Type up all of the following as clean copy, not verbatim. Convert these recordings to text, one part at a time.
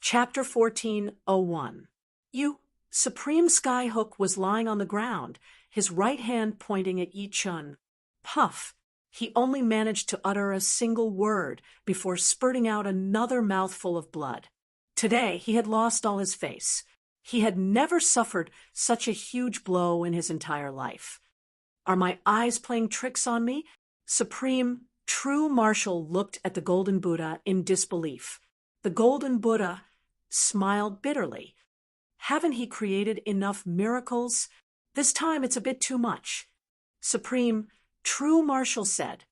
Chapter 14:01. Supreme Skyhook was lying on the ground, his right hand pointing at Yi Chun. Puff! He only managed to utter a single word before spurting out another mouthful of blood. Today he had lost all his face. He had never suffered such a huge blow in his entire life. Are my eyes playing tricks on me? Supreme, true martial looked at the Golden Buddha in disbelief. The Golden Buddha smiled bitterly. Haven't he created enough miracles? This time it's a bit too much. Supreme, true martial said,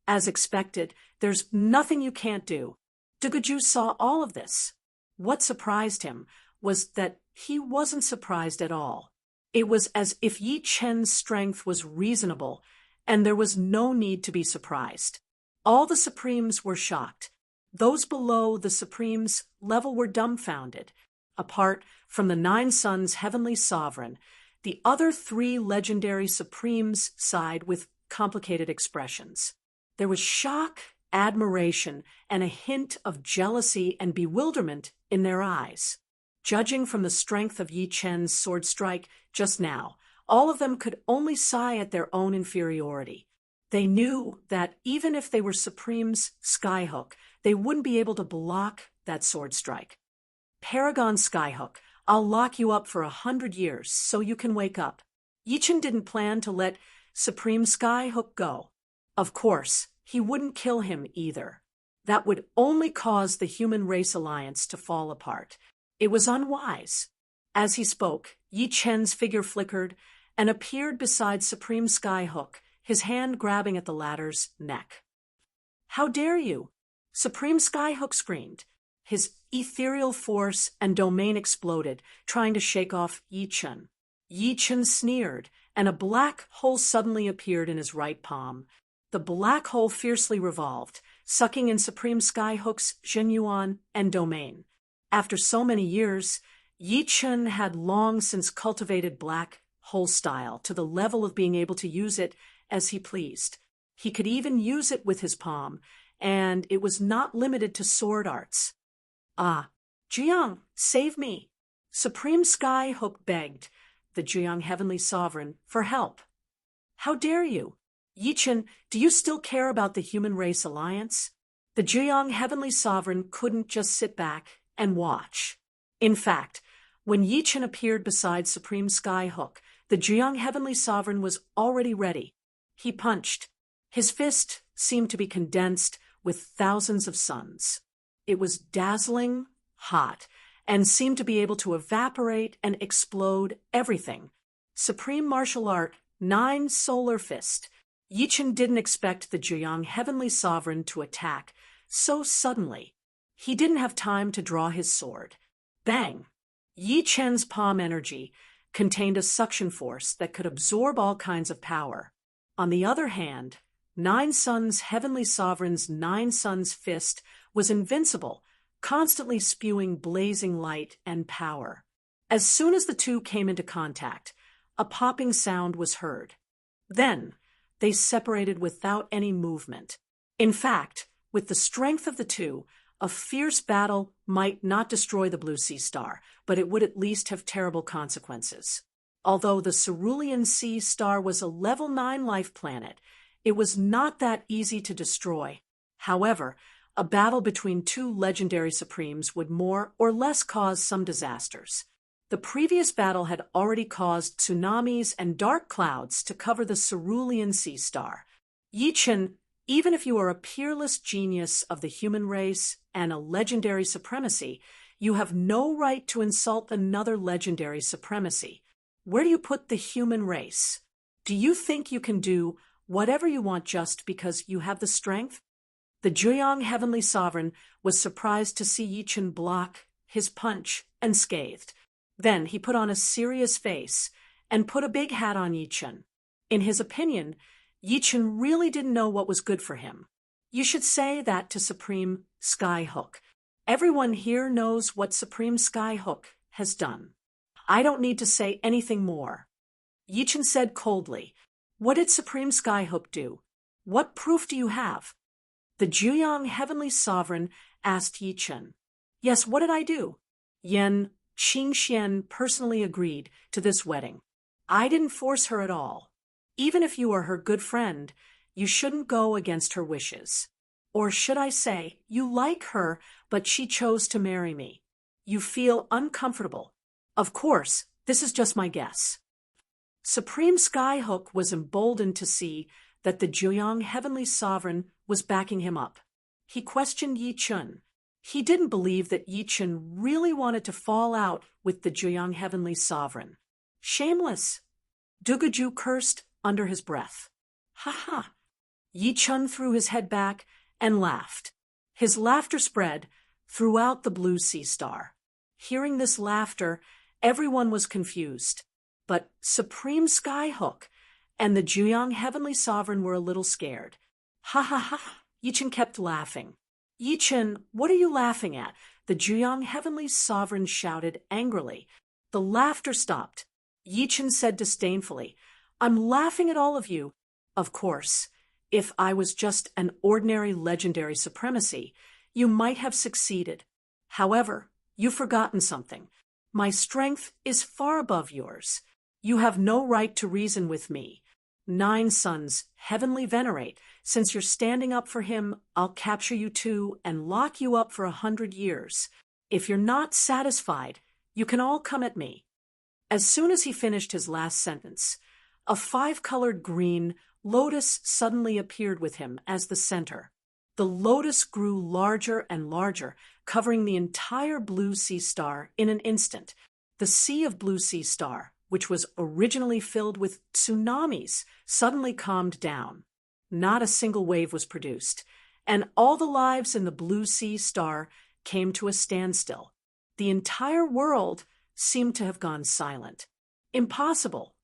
as expected, there's nothing you can't do. Duguju saw all of this. What surprised him was that he wasn't surprised at all. It was as if Yi Chen's strength was reasonable, and there was no need to be surprised. All the Supremes were shocked. Those below the Supremes' level were dumbfounded. Apart from the Nine Suns' heavenly sovereign, the other three legendary Supremes sighed with complicated expressions. There was shock, admiration, and a hint of jealousy and bewilderment in their eyes. Judging from the strength of Yi Chen's sword strike just now, all of them could only sigh at their own inferiority. They knew that even if they were Supreme's Skyhook, they wouldn't be able to block that sword strike. Paragon Skyhook, I'll lock you up for 100 years so you can wake up. Yi Chen didn't plan to let Supreme Skyhook go. Of course, he wouldn't kill him either. That would only cause the human race alliance to fall apart. It was unwise. As he spoke, Yi Chen's figure flickered and appeared beside Supreme Skyhook, his hand grabbing at the latter's neck. How dare you? Supreme Skyhook screamed. His ethereal force and domain exploded, trying to shake off Yi Chen. Yi Chen sneered, and a black hole suddenly appeared in his right palm. The black hole fiercely revolved, sucking in Supreme Skyhook's Zhenyuan and domain. After so many years, Yi Chen had long since cultivated black hole style to the level of being able to use it as he pleased. He could even use it with his palm, and it was not limited to sword arts. Ah, Jiang, save me! Supreme Skyhook begged the Jiang Heavenly Sovereign for help. How dare you? Yi Chen, do you still care about the human race alliance? The Jiang Heavenly Sovereign couldn't just sit back and watch. In fact, when Yi Chen appeared beside Supreme Skyhook, the Jiang Heavenly Sovereign was already ready. He punched. His fist seemed to be condensed with thousands of suns. It was dazzling, hot, and seemed to be able to evaporate and explode everything. Supreme Martial Art, 9 Solar Fist. Yi Chen didn't expect the Jiang Heavenly Sovereign to attack so suddenly. He didn't have time to draw his sword. Bang! Yi Chen's palm energy contained a suction force that could absorb all kinds of power. On the other hand, Nine Suns' Heavenly Sovereign's 9 Suns fist was invincible, constantly spewing blazing light and power. As soon as the two came into contact, a popping sound was heard. Then, they separated without any movement. In fact, with the strength of the two, a fierce battle might not destroy the Blue Sea Star, but it would at least have terrible consequences. Although the Cerulean Sea Star was a level 9 life planet, it was not that easy to destroy. However, a battle between two legendary Supremes would more or less cause some disasters. The previous battle had already caused tsunamis and dark clouds to cover the Cerulean Sea Star. Yi Chen, even if you are a peerless genius of the human race and a legendary supremacy, you have no right to insult another legendary supremacy. Where do you put the human race? Do you think you can do whatever you want just because you have the strength? The Jiang Heavenly Sovereign was surprised to see Yi Chen block his punch and scathed. Then he put on a serious face and put a big hat on Yi Chen. In his opinion, Yi Chen really didn't know what was good for him. You should say that to Supreme Skyhook. Everyone here knows what Supreme Skyhook has done. I don't need to say anything more. Yi Chen said coldly, "What did Supreme Skyhook do? What proof do you have?" The Jiang Heavenly Sovereign asked Yi Chen. Yes, what did I do? Yen Qingxian personally agreed to this wedding. I didn't force her at all. Even if you are her good friend, you shouldn't go against her wishes. Or should I say, you like her, but she chose to marry me. You feel uncomfortable. Of course, this is just my guess. Supreme Skyhook was emboldened to see that the Juyang Heavenly Sovereign was backing him up. He questioned Yi Chun. He didn't believe that Yi Chun really wanted to fall out with the Juyang Heavenly Sovereign. Shameless! Dugaju cursed under his breath. Ha ha! Yi Chun threw his head back and laughed. His laughter spread throughout the blue sea star. Hearing this laughter, everyone was confused. But Supreme Skyhook and the Juyang Heavenly Sovereign were a little scared. Ha ha ha! Yi Chun kept laughing. Yi Chun, what are you laughing at? The Juyang Heavenly Sovereign shouted angrily. The laughter stopped. Yi Chun said disdainfully, I'm laughing at all of you. Of course, if I was just an ordinary legendary supremacy, you might have succeeded. However, you've forgotten something. My strength is far above yours. You have no right to reason with me. 9 sons, heavenly venerate. Since you're standing up for him, I'll capture you too and lock you up for 100 years. If you're not satisfied, you can all come at me. As soon as he finished his last sentence, a 5-colored green lotus suddenly appeared with him as the center. The lotus grew larger and larger, covering the entire blue sea star in an instant. The sea of blue sea star, which was originally filled with tsunamis, suddenly calmed down. Not a single wave was produced, and all the lives in the blue sea star came to a standstill. The entire world seemed to have gone silent. Impossible!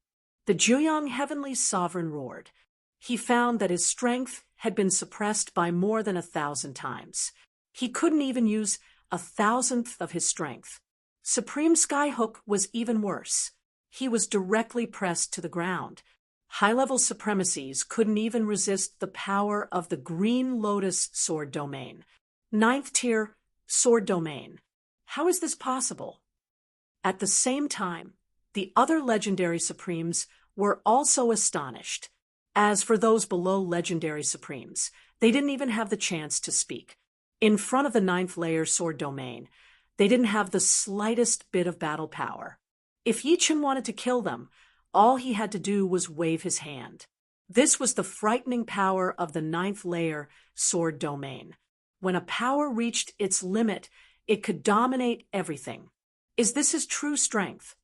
The Juyang Heavenly Sovereign roared. He found that his strength had been suppressed by more than 1,000 times. He couldn't even use 1,000th of his strength. Supreme Skyhook was even worse. He was directly pressed to the ground. High-level supremacies couldn't even resist the power of the Green Lotus Sword Domain. 9th tier Sword Domain. How is this possible? At the same time, the other legendary supremes were also astonished. As for those below legendary supremes, they didn't even have the chance to speak. In front of the 9th layer Sword Domain, they didn't have the slightest bit of battle power. If Yi Chun wanted to kill them, all he had to do was wave his hand. This was the frightening power of the 9th layer Sword Domain. When a power reached its limit, it could dominate everything. Is this his true strength?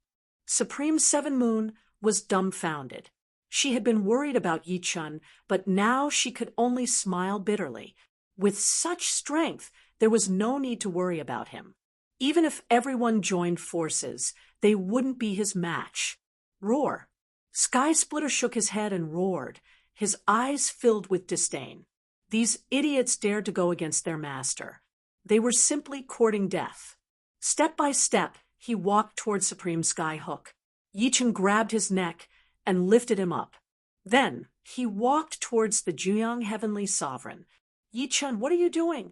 Supreme Seven Moon was dumbfounded. She had been worried about Yi Chun, but now she could only smile bitterly. With such strength, there was no need to worry about him. Even if everyone joined forces, they wouldn't be his match. Roar! Sky Splitter shook his head and roared, his eyes filled with disdain. These idiots dared to go against their master. They were simply courting death. Step by step, he walked toward Supreme Skyhook. Yi Chun grabbed his neck and lifted him up. Then he walked towards the Juyang Heavenly Sovereign. Yi Chun, what are you doing?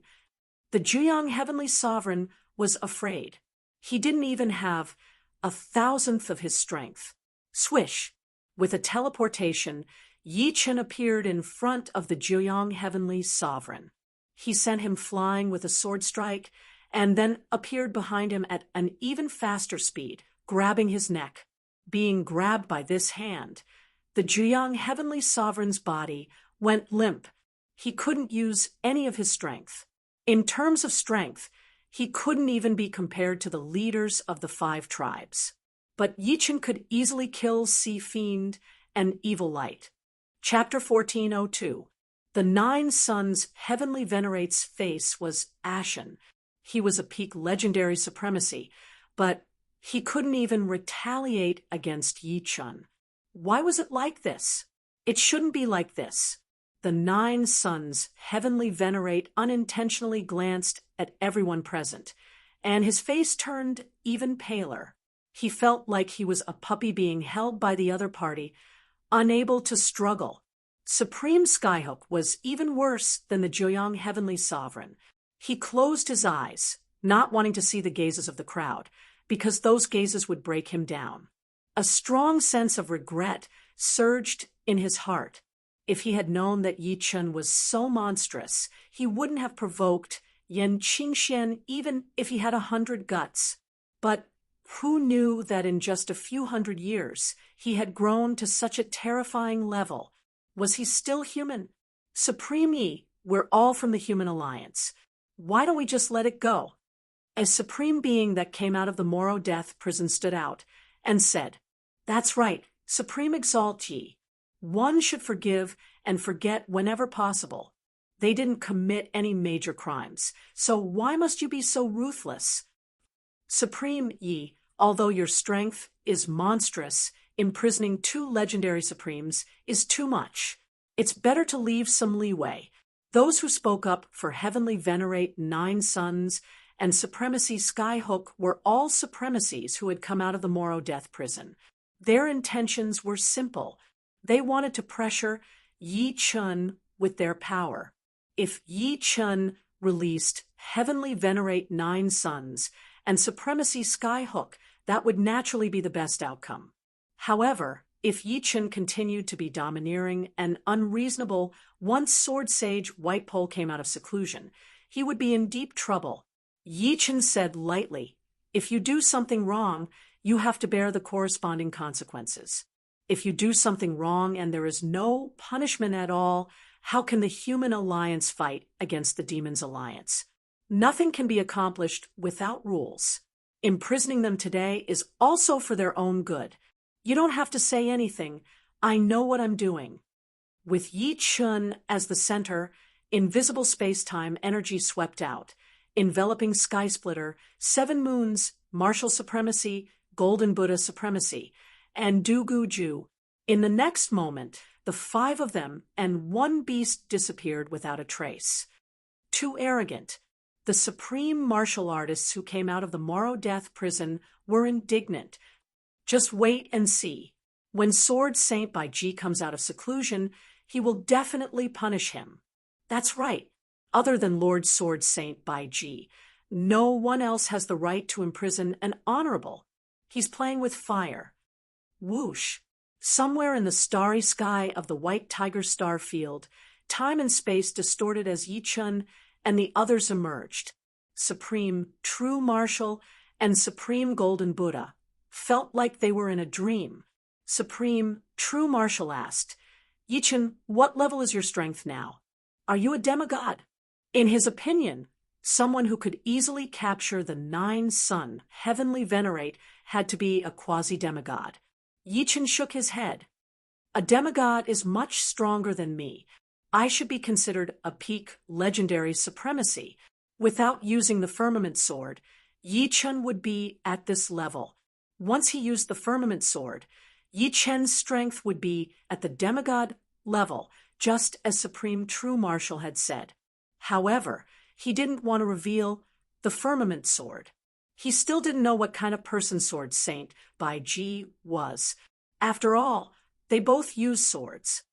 The Juyang Heavenly Sovereign was afraid. He didn't even have 1,000th of his strength. Swish! With a teleportation, Yi Chun appeared in front of the Juyang Heavenly Sovereign. He sent him flying with a sword strike, and then appeared behind him at an even faster speed, grabbing his neck. Being grabbed by this hand, the Juyang Heavenly Sovereign's body went limp. He couldn't use any of his strength. In terms of strength, he couldn't even be compared to the leaders of the 5 tribes. But Yi Chun could easily kill Sea Fiend and Evil Light. Chapter 1402. The 9 Sons Heavenly Venerate's face was ashen. He was a peak legendary supremacy, but he couldn't even retaliate against Yi Chun. Why was it like this? It shouldn't be like this. The 9 Sons Heavenly Venerate unintentionally glanced at everyone present, and his face turned even paler. He felt like he was a puppy being held by the other party, unable to struggle. Supreme Skyhook was even worse than the Juyang Heavenly Sovereign. He closed his eyes, not wanting to see the gazes of the crowd, because those gazes would break him down. A strong sense of regret surged in his heart. If he had known that Yi Chun was so monstrous, he wouldn't have provoked Yan Qingxian even if he had 100 guts. But who knew that in just a few hundred years he had grown to such a terrifying level? Was he still human? Supreme Yi, we're all from the Human Alliance. Why don't we just let it go? A supreme being that came out of the Moro death prison stood out and said, "That's right, Supreme Exalt Yi. One should forgive and forget whenever possible. They didn't commit any major crimes, so why must you be so ruthless? Supreme Yi, although your strength is monstrous, imprisoning 2 legendary supremes is too much. It's better to leave some leeway. Those who spoke up for Heavenly Venerate 9 Sons and Supremacy Skyhook were all supremacies who had come out of the Moro death prison. Their intentions were simple. They wanted to pressure Yi Chun with their power. If Yi Chun released Heavenly Venerate 9 Sons and Supremacy Skyhook, that would naturally be the best outcome. However, if Yi Chun continued to be domineering and unreasonable once Sword Sage White Pole came out of seclusion, he would be in deep trouble. Yi Chun said lightly, "If you do something wrong, you have to bear the corresponding consequences. If you do something wrong and there is no punishment at all, how can the Human Alliance fight against the Demon's Alliance? Nothing can be accomplished without rules. Imprisoning them today is also for their own good. You don't have to say anything. I know what I'm doing." With Yi Chun as the center, invisible space-time energy swept out, enveloping Skysplitter, 7 Moons, Martial Supremacy, Golden Buddha Supremacy, and Dugu Ju. In the next moment, the 5 of them and 1 beast disappeared without a trace. Too arrogant. The supreme martial artists who came out of the Moro death prison were indignant. Just wait and see. When Sword Saint Bai Ji comes out of seclusion, he will definitely punish him. That's right. Other than Lord Sword Saint Bai Ji, no one else has the right to imprison an honorable. He's playing with fire. Whoosh! Somewhere in the starry sky of the White Tiger Star Field, time and space distorted as Yi Chun and the others emerged. Supreme True Martial and Supreme Golden Buddha felt like they were in a dream. Supreme True Martial asked, "Yi Chun, what level is your strength now? Are you a demigod?" In his opinion, someone who could easily capture the 9 Sun Heavenly Venerate had to be a quasi-demigod. Yi Chun shook his head. "A demigod is much stronger than me. I should be considered a peak legendary supremacy. Without using the Firmament Sword, Yi Chun would be at this level. Once he used the Firmament Sword, Yi Chun's strength would be at the demigod level, just as Supreme True Martial had said. However, he didn't want to reveal the Firmament Sword. He still didn't know what kind of person Sword Saint Bai Ji was. After all, they both used swords.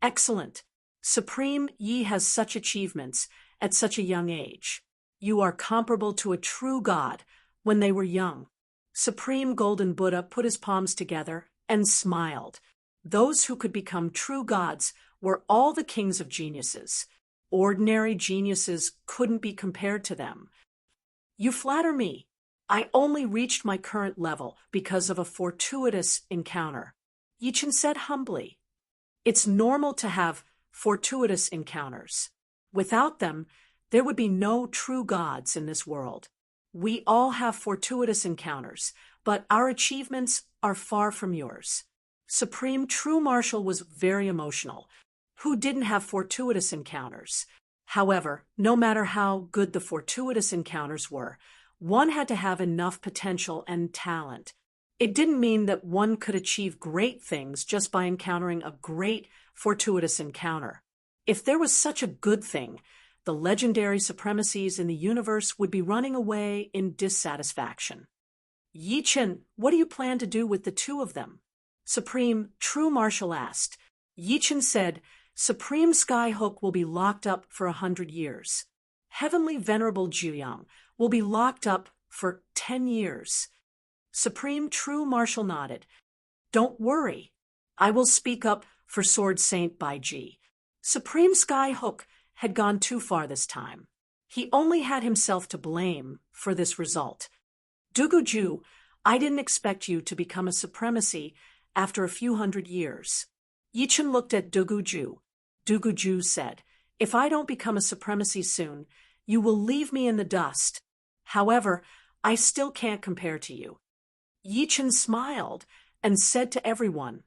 Excellent. Supreme Yi has such achievements at such a young age. You are comparable to a true god when they were young." Supreme Golden Buddha put his palms together and smiled. Those who could become true gods were all the kings of geniuses. Ordinary geniuses couldn't be compared to them. "You flatter me. I only reached my current level because of a fortuitous encounter," Yi Chun said humbly. "It's normal to have fortuitous encounters. Without them, there would be no true gods in this world. We all have fortuitous encounters, but our achievements are far from yours." Supreme True Martial was very emotional. Who didn't have fortuitous encounters? However, no matter how good the fortuitous encounters were, one had to have enough potential and talent. It didn't mean that one could achieve great things just by encountering a great fortuitous encounter. If there was such a good thing, the legendary supremacies in the universe would be running away in dissatisfaction. "Yi Chun, what do you plan to do with the 2 of them?" Supreme True Martial asked. Yi Chun said, "Supreme Skyhook will be locked up for 100 years. Heavenly Venerable Juyang will be locked up for 10 years. Supreme True Marshal nodded. Don't worry. I will speak up for Sword Saint Baiji. Supreme Sky Hook had gone too far this time. He only had himself to blame for this result. Duguju, I didn't expect you to become a supremacy after a few hundred years. Yichen looked at Duguju. Duguju said, if I don't become a supremacy soon, you will leave me in the dust. However, I still can't compare to you. Yichen smiled and said to everyone,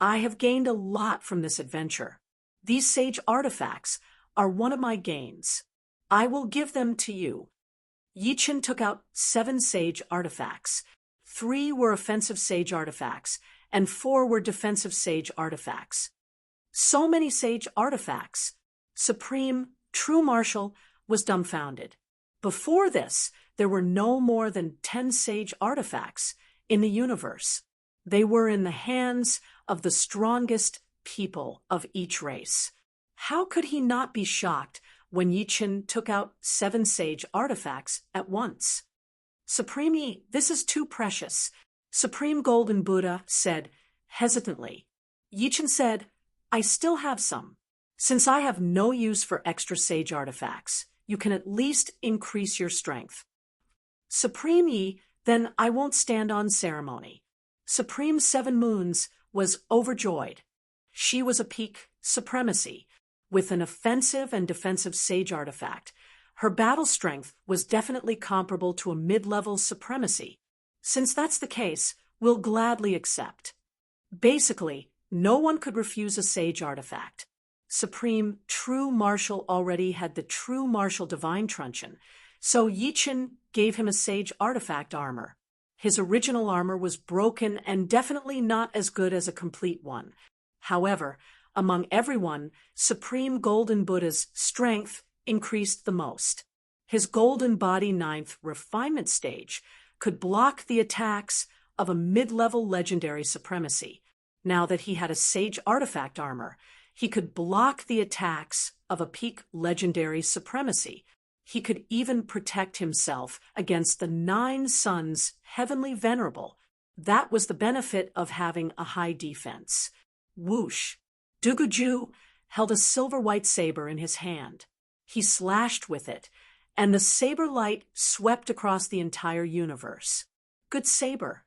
I have gained a lot from this adventure. These sage artifacts are one of my gains. I will give them to you. Yichen took out 7 sage artifacts. 3 were offensive sage artifacts, and 4 were defensive sage artifacts. So many sage artifacts. Supreme True Marshal was dumbfounded. Before this, there were no more than 10 sage artifacts in the universe. They were in the hands of the strongest people of each race. How could he not be shocked when Yichen took out 7 sage artifacts at once? Supreme Yi, this is too precious, Supreme Golden Buddha said hesitantly. Yichen said, I still have some. Since I have no use for extra sage artifacts, you can at least increase your strength. Supreme Yi, then I won't stand on ceremony. Supreme 7 Moons was overjoyed. She was a peak supremacy, with an offensive and defensive sage artifact. Her battle strength was definitely comparable to a mid-level supremacy. Since that's the case, we'll gladly accept. Basically, no one could refuse a sage artifact. Supreme True Marshal already had the True Marshal Divine Truncheon, so Yichen gave him a sage artifact armor. His original armor was broken and definitely not as good as a complete one. However, among everyone, Supreme Golden Buddha's strength increased the most. His golden body 9th refinement stage could block the attacks of a mid-level legendary supremacy. Now that he had a sage artifact armor, he could block the attacks of a peak legendary supremacy. He could even protect himself against the 9 Suns Heavenly Venerable. That was the benefit of having a high defense. Whoosh! Duguju held a silver-white saber in his hand. He slashed with it, and the saber light swept across the entire universe. Good saber.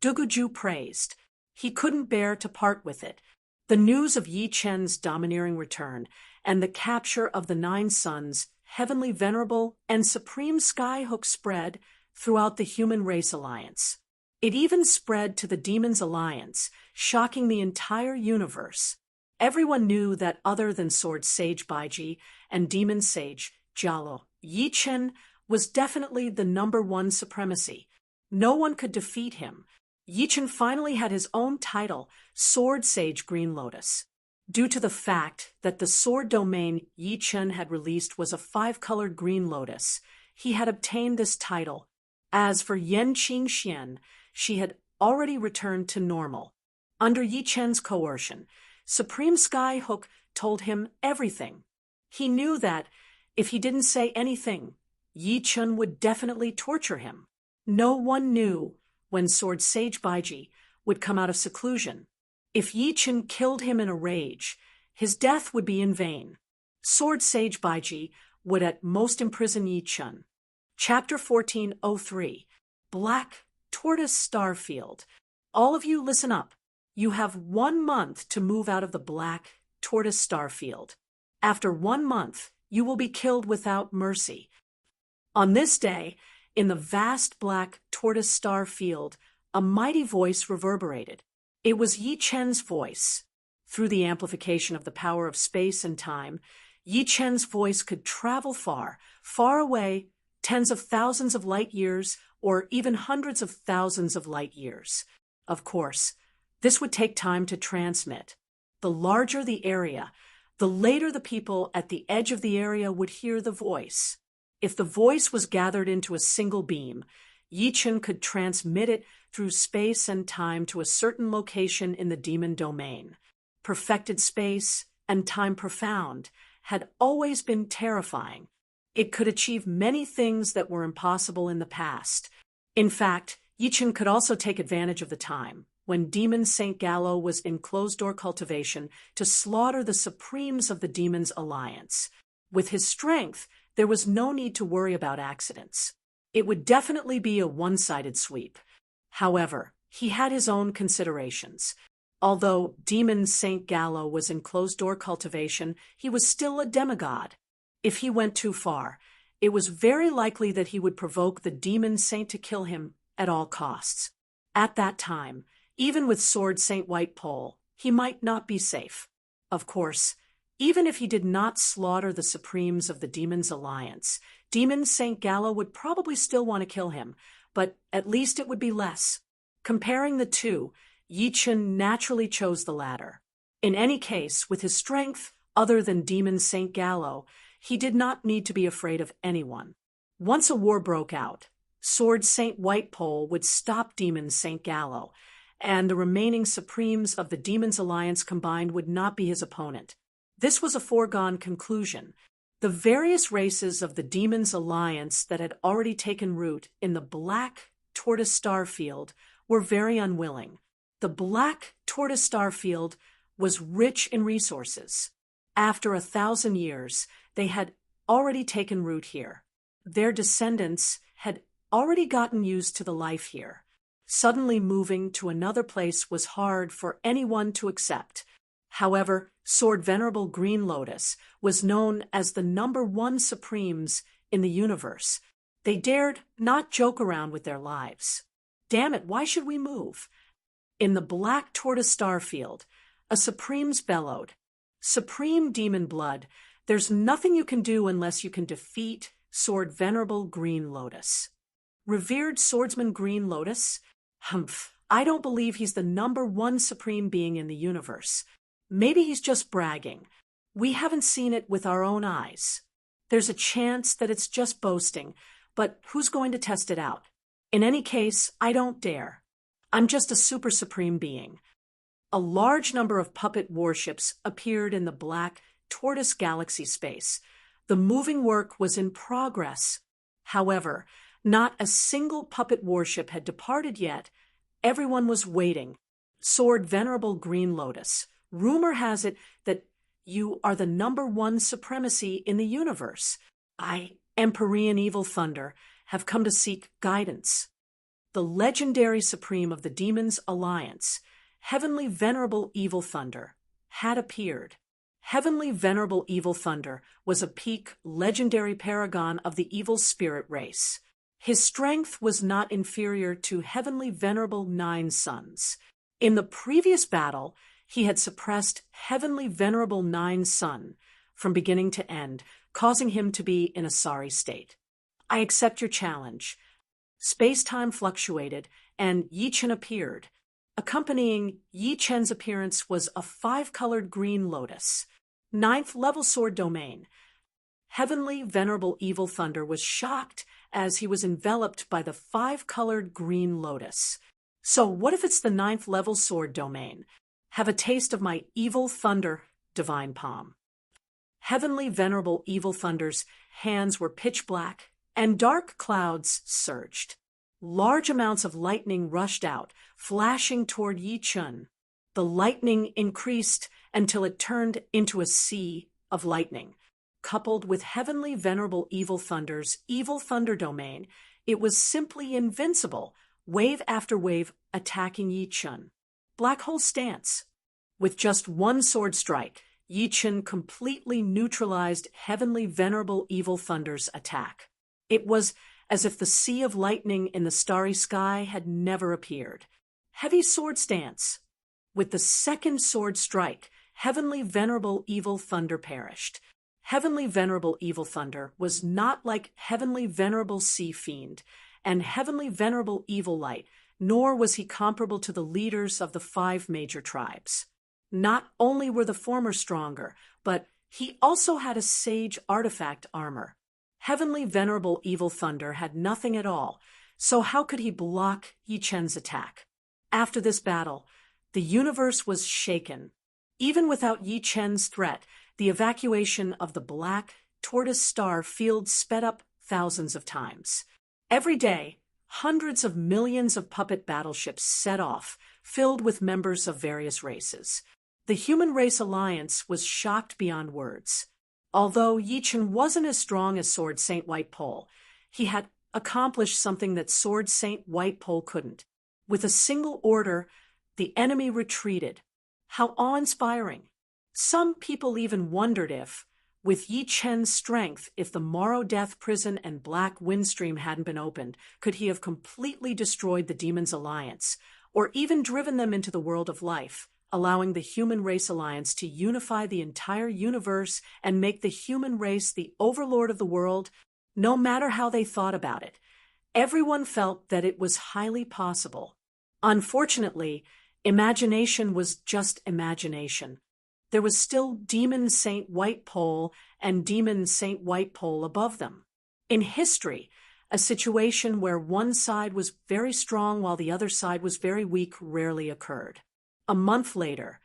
Duguju praised. He couldn't bear to part with it. The news of Yichen's domineering return and the capture of the 9 Suns, Heavenly Venerable, and Supreme Skyhook spread throughout the Human Race Alliance. It even spread to the Demons Alliance, shocking the entire universe. Everyone knew that other than Sword Sage Baiji and Demon Sage Jialo, Yichen was definitely the #1 supremacy. No one could defeat him. Yichen finally had his own title, Sword Sage Green Lotus. Due to the fact that the sword domain Yichen had released was a 5-colored green lotus, he had obtained this title. As for Yan Qingxian, she had already returned to normal. Under Yichen's coercion, Supreme Skyhook told him everything. He knew that if he didn't say anything, Yichen would definitely torture him. No one knew when Sword Sage Baiji would come out of seclusion. If Yichen killed him in a rage, his death would be in vain. Sword Sage Baiji would at most imprison Yichen. Chapter 1403, Black Tortoise Starfield. All of you listen up. You have 1 month to move out of the Black Tortoise Starfield. After 1 month, you will be killed without mercy. On this day, in the vast Black Tortoise Starfield, a mighty voice reverberated. It was Yichen's voice. Through the amplification of the power of space and time, Yichen's voice could travel far, far away, tens of thousands of light years, or even hundreds of thousands of light years. Of course, this would take time to transmit. The larger the area, the later the people at the edge of the area would hear the voice. If the voice was gathered into a single beam, Yichen could transmit it through space and time to a certain location in the demon domain. Perfected space and time profound had always been terrifying. It could achieve many things that were impossible in the past. In fact, Yi Chen could also take advantage of the time when Demon Saint Gallo was in closed-door cultivation to slaughter the supremes of the Demons Alliance. With his strength, there was no need to worry about accidents. It would definitely be a one-sided sweep. However, he had his own considerations. Although Demon Saint Gallo was in closed-door cultivation, he was still a demigod. If he went too far, it was very likely that he would provoke the Demon Saint to kill him at all costs. At that time, even with Sword Saint Whitepole, he might not be safe. Of course, even if he did not slaughter the supremes of the Demons Alliance, Demon Saint Gallo would probably still want to kill him, but at least it would be less. Comparing the two, Yi Chen naturally chose the latter. In any case, with his strength other than Demon Saint Gallo, he did not need to be afraid of anyone. Once a war broke out, Sword Saint Whitepole would stop Demon Saint Gallo, and the remaining supremes of the Demons Alliance combined would not be his opponent. This was a foregone conclusion. The various races of the Demons Alliance that had already taken root in the Black Tortoise Star Field were very unwilling. The Black Tortoise Star Field was rich in resources. After 1,000 years, they had already taken root here. Their descendants had already gotten used to the life here. Suddenly moving to another place was hard for anyone to accept. However, Sword Venerable Green Lotus was known as the #1 Supremes in the universe. They dared not joke around with their lives. Damn it, why should we move? In the Black Tortoise Star Field, a Supremes bellowed. Supreme Demon Blood, there's nothing you can do unless you can defeat Sword Venerable Green Lotus. Revered Swordsman Green Lotus? Humph, I don't believe he's the #1 supreme being in the universe. Maybe he's just bragging. We haven't seen it with our own eyes. There's a chance that it's just boasting, but who's going to test it out? In any case, I don't dare. I'm just a super supreme being. A large number of puppet warships appeared in the Black Tortoise Galaxy space. The moving work was in progress. However, not a single puppet warship had departed yet. Everyone was waiting. Sword Venerable Green Lotus, rumor has it that you are the #1 supremacy in the universe. I, Empyrean Evil Thunder, have come to seek guidance. The legendary supreme of the Demons Alliance, Heavenly Venerable Evil Thunder, had appeared. Heavenly Venerable Evil Thunder was a peak legendary paragon of the evil spirit race. His strength was not inferior to Heavenly Venerable Nine Sons. In the previous battle, he had suppressed Heavenly Venerable Nine Sun from beginning to end, causing him to be in a sorry state. I accept your challenge. Space-time fluctuated, and Yi Chen appeared. Accompanying Yi Chen's appearance was a 5-colored green lotus. 9th level sword domain. Heavenly Venerable Evil Thunder was shocked as he was enveloped by the 5-colored green lotus. So what if it's the 9th level sword domain? Have a taste of my Evil Thunder, Divine Palm. Heavenly Venerable Evil Thunder's hands were pitch black, and dark clouds surged. Large amounts of lightning rushed out, flashing toward Yi Chen. The lightning increased until it turned into a sea of lightning. Coupled with Heavenly Venerable Evil Thunder's Evil Thunder domain, it was simply invincible, wave after wave attacking Yi Chen. Black Hole Stance. With just one sword strike, Yi Chen completely neutralized Heavenly Venerable Evil Thunder's attack. It was as if the sea of lightning in the starry sky had never appeared. Heavy Sword Stance. With the second sword strike, Heavenly Venerable Evil Thunder perished. Heavenly Venerable Evil Thunder was not like Heavenly Venerable Sea Fiend and Heavenly Venerable Evil Light, nor was he comparable to the leaders of the 5 major tribes. Not only were the former stronger, but he also had a sage artifact armor. Heavenly Venerable Evil Thunder had nothing at all, so how could he block Yi Chen's attack? After this battle, the universe was shaken. Even without Yi Chen's threat, the evacuation of the Black tortoise star field sped up thousands of times. Every day, hundreds of millions of puppet battleships set off, filled with members of various races. The Human Race Alliance was shocked beyond words. Although Yichen wasn't as strong as Sword Saint White Pole, he had accomplished something that Sword Saint White Pole couldn't. With a single order, the enemy retreated. How awe-inspiring! Some people even wondered if, with Yi Chen's strength, if the Morrow Death Prison and Black Windstream hadn't been opened, could he have completely destroyed the Demons' Alliance, or even driven them into the world of life, allowing the Human Race Alliance to unify the entire universe and make the human race the overlord of the world? No matter how they thought about it, everyone felt that it was highly possible. Unfortunately, imagination was just imagination. There was still Demon Saint White Pole and Demon Saint White Pole above them. In history, a situation where one side was very strong while the other side was very weak rarely occurred. A month later,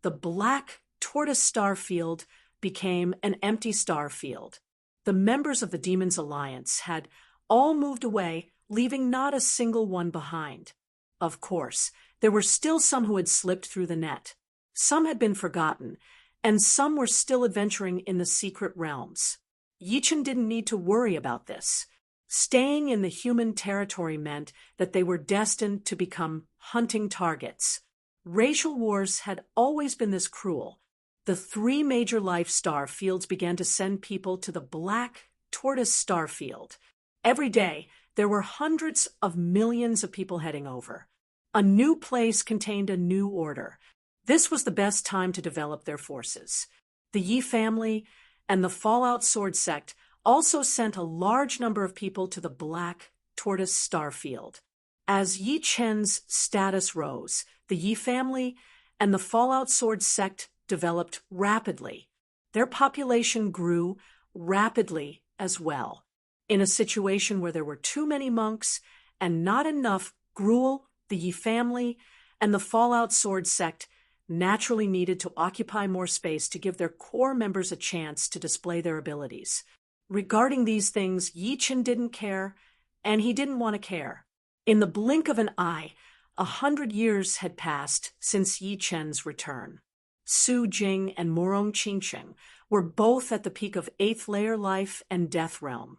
the black tortoise star field became an empty star field. The members of the Demons' Alliance had all moved away, leaving not a single one behind. Of course, there were still some who had slipped through the net. Some had been forgotten, and some were still adventuring in the secret realms. Yichen didn't need to worry about this. Staying in the human territory meant that they were destined to become hunting targets. Racial wars had always been this cruel. The 3 major life star fields began to send people to the black tortoise star field. Every day, there were hundreds of millions of people heading over. A new place contained a new order. This was the best time to develop their forces. The Yi family and the Fallout Sword sect also sent a large number of people to the black tortoise star field. As Yi Chen's status rose, the Yi family and the Fallout Sword sect developed rapidly. Their population grew rapidly as well. In a situation where there were too many monks and not enough Gruul, the Yi family and the Fallout Sword sect naturally needed to occupy more space to give their core members a chance to display their abilities. Regarding these things, Yichen didn't care, and he didn't want to care. In the blink of an eye, 100 years had passed since Yichen's return. Su Jing and Morong Qingsheng were both at the peak of 8th layer life and death realm,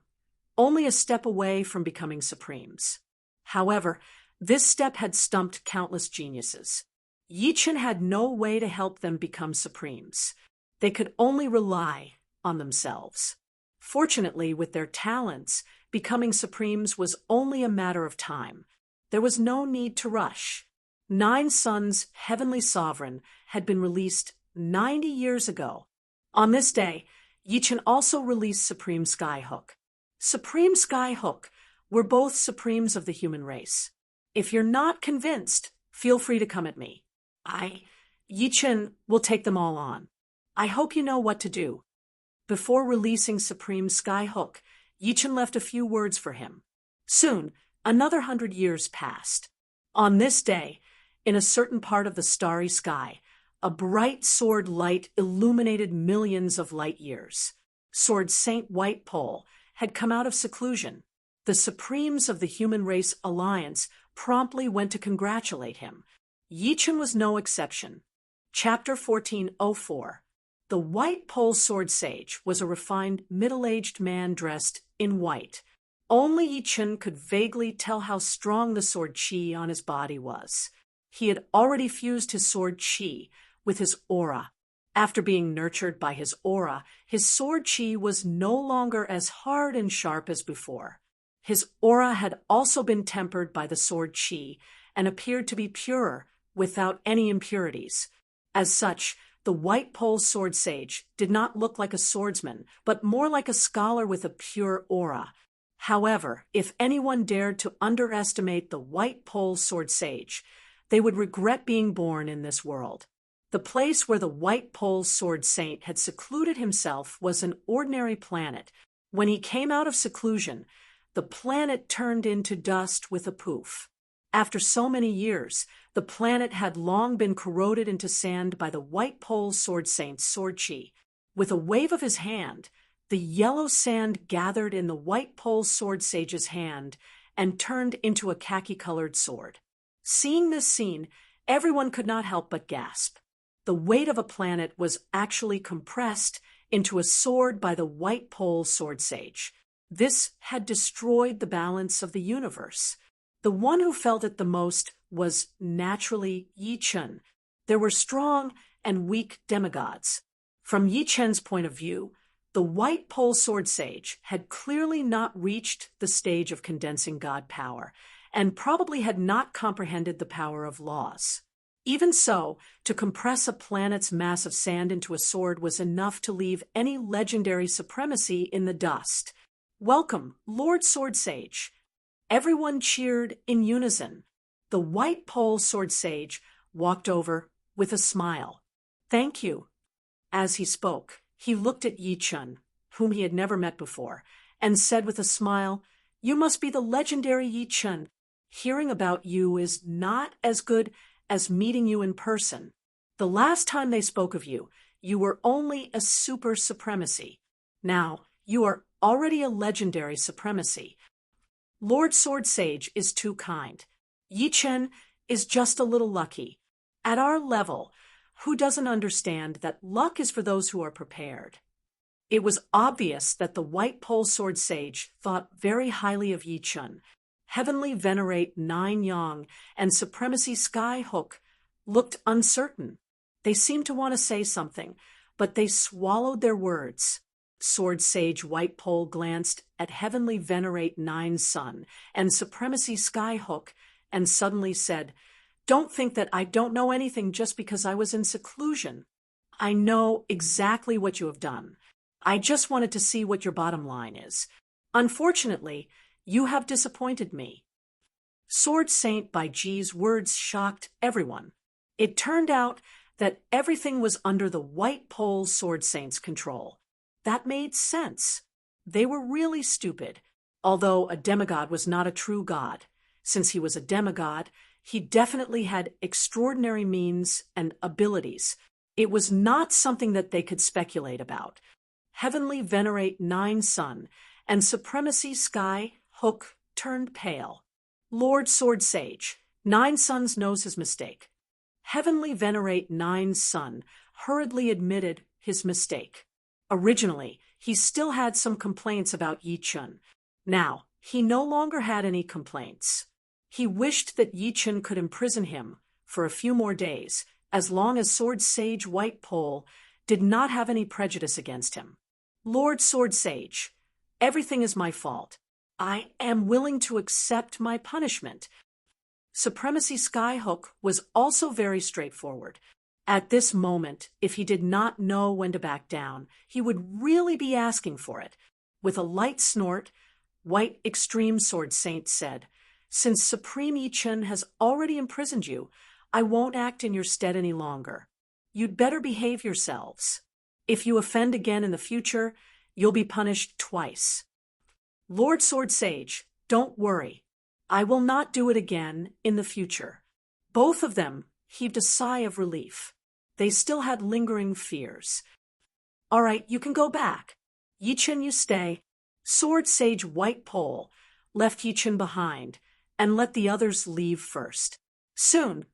only a step away from becoming supremes. However, this step had stumped countless geniuses. Yichen had no way to help them become supremes. They could only rely on themselves. Fortunately, with their talents, becoming supremes was only a matter of time. There was no need to rush. 9 Suns' Heavenly Sovereign had been released 90 years ago. On this day, Yichen also released Supreme Skyhook. Supreme Skyhook were both supremes of the human race. If you're not convinced, feel free to come at me. Yichen, will take them all on. I hope you know what to do. Before releasing Supreme Skyhook, Yichen left a few words for him. Soon, another 100 years passed. On this day, in a certain part of the starry sky, a bright sword light illuminated millions of light years. Sword Saint White Pole had come out of seclusion. The Supremes of the Human Race Alliance promptly went to congratulate him. Yichen was no exception. Chapter 1404. The White Pole Sword Sage was a refined, middle-aged man dressed in white. Only Yichen could vaguely tell how strong the sword chi on his body was. He had already fused his sword chi with his aura. After being nurtured by his aura, his sword chi was no longer as hard and sharp as before. His aura had also been tempered by the sword chi and appeared to be purer, without any impurities. As such, the White Pole Sword Sage did not look like a swordsman, but more like a scholar with a pure aura. However, if anyone dared to underestimate the White Pole Sword Sage, they would regret being born in this world. The place where the White Pole Sword Saint had secluded himself was an ordinary planet. When he came out of seclusion, the planet turned into dust with a poof. After so many years, the planet had long been corroded into sand by the White Pole Sword Saint's sword chi. With a wave of his hand, The yellow sand gathered in the white pole sword sage's hand and turned into a khaki-colored sword. Seeing this scene, everyone could not help but gasp. The weight of a planet was actually compressed into a sword by the white pole sword sage. This had destroyed the balance of the universe. The one who felt it the most was naturally Yi Chun. There were strong and weak demigods. From Yi Chun's point of view, the white pole sword sage had clearly not reached the stage of condensing god power, and probably had not comprehended the power of laws. Even so, to compress a planet's mass of sand into a sword was enough to leave any legendary supremacy in the dust. "Welcome, Lord Sword Sage." Everyone cheered in unison. The white pole sword sage walked over with a smile. "Thank you." As he spoke, he looked at Yi Chun, whom he had never met before, and said with a smile, "You must be the legendary Yi Chun. Hearing about you is not as good as meeting you in person. The last time they spoke of you, you were only a super supremacy. Now, you are already a legendary supremacy. Lord Sword Sage is too kind. Yi Chun is just a little lucky. At our level, who doesn't understand that luck is for those who are prepared?" It was obvious that the white pole sword sage thought very highly of Yi Chun. Heavenly Venerate Nine Yang and Supremacy Sky Hook looked uncertain. They seemed to want to say something, but they swallowed their words. Sword Sage White Pole glanced at Heavenly Venerate Nine Sun and Supremacy Sky Hook and suddenly said, "Don't think that I don't know anything just because I was in seclusion. I know exactly what you have done. I just wanted to see what your bottom line is. Unfortunately, you have disappointed me." Sword Saint Bai Ji's words shocked everyone. It turned out that everything was under the white pole sword saint's control. That made sense. They were really stupid. Although a demigod was not a true god, since he was a demigod, he definitely had extraordinary means and abilities. It was not something that they could speculate about. Heavenly Venerate Nine Sun and Supremacy Sky Hook turned pale. Lord Sword Sage, Nine Suns knows his mistake. Heavenly Venerate Nine Sun hurriedly admitted his mistake. Originally, he still had some complaints about Yi Chun. Now, he no longer had any complaints. He wished that Yi Chun could imprison him for a few more days, as long as Sword Sage White Pole did not have any prejudice against him. "Lord Sword Sage, everything is my fault. I am willing to accept my punishment." Supremacy Skyhook was also very straightforward. At this moment, if he did not know when to back down, he would really be asking for it. With a light snort, White Extreme Sword Saint said, "Since Supreme Yi Chun has already imprisoned you, I won't act in your stead any longer. You'd better behave yourselves. If you offend again in the future, you'll be punished twice." "Lord Sword Sage, don't worry. I will not do it again in the future." Both of them heaved a sigh of relief. They still had lingering fears. "All right, you can go back. Yi Chun, you stay." Sword Sage White Pole left Yi Chun behind and let the others leave first. Soon,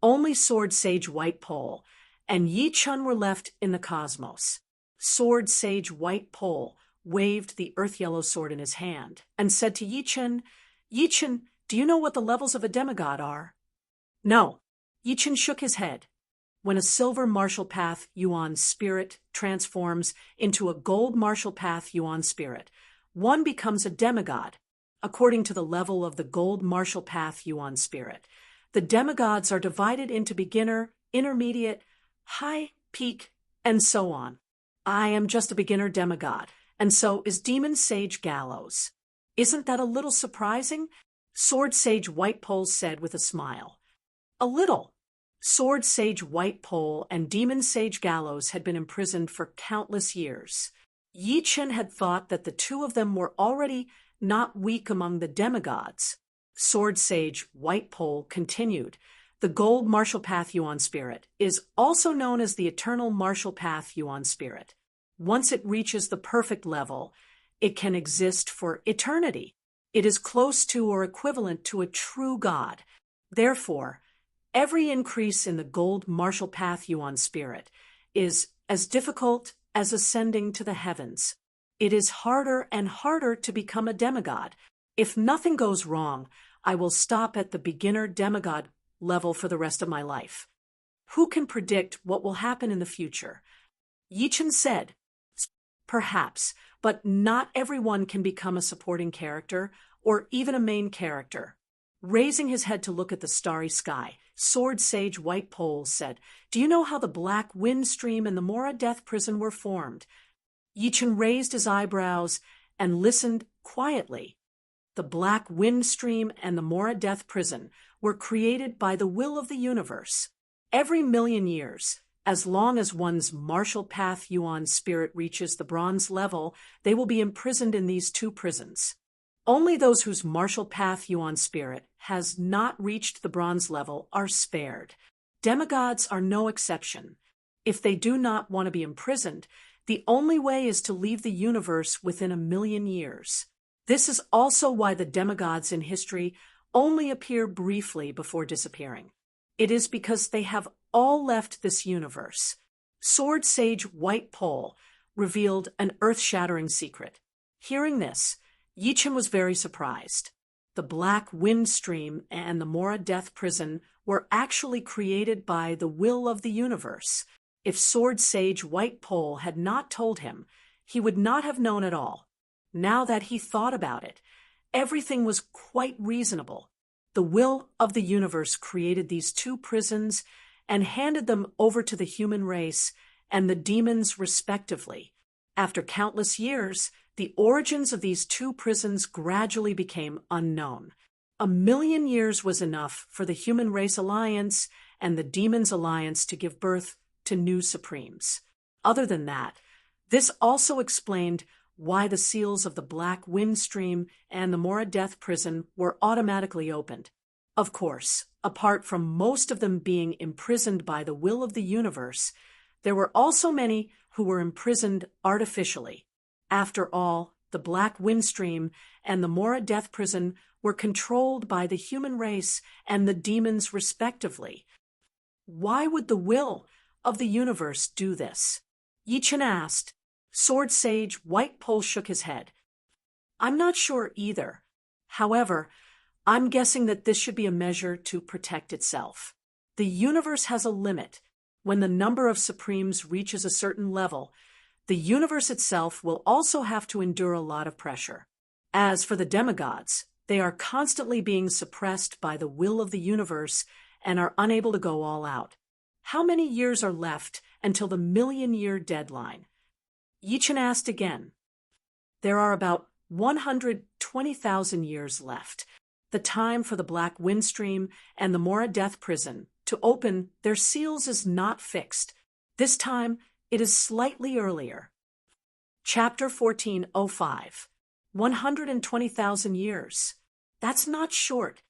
only Sword Sage White Pole and Yi Chun were left in the cosmos. Sword Sage White Pole waved the earth yellow sword in his hand and said to Yi Chun, "Yi Chun, do you know what the levels of a demigod are?" "No." Yi Chun shook his head. When a silver martial path Yuan spirit transforms into a gold martial path Yuan spirit, one becomes a demigod, according to the level of the gold martial path Yuan spirit. The demigods are divided into beginner, intermediate, high, peak, and so on. I am just a beginner demigod, and so is Demon Sage Gallows. Isn't that a little surprising?" Sword Sage White Pole said with a smile. "A little." Sword Sage White Pole and Demon Sage Gallows had been imprisoned for countless years. Yi Chun had thought that the two of them were already not weak among the demigods. Sword Sage White Pole continued. The gold martial path Yuan spirit is also known as the eternal martial path Yuan spirit. Once it reaches the perfect level, it can exist for eternity. It is close to or equivalent to a true God. Therefore, every increase in the gold martial path yuan spirit is as difficult as ascending to the heavens. It is harder and harder to become a demigod. If nothing goes wrong, I will stop at the beginner demigod level for the rest of my life. Who can predict what will happen in the future? Yichen said, perhaps, but not everyone can become a supporting character or even a main character. Raising his head to look at the starry sky, Sword Sage White Pole said, "Do you know how the Black Wind Stream and the Mora Death Prison were formed?" Yichen raised his eyebrows and listened quietly. The Black Wind Stream and the Mora Death Prison were created by the will of the universe. Every million years, as long as one's martial path yuan spirit reaches the bronze level, they will be imprisoned in these two prisons. Only those whose martial path yuan spirit has not reached the bronze level are spared. Demigods are no exception. If they do not want to be imprisoned, the only way is to leave the universe within 1,000,000 years. This is also why the demigods in history only appear briefly before disappearing. It is because they have all left this universe. Sword Sage White Pole revealed an earth-shattering secret. Hearing this, Yichen was very surprised. The Black Wind Stream and the Mora Death Prison were actually created by the will of the universe. If Sword Sage White Pole had not told him, he would not have known at all. Now that he thought about it, everything was quite reasonable. The will of the universe created these two prisons and handed them over to the human race and the demons respectively. After countless years, the origins of these two prisons gradually became unknown. 1,000,000 years was enough for the Human Race Alliance and the Demons Alliance to give birth to new supremes. Other than that, this also explained why the seals of the Black Wind Stream and the Mora Death Prison were automatically opened. Of course, apart from most of them being imprisoned by the will of the universe, there were also many who were imprisoned artificially. After all, the Black Wind Stream and the Mora Death Prison were controlled by the human race and the demons respectively. Why would the will of the universe do this? Yichen asked. Sword Sage White Pole shook his head. I'm not sure either. However, I'm guessing that this should be a measure to protect itself. The universe has a limit. When the number of supremes reaches a certain level, the universe itself will also have to endure a lot of pressure. As for the demigods, they are constantly being suppressed by the will of the universe and are unable to go all out. How many years are left until the 1,000,000-year deadline? Yichen asked again. There are about 120,000 years left, the time for the Black Wind Stream and the Mora Death Prison to open their seals is not fixed. This time, it is slightly earlier. Chapter 1405. 120,000 years. That's not short.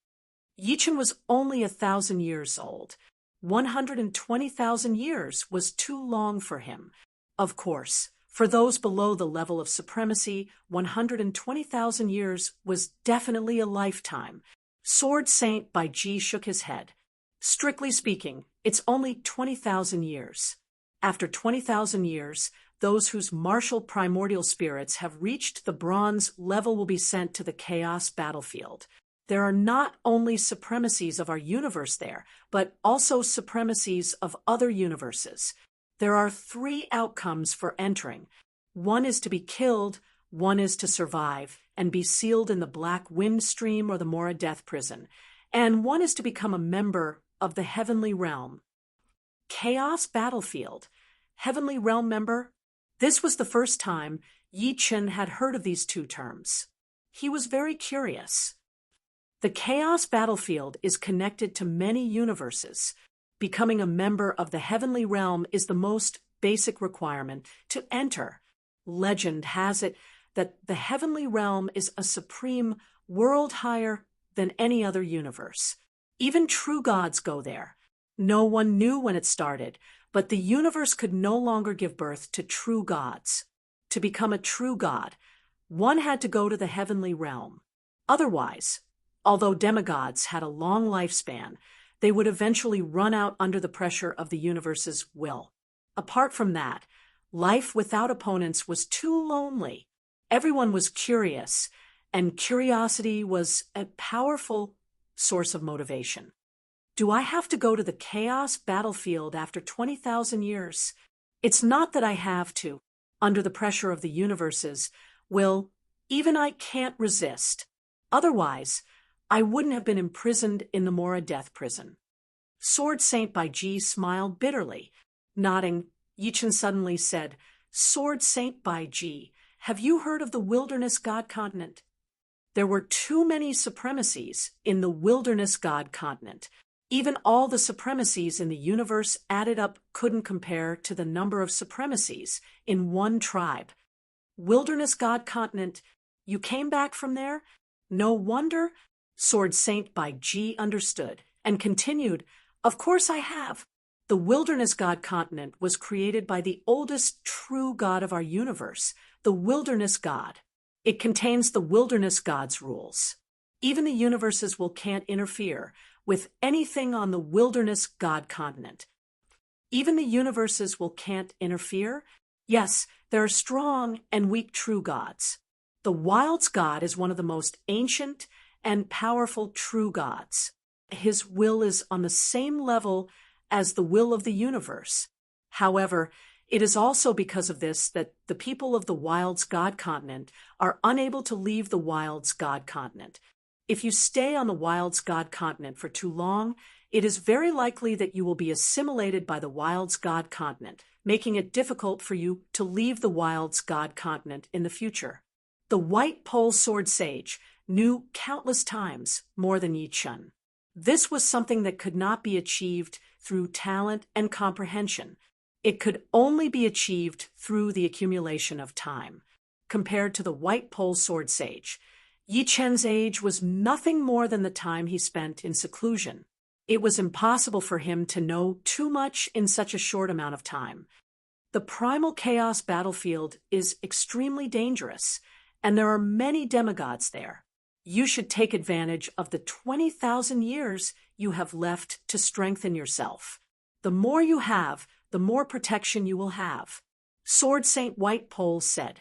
Yichen was only 1,000 years old. 120,000 years was too long for him. Of course, for those below the level of supremacy, 120,000 years was definitely a lifetime. Sword Saint Bai Ji shook his head. Strictly speaking, it's only 20,000 years. After 20,000 years, those whose martial primordial spirits have reached the bronze level will be sent to the chaos battlefield. There are not only supremacies of our universe there, but also supremacies of other universes. There are 3 outcomes for entering. One is to be killed, one is to survive and be sealed in the Black Wind Stream or the Mora Death Prison, and one is to become a member of the Heavenly Realm. Chaos Battlefield. Heavenly Realm member? This was the first time Yichen had heard of these 2 terms. He was very curious. The Chaos Battlefield is connected to many universes. Becoming a member of the Heavenly Realm is the most basic requirement to enter. Legend has it that the Heavenly Realm is a supreme world higher than any other universe. Even true gods go there. No one knew when it started, But the universe could no longer give birth to true gods. To become a true god, one had to go to the heavenly realm. Otherwise, although demigods had a long lifespan, they would eventually run out under the pressure of the universe's will. Apart from that, life without opponents was too lonely. Everyone was curious, and curiosity was a powerful source of motivation. Do I have to go to the chaos battlefield after 20,000 years? It's not that I have to. Under the pressure of the universe's will, even I can't resist. Otherwise, I wouldn't have been imprisoned in the Mora death prison. Sword Saint by G smiled bitterly. Nodding, Yichen suddenly said, Sword Saint by G, have you heard of the wilderness god continent? There were too many supremacies in the wilderness god continent. Even all the supremacies in the universe added up couldn't compare to the number of supremacies in one tribe. Wilderness god continent, you came back from there? No wonder. Sword Saint by G understood and continued, Of course I have. The wilderness god continent was created by the oldest true god of our universe, the wilderness god. It contains the wilderness god's rules. Even the universe's will can't interfere with anything on the wilderness god continent. Even the universe's will can't interfere? Yes, there are strong and weak true gods. The Wild's god is one of the most ancient and powerful true gods. His will is on the same level as the will of the universe. However, it is also because of this that the people of the Wild's god continent are unable to leave the Wild's god continent. If you stay on the Wild's god continent for too long, it is very likely that you will be assimilated by the Wild's god continent, making it difficult for you to leave the Wild's god continent in the future. The White Pole Sword Sage knew countless times more than Yichen. This was something that could not be achieved through talent and comprehension. It could only be achieved through the accumulation of time. Compared to the White Pole Sword Sage, Yichen's age was nothing more than the time he spent in seclusion. It was impossible for him to know too much in such a short amount of time. The primal chaos battlefield is extremely dangerous, and there are many demigods there. You should take advantage of the 20,000 years you have left to strengthen yourself. The more you have, the more protection you will have. Sword Saint White Pole said.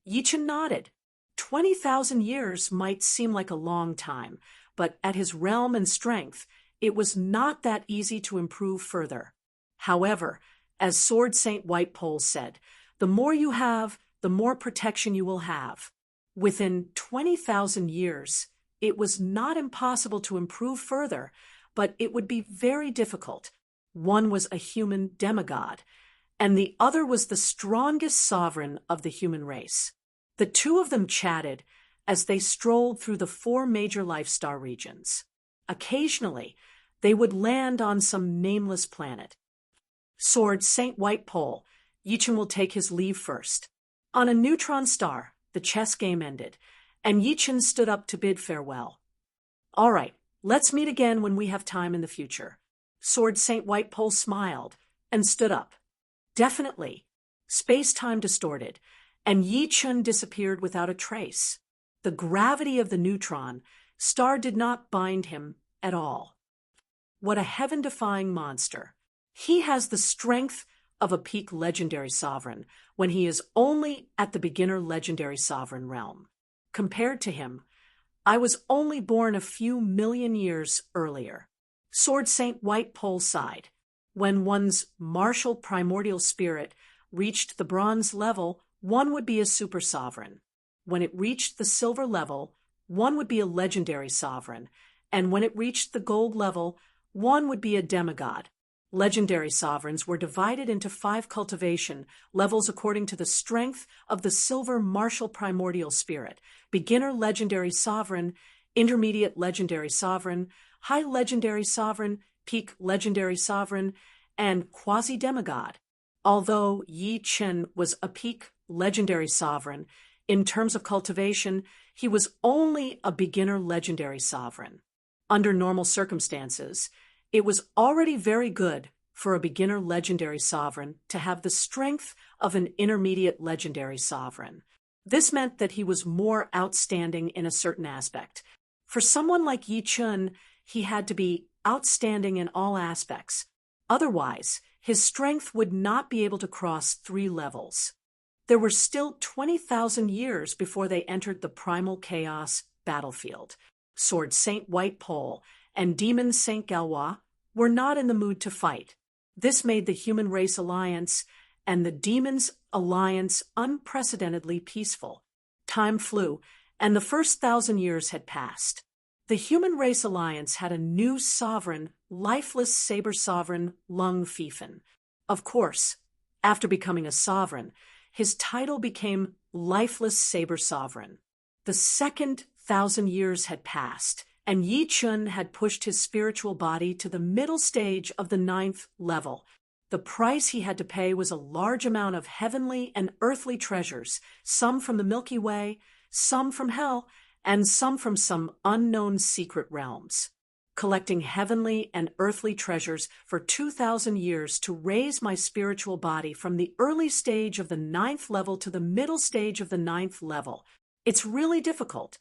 Yichen nodded. 20,000 years might seem like a long time, but at his realm and strength, it was not that easy to improve further. However, as Sword Saint White Pole said, the more you have, the more protection you will have. Within 20,000 years, it was not impossible to improve further, but it would be very difficult. One was a human demigod, and the other was the strongest sovereign of the human race. The two of them chatted as they strolled through the 4 major life star regions. Occasionally, they would land on some nameless planet. Sword Saint White Pole, Yichen will take his leave first. On a neutron star, the chess game ended, and Yichen stood up to bid farewell. All right, let's meet again when we have time in the future. Sword Saint White Pole smiled and stood up. Definitely. Space-time distorted, and Yichen disappeared without a trace. The gravity of the neutron star did not bind him at all. What a heaven-defying monster. He has the strength of a peak legendary sovereign when he is only at the beginner legendary sovereign realm. Compared to him, I was only born a few million years earlier. Sword Saint White Pole sighed. When one's martial primordial spirit reached the bronze level, one would be a super sovereign. When it reached the silver level, one would be a legendary sovereign, and when it reached the gold level, one would be a demigod. Legendary sovereigns were divided into 5 cultivation levels according to the strength of the silver martial primordial spirit: beginner legendary sovereign, intermediate legendary sovereign, high legendary sovereign, peak legendary sovereign, and quasi-demigod. Although Yichen was a peak legendary sovereign, in terms of cultivation, he was only a beginner legendary sovereign. Under normal circumstances, it was already very good for a beginner legendary sovereign to have the strength of an intermediate legendary sovereign. This meant that he was more outstanding in a certain aspect. For someone like Yi Chun, he had to be outstanding in all aspects. Otherwise, his strength would not be able to cross 3 levels. There were still 20,000 years before they entered the primal chaos battlefield. Sword Saint White Pole and Demon Saint Galois were not in the mood to fight. This made the Human Race Alliance and the Demons Alliance unprecedentedly peaceful. Time flew, and the first 1,000 years had passed. The Human Race Alliance had a new sovereign, lifeless saber sovereign, Lung Fifan. Of course, after becoming a sovereign, his title became Lifeless Saber Sovereign. The second 1,000 years had passed, and Yi Chun had pushed his spiritual body to the middle stage of the 9th level. The price he had to pay was a large amount of heavenly and earthly treasures, some from the Milky Way, some from hell, and some from some unknown secret realms. Collecting heavenly and earthly treasures for 2,000 years to raise my spiritual body from the early stage of the 9th level to the middle stage of the 9th level. It's really difficult.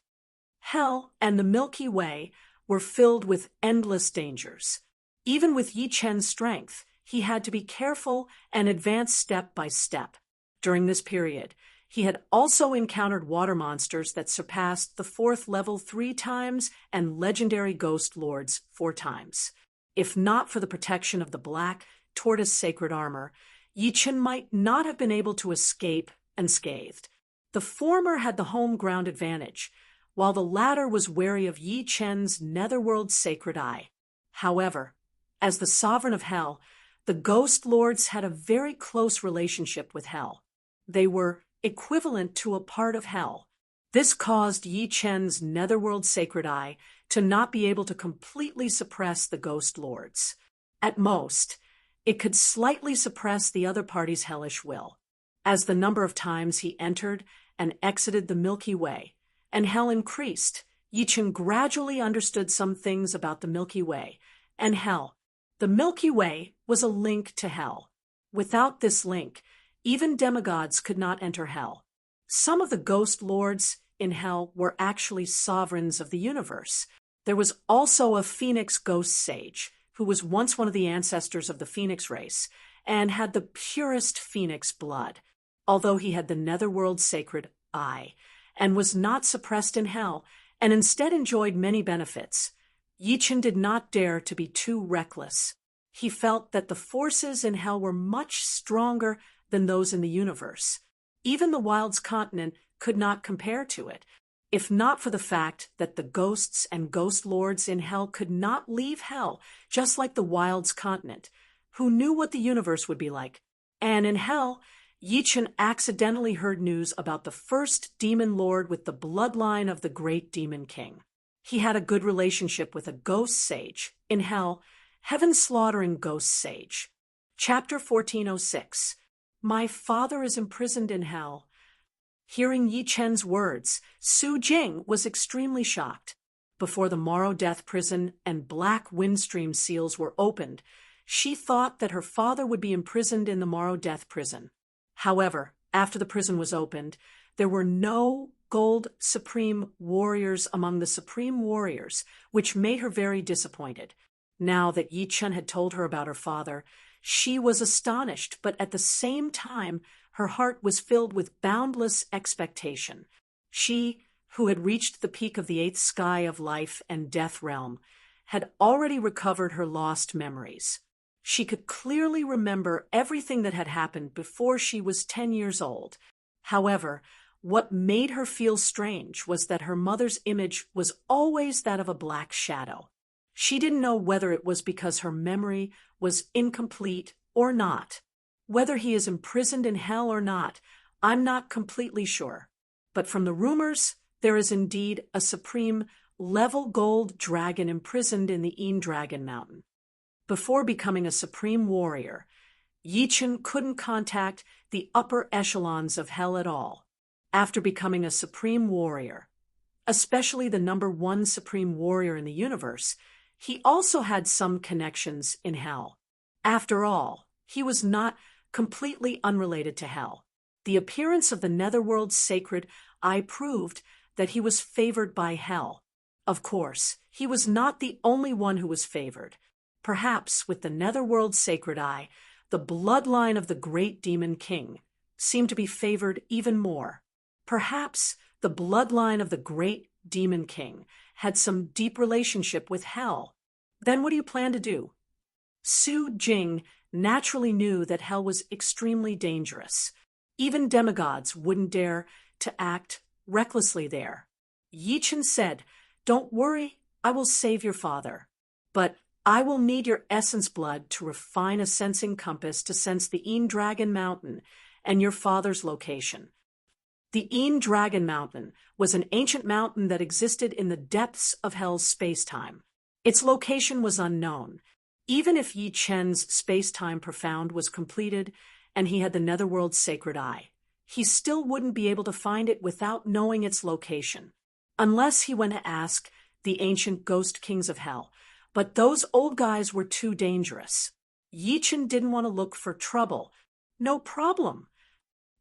Hell and the Milky Way were filled with endless dangers. Even with Yi Chen's strength, he had to be careful and advance step by step. During this period, he had also encountered water monsters that surpassed the 4th level 3 times and legendary ghost lords 4 times. If not for the protection of the black tortoise sacred armor, Yi Chen might not have been able to escape unscathed. The former had the home ground advantage, while the latter was wary of Yi Chen's netherworld sacred eye. However, as the sovereign of hell, the ghost lords had a very close relationship with hell. They were equivalent to a part of hell. This caused Yi Chen's netherworld sacred eye to not be able to completely suppress the ghost lords. At most, it could slightly suppress the other party's hellish will. As the number of times he entered and exited the Milky Way and hell increased, Yi Chen gradually understood some things about the Milky Way and hell. The Milky Way was a link to hell. Without this link, even demigods could not enter hell. Some of the ghost lords in hell were actually sovereigns of the universe. There was also a phoenix ghost sage, who was once one of the ancestors of the phoenix race, and had the purest phoenix blood, although he had the netherworld sacred eye, and was not suppressed in hell, and instead enjoyed many benefits. Yi Chen did not dare to be too reckless. He felt that the forces in hell were much stronger than those in the universe. Even the Wild's continent could not compare to it, if not for the fact that the ghosts and ghost lords in hell could not leave hell, just like the Wild's continent, who knew what the universe would be like. And in hell, Yi Chen accidentally heard news about the first demon lord with the bloodline of the great demon king. He had a good relationship with a ghost sage. In hell, heaven-slaughtering ghost sage. Chapter 1406. My father is imprisoned in hell. Hearing Yi Chen's words, Su Jing was extremely shocked. Before the Morrow Death Prison and Black Windstream seals were opened, she thought that her father would be imprisoned in the Morrow Death Prison. However, after the prison was opened, there were no gold supreme warriors among the supreme warriors, which made her very disappointed. Now that Yi Chen had told her about her father, she was astonished, but at the same time, her heart was filled with boundless expectation. She, who had reached the peak of the 8th sky of life and death realm, had already recovered her lost memories. She could clearly remember everything that had happened before she was 10 years old. However, what made her feel strange was that her mother's image was always that of a black shadow. She didn't know whether it was because her memory was incomplete or not. Whether he is imprisoned in hell or not, I'm not completely sure. But from the rumors, there is indeed a supreme level gold dragon imprisoned in the Dragon Mountain. Before becoming a supreme warrior, Yi Chen couldn't contact the upper echelons of hell at all. After becoming a supreme warrior, especially the number 1 supreme warrior in the universe, he also had some connections in hell. After all, he was not completely unrelated to hell. The appearance of the netherworld's sacred eye proved that he was favored by hell. Of course, he was not the only one who was favored. Perhaps with the netherworld's sacred eye, the bloodline of the great demon king seemed to be favored even more. Perhaps the bloodline of the great demon king had some deep relationship with hell. Then what do you plan to do? Su Jing naturally knew that hell was extremely dangerous. Even demigods wouldn't dare to act recklessly there. Yi Chen said, "Don't worry, I will save your father. But I will need your essence blood to refine a sensing compass to sense the Een Dragon Mountain and your father's location." The Een Dragon Mountain was an ancient mountain that existed in the depths of hell's space-time. Its location was unknown. Even if Yi Chen's space-time profound was completed and he had the netherworld's sacred eye, he still wouldn't be able to find it without knowing its location. Unless he went to ask the ancient ghost kings of hell. But those old guys were too dangerous. Yi Chen didn't want to look for trouble. No problem.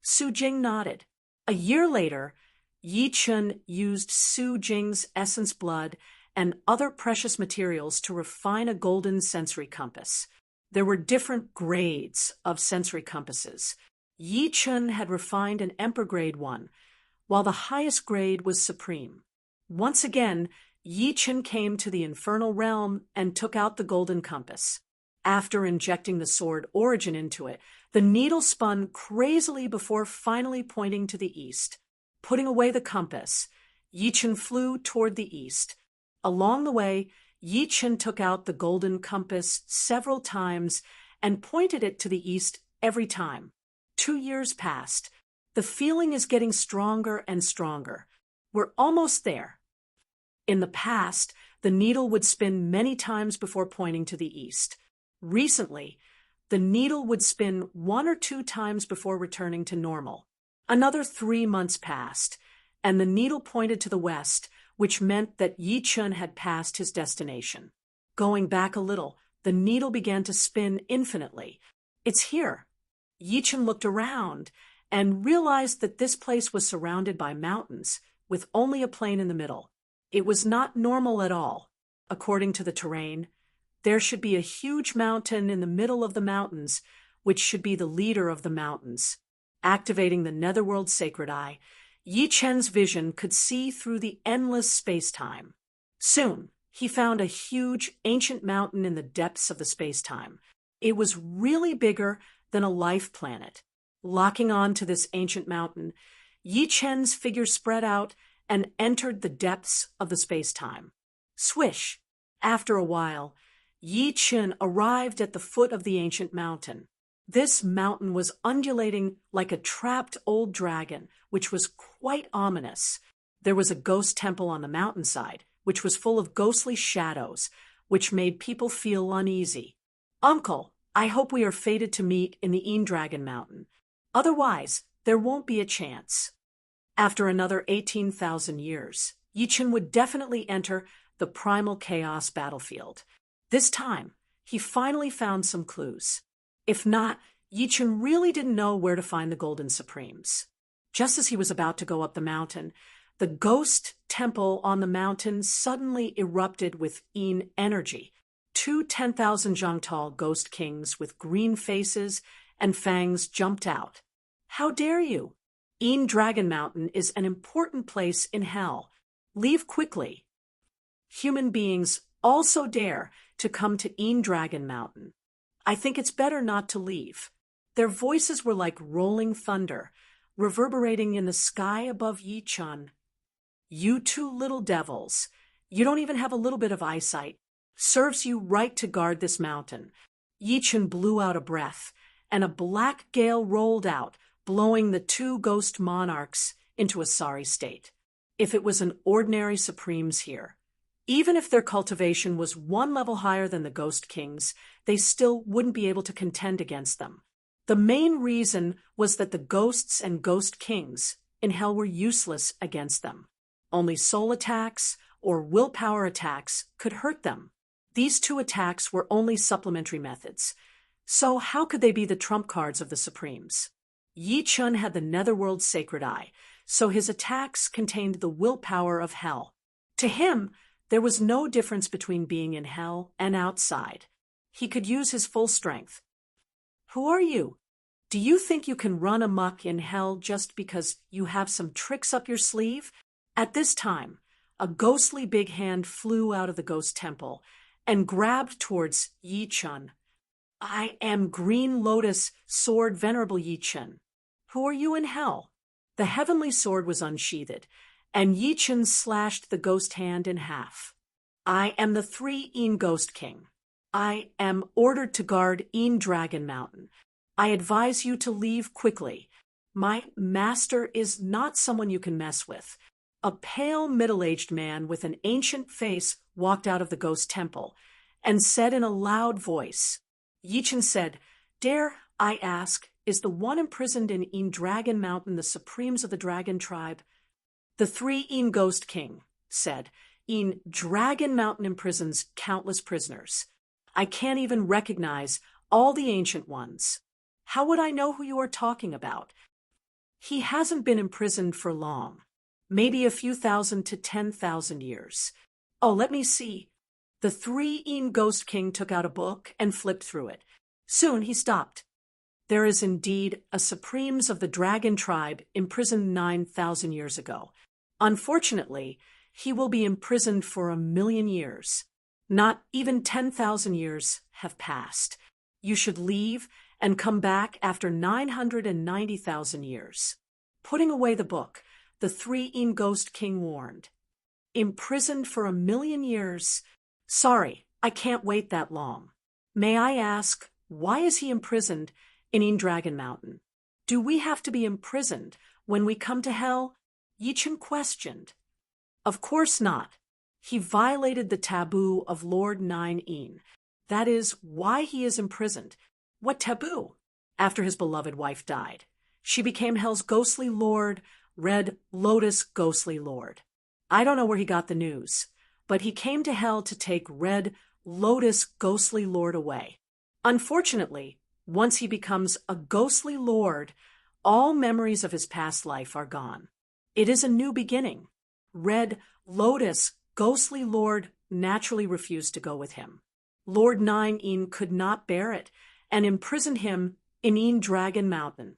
Su Jing nodded. A year later, Yi Chen used Su Jing's essence blood and other precious materials to refine a golden sensory compass. There were different grades of sensory compasses. Yi Chen had refined an Emperor Grade 1, while the highest grade was Supreme. Once again, Yi Chen came to the infernal realm and took out the golden compass. After injecting the sword Origin into it, the needle spun crazily before finally pointing to the east. Putting away the compass, Yi Chen flew toward the east. Along the way, Yi Chen took out the golden compass several times and pointed it to the east every time. 2 years passed. The feeling is getting stronger and stronger. We're almost there. In the past, the needle would spin many times before pointing to the east. Recently, the needle would spin 1 or 2 times before returning to normal. Another 3 months passed, and the needle pointed to the west, which meant that Yi Chen had passed his destination. Going back a little, the needle began to spin infinitely. It's here. Yi Chen looked around and realized that this place was surrounded by mountains, with only a plain in the middle. It was not normal at all. According to the terrain, there should be a huge mountain in the middle of the mountains, which should be the leader of the mountains. Activating the netherworld sacred eye, Yi Chen's vision could see through the endless space-time. Soon, he found a huge, ancient mountain in the depths of the space-time. It was really bigger than a life planet. Locking on to this ancient mountain, Yi Chen's figure spread out and entered the depths of the space-time. Swish! After a while, Yi Chen arrived at the foot of the ancient mountain. This mountain was undulating like a trapped old dragon, which was quite ominous. There was a ghost temple on the mountainside, which was full of ghostly shadows, which made people feel uneasy. "Uncle, I hope we are fated to meet in the Een Dragon Mountain. Otherwise, there won't be a chance." After another 18,000 years, Yi Chen would definitely enter the primal chaos battlefield. This time, he finally found some clues. If not, Yi Chen really didn't know where to find the Golden Supremes. Just as he was about to go up the mountain, the ghost temple on the mountain suddenly erupted with Een energy. 2 10,000 zhang tall ghost kings with green faces and fangs jumped out. "How dare you? Een Dragon Mountain is an important place in hell. Leave quickly." Human beings also dare to come to Een Dragon Mountain. I think it's better not to leave. Their voices were like rolling thunder, reverberating in the sky above Yi Chen. "You 2 little devils. You don't even have a little bit of eyesight. Serves you right to guard this mountain." Yi Chen blew out a breath, and a black gale rolled out, blowing the 2 ghost monarchs into a sorry state. If it was an ordinary Supremes here, even if their cultivation was 1 level higher than the Ghost Kings, they still wouldn't be able to contend against them. The main reason was that the Ghosts and Ghost Kings in hell were useless against them. Only soul attacks or willpower attacks could hurt them. These 2 attacks were only supplementary methods. So how could they be the trump cards of the Supremes? Yi Chun had the Netherworld's sacred eye, so his attacks contained the willpower of hell. To him, there was no difference between being in hell and outside. He could use his full strength. Who are you? Do you think you can run amok in hell just because you have some tricks up your sleeve? At this time, a ghostly big hand flew out of the ghost temple and grabbed towards Yi Chun. I am Green Lotus Sword Venerable Yi Chun. Who are you in hell? The heavenly sword was unsheathed, and Yi Chun slashed the ghost hand in half. I am the 3 Ghost King. I am ordered to guard Dragon Mountain. I advise you to leave quickly. My master is not someone you can mess with. A pale, middle-aged man with an ancient face walked out of the ghost temple and said in a loud voice, Yi Chun said, Dare I ask, is the one imprisoned in Dragon Mountain the Supremes of the Dragon Tribe? The 3 Ghost King said, Dragon Mountain imprisons countless prisoners. I can't even recognize all the ancient ones. How would I know who you are talking about? He hasn't been imprisoned for long. Maybe a few thousand to 10,000 years. Oh, let me see. The 3 Ghost King took out a book and flipped through it. Soon he stopped. There is indeed a Supremes of the Dragon Tribe imprisoned 9,000 years ago. Unfortunately, he will be imprisoned for 1,000,000 years. Not even 10,000 years have passed. You should leave and come back after 990,000 years. Putting away the book, the 3 Ghost King warned. Imprisoned for 1,000,000 years? Sorry, I can't wait that long. May I ask, why is he imprisoned in Dragon Mountain? Do we have to be imprisoned when we come to hell? Yi Chun questioned. Of course not. He violated the taboo of Lord 9 That is why he is imprisoned. What taboo? After his beloved wife died, she became hell's ghostly lord, Red Lotus Ghostly Lord. I don't know where he got the news, but he came to hell to take Red Lotus Ghostly Lord away. Unfortunately, once he becomes a ghostly lord, all memories of his past life are gone. It is a new beginning. Red Lotus Ghostly Lord naturally refused to go with him. Lord 9 could not bear it and imprisoned him in Dragon Mountain.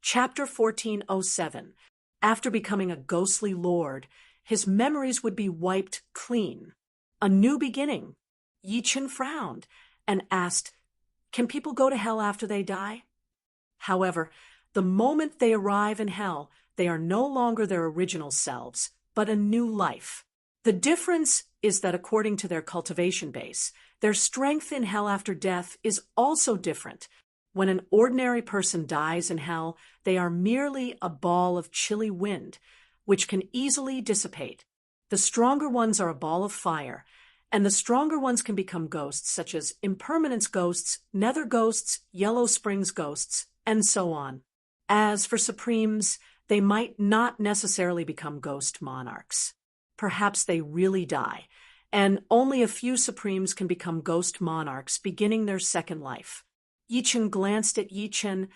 Chapter 1407. After becoming a ghostly lord, his memories would be wiped clean. A new beginning. Yi Chun frowned and asked, Can people go to hell after they die? However, the moment they arrive in hell, they are no longer their original selves, but a new life. The difference is that according to their cultivation base, their strength in hell after death is also different. When an ordinary person dies in hell, they are merely a ball of chilly wind, which can easily dissipate. The stronger ones are a ball of fire, and the stronger ones can become ghosts, such as impermanence ghosts, nether ghosts, yellow springs ghosts, and so on. As for Supremes, they might not necessarily become ghost monarchs. Perhaps they really die, and only a few Supremes can become ghost monarchs, beginning their second life. Yi Chun glanced at Yi Chun.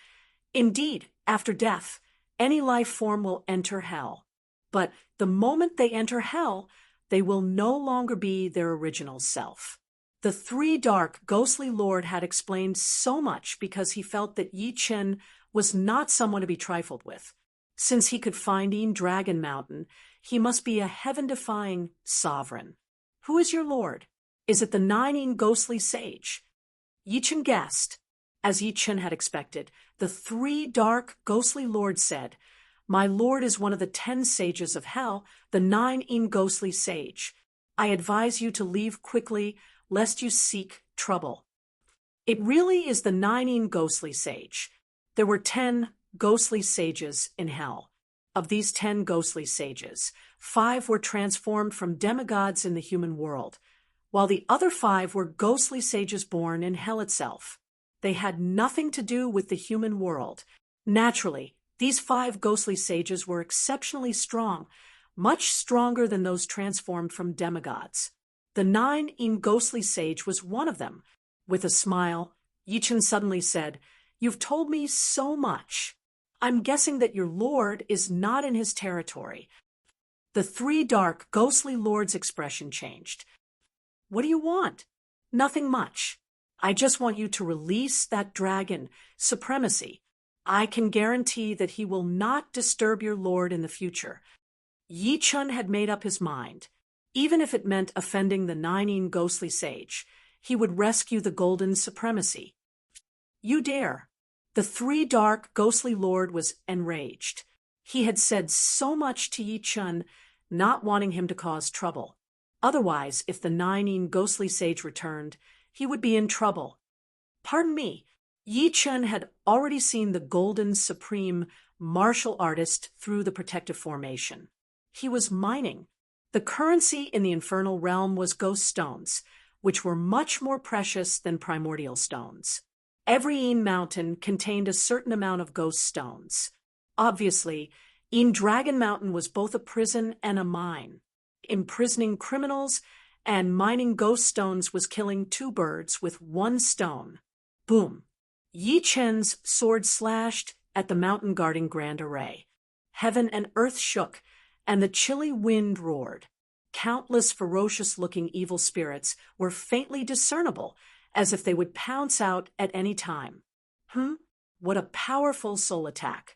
Indeed, after death, any life form will enter hell. But the moment they enter hell, they will no longer be their original self. The 3 Dark Ghostly Lord had explained so much because he felt that Yi Chun was not someone to be trifled with. Since he could find Dragon Mountain, he must be a heaven-defying sovereign. Who is your lord? Is it the 9 Ghostly Sage? Yi Chun guessed. As Yi Chun had expected, the 3 Dark Ghostly Lords said, My lord is one of the 10 sages of hell, the 9 Ghostly Sage. I advise you to leave quickly, lest you seek trouble. It really is the 9 Ghostly Sage. There were 10 ghostly sages in hell. Of these 10 ghostly sages, 5 were transformed from demigods in the human world, while the other 5 were ghostly sages born in hell itself. They had nothing to do with the human world. Naturally, these 5 ghostly sages were exceptionally strong, much stronger than those transformed from demigods. The 9 Ghostly Sage was one of them. With a smile, Yi-Chun suddenly said, "You've told me so much. I'm guessing that your lord is not in his territory." The three dark, ghostly lords' expression changed. "What do you want?" "Nothing much. I just want you to release that dragon, Supremacy. I can guarantee that he will not disturb your lord in the future." Yi-Chun had made up his mind. Even if it meant offending the Nine ghostly sage, he would rescue the golden Supremacy. "You dare." The three dark, ghostly lord was enraged. He had said so much to Yi-Chun, not wanting him to cause trouble. Otherwise, if the Nine ghostly sage returned, he would be in trouble. "Pardon me." Yi-Chun had already seen the golden supreme martial artist through the protective formation. He was mining. The currency in the infernal realm was ghost stones, which were much more precious than primordial stones. Every Een mountain contained a certain amount of ghost stones. Obviously, Een Dragon Mountain was both a prison and a mine. Imprisoning criminals and mining ghost stones was killing two birds with one stone. Boom! Yi-Chen's sword slashed at the mountain guarding Grand Array. Heaven and earth shook, and the chilly wind roared. Countless ferocious-looking evil spirits were faintly discernible, as if they would pounce out at any time. What a powerful soul attack.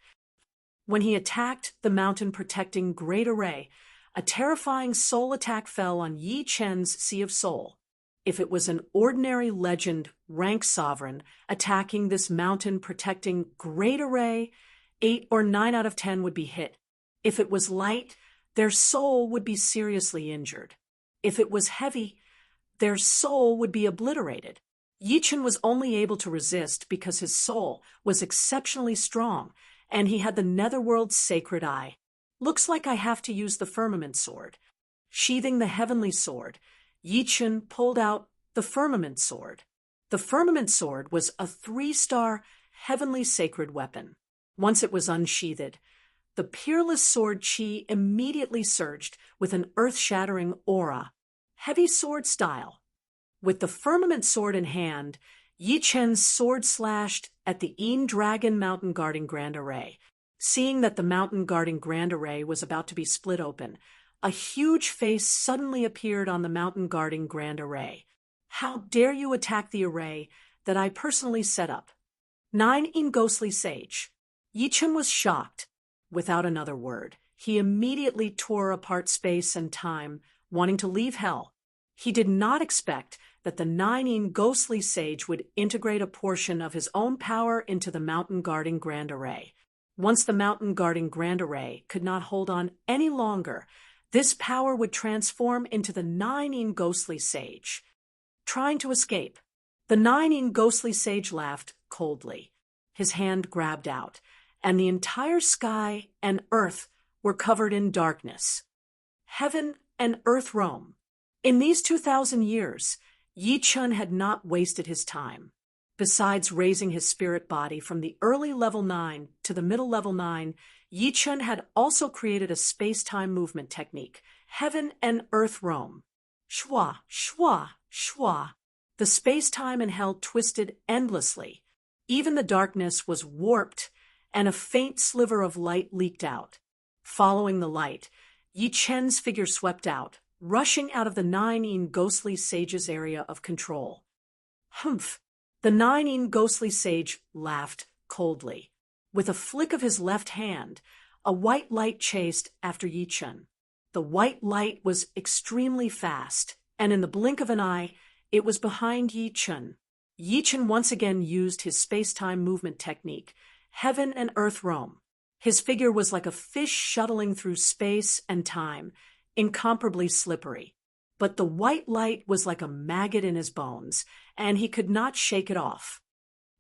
When he attacked the mountain-protecting Great Array, a terrifying soul attack fell on Yi-Chen's Sea of Soul. If it was an ordinary legend rank sovereign attacking this mountain-protecting Great Array, 8 or 9 out of 10 would be hit. If it was light, their soul would be seriously injured. If it was heavy, their soul would be obliterated. Yi-Chun was only able to resist because his soul was exceptionally strong, and he had the netherworld's sacred eye. "Looks like I have to use the firmament sword." Sheathing the heavenly sword, Yi-Chun pulled out the firmament sword. The firmament sword was a 3-star heavenly sacred weapon. Once it was unsheathed, the peerless sword chi immediately surged with an earth-shattering aura, heavy sword style. With the firmament sword in hand, Yi-Chen's sword slashed at the Een Dragon Mountain guarding Grand Array. Seeing that the mountain guarding Grand Array was about to be split open, a huge face suddenly appeared on the mountain guarding Grand Array. "How dare you attack the array that I personally set up?" "Nine Een ghostly sage." Yi-Chun was shocked. Without another word, he immediately tore apart space and time, wanting to leave hell. He did not expect that the Nine ghostly sage would integrate a portion of his own power into the mountain guarding Grand Array. Once the mountain guarding Grand Array could not hold on any longer, this power would transform into the Nine ghostly sage. Trying to escape, the Nine ghostly sage laughed coldly. His hand grabbed out, and the entire sky and earth were covered in darkness. Heaven and earth roam. In these 2,000 years, Yi-Chun had not wasted his time. Besides raising his spirit body from the early level 9 to the middle level 9, Yi-Chun had also created a space-time movement technique, Heaven and Earth Roam. Shwa, shwa, shwa. The space-time and hell twisted endlessly. Even the darkness was warped, and a faint sliver of light leaked out. Following the light, Yi-Chen's figure swept out, rushing out of the Nine ghostly sage's area of control. Humph! The Nine ghostly sage laughed coldly. With a flick of his left hand, a white light chased after Yi-Chun. The white light was extremely fast, and in the blink of an eye, it was behind Yi-Chun. Yi-Chun once again used his space-time movement technique, Heaven and Earth Roam. His figure was like a fish shuttling through space and time, incomparably slippery. But the white light was like a maggot in his bones, and he could not shake it off.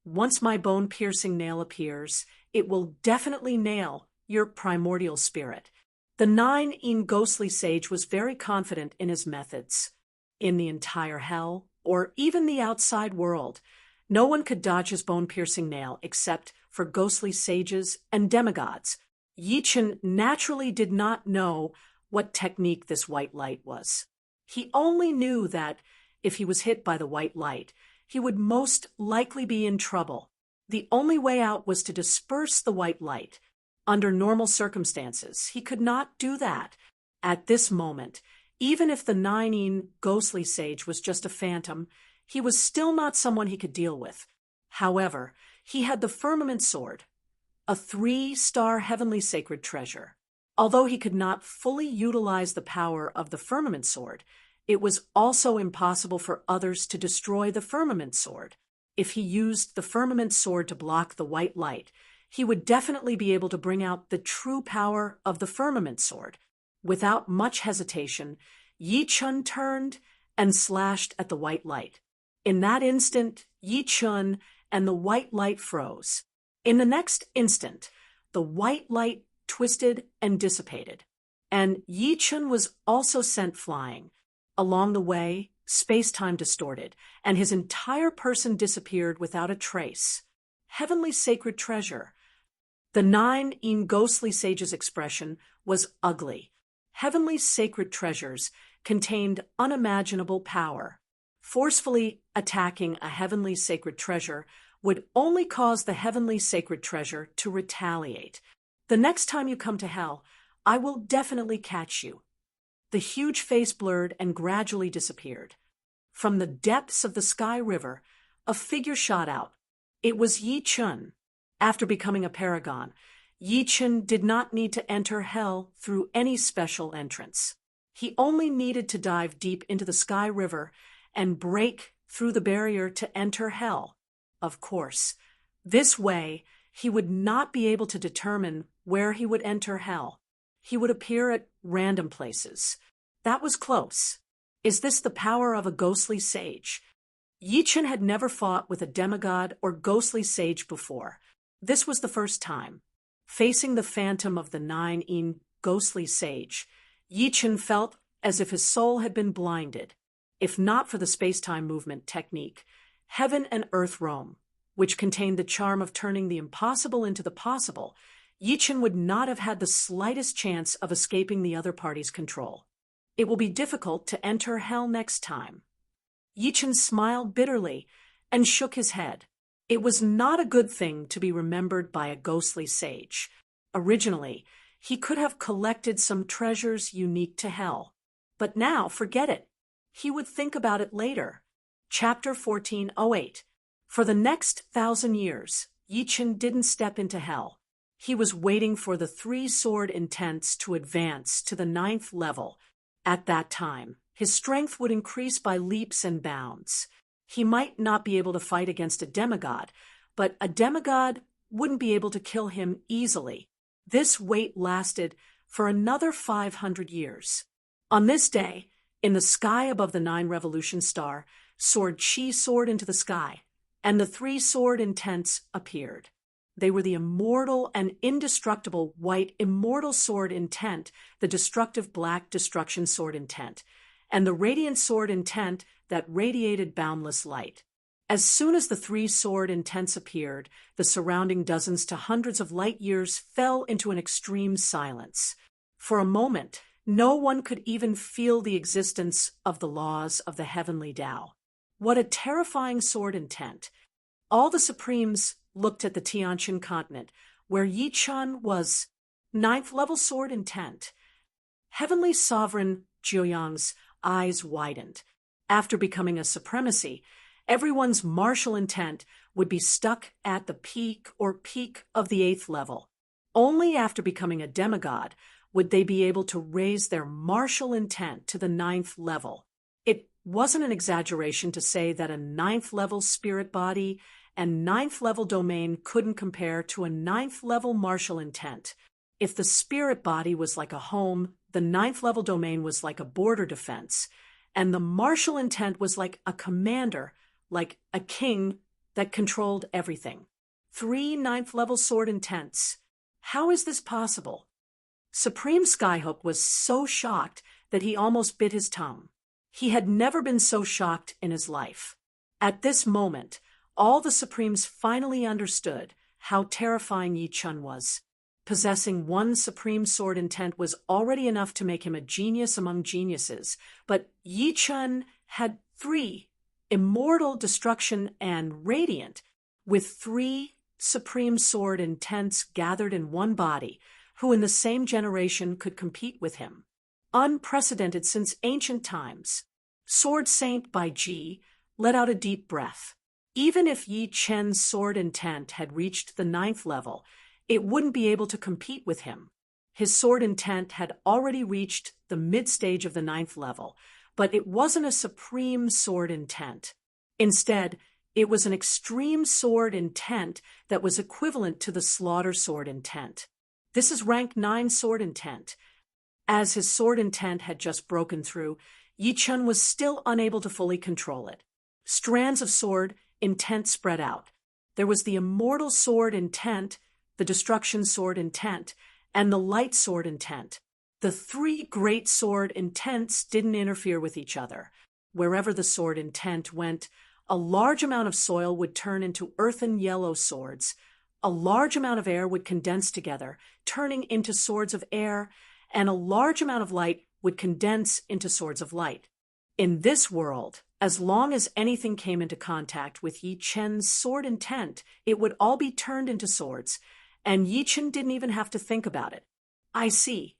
"Once my bone-piercing nail appears, it will definitely nail your primordial spirit." The Nine ghostly sage was very confident in his methods. In the entire hell, or even the outside world, no one could dodge his bone-piercing nail except for ghostly sages and demigods. Yi-Chun naturally did not know what technique this white light was. He only knew that, if he was hit by the white light, he would most likely be in trouble. The only way out was to disperse the white light. Under normal circumstances, he could not do that. At this moment, even if the nine ghostly sage was just a phantom, he was still not someone he could deal with. However, he had the firmament sword, a 3-star heavenly sacred treasure. Although he could not fully utilize the power of the firmament sword, it was also impossible for others to destroy the firmament sword. If he used the firmament sword to block the white light, he would definitely be able to bring out the true power of the firmament sword. Without much hesitation, Yi Chun turned and slashed at the white light. In that instant, Yi Chun and the white light froze. In the next instant, the white light twisted and dissipated, and Yi Chun was also sent flying. Along the way, space-time distorted, and his entire person disappeared without a trace. Heavenly sacred treasure. The 9 ghostly sage's expression was ugly. Heavenly sacred treasures contained unimaginable power. Forcefully attacking a heavenly sacred treasure would only cause the heavenly sacred treasure to retaliate. The next time you come to hell, I will definitely catch you. The huge face blurred and gradually disappeared. From the depths of the Sky River, a figure shot out. It was Yi Chun. After becoming a paragon, Yi Chun did not need to enter hell through any special entrance. He only needed to dive deep into the Sky River and break through the barrier to enter hell. Of course, this way, he would not be able to determine where he would enter hell. He would appear at random places. That was close. Is this the power of a ghostly sage? Yi Chun had never fought with a demigod or ghostly sage before. This was the first time. Facing the phantom of the 9 ghostly sage, Yi Chun felt as if his soul had been blinded. If not for the space-time movement technique, heaven and earth roam, which contained the charm of turning the impossible into the possible, Yi Chun would not have had the slightest chance of escaping the other party's control. It will be difficult to enter hell next time. Yi Chun smiled bitterly and shook his head. It was not a good thing to be remembered by a ghostly sage. Originally, he could have collected some treasures unique to hell. But now, forget it. He would think about it later. Chapter 1408. For the next 1,000 years, Yi Chun didn't step into hell. He was waiting for the 3-sword intents to advance to the 9th level. At that time, his strength would increase by leaps and bounds. He might not be able to fight against a demigod, but a demigod wouldn't be able to kill him easily. This wait lasted for another 500 years. On this day, in the sky above the 9 revolution star, soared Chi sword into the sky, and the 3-sword intents appeared. They were the immortal and indestructible white immortal sword intent, the destructive black destruction sword intent, and the radiant sword intent that radiated boundless light. As soon as the 3-sword intents appeared, the surrounding dozens to hundreds of light years fell into an extreme silence. For a moment, no one could even feel the existence of the laws of the heavenly Tao. What a terrifying sword intent! All the Supremes looked at the Tianqian continent, where Yi Chun was 9th-level sword intent. Heavenly Sovereign Jiuyang's eyes widened. After becoming a supremacy, everyone's martial intent would be stuck at the peak of the 8th level. Only after becoming a demigod would they be able to raise their martial intent to the 9th level. It wasn't an exaggeration to say that a 9th-level spirit body and 9th-level domain couldn't compare to a 9th-level martial intent. If the spirit body was like a home, the 9th-level domain was like a border defense, and the martial intent was like a commander, like a king that controlled everything. 3 9th-level sword intents. How is this possible? Supreme Skyhook was so shocked that he almost bit his tongue. He had never been so shocked in his life. At this moment, all the Supremes finally understood how terrifying Yi Chun was. Possessing 1 supreme sword intent was already enough to make him a genius among geniuses, but Yi Chun had 3 Immortal, Destruction, and Radiant, with 3 Supreme Sword Intents gathered in one body, who in the same generation could compete with him. Unprecedented since ancient times. Sword Saint by Ji let out a deep breath. Even if Yi Chen's sword intent had reached the 9th level, it wouldn't be able to compete with him. His sword intent had already reached the mid-stage of the 9th level, but it wasn't a supreme sword intent. Instead, it was an extreme sword intent that was equivalent to the slaughter sword intent. This is rank 9 sword intent. As his sword intent had just broken through, Yi Chen was still unable to fully control it. Strands of sword intent spread out. There was the immortal sword intent, the destruction sword intent, and the light sword intent. The 3 great sword intents didn't interfere with each other. Wherever the sword intent went, a large amount of soil would turn into earthen yellow swords. A large amount of air would condense together, turning into swords of air, and a large amount of light would condense into swords of light. In this world, as long as anything came into contact with Yi Chen's sword intent, it would all be turned into swords, and Yi Chen didn't even have to think about it. I see.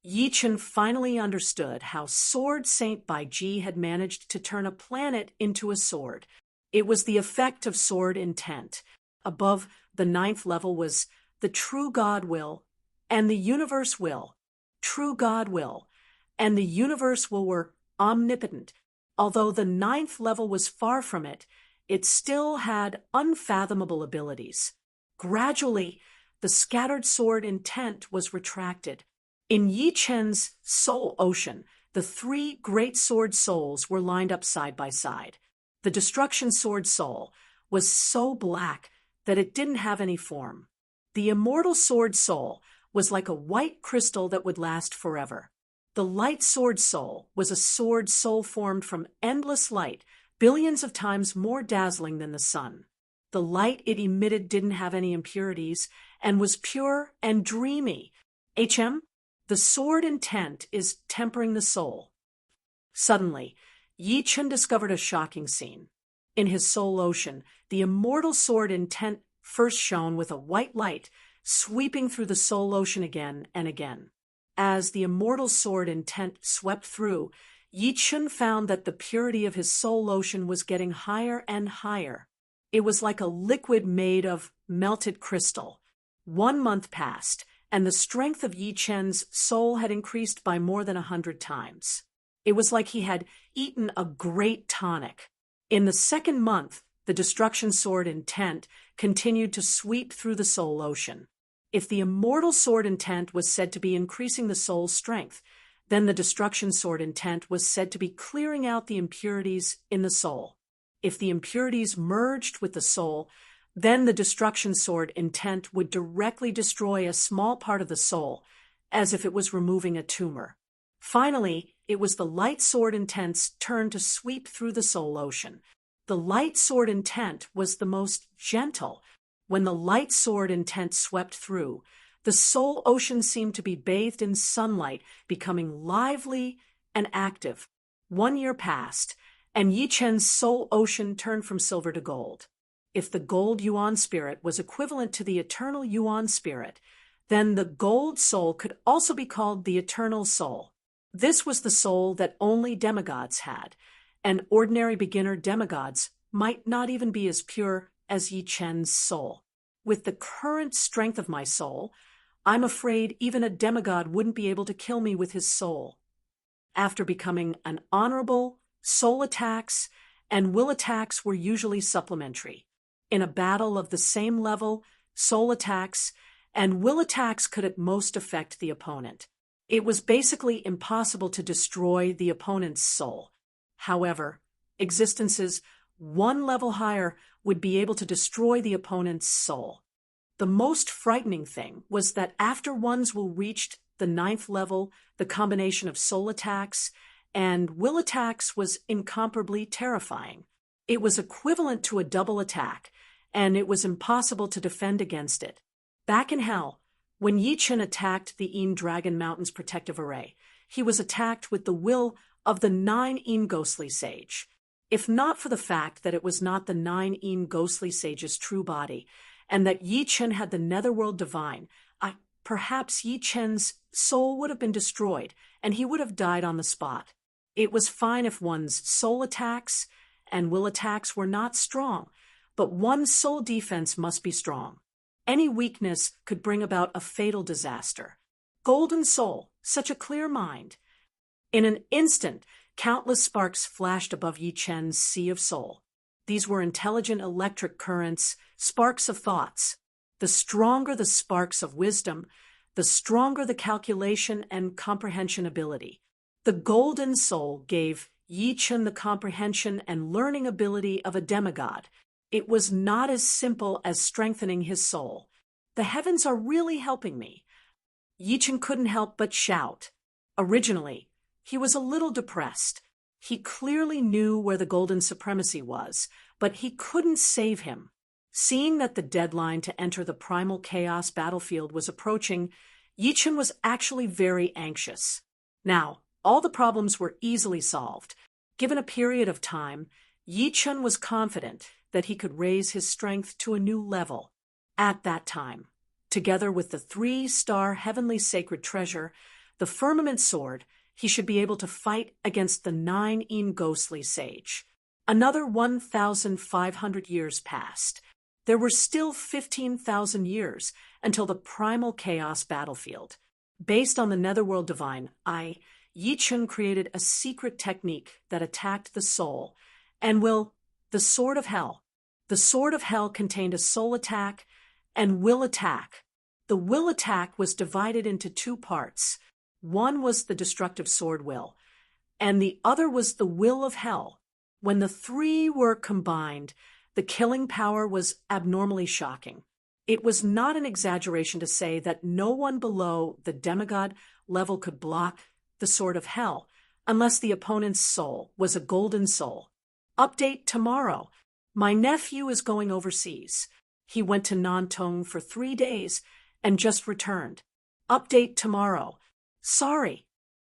Yi Chen finally understood how Sword Saint Bai Ji had managed to turn a planet into a sword. It was the effect of sword intent. Above the 9th level was the true God will and the universe will. True God will and the universe will were omnipotent. Although the 9th level was far from it, it still had unfathomable abilities. Gradually, the scattered sword intent was retracted. In Yi Chen's soul ocean, the 3 great sword souls were lined up side by side. The destruction sword soul was so black that it didn't have any form. The immortal sword soul was like a white crystal that would last forever. The light sword soul was a sword soul formed from endless light, billions of times more dazzling than the sun. The light it emitted didn't have any impurities and was pure and dreamy. The sword intent is tempering the soul. Suddenly, Yi Chen discovered a shocking scene. In his soul ocean, the immortal sword intent first shone with a white light, sweeping through the soul ocean again and again. As the immortal sword intent swept through, Yi Chen found that the purity of his soul ocean was getting higher and higher. It was like a liquid made of melted crystal. 1 month passed, and the strength of Yi Chen's soul had increased by more than 100 times. It was like he had eaten a great tonic. In the 2nd month, the destruction sword intent continued to sweep through the soul ocean. If the immortal sword intent was said to be increasing the soul's strength, then the destruction sword intent was said to be clearing out the impurities in the soul. If the impurities merged with the soul, then the destruction sword intent would directly destroy a small part of the soul, as if it was removing a tumor. Finally, it was the light sword intent's turn to sweep through the soul ocean. The light sword intent was the most gentle. When the light sword intent swept through, the soul ocean seemed to be bathed in sunlight, becoming lively and active. 1 year passed, and Yi Chen's soul ocean turned from silver to gold. If the gold Yuan spirit was equivalent to the eternal Yuan spirit, then the gold soul could also be called the eternal soul. This was the soul that only demigods had, and ordinary beginner demigods might not even be as pure as Yi Chen's soul. With the current strength of my soul, I'm afraid even a demigod wouldn't be able to kill me with his soul. After becoming an honorable, soul attacks and will attacks were usually supplementary. In a battle of the same level, soul attacks and will attacks could at most affect the opponent. It was basically impossible to destroy the opponent's soul. However, existences 1 level higher would be able to destroy the opponent's soul. The most frightening thing was that after one's will reached the 9th level, the combination of soul attacks and will attacks was incomparably terrifying. It was equivalent to a double attack, and it was impossible to defend against it. Back in hell, when Yi Chen attacked the Een Dragon Mountain's protective array, he was attacked with the will of the 9 Een Ghostly Sage. if not for the fact that it was not the 9 ghostly sage's true body, and that Yi Chen had the netherworld divine, perhaps Yi Chen's soul would have been destroyed, and he would have died on the spot. It was fine if one's soul attacks and will attacks were not strong, but one's soul defense must be strong. Any weakness could bring about a fatal disaster. Golden soul, such a clear mind. In an instant, countless sparks flashed above Yi Chen's sea of soul. These were intelligent electric currents, sparks of thoughts. The stronger the sparks of wisdom, the stronger the calculation and comprehension ability. The golden soul gave Yi Chen the comprehension and learning ability of a demigod. It was not as simple as strengthening his soul. The heavens are really helping me. Yi Chen couldn't help but shout. Originally, he was a little depressed. He clearly knew where the golden supremacy was, but he couldn't save him. Seeing that the deadline to enter the primal chaos battlefield was approaching, Yi Chen was actually very anxious. Now, all the problems were easily solved. Given a period of time, Yi Chen was confident that he could raise his strength to a new level. At that time, together with the 3-star heavenly sacred treasure, the firmament sword, he should be able to fight against the 9 ghostly sage. Another 1,500 years passed. There were still 15,000 years until the primal chaos battlefield. Based on the netherworld divine, Yi Chen created a secret technique that attacked the soul, and the sword of hell. The sword of hell contained a soul attack and will attack. The will attack was divided into 2 parts. One was the destructive sword will, and the other was the will of hell. When the 3 were combined, the killing power was abnormally shocking. It was not an exaggeration to say that no one below the demigod level could block the sword of hell, unless the opponent's soul was a golden soul. Update tomorrow. My nephew is going overseas. He went to Nantong for 3 days and just returned. Update tomorrow. Sorry.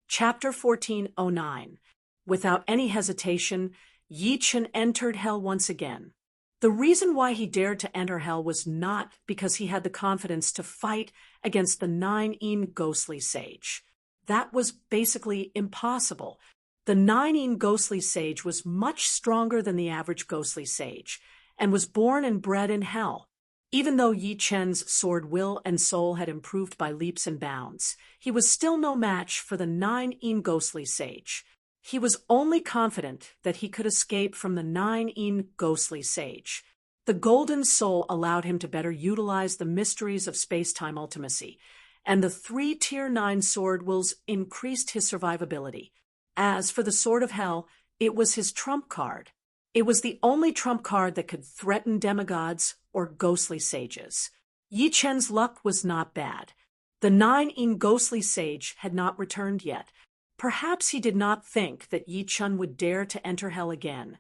Chapter 1409. Without any hesitation, Yi Chen entered hell once again. The reason why he dared to enter hell was not because he had the confidence to fight against the 9 ghostly sage. That was basically impossible. The 9 ghostly sage was much stronger than the average ghostly sage, and was born and bred in hell. Even though Yi Chen's sword will and soul had improved by leaps and bounds, he was still no match for the 9 ghostly sage. He was only confident that he could escape from the 9 ghostly sage. The golden soul allowed him to better utilize the mysteries of space-time ultimacy, and the 3 Tier 9 sword wills increased his survivability. As for the sword of hell, it was his trump card. It was the only trump card that could threaten demigods or ghostly sages. Yi Chen's luck was not bad. The 9 ghostly sage had not returned yet. Perhaps he did not think that Yi Chen would dare to enter hell again,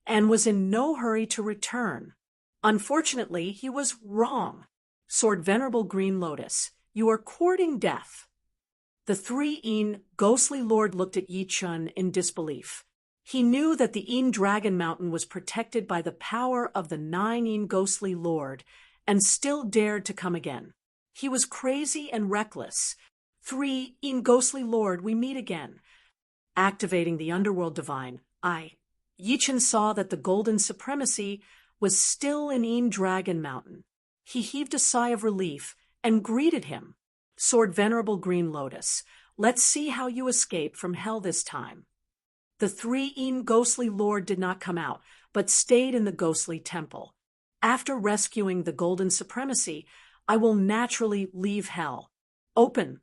and was in no hurry to return. Unfortunately, he was wrong. Sword Venerable Green Lotus, you are courting death. The 3 ghostly lord looked at Yi Chen in disbelief. He knew that the Dragon Mountain was protected by the power of the 9 ghostly lord, and still dared to come again. He was crazy and reckless. 3 ghostly lord, we meet again. Activating the underworld divine, Yi Chen saw that the golden supremacy was still in Dragon Mountain. He heaved a sigh of relief and greeted him. Sword Venerable Green Lotus, let's see how you escape from hell this time. The 3 ghostly lord did not come out, but stayed in the ghostly temple. After rescuing the golden supremacy, I will naturally leave hell. Open.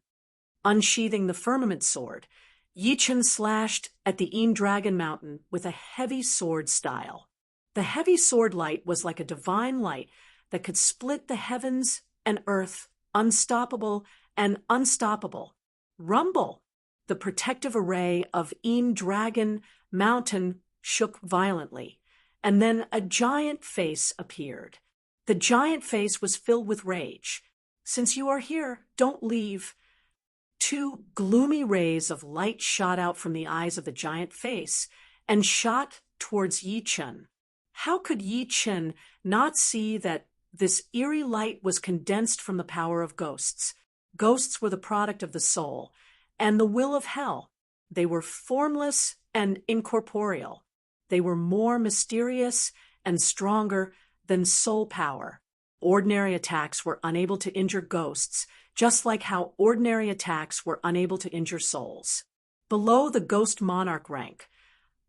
Unsheathing the firmament sword, Yi Chen slashed at the Dragon Mountain with a heavy sword style. The heavy sword light was like a divine light that could split the heavens and earth, unstoppable and unstoppable. Rumble! The protective array of Dragon Mountain shook violently, and then a giant face appeared. The giant face was filled with rage. Since you are here, don't leave. 2 gloomy rays of light shot out from the eyes of the giant face and shot towards Yi Chen. How could Yi Chen not see that this eerie light was condensed from the power of ghosts? Ghosts were the product of the soul and the will of hell. They were formless and incorporeal. They were more mysterious and stronger than soul power. Ordinary attacks were unable to injure ghosts, just like how ordinary attacks were unable to injure souls. Below the ghost monarch rank,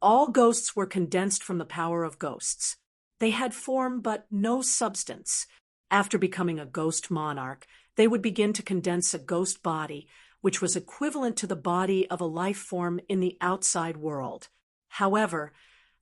all ghosts were condensed from the power of ghosts. They had form but no substance. After becoming a ghost monarch, they would begin to condense a ghost body, which was equivalent to the body of a life form in the outside world. However,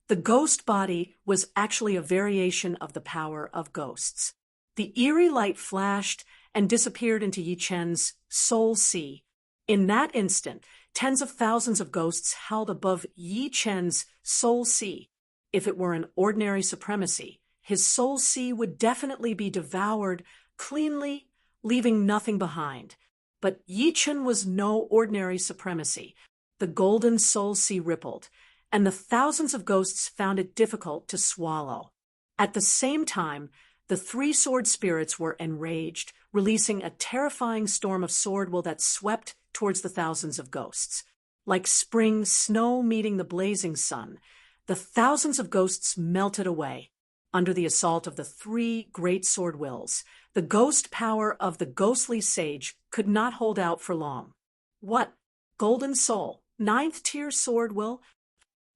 the ghost body was actually a variation of the power of ghosts. The eerie light flashed and disappeared into Yi Chen's soul sea. In that instant, tens of thousands of ghosts howled above Yi Chen's soul sea. If it were an ordinary supremacy, his soul sea would definitely be devoured cleanly, leaving nothing behind. But Yi Chen was no ordinary supremacy. The golden soul sea rippled, and the thousands of ghosts found it difficult to swallow. At the same time, the three sword spirits were enraged, releasing a terrifying storm of sword will that swept towards the thousands of ghosts. Like spring snow meeting the blazing sun, the thousands of ghosts melted away. Under the assault of the three great sword wills, the ghost power of the ghostly sage could not hold out for long. What? Golden Soul, 9th tier sword will?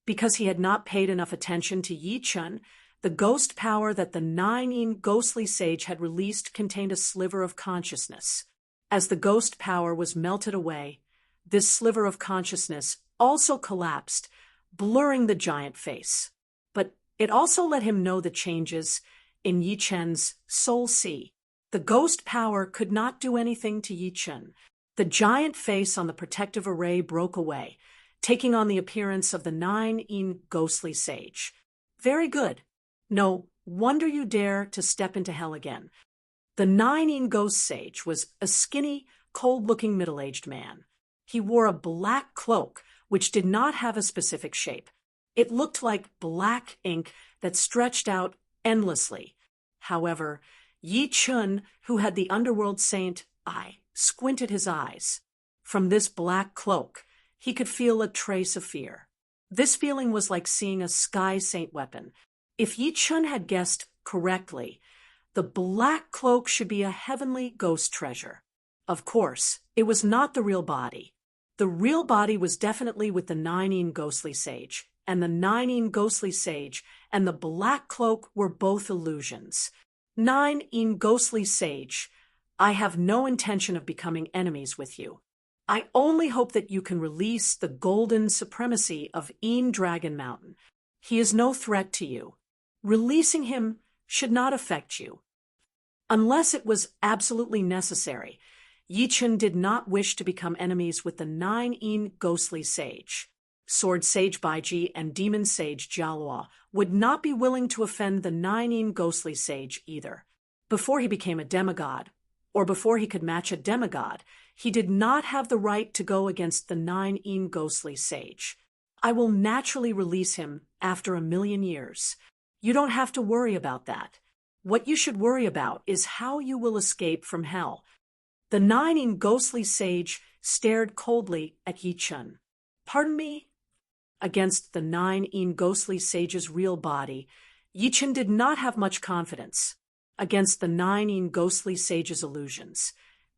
Because he had not paid enough attention to Yi Chen, the ghost power that the 9th ghostly sage had released contained a sliver of consciousness. As the ghost power was melted away, this sliver of consciousness also collapsed, blurring the giant face. But it also let him know the changes in Yi Chen's soul sea. The ghost power could not do anything to Yi Chen. The giant face on the protective array broke away, taking on the appearance of the 9th ghostly sage. Very good. No wonder you dare to step into hell again. The 9th ghost sage was a skinny, cold-looking middle-aged man. He wore a black cloak, which did not have a specific shape. It looked like black ink that stretched out endlessly. However, Yi Chen, who had the underworld saint eye, squinted his eyes. From this black cloak, he could feel a trace of fear. This feeling was like seeing a sky saint weapon. If Yi Chen had guessed correctly, the black cloak should be a heavenly ghost treasure. Of course, it was not the real body. The real body was definitely with the 9th ghostly sage, and the 9th ghostly sage and the black cloak were both illusions. 9th ghostly sage, I have no intention of becoming enemies with you. I only hope that you can release the golden supremacy of Dragon Mountain. He is no threat to you. Releasing him should not affect you. Unless it was absolutely necessary, Yi Chen did not wish to become enemies with the 9th ghostly sage. Sword Sage Baiji and Demon Sage Jialuo would not be willing to offend the 9th ghostly sage either. Before he became a demigod, or before he could match a demigod, he did not have the right to go against the 9th ghostly sage. I will naturally release him after 1,000,000 years. You don't have to worry about that. What you should worry about is how you will escape from hell. The 9th ghostly sage stared coldly at Yi Chen. Pardon me? Against the 9th ghostly sage's real body, Yi Chen did not have much confidence. Against the 9th ghostly sage's illusions,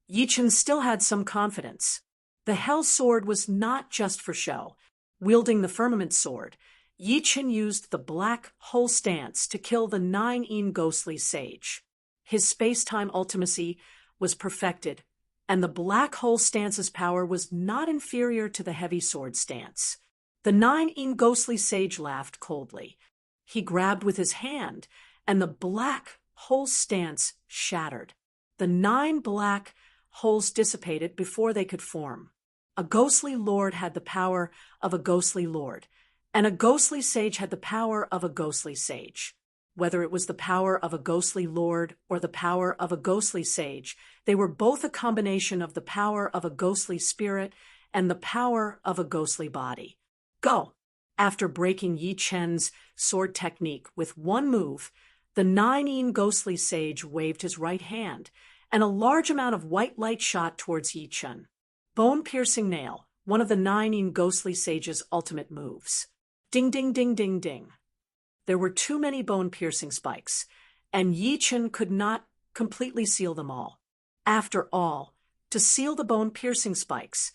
Yi Chen still had some confidence. The Hell Sword was not just for show. Wielding the Firmament Sword, Yi Chen used the black hole stance to kill the 9th ghostly sage. His space-time ultimacy was perfected, and the black hole stance's power was not inferior to the heavy sword stance. The 9th ghostly sage laughed coldly. He grabbed with his hand, and the black hole stance shattered. The 9 black holes dissipated before they could form. A ghostly lord had the power of a ghostly lord, and a ghostly sage had the power of a ghostly sage. Whether it was the power of a ghostly lord or the power of a ghostly sage, they were both a combination of the power of a ghostly spirit and the power of a ghostly body. Go! After breaking Yi Chen's sword technique with one move, the nine-yin ghostly sage waved his right hand, and a large amount of white light shot towards Yi Chen. Bone-piercing nail, one of the nine-yin ghostly sage's ultimate moves. Ding ding ding ding ding. There were too many bone-piercing spikes, and Yi Chen could not completely seal them all. After all, to seal the bone-piercing spikes,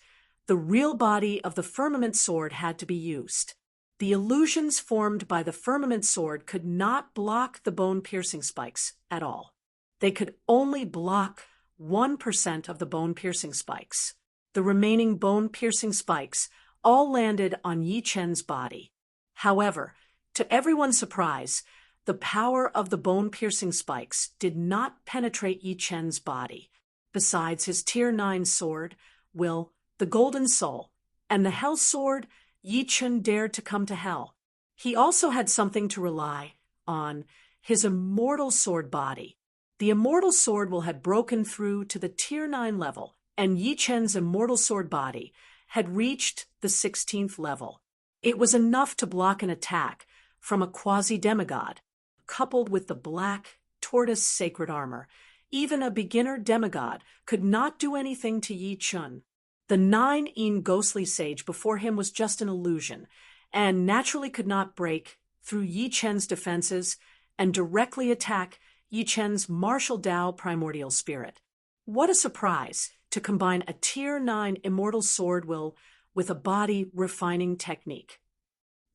the real body of the firmament sword had to be used. The illusions formed by the firmament sword could not block the bone-piercing spikes at all. They could only block 1% of the bone-piercing spikes. The remaining bone-piercing spikes all landed on Yi Chen's body. However, to everyone's surprise, the power of the bone-piercing spikes did not penetrate Yi Chen's body. Besides his Tier 9 sword, will, the Golden Soul, and the Hell Sword, Yi Chen dared to come to Hell. He also had something to rely on, his Immortal sword body. The Immortal sword will had broken through to the Tier 9 level, and Yi Chen's Immortal sword body had reached the 16th level. It was enough to block an attack from a quasi-demigod, coupled with the black tortoise sacred armor. Even a beginner demigod could not do anything to Yi Chen. The nine-yin ghostly sage before him was just an illusion, and naturally could not break through Yi Chen's defenses and directly attack Yi Chen's martial Dao primordial spirit. What a surprise to combine a Tier 9 Immortal sword will with a body refining technique.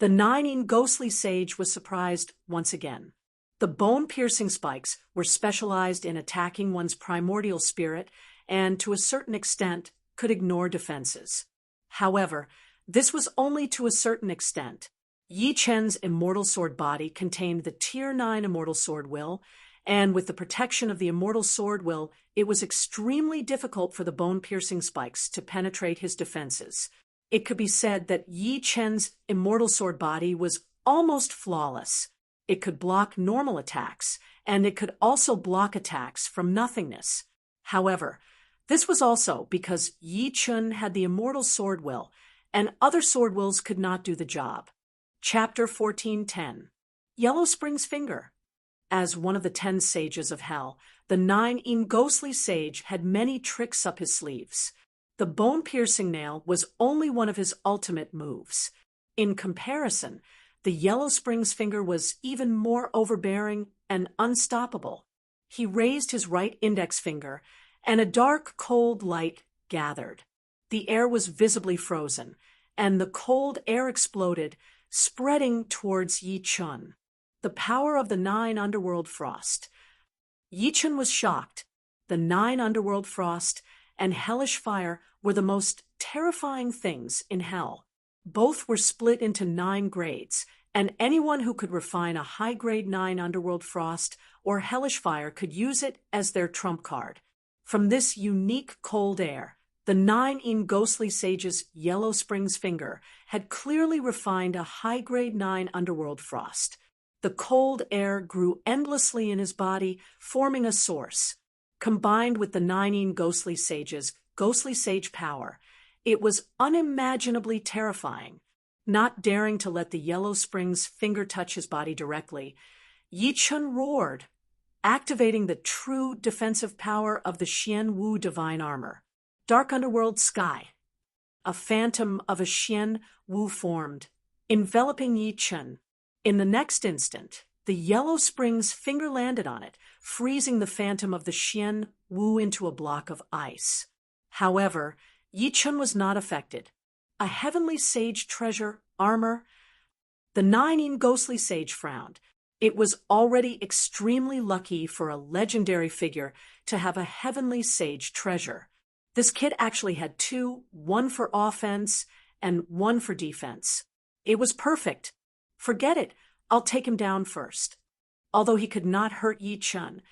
The nine-yin ghostly sage was surprised once again. The bone-piercing spikes were specialized in attacking one's primordial spirit and, to a certain extent, could ignore defenses. However, this was only to a certain extent. Yi Chen's Immortal sword body contained the Tier 9 Immortal sword will, and with the protection of the Immortal sword will, it was extremely difficult for the bone-piercing spikes to penetrate his defenses. It could be said that Yi Chen's Immortal sword body was almost flawless. It could block normal attacks, and it could also block attacks from nothingness. However, this was also because Yi Chen had the Immortal sword will, and other sword wills could not do the job. Chapter 14:10. Yellow Spring's Finger. As one of the 10 sages of Hell, the nine-yin ghostly sage had many tricks up his sleeves. The bone-piercing nail was only one of his ultimate moves. In comparison, the Yellow Spring's Finger was even more overbearing and unstoppable. He raised his right index finger, and a dark, cold light gathered. The air was visibly frozen, and the cold air exploded, spreading towards Yi Chen. The power of the 9 underworld frost. Yi Chen was shocked. The 9 underworld frost and hellish fire were the most terrifying things in hell. Both were split into 9 grades, and anyone who could refine a high-grade 9 underworld frost or hellish fire could use it as their trump card. From this unique cold air, the nine-yin ghostly sage's Yellow Spring's Finger had clearly refined a high-grade 9 underworld frost. The cold air grew endlessly in his body, forming a source. Combined with the nine-yin ghostly sage's ghostly sage power, it was unimaginably terrifying. Not daring to let the Yellow Spring's Finger touch his body directly, Yi Chen roared, activating the true defensive power of the Xian Wu divine armor. Dark underworld sky. A phantom of a Xian Wu formed, enveloping Yi Chen. In the next instant, the Yellow Spring's Finger landed on it, freezing the phantom of the Xian Wu into a block of ice. However, Yi Chen was not affected. A heavenly sage treasure, armor. The nine-yin ghostly sage frowned. It was already extremely lucky for a legendary figure to have a heavenly sage treasure. This kid actually had 2, one for offense and one for defense. It was perfect. Forget it, I'll take him down first. Although he could not hurt Yi Chen,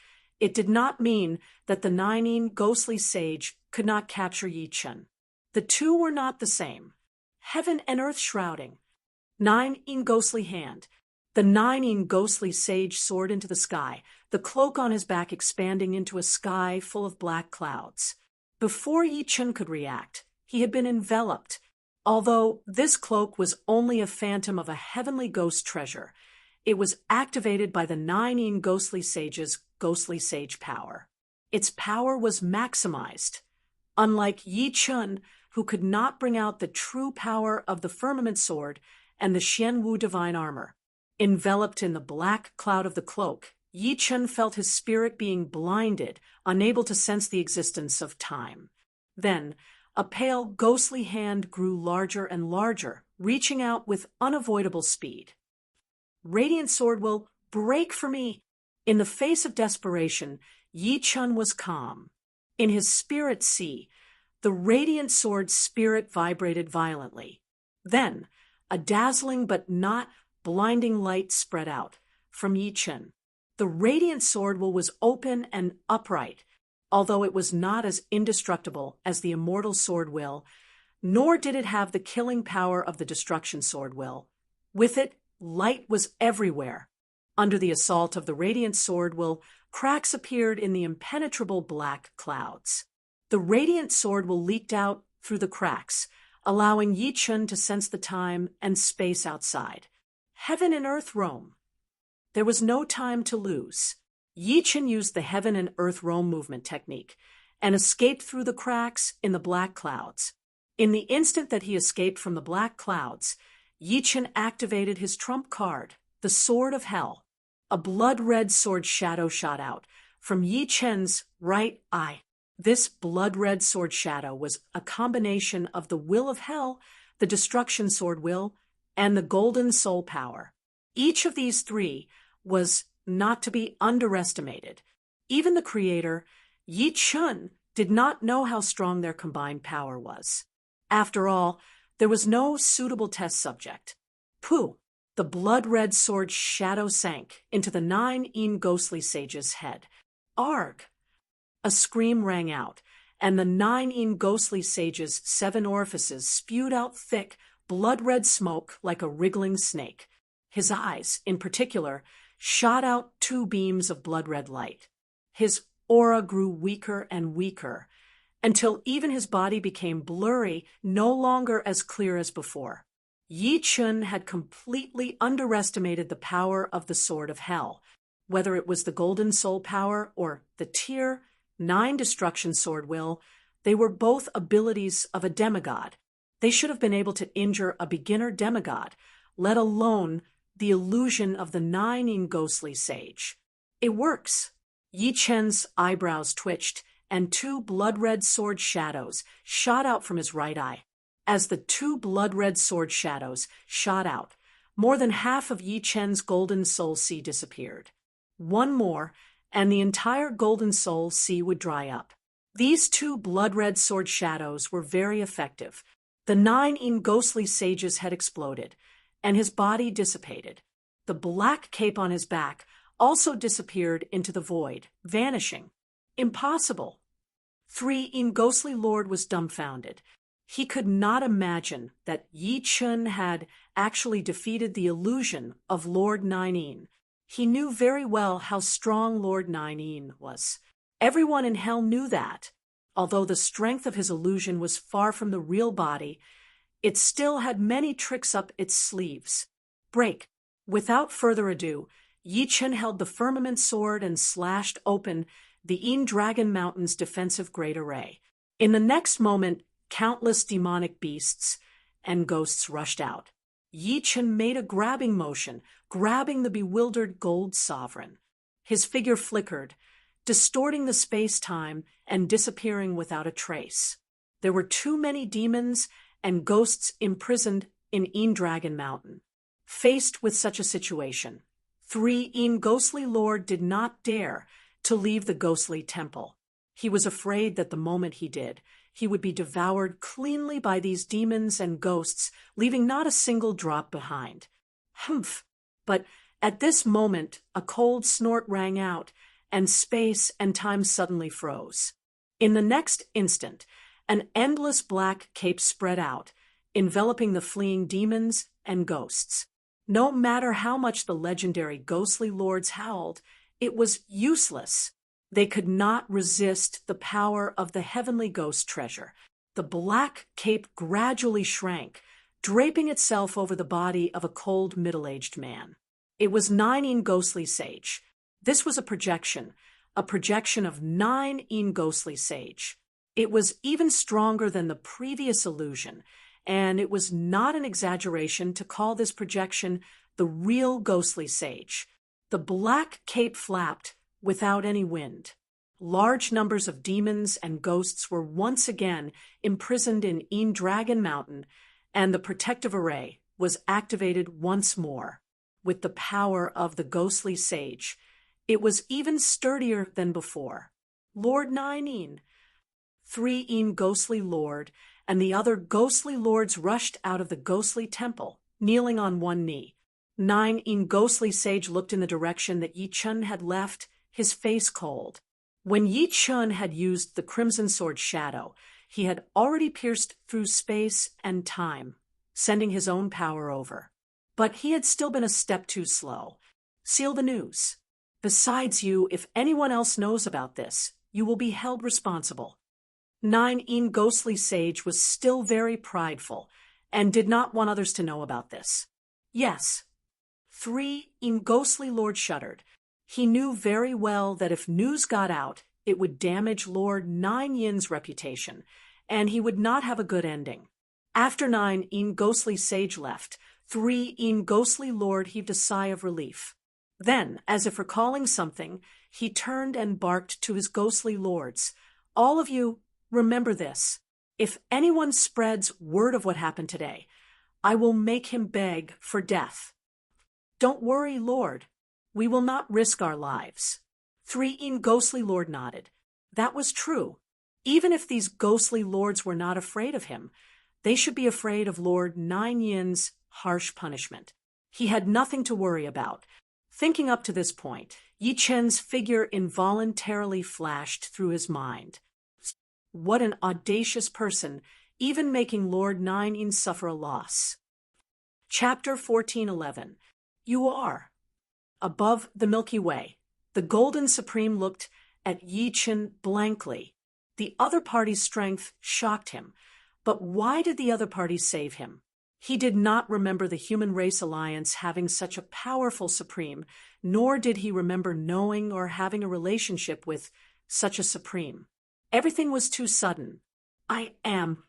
it did not mean that the nine-yin ghostly sage could not capture Yi Chen. The two were not the same. Heaven and earth shrouding. Nine-yin ghostly hand. The nine-yin ghostly sage soared into the sky, the cloak on his back expanding into a sky full of black clouds. Before Yi Chen could react, he had been enveloped. Although this cloak was only a phantom of a heavenly ghost treasure, it was activated by the 9 ghostly sage's ghostly sage power. Its power was maximized. Unlike Yi Chun, who could not bring out the true power of the firmament sword and the Xian Wu divine armor. Enveloped in the black cloud of the cloak, Yi Chun felt his spirit being blinded, unable to sense the existence of time. Then, a pale, ghostly hand grew larger and larger, reaching out with unavoidable speed. Radiant sword will break for me. In the face of desperation, Yi Chun was calm. In his spirit sea, the radiant sword's spirit vibrated violently. Then, a dazzling but not blinding light spread out from Yi Chun. The radiant sword was open and upright, although it was not as indestructible as the immortal sword will, nor did it have the killing power of the destruction sword will. With it, light was everywhere. Under the assault of the radiant sword cracks appeared in the impenetrable black clouds. The radiant sword leaked out through the cracks, allowing Yi Chun to sense the time and space outside. Heaven and earth roam. There was no time to lose. Yi Chun used the heaven and earth roam movement technique and escaped through the cracks in the black clouds. In the instant that he escaped from the black clouds, Yi Chun activated his trump card, the Sword of Hell. A blood-red sword shadow shot out from Yi Chun's right eye. This blood-red sword shadow was a combination of the will of hell, the destruction sword will, and the golden soul power. Each of these three was not to be underestimated. Even the creator, Yi Chun, did not know how strong their combined power was. After all, there was no suitable test subject. Pooh! The blood-red sword shadow sank into the 9 ghostly sage's head. Arg! A scream rang out, and the 9 ghostly sage's 7 orifices spewed out thick, blood-red smoke like a wriggling snake. His eyes, in particular, shot out 2 beams of blood-red light. His aura grew weaker and weaker, until even his body became blurry, no longer as clear as before. Yi Chun had completely underestimated the power of the Sword of Hell, whether it was the Golden Soul power or the Tier 9 Destruction Sword will. They were both abilities of a demigod. They should have been able to injure a beginner demigod, let alone the illusion of the 9 ghostly sage. It works. Yi Chun's eyebrows twitched, and 2 blood-red sword shadows shot out from his right eye. As the 2 blood-red sword shadows shot out, more than half of Yi Chun's golden soul sea disappeared. One more, and the entire golden soul sea would dry up. These 2 blood-red sword shadows were very effective. The 9 ghostly sages had exploded, and his body dissipated. The black cape on his back also disappeared into the void, vanishing. Impossible. 3 ghostly lord was dumbfounded. He could not imagine that Yi Chun had actually defeated the illusion of Lord 9. He knew very well how strong Lord 9 was. Everyone in hell knew that. Although the strength of his illusion was far from the real body, it still had many tricks up its sleeves. Break. Without further ado, Yi Chun held the firmament sword and slashed open the Dragon Mountain's defensive great array. In the next moment, countless demonic beasts and ghosts rushed out. Yi Chun made a grabbing motion, grabbing the bewildered gold sovereign. His figure flickered, distorting the space-time and disappearing without a trace. There were too many demons and ghosts imprisoned in Dragon Mountain. Faced with such a situation, 3 ghostly lord did not dare to leave the ghostly temple. He was afraid that the moment he did, he would be devoured cleanly by these demons and ghosts, leaving not a single drop behind. Humph! But at this moment, a cold snort rang out, and space and time suddenly froze. In the next instant, an endless black cape spread out, enveloping the fleeing demons and ghosts. No matter how much the legendary ghostly lords howled, it was useless. They could not resist the power of the heavenly ghost treasure. The black cape gradually shrank, draping itself over the body of a cold middle-aged man. It was 9 ghostly sage. This was a projection of 9 ghostly sage. It was even stronger than the previous illusion, and it was not an exaggeration to call this projection the real ghostly sage. The black cape flapped without any wind. Large numbers of demons and ghosts were once again imprisoned in Dragon Mountain, and the protective array was activated once more. With the power of the ghostly sage, it was even sturdier than before. Lord 9 3 ghostly lord, and the other ghostly lords rushed out of the ghostly temple, kneeling on one knee. 9 ghostly sage looked in the direction that Yi Chun had left, his face cold. When Yi Chun had used the Crimson Sword Shadow, he had already pierced through space and time, sending his own power over. But he had still been a step too slow. Seal the news. Besides you, if anyone else knows about this, you will be held responsible. 9 ghostly sage was still very prideful and did not want others to know about this. Yes. 3 ghostly lord shuddered. He knew very well that if news got out, it would damage Lord 9 Yin's reputation, and he would not have a good ending. After 9 ghostly sage left, 3 ghostly lord heaved a sigh of relief. Then, as if recalling something, he turned and barked to his ghostly lords. All of you, remember this. If anyone spreads word of what happened today, I will make him beg for death. Don't worry, Lord. We will not risk our lives. 3 ghostly lord nodded. That was true. Even if these ghostly lords were not afraid of him, they should be afraid of Lord 9 Yin's harsh punishment. He had nothing to worry about. Thinking up to this point, Yi Chen's figure involuntarily flashed through his mind. What an audacious person, even making Lord 9 Yin suffer a loss. Chapter 14:11. You are. Above the Milky Way, the Golden Supreme looked at Yi Chen blankly. The other party's strength shocked him, but why did the other party save him? He did not remember the Human Race Alliance having such a powerful Supreme, nor did he remember knowing or having a relationship with such a Supreme. Everything was too sudden. I am.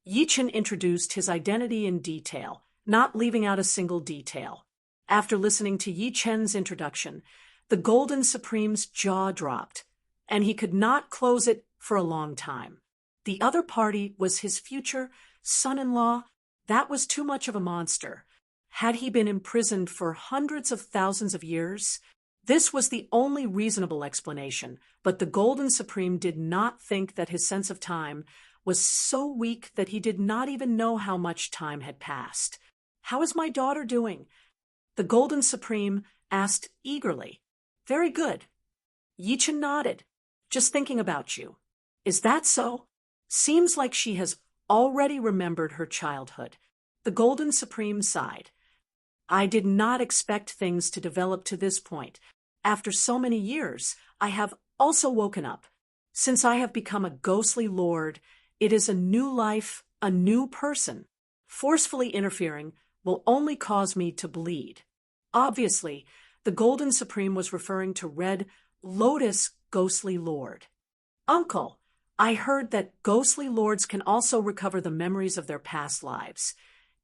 Yi Chen introduced his identity in detail, not leaving out a single detail. After listening to Yi Chen's introduction, the Golden Supreme's jaw dropped, and he could not close it for a long time. The other party was his future son-in-law. That was too much of a monster. Had he been imprisoned for hundreds of thousands of years? This was the only reasonable explanation, but the Golden Supreme did not think that his sense of time was so weak that he did not even know how much time had passed. How is my daughter doing? The Golden Supreme asked eagerly. Very good. Yi Chen nodded. Just thinking about you. Is that so? Seems like she has already remembered her childhood. The Golden Supreme sighed. I did not expect things to develop to this point. After so many years, I have also woken up. Since I have become a ghostly lord, it is a new life, a new person. Forcefully interfering will only cause me to bleed. Obviously, the Golden Supreme was referring to Red Lotus Ghostly Lord. Uncle, I heard that ghostly lords can also recover the memories of their past lives.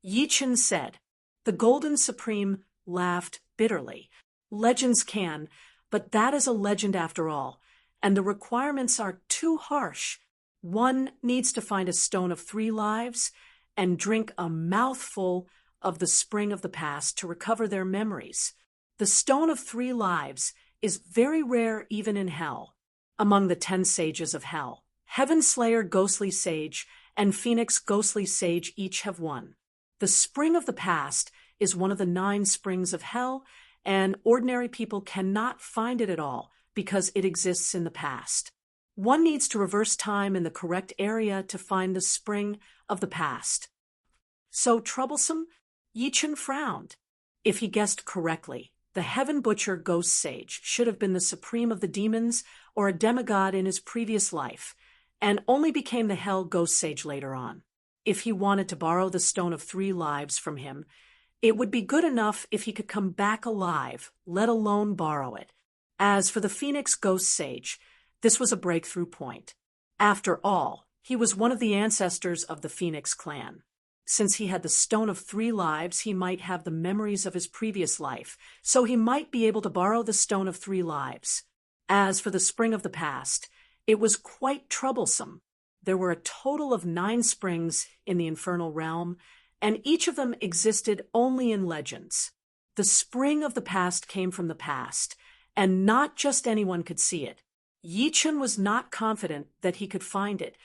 Yi Chen said. The Golden Supreme laughed bitterly. Legends can, but that is a legend after all, and the requirements are too harsh. One needs to find a stone of 3 lives and drink a mouthful of the spring of the past to recover their memories. The stone of 3 lives is very rare even in hell. Among the 10 sages of hell, Heaven Slayer Ghostly Sage and Phoenix Ghostly Sage each have 1. The spring of the past is one of the 9 springs of hell, and ordinary people cannot find it at all because it exists in the past. One needs to reverse time in the correct area to find the spring of the past. So troublesome? Yi Chen frowned. If he guessed correctly, the Heaven Butcher Ghost Sage should have been the supreme of the demons or a demigod in his previous life, and only became the Hell Ghost Sage later on. If he wanted to borrow the Stone of Three Lives from him, it would be good enough if he could come back alive, let alone borrow it. As for the Phoenix Ghost Sage, this was a breakthrough point. After all, he was one of the ancestors of the Phoenix clan. Since he had the Stone of Three Lives, he might have the memories of his previous life, so he might be able to borrow the Stone of Three Lives. As for the Spring of the Past, it was quite troublesome. There were a total of 9 springs in the infernal realm, and each of them existed only in legends. The Spring of the Past came from the past, and not just anyone could see it. Yi-Chun was not confident that he could find it.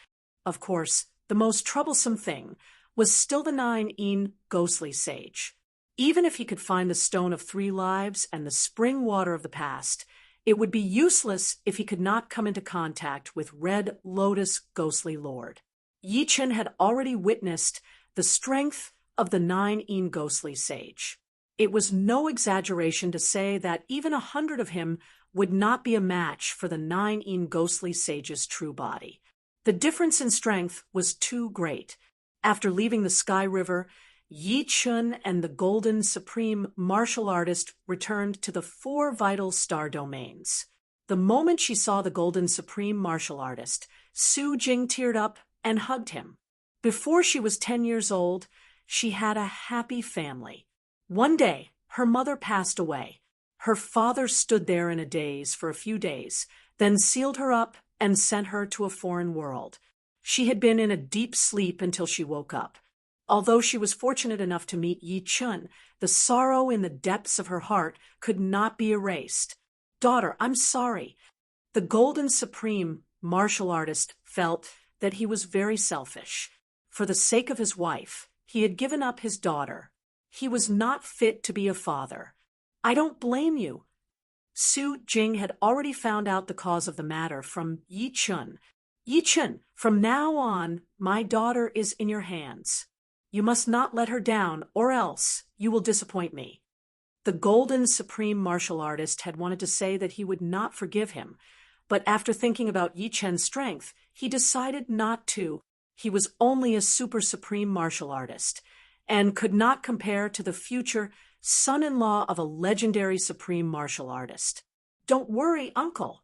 Of course, the most troublesome thing was still the 9 ghostly sage. Even if he could find the Stone of Three Lives and the spring water of the past, it would be useless if he could not come into contact with Red Lotus Ghostly Lord. Yi-Chun had already witnessed the strength of the 9 ghostly sage. It was no exaggeration to say that even 100 of him would not be a match for the 9 ghostly sage's true body. The difference in strength was too great. After leaving the Sky River, Yi-Chun and the Golden Supreme Martial Artist returned to the 4 vital star domains. The moment she saw the Golden Supreme Martial Artist, Su Jing teared up and hugged him. Before she was 10 years old, she had a happy family. One day, her mother passed away. Her father stood there in a daze for a few days, then sealed her up and sent her to a foreign world. She had been in a deep sleep until she woke up. Although she was fortunate enough to meet Yi-Chun, the sorrow in the depths of her heart could not be erased. "Daughter, I'm sorry." The Golden Supreme Martial Artist felt that he was very selfish. For the sake of his wife, he had given up his daughter. He was not fit to be a father. "I don't blame you." Su Jing had already found out the cause of the matter from Yi-Chun. "Yi-Chun, from now on, my daughter is in your hands. You must not let her down, or else you will disappoint me." The Golden Supreme Martial Artist had wanted to say that he would not forgive him, but after thinking about Yi-Chun's strength, he decided not to. He was only a super supreme martial artist, and could not compare to the future son-in-law of a legendary supreme martial artist. "Don't worry, uncle."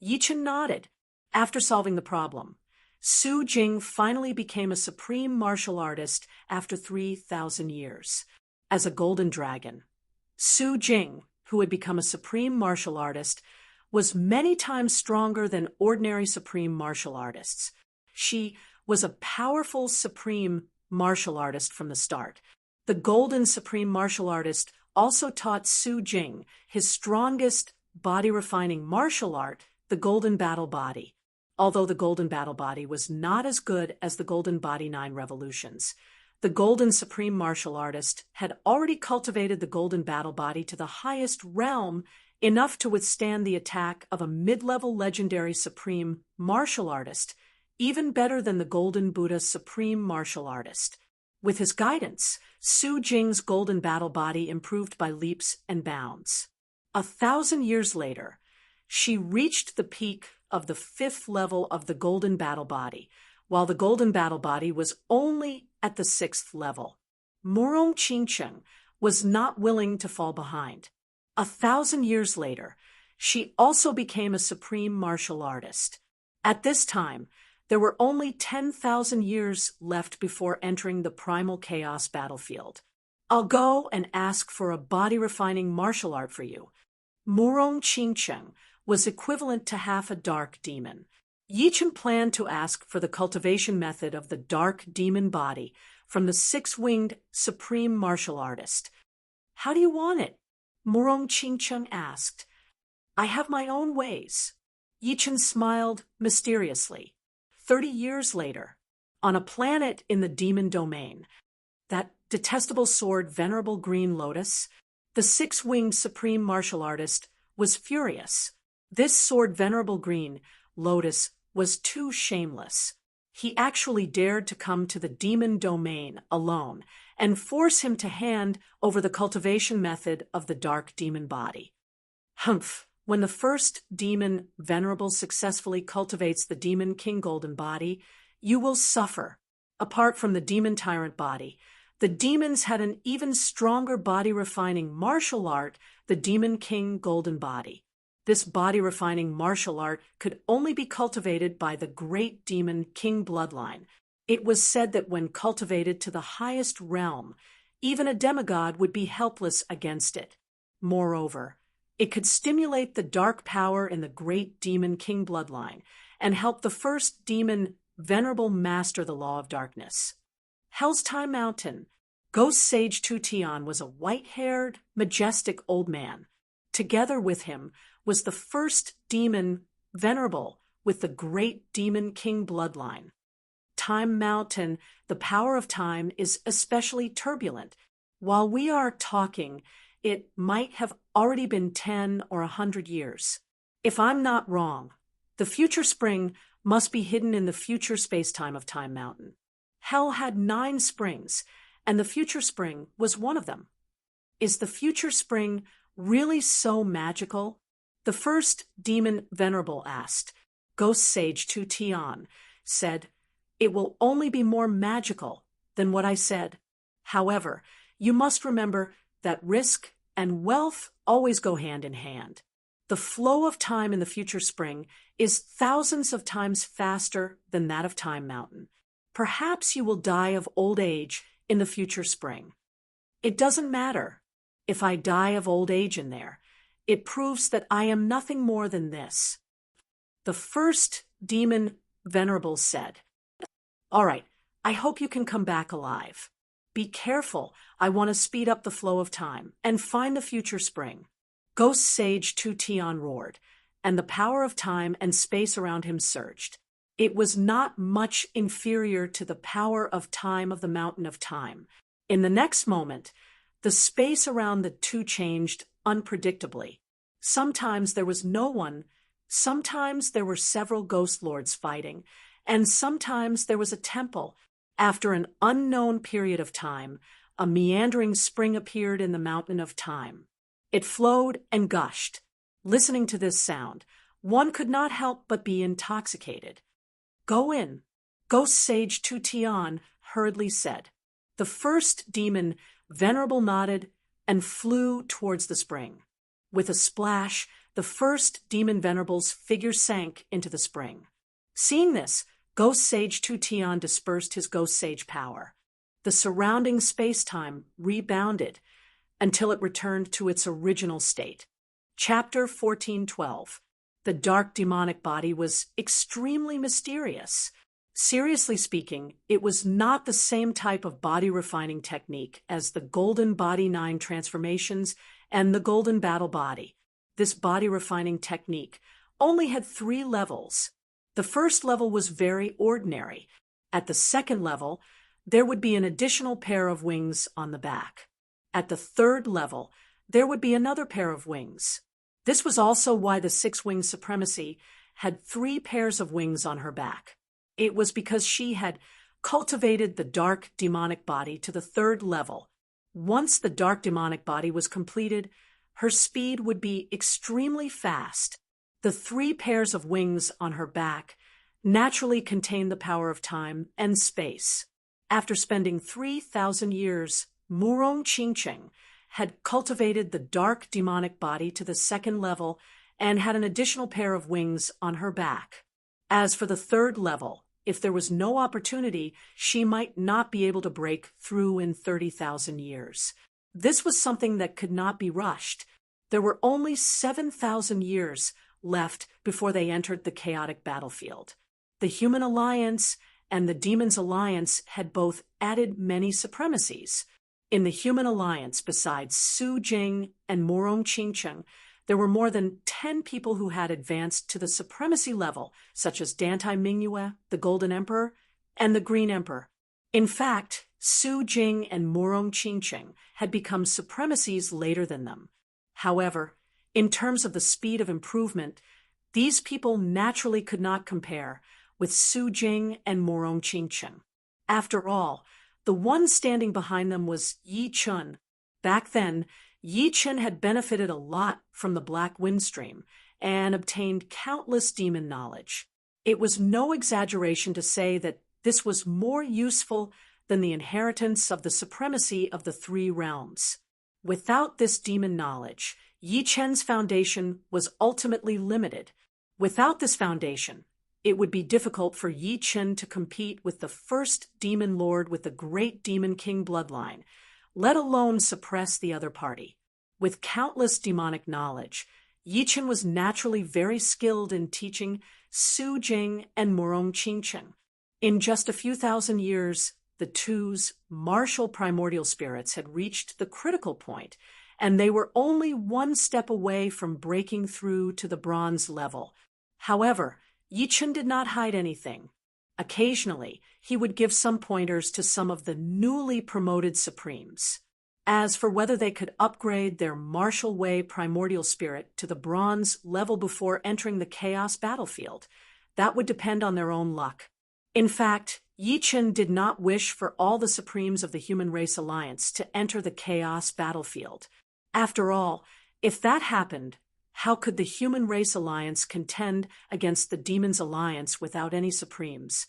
Yi-Chun nodded. After solving the problem, Su Jing finally became a supreme martial artist after 3,000 years. As a golden dragon, Su Jing, who had become a supreme martial artist, was many times stronger than ordinary supreme martial artists. She was a powerful supreme martial artist from the start. The Golden Supreme Martial Artist also taught Su Jing his strongest body-refining martial art, the Golden Battle Body. Although the Golden Battle Body was not as good as the Golden Body 9 Revolutions, the Golden Supreme Martial Artist had already cultivated the Golden Battle Body to the highest realm, enough to withstand the attack of a mid-level legendary Supreme Martial Artist, even better than the Golden Buddha Supreme Martial Artist. With his guidance, Su Jing's Golden Battle Body improved by leaps and bounds. 1,000 years later, she reached the peak of the 5th level of the Golden Battle Body, while the Golden Battle Body was only at the 6th level. Murong Qingcheng was not willing to fall behind. 1,000 years later, she also became a supreme martial artist. At this time, there were only 10,000 years left before entering the primal chaos battlefield. "I'll go and ask for a body-refining martial art for you." Murong Qingcheng was equivalent to half a dark demon. Yi-Chun planned to ask for the cultivation method of the dark demon body from the 6-winged supreme martial artist. "How do you want it?" Murong Qingcheng asked. "I have my own ways." Yi-Chun smiled mysteriously. 30 years later, on a planet in the demon domain, that detestable sword Venerable Green Lotus, the 6-winged supreme martial artist was furious. This sword Venerable Green Lotus was too shameless. He actually dared to come to the demon domain alone and force him to hand over the cultivation method of the dark demon body. "Humph, When the first demon venerable successfully cultivates the demon king golden body, you will suffer. Apart from the demon tyrant body, the demons had an even stronger body-refining martial art, the demon king golden body. This body-refining martial art could only be cultivated by the great demon king bloodline. It was said that when cultivated to the highest realm, even a demigod would be helpless against it. Moreover, it could stimulate the dark power in the great demon king bloodline and help the first demon venerable master the law of darkness. Hell's Time Mountain. Ghost Sage Tutian was a white-haired, majestic old man. Together with him was the first demon venerable with the great demon king bloodline. Time Mountain, the power of time, is especially turbulent. While we are talking, it might have already been 10 or 100 years. If I'm not wrong, the future spring must be hidden in the future space-time of Time Mountain. Hell had 9 springs, and the future spring was one of them. Is the future spring really so magical? The first demon venerable asked. Ghost Sage Tutian said, "It will only be more magical than what I said. However, you must remember that risk and wealth always go hand in hand. The flow of time in the future spring is thousands of times faster than that of Time Mountain. Perhaps you will die of old age in the future spring. It doesn't matter if I die of old age in there. It proves that I am nothing more than this." The first demon venerable said, "All right, I hope you can come back alive. Be careful, I want to speed up the flow of time and find the future spring." Ghost Sage Tutian roared, and the power of time and space around him surged. It was not much inferior to the power of time of the Mountain of Time. In the next moment, the space around the two changed unpredictably. Sometimes there was no one, sometimes there were several ghost lords fighting, and sometimes there was a temple. After an unknown period of time, a meandering spring appeared in the Mountain of Time. It flowed and gushed. Listening to this sound, one could not help but be intoxicated. "Go in," Ghost Sage Tutian hurriedly said. The first demon venerable nodded and flew towards the spring. With a splash, the first demon venerable's figure sank into the spring. Seeing this, Ghost Sage Tutian dispersed his Ghost Sage power. The surrounding space-time rebounded until it returned to its original state. Chapter 1412. The dark demonic body was extremely mysterious. Seriously speaking, it was not the same type of body-refining technique as the Golden Body 9 transformations and the Golden Battle Body. This body-refining technique only had 3 levels. The first level was very ordinary. At the second level, there would be an additional pair of wings on the back. At the third level, there would be another pair of wings. This was also why the 6-wing supremacy had 3 pairs of wings on her back. It was because she had cultivated the dark demonic body to the 3rd level. Once the dark demonic body was completed, her speed would be extremely fast. The 3 pairs of wings on her back naturally contained the power of time and space. After spending 3,000 years, Murong Qingcheng had cultivated the dark demonic body to the 2nd level and had an additional pair of wings on her back. As for the 3rd level, if there was no opportunity, she might not be able to break through in 30,000 years. This was something that could not be rushed. There were only 7,000 years left before they entered the chaotic battlefield. The Human Alliance and the Demons Alliance had both added many supremacies. In the Human Alliance, besides Su Jing and Murong Qingcheng, there were more than 10 people who had advanced to the supremacy level, such as Dantai Mingyue, the Golden Emperor, and the Green Emperor. In fact, Su Jing and Murong Qingcheng had become supremacies later than them. However, in terms of the speed of improvement, these people naturally could not compare with Su Jing and Murong Qingcheng. After all, the one standing behind them was Yi Chun. Back then, Yi Chen had benefited a lot from the Black Wind Stream and obtained countless demon knowledge. It was no exaggeration to say that this was more useful than the inheritance of the supremacy of the three realms. Without this demon knowledge, Yi Chen's foundation was ultimately limited. Without this foundation, it would be difficult for Yi Chen to compete with the first demon lord with the great demon king bloodline, let alone suppress the other party. With countless demonic knowledge, Yi Chen was naturally very skilled in teaching Su Jing and Murong Qingcheng. In just a few thousand years, the two's martial primordial spirits had reached the critical point, and they were only one step away from breaking through to the bronze level. However, Yi Chen did not hide anything. Occasionally, he would give some pointers to some of the newly promoted Supremes. As for whether they could upgrade their martial way primordial spirit to the bronze level before entering the chaos battlefield, that would depend on their own luck. In fact, Yi Chen did not wish for all the Supremes of the Human Race Alliance to enter the chaos battlefield. After all, if that happened, how could the Human Race Alliance contend against the Demons Alliance without any Supremes?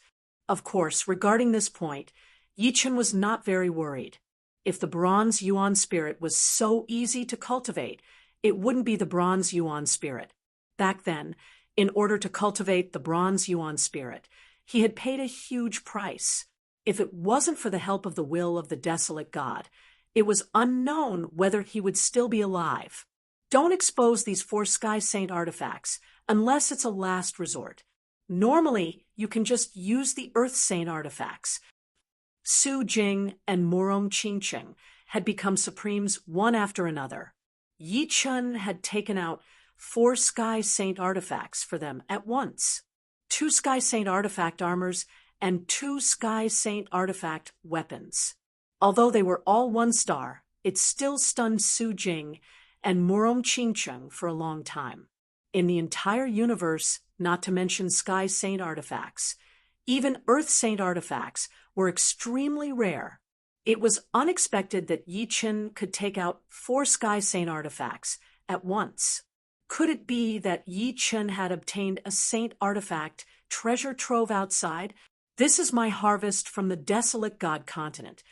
Of course, regarding this point, Yi Chen was not very worried. If the Bronze Yuan spirit was so easy to cultivate, it wouldn't be the Bronze Yuan spirit. Back then, in order to cultivate the Bronze Yuan spirit, he had paid a huge price. If it wasn't for the help of the will of the desolate god, it was unknown whether he would still be alive. Don't expose these 4 Sky Saint artifacts unless it's a last resort. Normally, you can just use the Earth Saint artifacts. Su Jing and Murong Qingcheng had become Supremes one after another. Yi Chen had taken out 4 Sky Saint artifacts for them at once. 2 Sky Saint artifact armors and 2 Sky Saint artifact weapons. Although they were all 1 star, it still stunned Su Jing and Murong Qingcheng for a long time. In the entire universe, not to mention Sky Saint artifacts, even Earth Saint artifacts were extremely rare. It was unexpected that Yi Chen could take out 4 Sky Saint artifacts at once. Could it be that Yi Chen had obtained a Saint artifact treasure trove outside? This is my harvest from the desolate god continent.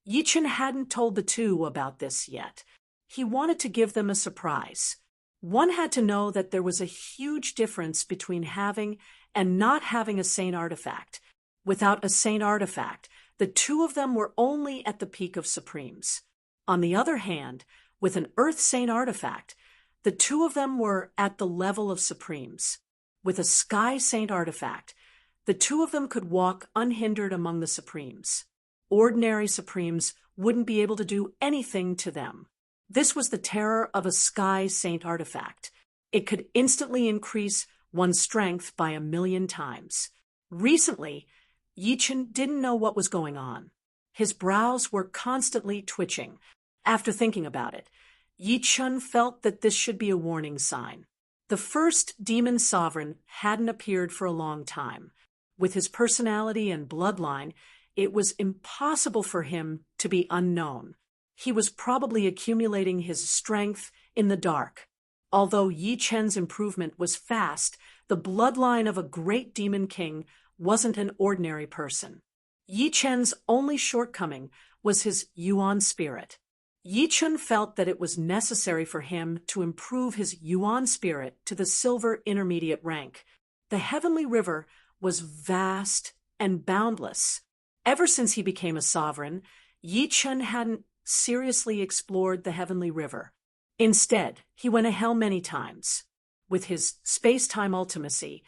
Yi Chen hadn't told the two about this yet. He wanted to give them a surprise. One had to know that there was a huge difference between having and not having a Saint artifact. Without a Saint artifact, the two of them were only at the peak of Supremes. On the other hand, with an Earth Saint artifact, the two of them were at the level of Supremes. With a Sky Saint artifact, the two of them could walk unhindered among the Supremes. Ordinary Supremes wouldn't be able to do anything to them. This was the terror of a Sky Saint artifact. It could instantly increase one's strength by 1,000,000 times. Recently, Yi Chen didn't know what was going on. His brows were constantly twitching. After thinking about it, Yi Chen felt that this should be a warning sign. The first demon sovereign hadn't appeared for a long time. With his personality and bloodline, it was impossible for him to be unknown. He was probably accumulating his strength in the dark. Although Yi Chen's improvement was fast, the bloodline of a great demon king wasn't an ordinary person. Yi Chen's only shortcoming was his Yuan spirit. Yi Chen felt that it was necessary for him to improve his Yuan spirit to the silver intermediate rank. The heavenly river was vast and boundless. Ever since he became a sovereign, Yi Chen hadn't seriously explored the heavenly river. Instead, he went ahead many times. With his space-time ultimacy,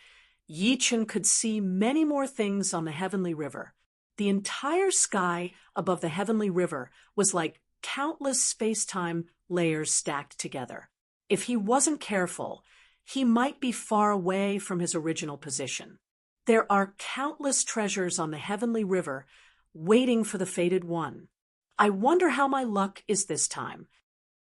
Yi Chen could see many more things on the heavenly river. The entire sky above the heavenly river was like countless space-time layers stacked together. If he wasn't careful, he might be far away from his original position. There are countless treasures on the heavenly river waiting for the fated one. I wonder how my luck is this time.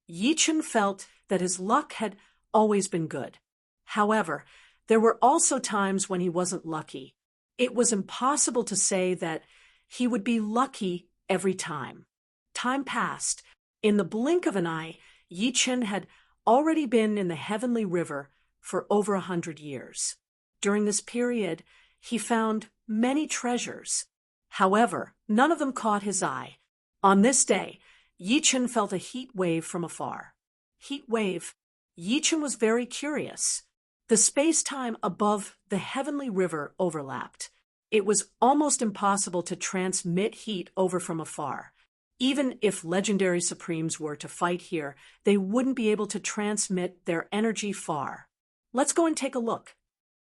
Yi Chen felt that his luck had always been good. However, there were also times when he wasn't lucky. It was impossible to say that he would be lucky every time. Time passed. In the blink of an eye, Yi Chen had already been in the heavenly river for over 100 years. During this period, he found many treasures. However, none of them caught his eye. On this day, Yi Chen felt a heat wave from afar. Heat wave. Yi Chen was very curious. The space-time above the heavenly river overlapped. It was almost impossible to transmit heat over from afar. Even if legendary Supremes were to fight here, they wouldn't be able to transmit their energy far. Let's go and take a look.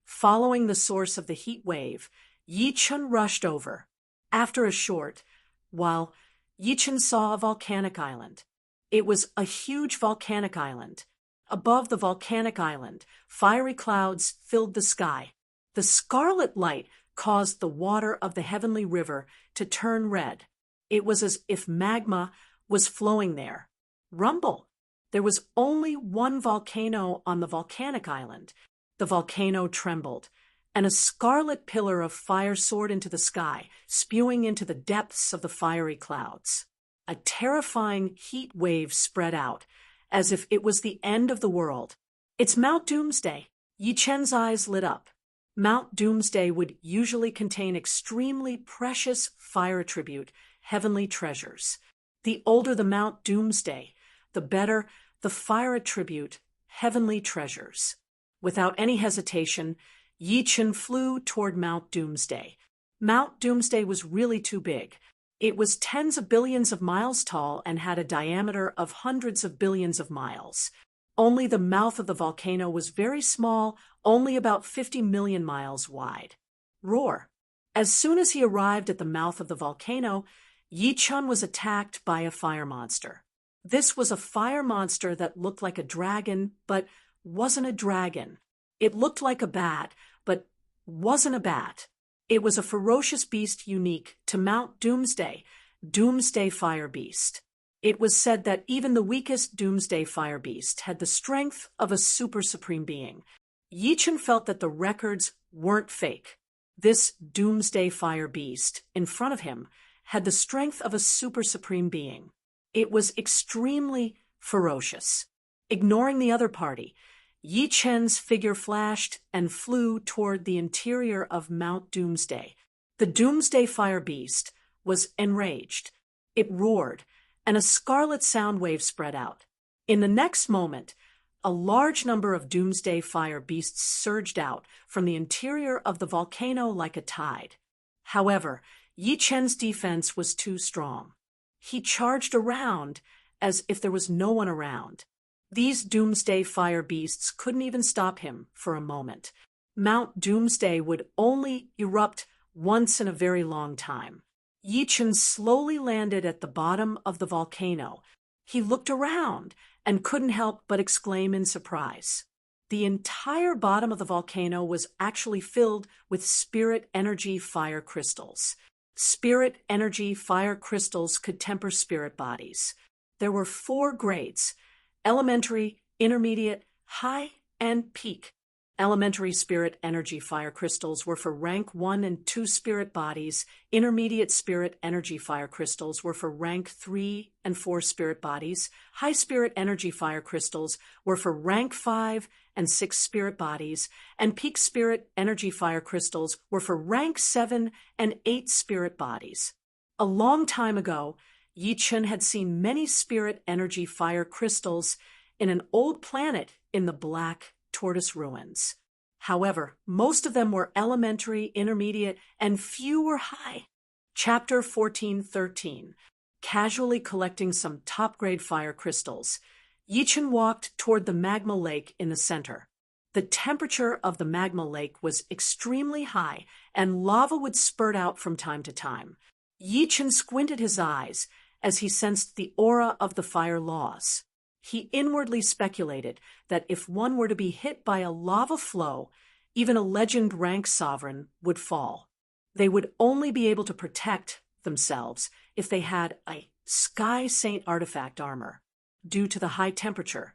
Following the source of the heat wave, Yi Chen rushed over. After a short while, Yi Chen saw a volcanic island. It was a huge volcanic island. Above the volcanic island, fiery clouds filled the sky. The scarlet light caused the water of the heavenly river to turn red. It was as if magma was flowing there. Rumble! There was only one volcano on the volcanic island. The volcano trembled, and a scarlet pillar of fire soared into the sky, spewing into the depths of the fiery clouds. A terrifying heat wave spread out, as if it was the end of the world. It's Mount Doomsday. Yi Chen's eyes lit up. Mount Doomsday would usually contain extremely precious fire attribute, heavenly treasures. The older the Mount Doomsday, the better the fire attribute, heavenly treasures. Without any hesitation, Yi Chen flew toward Mount Doomsday. Mount Doomsday was really too big. It was tens of billions of miles tall and had a diameter of hundreds of billions of miles. Only the mouth of the volcano was very small, only about 50 million miles wide. Roar! As soon as he arrived at the mouth of the volcano, Yi Chen was attacked by a fire monster. This was a fire monster that looked like a dragon, but wasn't a dragon. It looked like a bat, but wasn't a bat. It was a ferocious beast unique to Mount Doomsday, Doomsday Fire Beast. It was said that even the weakest Doomsday Fire Beast had the strength of a super supreme being. Yi Chen felt that the records weren't fake. This Doomsday Fire Beast, in front of him, had the strength of a super supreme being. It was extremely ferocious. Ignoring the other party, Yi Chen's figure flashed and flew toward the interior of Mount Doomsday. The Doomsday Fire Beast was enraged. It roared, and a scarlet sound wave spread out. In the next moment, a large number of Doomsday Fire Beasts surged out from the interior of the volcano like a tide. However, Yi Chen's defense was too strong. He charged around as if there was no one around. These Doomsday Fire Beasts couldn't even stop him for a moment. Mount Doomsday would only erupt once in a very long time. Yi Chen slowly landed at the bottom of the volcano. He looked around and couldn't help but exclaim in surprise. The entire bottom of the volcano was actually filled with spirit energy fire crystals. Spirit energy fire crystals could temper spirit bodies. There were 4 grades: elementary, intermediate, high, and peak. Elementary spirit energy fire crystals were for rank 1 and 2 spirit bodies. Intermediate spirit energy fire crystals were for rank 3 and 4 spirit bodies. High spirit energy fire crystals were for rank 5 and 6 spirit bodies. And peak spirit energy fire crystals were for rank 7 and 8 spirit bodies. A long time ago, Yi Chen had seen many spirit energy fire crystals in an old planet in the Black Tortoise Ruins. However, most of them were elementary, intermediate, and few were high. Chapter 14:13. Casually collecting some top-grade fire crystals, Yi Chen walked toward the magma lake in the center. The temperature of the magma lake was extremely high, and lava would spurt out from time to time. Yi Chen squinted his eyes as he sensed the aura of the fire laws. He inwardly speculated that if one were to be hit by a lava flow, even a legend rank sovereign would fall. They would only be able to protect themselves if they had a Sky Saint artifact armor. Due to the high temperature,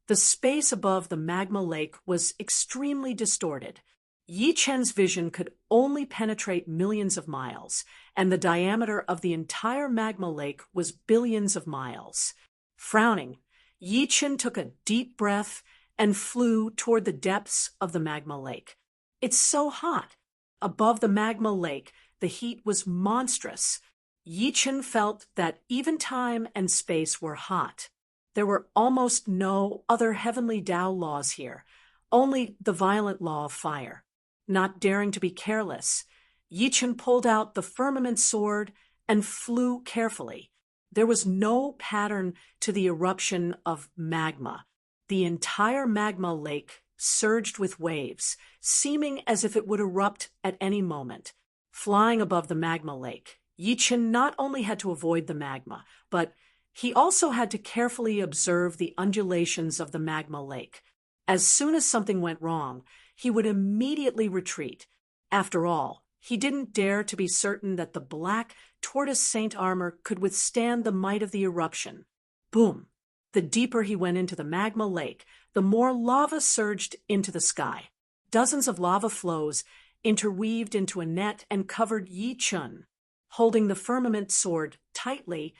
the space above the magma lake was extremely distorted. Yi Chen's vision could only penetrate millions of miles, and the diameter of the entire magma lake was billions of miles. Frowning, Yi Chen took a deep breath and flew toward the depths of the magma lake. It's so hot. Above the magma lake, the heat was monstrous. Yi Chen felt that even time and space were hot. There were almost no other heavenly Tao laws here, only the violent law of fire. Not daring to be careless, Yi Chen pulled out the firmament sword and flew carefully. There was no pattern to the eruption of magma. The entire magma lake surged with waves, seeming as if it would erupt at any moment. Flying above the magma lake, Yi Chen not only had to avoid the magma, but he also had to carefully observe the undulations of the magma lake. As soon as something went wrong, he would immediately retreat. After all, he didn't dare to be certain that the black tortoise saint armor could withstand the might of the eruption. Boom! The deeper he went into the magma lake, the more lava surged into the sky. Dozens of lava flows interweaved into a net and covered Yi Chen. Holding the firmament sword tightly,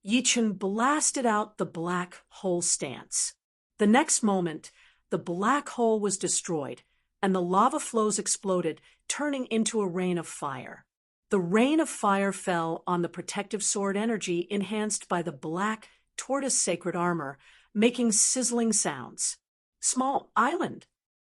Yi Chen blasted out the black hole stance. The next moment, the black hole was destroyed, and the lava flows exploded, turning into a rain of fire. The rain of fire fell on the protective sword energy enhanced by the black tortoise sacred armor, making sizzling sounds. Small island.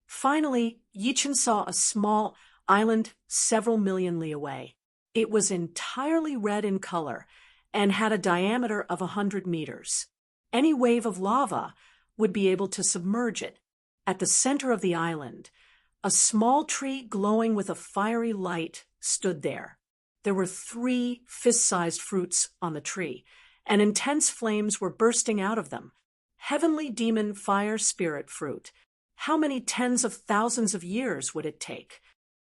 Finally, Yi Chen saw a small island several million li away. It was entirely red in color and had a diameter of 100 meters. Any wave of lava would be able to submerge it. At the center of the island, a small tree glowing with a fiery light stood there. There were 3 fist-sized fruits on the tree, and intense flames were bursting out of them. Heavenly demon fire spirit fruit. How many tens of thousands of years would it take?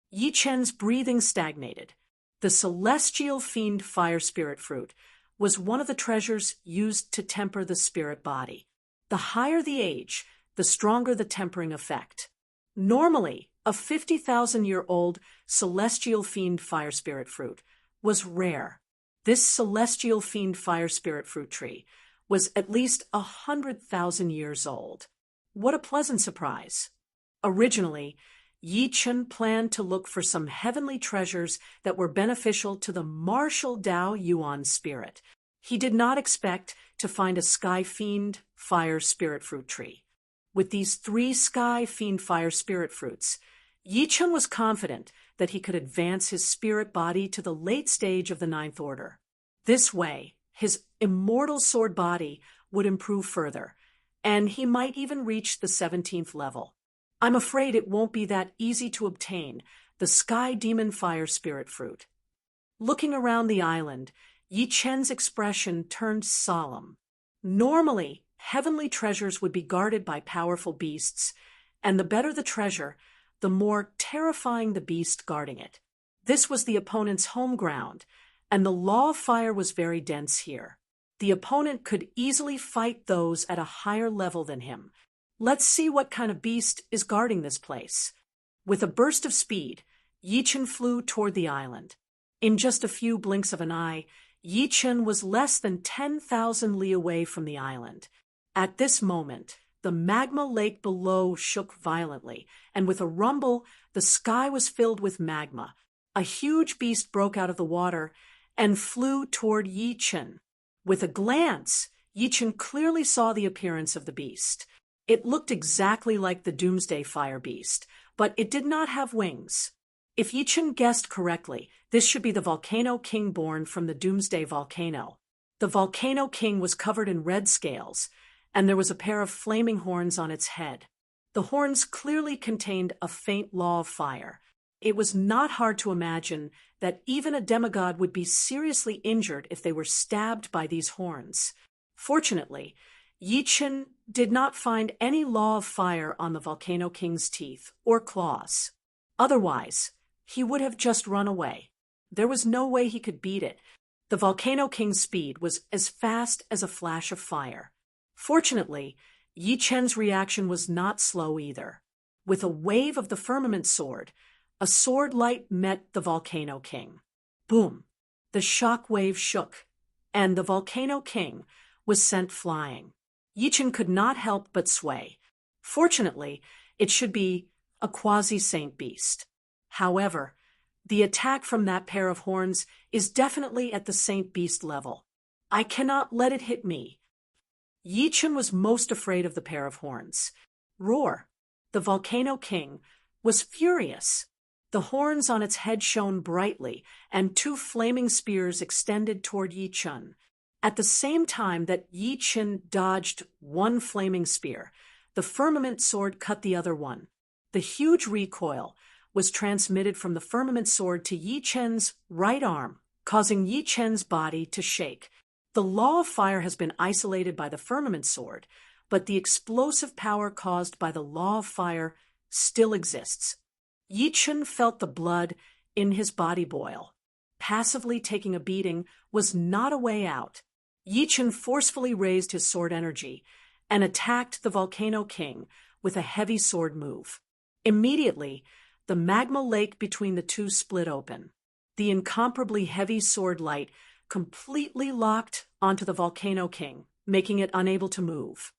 Yi Chen's breathing stagnated. The celestial fiend fire spirit fruit was one of the treasures used to temper the spirit body. The higher the age, the stronger the tempering effect. Normally, a 50,000-year-old celestial fiend fire spirit fruit was rare. This celestial fiend fire spirit fruit tree was at least 100,000 years old. What a pleasant surprise. Originally, Yi Chen planned to look for some heavenly treasures that were beneficial to the martial Dao Yuan spirit. He did not expect to find a sky fiend fire spirit fruit tree. With these 3 sky fiend fire spirit fruits, Yi Chen was confident that he could advance his spirit body to the late stage of the 9th order. This way, his immortal sword body would improve further, and he might even reach the 17th level. I'm afraid it won't be that easy to obtain the Sky Demon Fire Spirit Fruit. Looking around the island, Yi Chen's expression turned solemn. Normally, heavenly treasures would be guarded by powerful beasts, and the better the treasure, the more terrifying the beast guarding it. This was the opponent's home ground, and the law of fire was very dense here. The opponent could easily fight those at a higher level than him. Let's see what kind of beast is guarding this place. With a burst of speed, Yi Chen flew toward the island. In just a few blinks of an eye, Yi Chen was less than 10,000 li away from the island. At this moment, the magma lake below shook violently, and with a rumble, the sky was filled with magma. A huge beast broke out of the water and flew toward Yi Chen. With a glance, Yi Chen clearly saw the appearance of the beast. It looked exactly like the Doomsday Fire Beast, but it did not have wings. If Yi Chen guessed correctly, this should be the Volcano King born from the Doomsday Volcano. The Volcano King was covered in red scales, and there was a pair of flaming horns on its head. The horns clearly contained a faint law of fire. It was not hard to imagine that even a demigod would be seriously injured if they were stabbed by these horns. Fortunately, Yi Chen did not find any law of fire on the Volcano King's teeth or claws. Otherwise, he would have just run away. There was no way he could beat it. The Volcano King's speed was as fast as a flash of fire. Fortunately, Yi Chen's reaction was not slow either. With a wave of the firmament sword, a sword light met the Volcano King. Boom! The shock wave shook, and the Volcano King was sent flying. Yi Chen could not help but sway. Fortunately, it should be a quasi-saint beast. However, the attack from that pair of horns is definitely at the saint beast level. I cannot let it hit me. Yi Chen was most afraid of the pair of horns. Roar, the Volcano King, was furious. The horns on its head shone brightly, and two flaming spears extended toward Yi Chen. At the same time that Yi Chen dodged one flaming spear, the firmament sword cut the other one. The huge recoil was transmitted from the firmament sword to Yi Chen's right arm, causing Yi Chen's body to shake. The law of fire has been isolated by the firmament sword, but the explosive power caused by the law of fire still exists. Yi Chen felt the blood in his body boil. Passively taking a beating was not a way out. Yi Chen forcefully raised his sword energy and attacked the Volcano King with a heavy sword move. Immediately, the magma lake between the two split open. The incomparably heavy sword light completely locked onto the Volcano King, making it unable to move.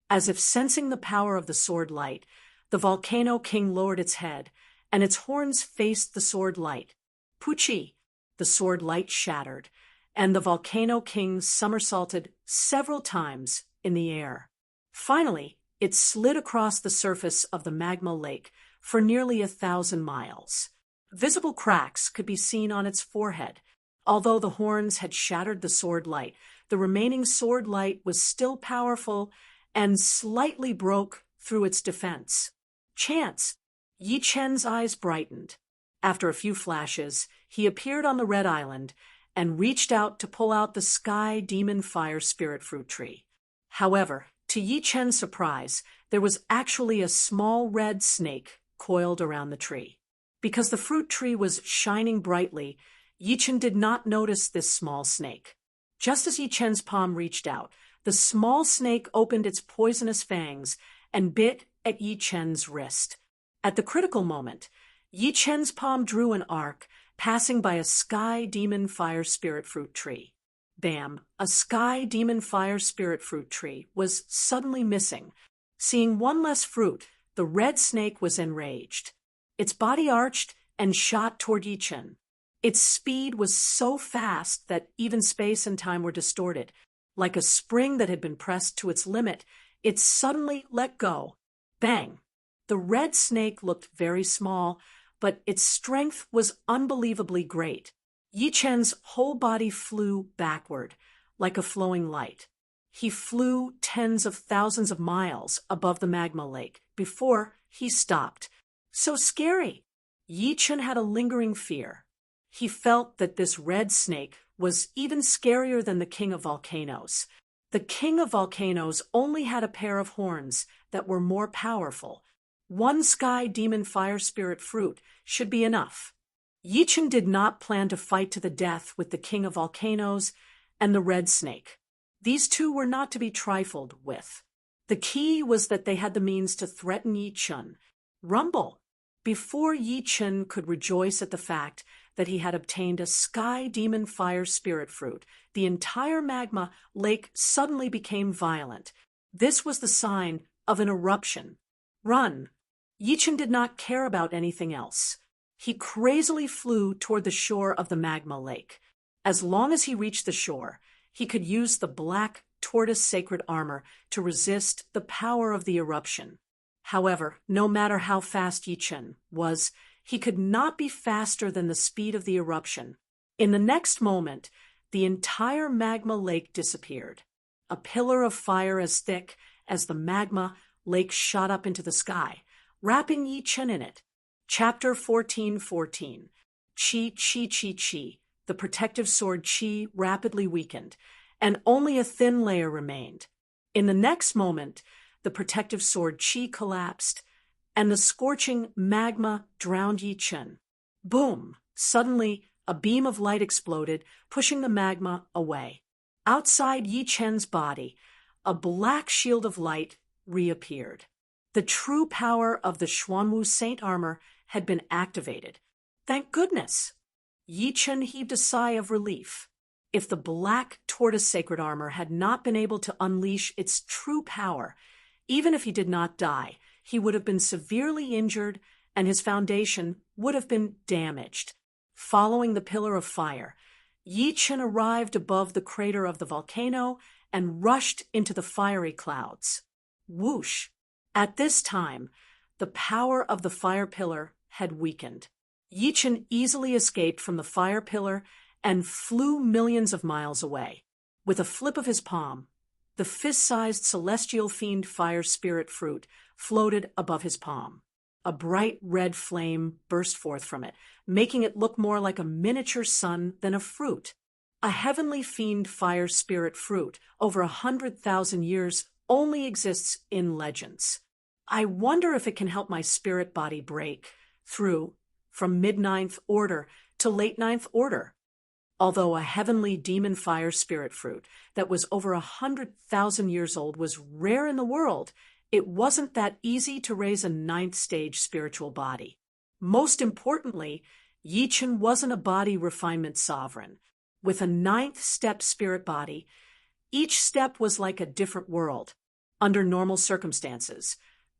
As if sensing the power of the sword light, the Volcano King lowered its head, and its horns faced the sword light. Puchi! The sword light shattered, and the Volcano King somersaulted several times in the air. Finally, it slid across the surface of the magma lake for nearly 1,000 miles. Visible cracks could be seen on its forehead. Although the horns had shattered the sword light, the remaining sword light was still powerful and slightly broke through its defense. Chance! Yi Chen's eyes brightened. After a few flashes, he appeared on the Red Island and reached out to pull out the Sky Demon Fire Spirit Fruit Tree. However, to Yi Chen's surprise, there was actually a small red snake coiled around the tree. Because the fruit tree was shining brightly, Yi Chen did not notice this small snake. Just as Yi Chen's palm reached out, the small snake opened its poisonous fangs and bit at Yi Chen's wrist. At the critical moment, Yi Chen's palm drew an arc, passing by a Sky Demon Fire Spirit Fruit Tree. Bam! A Sky Demon Fire Spirit Fruit Tree was suddenly missing. Seeing one less fruit, the red snake was enraged. Its body arched and shot toward Yi Chen. Its speed was so fast that even space and time were distorted. Like a spring that had been pressed to its limit, it suddenly let go. Bang! The red snake looked very small, but its strength was unbelievably great. Yi Chen's whole body flew backward, like a flowing light. He flew tens of thousands of miles above the magma lake before he stopped. So scary! Yi Chen had a lingering fear. He felt that this red snake was even scarier than the King of Volcanoes. The King of Volcanoes only had a pair of horns that were more powerful. One Sky Demon Fire Spirit fruit should be enough. Yi Chen did not plan to fight to the death with the King of Volcanoes and the Red Snake. These two were not to be trifled with. The key was that they had the means to threaten Yi Chen. Rumble! Before Yi Chen could rejoice at the fact that he had obtained a Sky Demon Fire Spirit fruit, the entire magma lake suddenly became violent. This was the sign of an eruption. Run! Yi Chen did not care about anything else. He crazily flew toward the shore of the magma lake. As long as he reached the shore, he could use the black tortoise sacred armor to resist the power of the eruption. However, no matter how fast Yi Chen was, he could not be faster than the speed of the eruption. In the next moment, the entire magma lake disappeared. A pillar of fire as thick as the magma lake shot up into the sky, wrapping Yi Chen in it. Chapter 14:14. Chi, chi, chi, chi. The protective sword Chi rapidly weakened, and only a thin layer remained. In the next moment, the protective sword Chi collapsed, and the scorching magma drowned Yi Chen. Boom! Suddenly, a beam of light exploded, pushing the magma away. Outside Yi Chen's body, a black shield of light reappeared. The true power of the Xuanwu Saint armor had been activated. Thank goodness! Yi Chen heaved a sigh of relief. If the black tortoise sacred armor had not been able to unleash its true power, even if he did not die, he would have been severely injured and his foundation would have been damaged. Following the pillar of fire, Yi Chen arrived above the crater of the volcano and rushed into the fiery clouds. Whoosh! At this time, the power of the fire pillar had weakened. Yi Chen easily escaped from the fire pillar and flew millions of miles away. With a flip of his palm, the fist-sized celestial fiend fire spirit fruit floated above his palm. A bright red flame burst forth from it, making it look more like a miniature sun than a fruit. A heavenly fiend fire spirit fruit, over 100,000 years, only exists in legends. I wonder if it can help my spirit body break through from mid-ninth order to late ninth order. Although a heavenly demon fire spirit fruit that was over 100,000 years old was rare in the world, it wasn't that easy to raise a ninth stage spiritual body. Most importantly, Yi Chen wasn't a body refinement sovereign. With a ninth step spirit body, each step was like a different world, under normal circumstances.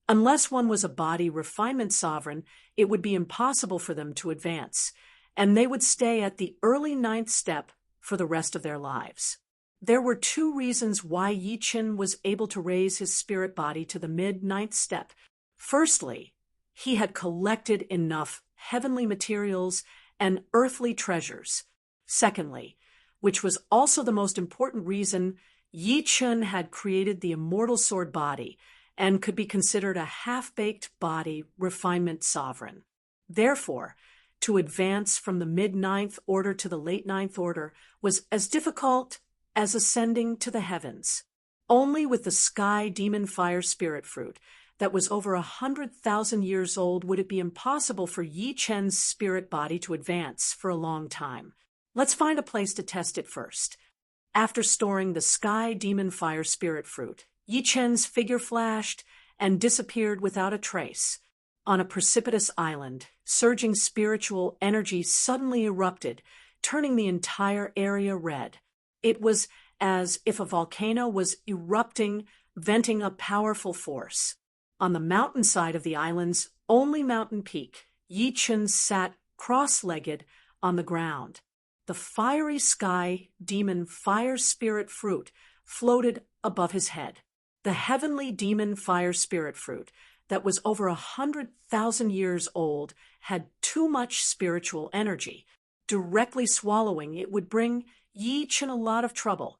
Unless one was a body refinement sovereign, it would be impossible for them to advance, and they would stay at the early ninth step for the rest of their lives. There were two reasons why Yi Chen was able to raise his spirit body to the mid-ninth step. Firstly, he had collected enough heavenly materials and earthly treasures. Secondly, which was also the most important reason, Yi Chen had created the immortal sword body and could be considered a half-baked body refinement sovereign. Therefore, to advance from the mid-ninth order to the late ninth order was as difficult as ascending to the heavens. Only with the sky demon fire spirit fruit that was over 100,000 years old would it be impossible for Yi Chen's spirit body to advance for a long time. Let's find a place to test it first. After storing the sky demon fire spirit fruit, Yi Chen's figure flashed and disappeared without a trace. On a precipitous island, surging spiritual energy suddenly erupted, turning the entire area red. It was as if a volcano was erupting, venting a powerful force. On the mountainside of the island's only mountain peak, Yi Chen sat cross-legged on the ground. The fiery sky demon fire spirit fruit floated above his head. The heavenly demon fire spirit fruit that was over 100,000 years old had too much spiritual energy. Directly swallowing it would bring Yi Chen a lot of trouble.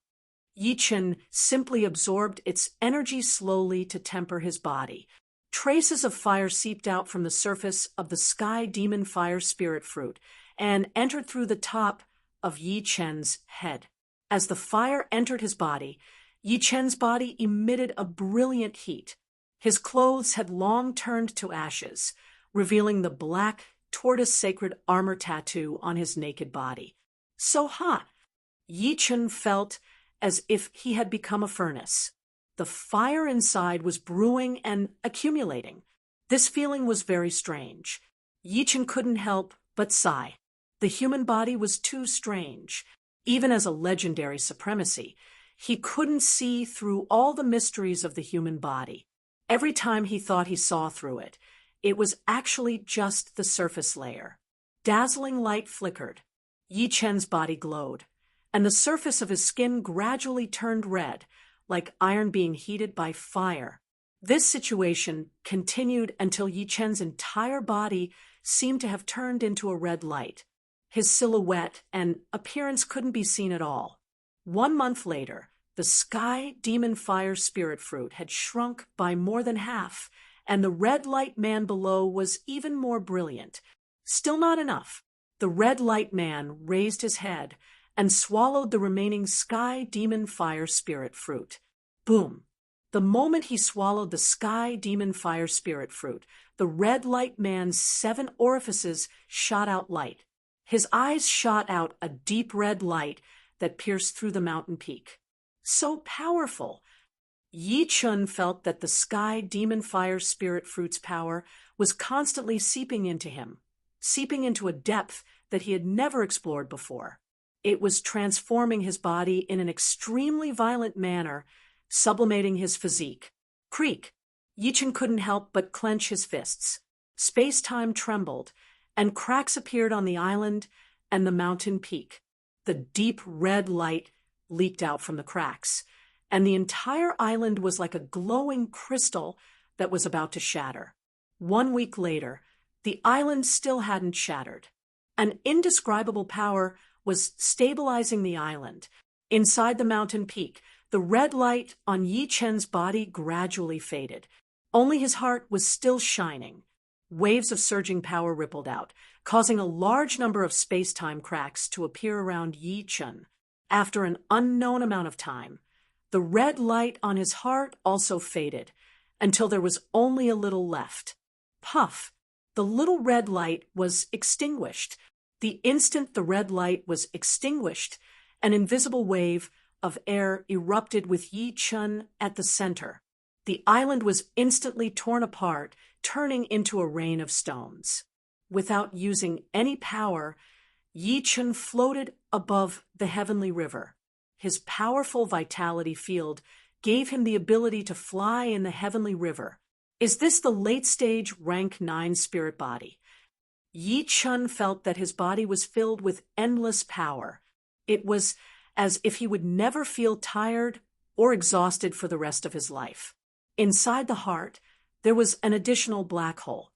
Yi Chen simply absorbed its energy slowly to temper his body. Traces of fire seeped out from the surface of the sky demon fire spirit fruit and entered through the top of Yi Chen's head. As the fire entered his body, Yi Chen's body emitted a brilliant heat. His clothes had long turned to ashes, revealing the black tortoise sacred armor tattoo on his naked body. So hot, Yi Chen felt as if he had become a furnace. The fire inside was brewing and accumulating. This feeling was very strange. Yi Chen couldn't help but sigh. The human body was too strange. Even as a legendary supremacy, he couldn't see through all the mysteries of the human body. Every time he thought he saw through it, it was actually just the surface layer. Dazzling light flickered. Yi Chen's body glowed, and the surface of his skin gradually turned red, like iron being heated by fire. This situation continued until Yi Chen's entire body seemed to have turned into a red light. His silhouette and appearance couldn't be seen at all. 1 month later, the sky demon fire spirit fruit had shrunk by more than half, and the red light man below was even more brilliant. Still not enough. The red light man raised his head and swallowed the remaining sky demon fire spirit fruit. Boom! The moment he swallowed the sky demon fire spirit fruit, the red light man's 7 orifices shot out light. His eyes shot out a deep red light that pierced through the mountain peak. So powerful! Yi Chen felt that the sky demon fire spirit fruit's power was constantly seeping into him, seeping into a depth that he had never explored before. It was transforming his body in an extremely violent manner, sublimating his physique. Creak! Yichen couldn't help but clench his fists. Space-time trembled, and cracks appeared on the island and the mountain peak. The deep red light leaked out from the cracks, and the entire island was like a glowing crystal that was about to shatter. 1 week later, the island still hadn't shattered. An indescribable power was stabilizing the island. Inside the mountain peak, the red light on Yi Chen's body gradually faded. Only his heart was still shining. Waves of surging power rippled out, causing a large number of space-time cracks to appear around Yi Chen. After an unknown amount of time, the red light on his heart also faded, until there was only a little left. Puff! The little red light was extinguished. The instant the red light was extinguished, an invisible wave of air erupted with Yi Chen at the center. The island was instantly torn apart, turning into a rain of stones. Without using any power, Yi Chen floated above the heavenly river. His powerful vitality field gave him the ability to fly in the heavenly river. Is this the late-stage rank 9 spirit body? Yi Chen felt that his body was filled with endless power. It was as if he would never feel tired or exhausted for the rest of his life. Inside the heart, there was an additional black hole.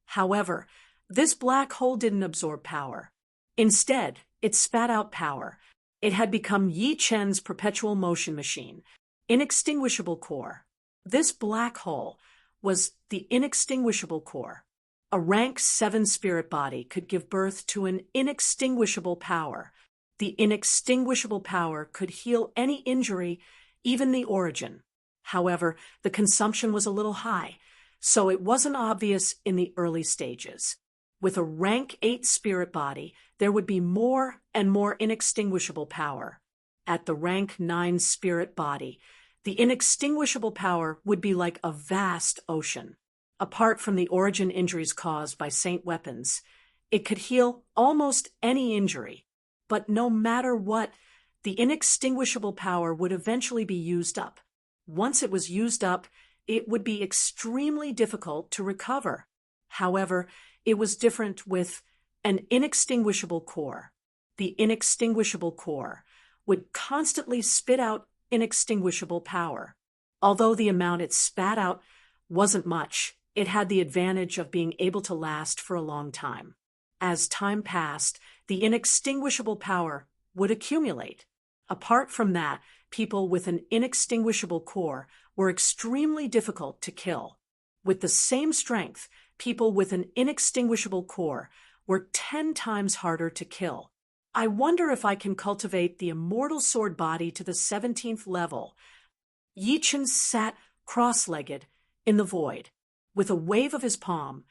However, this black hole didn't absorb power. Instead, it spat out power. It had become Yi Chen's perpetual motion machine, inextinguishable core. This black hole was the inextinguishable core. A rank 7 spirit body could give birth to an inextinguishable power. The inextinguishable power could heal any injury, even the origin. However, the consumption was a little high, so it wasn't obvious in the early stages. With a rank 8 spirit body, there would be more and more inextinguishable power. At the rank 9 spirit body, the inextinguishable power would be like a vast ocean. Apart from the origin injuries caused by saint weapons, it could heal almost any injury. But no matter what, the inextinguishable power would eventually be used up. Once it was used up, it would be extremely difficult to recover. However, it was different with an inextinguishable core. The inextinguishable core would constantly spit out inextinguishable power. Although the amount it spat out wasn't much, it had the advantage of being able to last for a long time. As time passed, the inextinguishable power would accumulate. Apart from that, people with an inextinguishable core were extremely difficult to kill. With the same strength, people with an inextinguishable core were 10 times harder to kill. I wonder if I can cultivate the immortal sword body to the 17th level. Yi Chen sat cross-legged in the void. With a wave of his palm,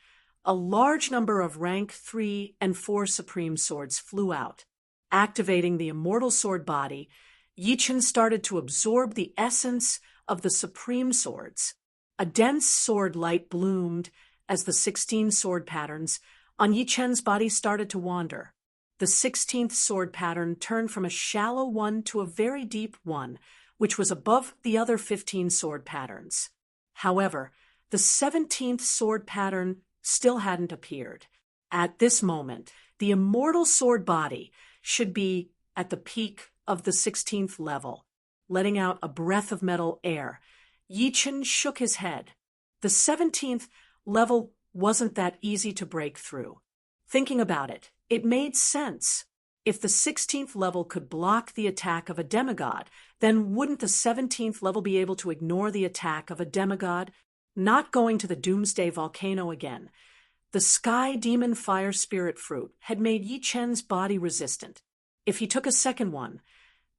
a large number of rank 3 and 4 supreme swords flew out. Activating the immortal sword body, Yi Chen started to absorb the essence of the supreme swords. A dense sword light bloomed as the 16 sword patterns on Yi Chen's body started to wander. The 16th sword pattern turned from a shallow one to a very deep one, which was above the other 15 sword patterns. However, the 17th sword pattern still hadn't appeared. At this moment, the immortal sword body should be at the peak of the 16th level. Letting out a breath of metal air, Yi Chen shook his head. The 17th level wasn't that easy to break through. Thinking about it, it made sense. If the 16th level could block the attack of a demigod, then wouldn't the 17th level be able to ignore the attack of a demigod? Not going to the Doomsday Volcano again. The Sky Demon Fire Spirit Fruit had made Yi Chen's body resistant. If he took a second one,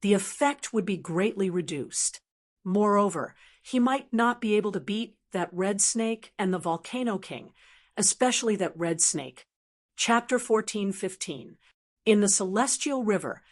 the effect would be greatly reduced. Moreover, he might not be able to beat that red snake and the Volcano King, especially that red snake. Chapter 14:15. In the Celestial River,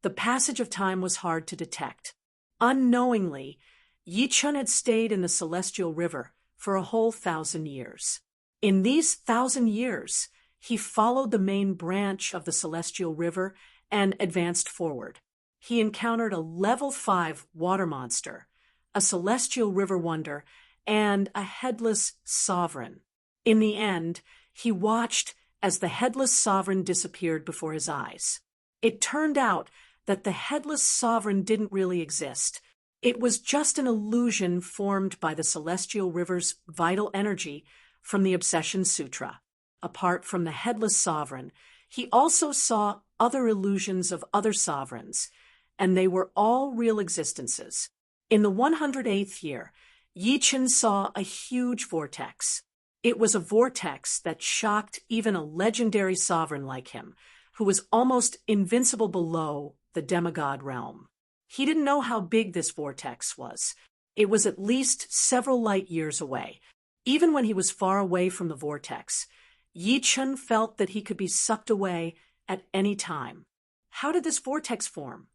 the passage of time was hard to detect. Unknowingly, Yi Chen had stayed in the Celestial River for a whole 1,000 years. In these 1,000 years, he followed the main branch of the Celestial River and advanced forward. He encountered a level 5 water monster, a celestial river wonder, and a headless sovereign. In the end, he watched as the headless sovereign disappeared before his eyes. It turned out that the headless sovereign didn't really exist. It was just an illusion formed by the celestial river's vital energy from the Obsession Sutra. Apart from the headless sovereign, he also saw other illusions of other sovereigns, and they were all real existences. In the 108th year, Yi Chen saw a huge vortex. It was a vortex that shocked even a legendary sovereign like him, who was almost invincible below the demigod realm. He didn't know how big this vortex was. It was at least several light years away. Even when he was far away from the vortex, Yi Chen felt that he could be sucked away at any time. How did this vortex form?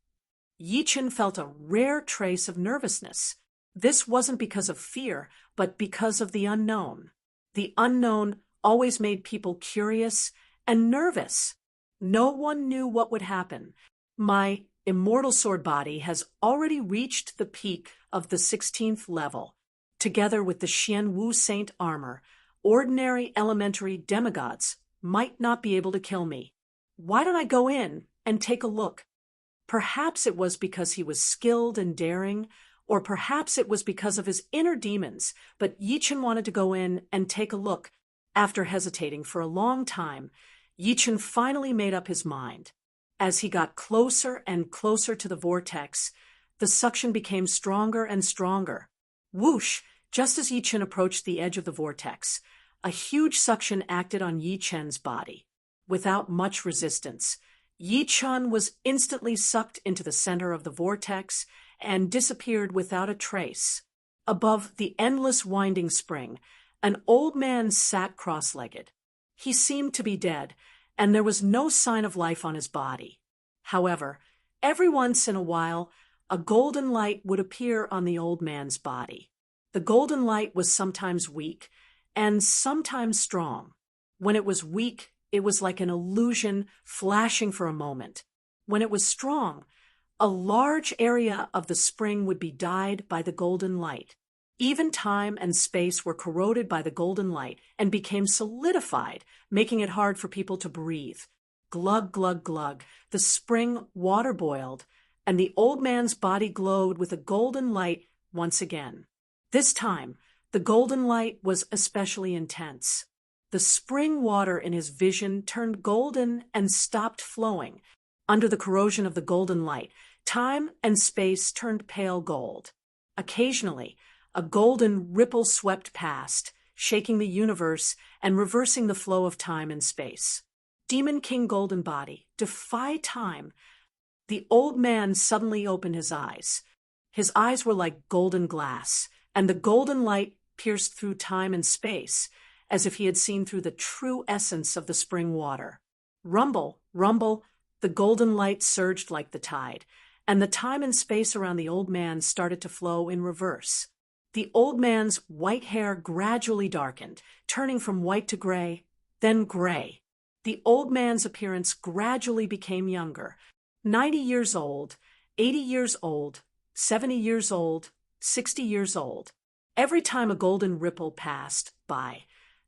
Yi Chen felt a rare trace of nervousness. This wasn't because of fear, but because of the unknown. The unknown always made people curious and nervous. No one knew what would happen. My immortal sword body has already reached the peak of the 16th level. Together with the Xian Wu Saint armor, ordinary elementary demigods might not be able to kill me. Why don't I go in and take a look? Perhaps it was because he was skilled and daring, or perhaps it was because of his inner demons, but Yi Chen wanted to go in and take a look. After hesitating for a long time, Yi Chen finally made up his mind. As he got closer and closer to the vortex, the suction became stronger and stronger. Whoosh! Just as Yi Chen approached the edge of the vortex, a huge suction acted on Yi Chen's body. Without much resistance, Yi Chen was instantly sucked into the center of the vortex and disappeared without a trace. Above the endless winding spring, an old man sat cross-legged. He seemed to be dead, and there was no sign of life on his body. However, every once in a while, a golden light would appear on the old man's body. The golden light was sometimes weak and sometimes strong. When it was weak, it was like an illusion flashing for a moment. When it was strong, a large area of the spring would be dyed by the golden light. Even time and space were corroded by the golden light and became solidified, making it hard for people to breathe. Glug, glug, glug. The spring water boiled, and the old man's body glowed with a golden light once again. This time, the golden light was especially intense. The spring water in his vision turned golden and stopped flowing. Under the corrosion of the golden light, time and space turned pale gold. Occasionally, a golden ripple swept past, shaking the universe and reversing the flow of time and space. Demon King Golden Body, defy time. The old man suddenly opened his eyes. His eyes were like golden glass, and the golden light pierced through time and space, as if he had seen through the true essence of the spring water. Rumble, rumble, the golden light surged like the tide, and the time and space around the old man started to flow in reverse. The old man's white hair gradually darkened, turning from white to gray, then gray. The old man's appearance gradually became younger. 90 years old, 80 years old, 70 years old, 60 years old. Every time a golden ripple passed by,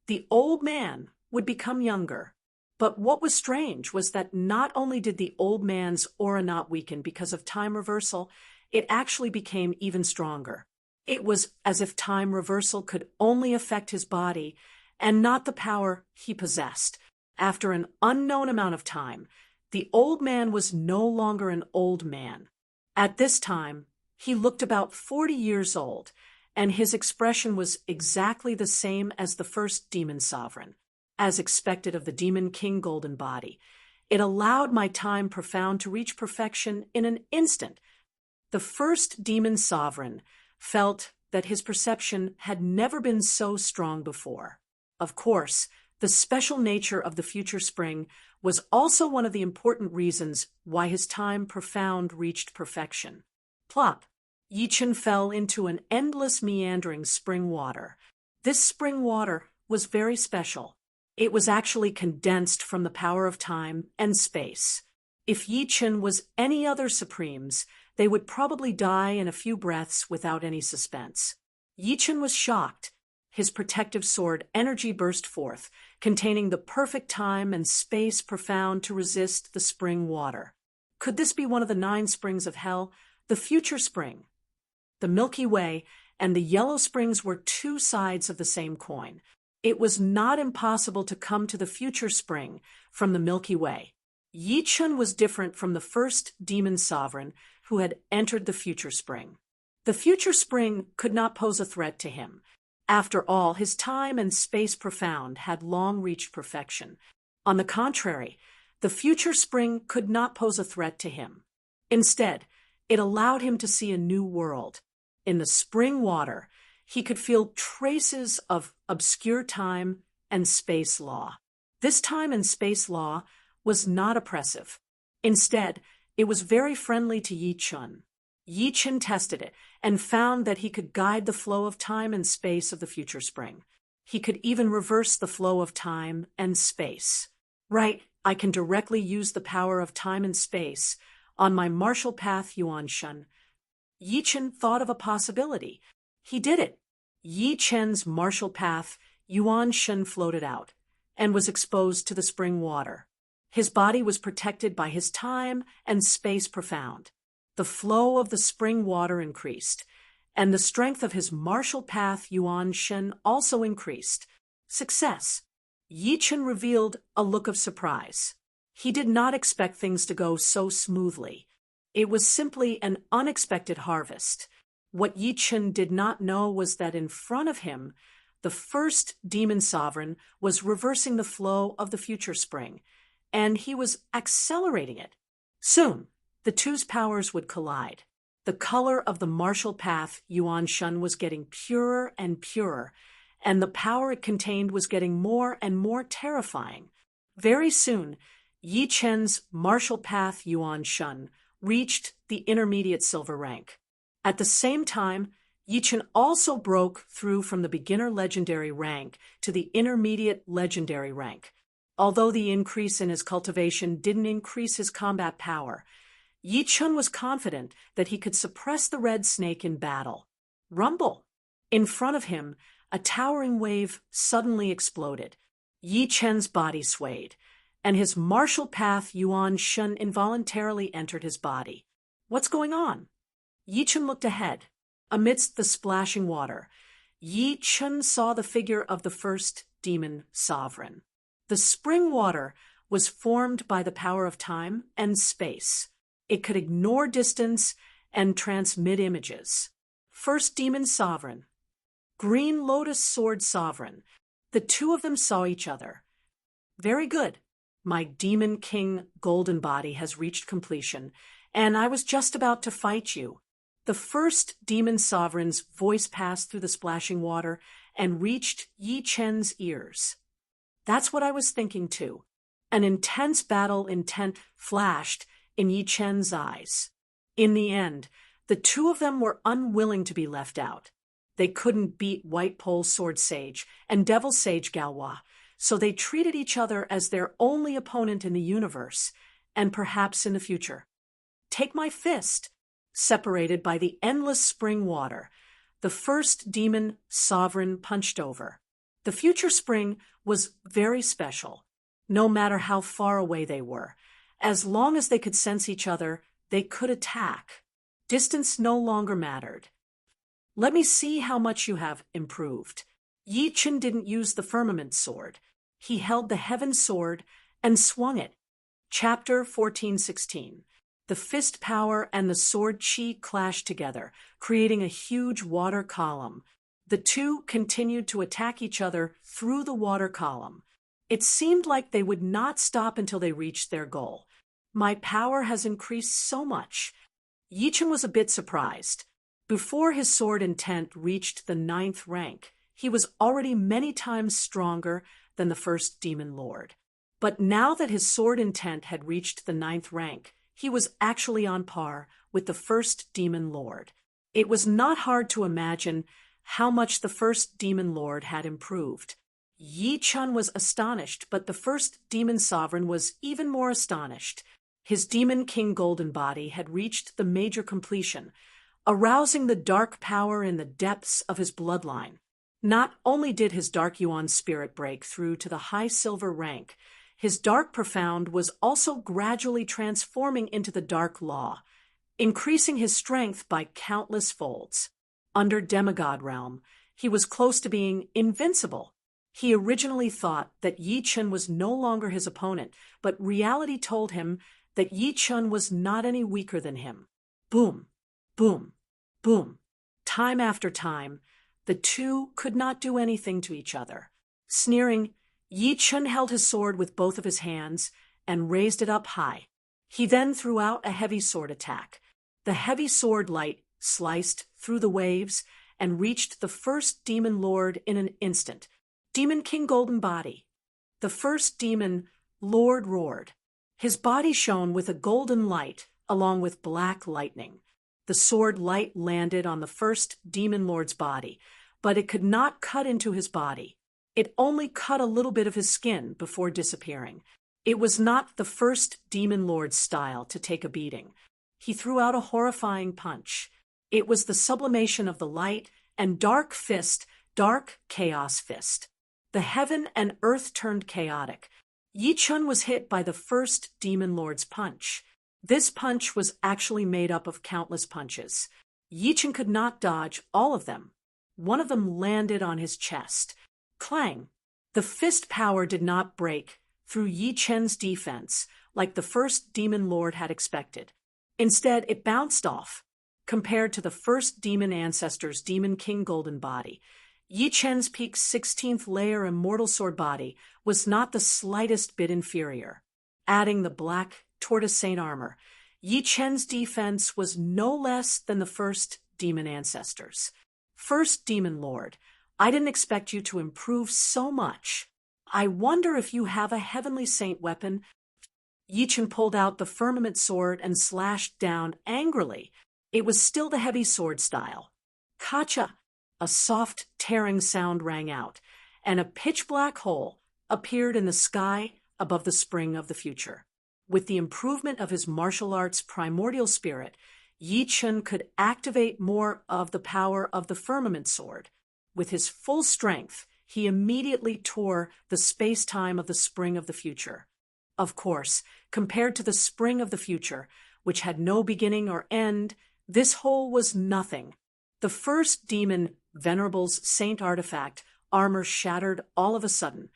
the old man would become younger. But what was strange was that not only did the old man's aura not weaken because of time reversal, it actually became even stronger. It was as if time reversal could only affect his body and not the power he possessed. After an unknown amount of time, the old man was no longer an old man. At this time, he looked about 40 years old, and his expression was exactly the same as the first demon sovereign. As expected of the Demon King Golden Body, it allowed my time profound to reach perfection in an instant. The first demon sovereign felt that his perception had never been so strong before. Of course, the special nature of the future spring was also one of the important reasons why his time profound reached perfection. Plop! Yi Chen fell into an endless meandering spring water. This spring water was very special. It was actually condensed from the power of time and space. If Yi Chen was any other Supremes, they would probably die in a few breaths without any suspense. Yi Chen was shocked. His protective sword energy burst forth, containing the perfect time and space profound to resist the spring water. Could this be one of the 9 springs of hell, the future spring? The Milky Way and the yellow springs were 2 sides of the same coin. It was not impossible to come to the future spring from the Milky Way. Yi Chen was different from the first demon sovereign who had entered the future spring. The future spring could not pose a threat to him. After all, his time and space profound had long reached perfection. On the contrary, the future spring could not pose a threat to him. Instead, it allowed him to see a new world. In the spring water, he could feel traces of obscure time and space law. This time and space law was not oppressive. Instead, it was very friendly to Yi Chen. Yi Chen tested it and found that he could guide the flow of time and space of the future spring. He could even reverse the flow of time and space. Right, I can directly use the power of time and space on my martial path Yuan Shen. Yi Chen thought of a possibility. He did it. Yi Chen's martial path Yuan Shen floated out and was exposed to the spring water. His body was protected by his time and space profound. The flow of the spring water increased, and the strength of his martial path Yuan Shen also increased. Success. Yi Chen revealed a look of surprise. He did not expect things to go so smoothly. It was simply an unexpected harvest. What Yi Chen did not know was that in front of him, the first demon sovereign was reversing the flow of the future spring, and he was accelerating it. Soon, the two's powers would collide. The color of the martial path Yuan Shen was getting purer and purer, and the power it contained was getting more and more terrifying. Very soon, Yi Chen's martial path Yuan Shen reached the intermediate silver rank. At the same time, Yi Chen also broke through from the beginner legendary rank to the intermediate legendary rank. Although the increase in his cultivation didn't increase his combat power, Yi Chen was confident that he could suppress the red snake in battle. Rumble! In front of him, a towering wave suddenly exploded. Yi Chen's body swayed, and his martial path Yuan Shen involuntarily entered his body. What's going on? Yi Chen looked ahead. Amidst the splashing water, Yi Chen saw the figure of the first demon sovereign. The spring water was formed by the power of time and space. It could ignore distance and transmit images. First demon sovereign, Green Lotus Sword sovereign. The two of them saw each other. Very good. My demon king golden body has reached completion, and I was just about to fight you. The first demon sovereign's voice passed through the splashing water and reached Yi Chen's ears. That's what I was thinking too. An intense battle intent flashed in Yi Chen's eyes. In the end, the two of them were unwilling to be left out. They couldn't beat White Pole Sword Sage and Devil Sage Galwa, so they treated each other as their only opponent in the universe, and perhaps in the future. Take my fist. Separated by the endless spring water, the first demon sovereign punched over. The future spring was very special. No matter how far away they were, as long as they could sense each other, they could attack. Distance no longer mattered. Let me see how much you have improved. Yi Chen didn't use the firmament sword. He held the heaven sword and swung it. Chapter 14:16. The fist power and the sword chi clashed together, creating a huge water column. The two continued to attack each other through the water column. It seemed like they would not stop until they reached their goal. My power has increased so much. Yi Chen was a bit surprised. Before his sword intent reached the 9th rank, he was already many times stronger than the first demon lord. But now that his sword intent had reached the 9th rank, he was actually on par with the first demon lord. It was not hard to imagine how much the first demon lord had improved. Yi Chen was astonished, but the first demon sovereign was even more astonished. His Demon King Golden Body had reached the major completion, arousing the dark power in the depths of his bloodline. Not only did his Dark Yuan spirit break through to the high silver rank, his Dark Profound was also gradually transforming into the Dark Law, increasing his strength by countless folds. Under demigod realm, he was close to being invincible. He originally thought that Yi Chun was no longer his opponent, but reality told him that Yi Chun was not any weaker than him. Boom, boom, boom. Time after time, the two could not do anything to each other. Sneering, Yi Chun held his sword with both of his hands and raised it up high. He then threw out a heavy sword attack. The heavy sword light sliced through the waves and reached the first demon lord in an instant. Demon King Golden Body. The first demon lord roared. His body shone with a golden light along with black lightning. The sword light landed on the first demon lord's body, but it could not cut into his body. It only cut a little bit of his skin before disappearing. It was not the first demon lord's style to take a beating. He threw out a horrifying punch. It was the sublimation of the light and dark fist, dark chaos fist. The heaven and earth turned chaotic. Yi Chun was hit by the first demon lord's punch. This punch was actually made up of countless punches. Yi Chun could not dodge all of them. One of them landed on his chest. Clang! The fist power did not break through Yi Chun's defense like the first demon lord had expected. Instead, it bounced off. Compared to the first demon ancestor's Demon King Golden Body, Yi Chun's peak 16th layer Immortal Sword Body was not the slightest bit inferior. Adding the black tortoise saint armor, Yi Chun's defense was no less than the first demon ancestor's. First Demon Lord, I didn't expect you to improve so much. I wonder if you have a heavenly saint weapon. Yi Chun pulled out the firmament sword and slashed down angrily. It was still the heavy sword style. Kacha! A soft, tearing sound rang out, and a pitch-black hole appeared in the sky above the spring of the future. With the improvement of his martial arts primordial spirit, Yi Chun could activate more of the power of the firmament sword. With his full strength, he immediately tore the space-time of the spring of the future. Of course, compared to the spring of the future, which had no beginning or end, this hole was nothing. The first demon Venerable's saint artifact armor shattered all of a sudden,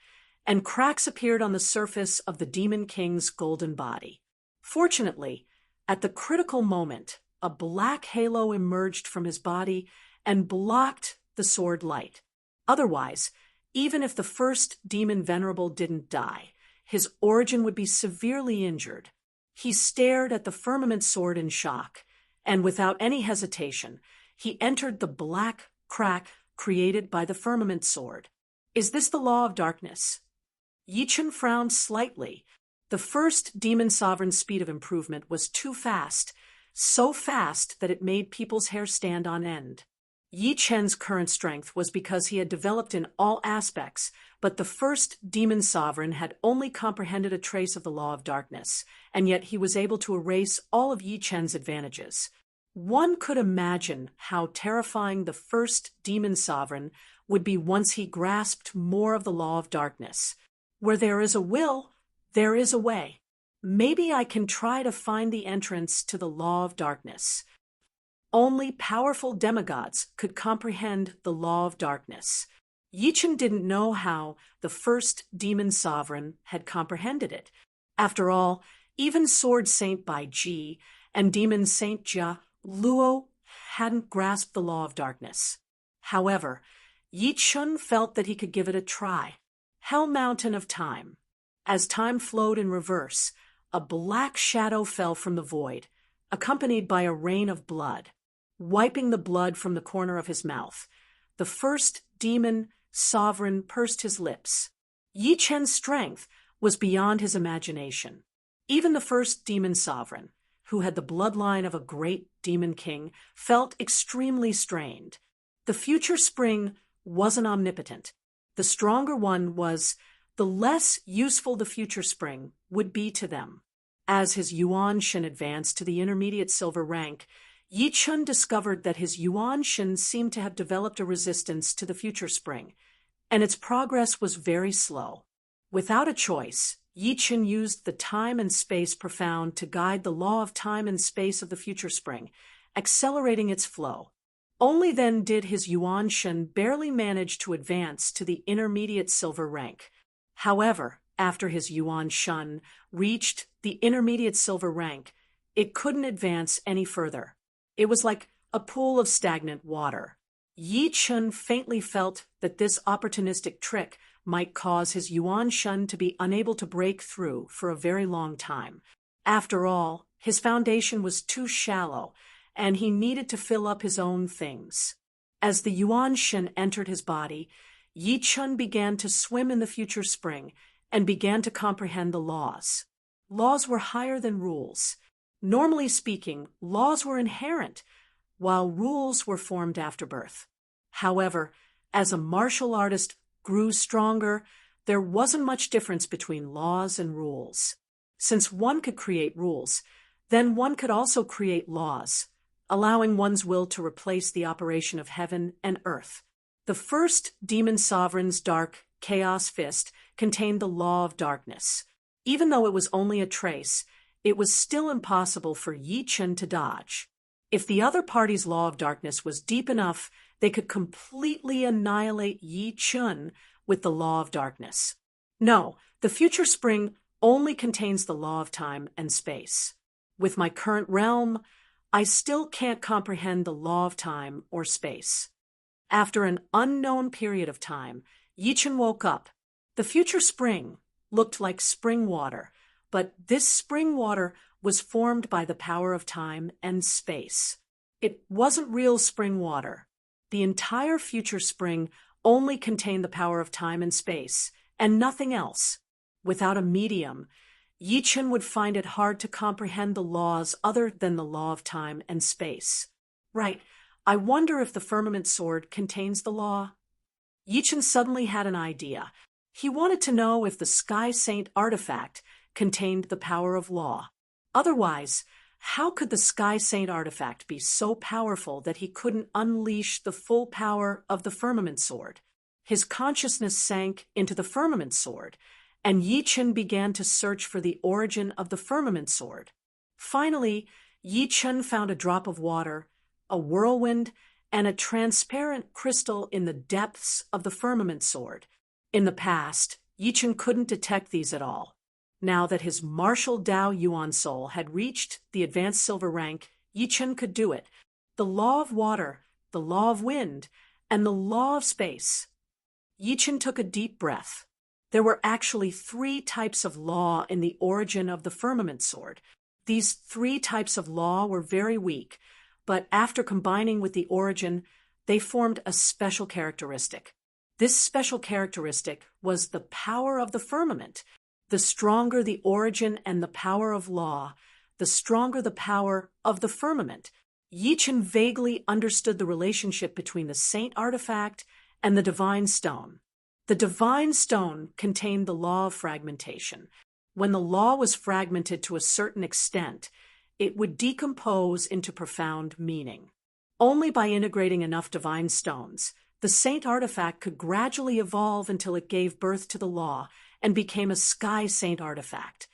and cracks appeared on the surface of the Demon King's golden body. Fortunately, at the critical moment, a black halo emerged from his body and blocked the sword light. Otherwise, even if the first demon Venerable didn't die, his origin would be severely injured. He stared at the firmament sword in shock, and without any hesitation, he entered the black crack created by the firmament sword. Is this the law of darkness? Yi Chun frowned slightly. The first demon sovereign's speed of improvement was too fast, so fast that it made people's hair stand on end. Yi Chun's current strength was because he had developed in all aspects, but the first demon sovereign had only comprehended a trace of the law of darkness, and yet he was able to erase all of Yi Chun's advantages. One could imagine how terrifying the first demon sovereign would be once he grasped more of the law of darkness. Where there is a will, there is a way. Maybe I can try to find the entrance to the law of darkness. Only powerful demigods could comprehend the law of darkness. Yi Chun didn't know how the first demon sovereign had comprehended it. After all, even Sword Saint Bai Ji and Demon Saint Jia Luo hadn't grasped the law of darkness. However, Yi Chun felt that he could give it a try. Hell Mountain of Time. As time flowed in reverse, a black shadow fell from the void, accompanied by a rain of blood. Wiping the blood from the corner of his mouth, the first demon sovereign pursed his lips. Yi Chun's strength was beyond his imagination. Even the first demon sovereign, who had the bloodline of a great demon king, felt extremely strained. The future spring wasn't omnipotent. The stronger one was, the less useful the future spring would be to them. As his Yuan Shen advanced to the intermediate silver rank, Yi Chun discovered that his Yuan Shen seemed to have developed a resistance to the future spring, and its progress was very slow. Without a choice, Yi Chun used the time and space profound to guide the law of time and space of the future spring, accelerating its flow. Only then did his Yuan Shen barely manage to advance to the intermediate silver rank. However, after his Yuan Shen reached the intermediate silver rank, it couldn't advance any further. It was like a pool of stagnant water. Yi Chun faintly felt that this opportunistic trick might cause his Yuan Shen to be unable to break through for a very long time. After all, his foundation was too shallow, and he needed to fill up his own things. As the Yuan Shen entered his body, Yi Chun began to swim in the future spring and began to comprehend the laws. Laws were higher than rules. Normally speaking, laws were inherent, while rules were formed after birth. However, as a martial artist grew stronger, there wasn't much difference between laws and rules. Since one could create rules, then one could also create laws, allowing one's will to replace the operation of heaven and earth. The first demon sovereign's dark chaos fist contained the law of darkness. Even though it was only a trace, it was still impossible for Yi Chun to dodge. If the other party's law of darkness was deep enough, they could completely annihilate Yi Chun with the law of darkness. No, the future spring only contains the law of time and space. With my current realm, I still can't comprehend the law of time or space. After an unknown period of time, Yi Chun woke up. The future spring looked like spring water, but this spring water was formed by the power of time and space. It wasn't real spring water. The entire future spring only contained the power of time and space, and nothing else. Without a medium, Yi Chun would find it hard to comprehend the laws other than the law of time and space. Right, I wonder if the firmament sword contains the law? Yi Chun suddenly had an idea. He wanted to know if the Sky Saint artifact contained the power of law. Otherwise, how could the Sky Saint artifact be so powerful that he couldn't unleash the full power of the firmament sword? His consciousness sank into the firmament sword, and Yi Chun began to search for the origin of the firmament sword. Finally, Yi Chun found a drop of water, a whirlwind, and a transparent crystal in the depths of the firmament sword. In the past, Yi Chun couldn't detect these at all. Now that his martial Dao Yuan soul had reached the advanced silver rank, Yi Chun could do it. The law of water, the law of wind, and the law of space. Yi Chun took a deep breath. There were actually 3 types of law in the origin of the firmament sword. These 3 types of law were very weak, but after combining with the origin, they formed a special characteristic. This special characteristic was the power of the firmament. The stronger the origin and the power of law, the stronger the power of the firmament. Yi Chun vaguely understood the relationship between the saint artifact and the divine stone. The divine stone contained the law of fragmentation. When the law was fragmented to a certain extent, it would decompose into profound meaning. Only by integrating enough divine stones, the saint artifact could gradually evolve until it gave birth to the law and became a Sky Saint artifact.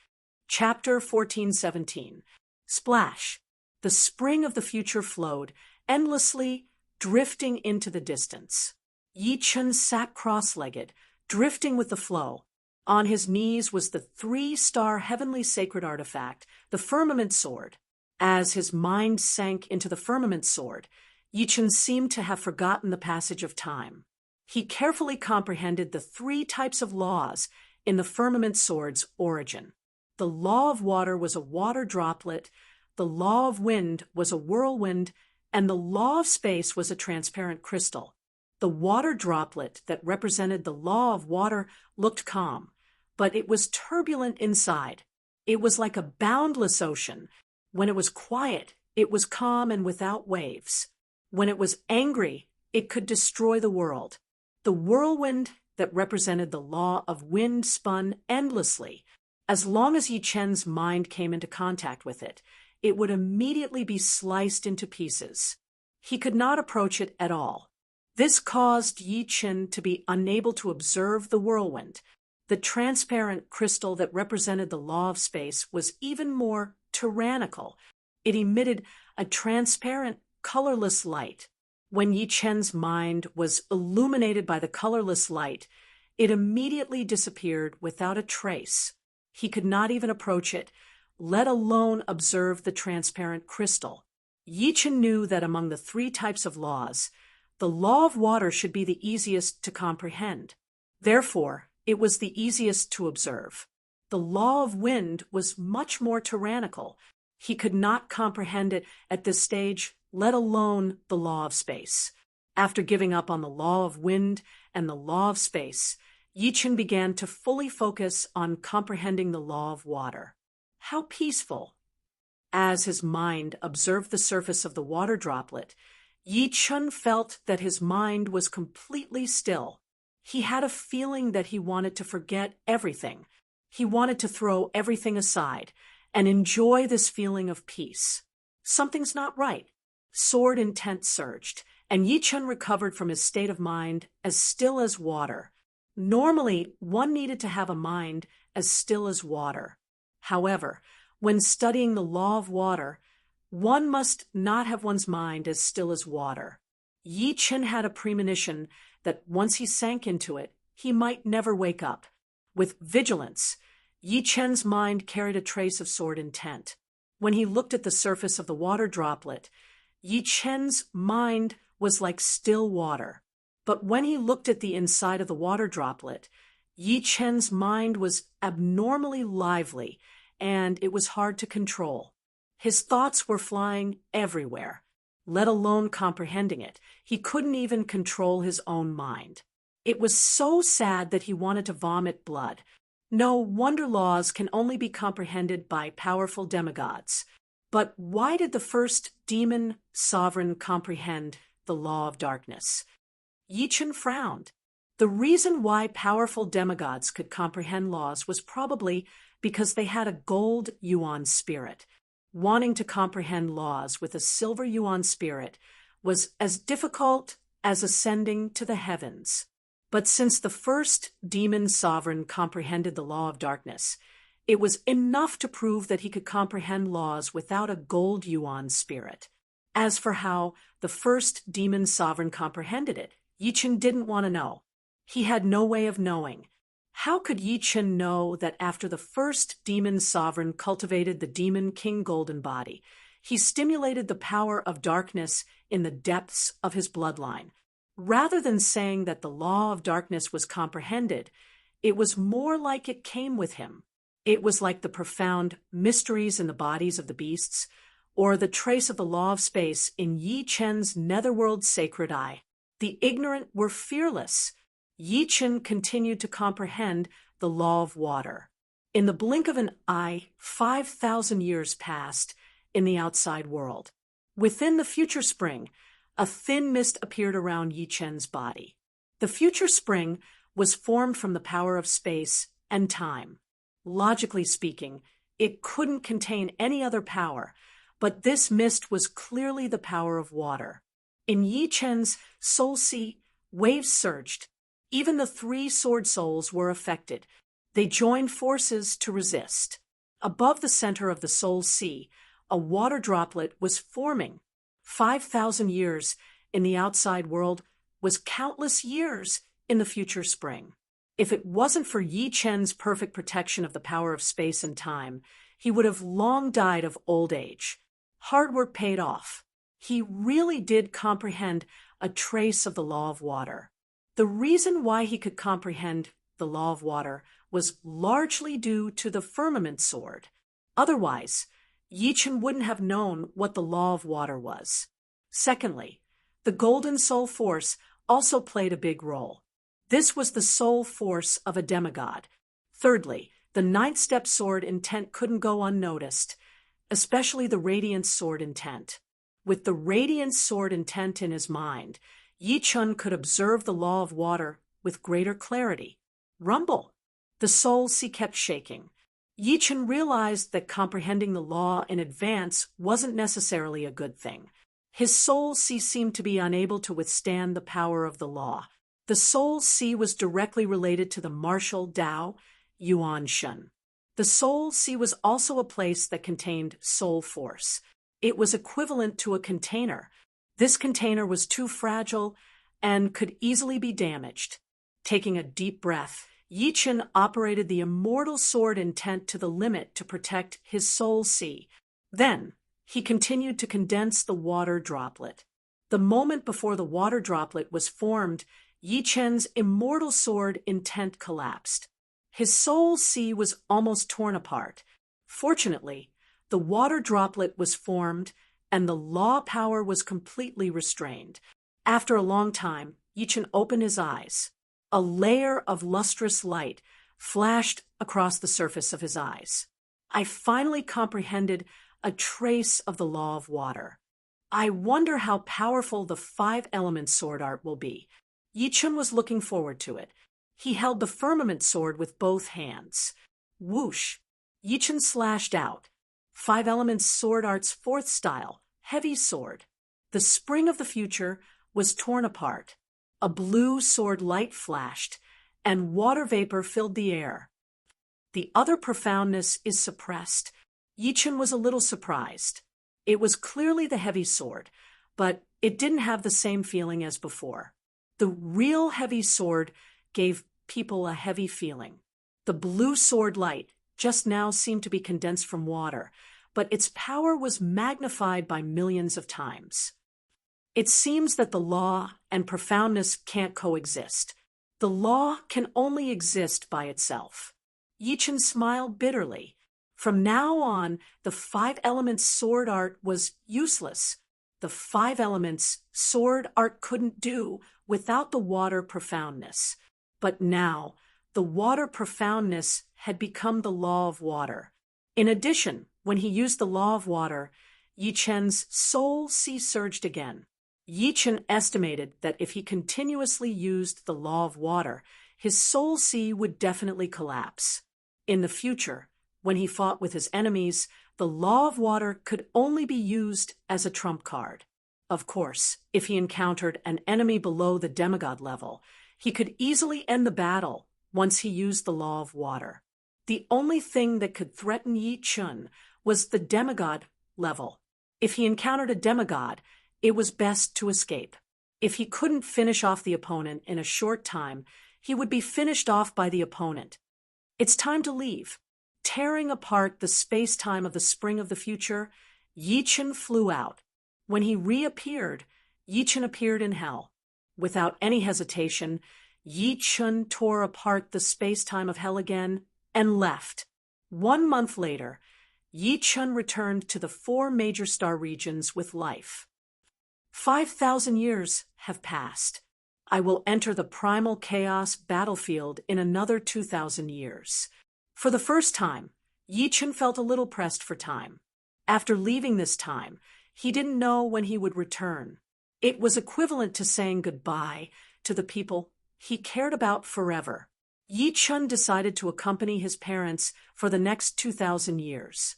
Chapter 1417. Splash. The spring of the future flowed, endlessly, drifting into the distance. Yi Chun sat cross-legged, drifting with the flow. On his knees was the 3-star heavenly sacred artifact, the firmament sword. As his mind sank into the firmament sword, Yi Chun seemed to have forgotten the passage of time. He carefully comprehended the 3 types of laws in the firmament sword's origin. The law of water was a water droplet, the law of wind was a whirlwind, and the law of space was a transparent crystal. The water droplet that represented the law of water looked calm, but it was turbulent inside. It was like a boundless ocean. When it was quiet, it was calm and without waves. When it was angry, it could destroy the world. The whirlwind that represented the law of wind spun endlessly. As long as Yi Chen's mind came into contact with it, it would immediately be sliced into pieces. He could not approach it at all. This caused Yi Chen to be unable to observe the whirlwind. The transparent crystal that represented the law of space was even more tyrannical. It emitted a transparent, colorless light. When Yi Chen's mind was illuminated by the colorless light, it immediately disappeared without a trace. He could not even approach it, let alone observe the transparent crystal. Yi Chen knew that among the 3 types of laws, the law of water should be the easiest to comprehend. Therefore, it was the easiest to observe. The law of wind was much more tyrannical. He could not comprehend it at this stage, let alone the law of space. After giving up on the law of wind and the law of space, Yi Chen began to fully focus on comprehending the law of water. How peaceful! As his mind observed the surface of the water droplet, Yi Chen felt that his mind was completely still. He had a feeling that he wanted to forget everything. He wanted to throw everything aside and enjoy this feeling of peace. Something's not right. Sword intent surged, and Yi Chen recovered from his state of mind as still as water. Normally, one needed to have a mind as still as water. However, when studying the law of water, one must not have one's mind as still as water. Yi Chen had a premonition that once he sank into it, he might never wake up. With vigilance, Yi Chen's mind carried a trace of sword intent. When he looked at the surface of the water droplet, Yi Chen's mind was like still water. But when he looked at the inside of the water droplet, Yi Chen's mind was abnormally lively, and it was hard to control. His thoughts were flying everywhere, let alone comprehending it. He couldn't even control his own mind. It was so sad that he wanted to vomit blood. No wonder laws can only be comprehended by powerful demigods. But why did the first demon sovereign comprehend the law of darkness? Yi Chen frowned. The reason why powerful demigods could comprehend laws was probably because they had a gold yuan spirit. Wanting to comprehend laws with a silver yuan spirit was as difficult as ascending to the heavens. But since the first demon sovereign comprehended the law of darkness, it was enough to prove that he could comprehend laws without a gold yuan spirit. As for how the first demon sovereign comprehended it, Yi Chen didn't want to know. He had no way of knowing. How could Yi Chen know that after the first demon sovereign cultivated the demon king golden body, he stimulated the power of darkness in the depths of his bloodline? Rather than saying that the law of darkness was comprehended, it was more like it came with him. It was like the profound mysteries in the bodies of the beasts, or the trace of the law of space in Yi Chen's netherworld sacred eye. The ignorant were fearless. Yi Chen continued to comprehend the law of water. In the blink of an eye, 5,000 years passed in the outside world. Within the future spring, a thin mist appeared around Yi Chen's body. The future spring was formed from the power of space and time. Logically speaking, it couldn't contain any other power, but this mist was clearly the power of water. In Yi Chen's soul sea, waves surged. Even the 3 sword souls were affected. They joined forces to resist. Above the center of the soul sea, a water droplet was forming. 5,000 years in the outside world was countless years in the future spring. If it wasn't for Yi Chen's perfect protection of the power of space and time, he would have long died of old age. Hard work paid off. He really did comprehend a trace of the law of water. The reason why he could comprehend the law of water was largely due to the firmament sword. Otherwise, Yi Chen wouldn't have known what the law of water was. Secondly, the golden soul force also played a big role. This was the soul force of a demigod. Thirdly, the 9th step sword intent couldn't go unnoticed, especially the radiant sword intent. With the radiant sword intent in his mind, Yi Chen could observe the law of water with greater clarity. Rumble! The soul sea kept shaking. Yi Chen realized that comprehending the law in advance wasn't necessarily a good thing. His soul sea seemed to be unable to withstand the power of the law. The soul sea was directly related to the martial Tao, Yuan Shen. The soul sea was also a place that contained soul force. It was equivalent to a container. This container was too fragile and could easily be damaged. Taking a deep breath, Yi Chen operated the immortal sword intent to the limit to protect his soul sea. Then, he continued to condense the water droplet. The moment before the water droplet was formed, Yi Chen's immortal sword intent collapsed. His soul sea was almost torn apart. Fortunately, the water droplet was formed and the law power was completely restrained. After a long time, Yi Chen opened his eyes. A layer of lustrous light flashed across the surface of his eyes. I finally comprehended a trace of the law of water. I wonder how powerful the 5-element sword art will be. Yi Chen was looking forward to it. He held the firmament sword with both hands. Whoosh! Yi Chen slashed out. 5 elements sword art's 4th style, heavy sword. The spring of the future was torn apart. A blue sword light flashed, and water vapor filled the air. The other profoundness is suppressed. Yi Chen was a little surprised. It was clearly the heavy sword, but it didn't have the same feeling as before. The real heavy sword gave people a heavy feeling. The blue sword light just now seemed to be condensed from water, but its power was magnified by millions of times. It seems that the law and profoundness can't coexist. The law can only exist by itself. Yi Chen smiled bitterly. From now on, the 5-elements sword art was useless. The 5 elements sword art couldn't do without the water profoundness. But now, the water profoundness had become the law of water. In addition, when he used the law of water, Yi Chen's soul sea surged again. Yi Chen estimated that if he continuously used the law of water, his soul sea would definitely collapse. In the future, when he fought with his enemies, the law of water could only be used as a trump card. Of course, if he encountered an enemy below the demigod level, he could easily end the battle once he used the law of water. The only thing that could threaten Yi Chen was the demigod level. If he encountered a demigod, it was best to escape. If he couldn't finish off the opponent in a short time, he would be finished off by the opponent. It's time to leave. Tearing apart the space-time of the spring of the future, Yi Chen flew out. When he reappeared, Yi Chen appeared in hell. Without any hesitation, Yi Chen tore apart the space-time of hell again and left. 1 month later, Yi Chen returned to the 4 major star regions with life. 5,000 years have passed. I will enter the primal chaos battlefield in another 2,000 years. For the first time, Yi Chen felt a little pressed for time. After leaving this time, he didn't know when he would return. It was equivalent to saying goodbye to the people he cared about forever. Yi Chen decided to accompany his parents for the next 2,000 years.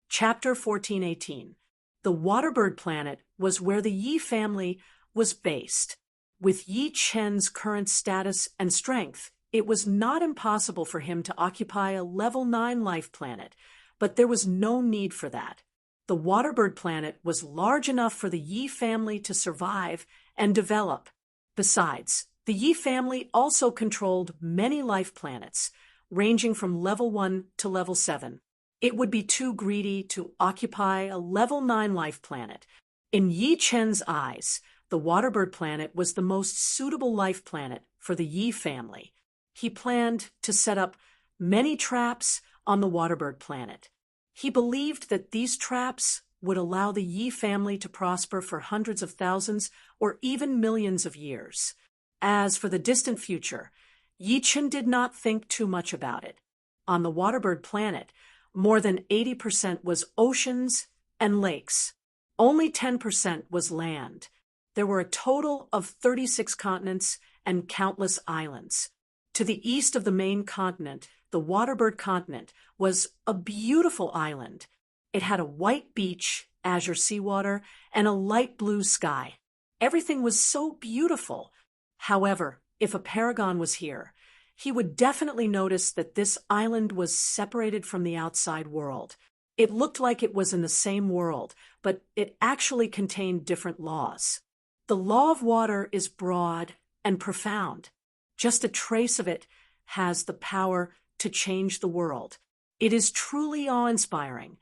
Chapter 1418. The Waterbird planet was where the Yi family was based. With Yi Chen's current status and strength, it was not impossible for him to occupy a level 9 life planet, but there was no need for that. The Waterbird planet was large enough for the Yi family to survive and develop. Besides, the Yi family also controlled many life planets, ranging from level 1 to level 7. It would be too greedy to occupy a level 9 life planet. In Yi Chen's eyes, the Waterbird planet was the most suitable life planet for the Yi family. He planned to set up many traps on the Waterbird planet. He believed that these traps would allow the Yi family to prosper for hundreds of thousands or even millions of years. As for the distant future, Yi Chen did not think too much about it. On the Waterbird planet, more than 80% was oceans and lakes. Only 10% was land. There were a total of 36 continents and countless islands. To the east of the main continent, the Waterbird continent, was a beautiful island. It had a white beach, azure seawater, and a light blue sky. Everything was so beautiful. However, if a paragon was here, he would definitely notice that this island was separated from the outside world. It looked like it was in the same world, but it actually contained different laws. The law of water is broad and profound. Just a trace of it has the power to change the world. It is truly awe-inspiring.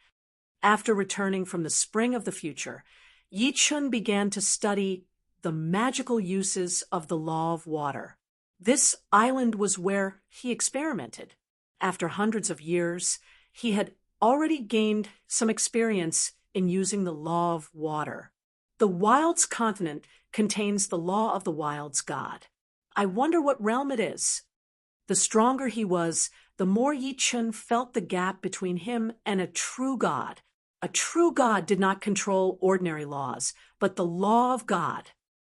After returning from the spring of the future, Yi Chun began to study the magical uses of the law of water. This island was where he experimented. After hundreds of years, he had already gained some experience in using the law of water. The Wilds continent contains the law of the Wilds god. I wonder what realm it is. The stronger he was, the more Yi Chun felt the gap between him and a true god. A true god did not control ordinary laws, but the law of God.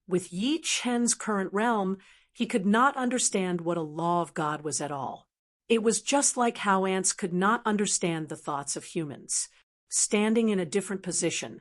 With Yi Chun's current realm, he could not understand what a law of God was at all. It was just like how ants could not understand the thoughts of humans. Standing in a different position,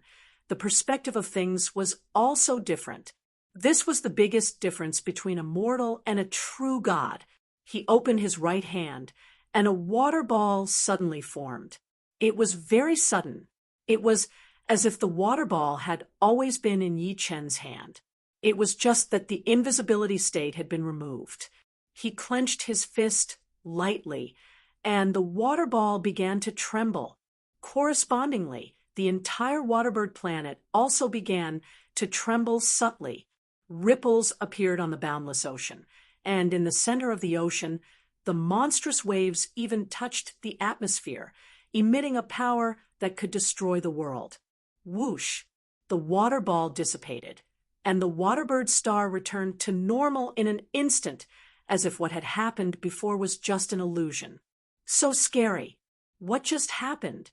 the perspective of things was also different. This was the biggest difference between a mortal and a true god. He opened his right hand, and a water ball suddenly formed. It was very sudden. It was as if the water ball had always been in Yi Chun's hand. It was just that the invisibility state had been removed. He clenched his fist lightly, and the water ball began to tremble. Correspondingly, the entire Waterbird planet also began to tremble subtly. Ripples appeared on the boundless ocean, and in the center of the ocean, the monstrous waves even touched the atmosphere, emitting a power that could destroy the world. Whoosh! The water ball dissipated, and the Waterbird star returned to normal in an instant, as if what had happened before was just an illusion. So scary. What just happened?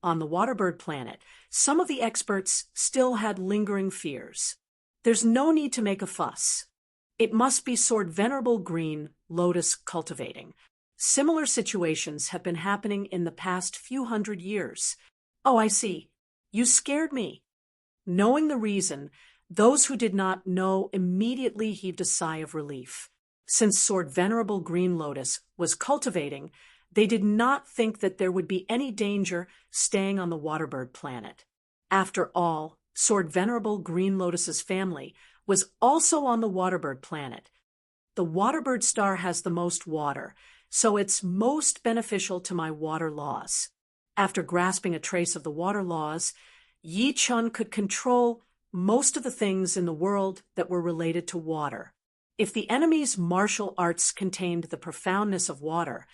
On the Waterbird planet, some of the experts still had lingering fears. There's no need to make a fuss. It must be Sword Venerable Green Lotus cultivating. Similar situations have been happening in the past few hundred years. Oh, I see. You scared me. Knowing the reason, those who did not know immediately heaved a sigh of relief. Since Sword Venerable Green Lotus was cultivating, they did not think that there would be any danger staying on the Waterbird planet. After all, Sword Venerable Green Lotus's family was also on the Waterbird planet. The Waterbird star has the most water, so it's most beneficial to my water laws. After grasping a trace of the water laws, Yi Chun could control most of the things in the world that were related to water. If the enemy's martial arts contained the profoundness of water,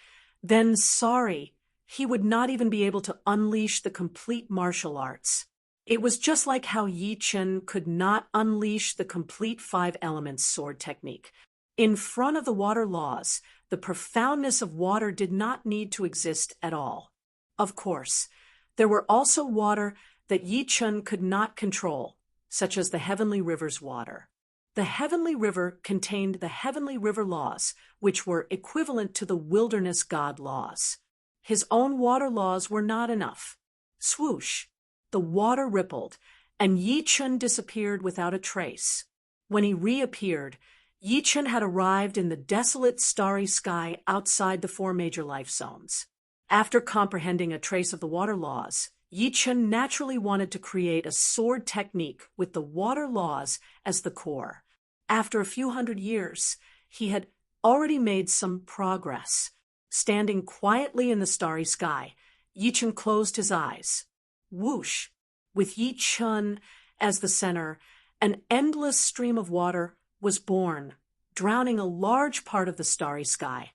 then sorry, he would not even be able to unleash the complete martial arts. It was just like how Yi Chun could not unleash the complete 5 elements sword technique. In front of the water laws, the profoundness of water did not need to exist at all. Of course, there were also water that Yi Chun could not control, such as the Heavenly River's water. The Heavenly River contained the Heavenly River laws, which were equivalent to the Wilderness God laws. His own water laws were not enough. Swoosh! The water rippled, and Yi Chun disappeared without a trace. When he reappeared, Yi Chun had arrived in the desolate starry sky outside the 4 major life zones. After comprehending a trace of the water laws, Yi Chun naturally wanted to create a sword technique with the water laws as the core. After a few hundred years, he had already made some progress. Standing quietly in the starry sky, Yi Chun closed his eyes. Whoosh! With Yi Chun as the center, an endless stream of water was born, drowning a large part of the starry sky.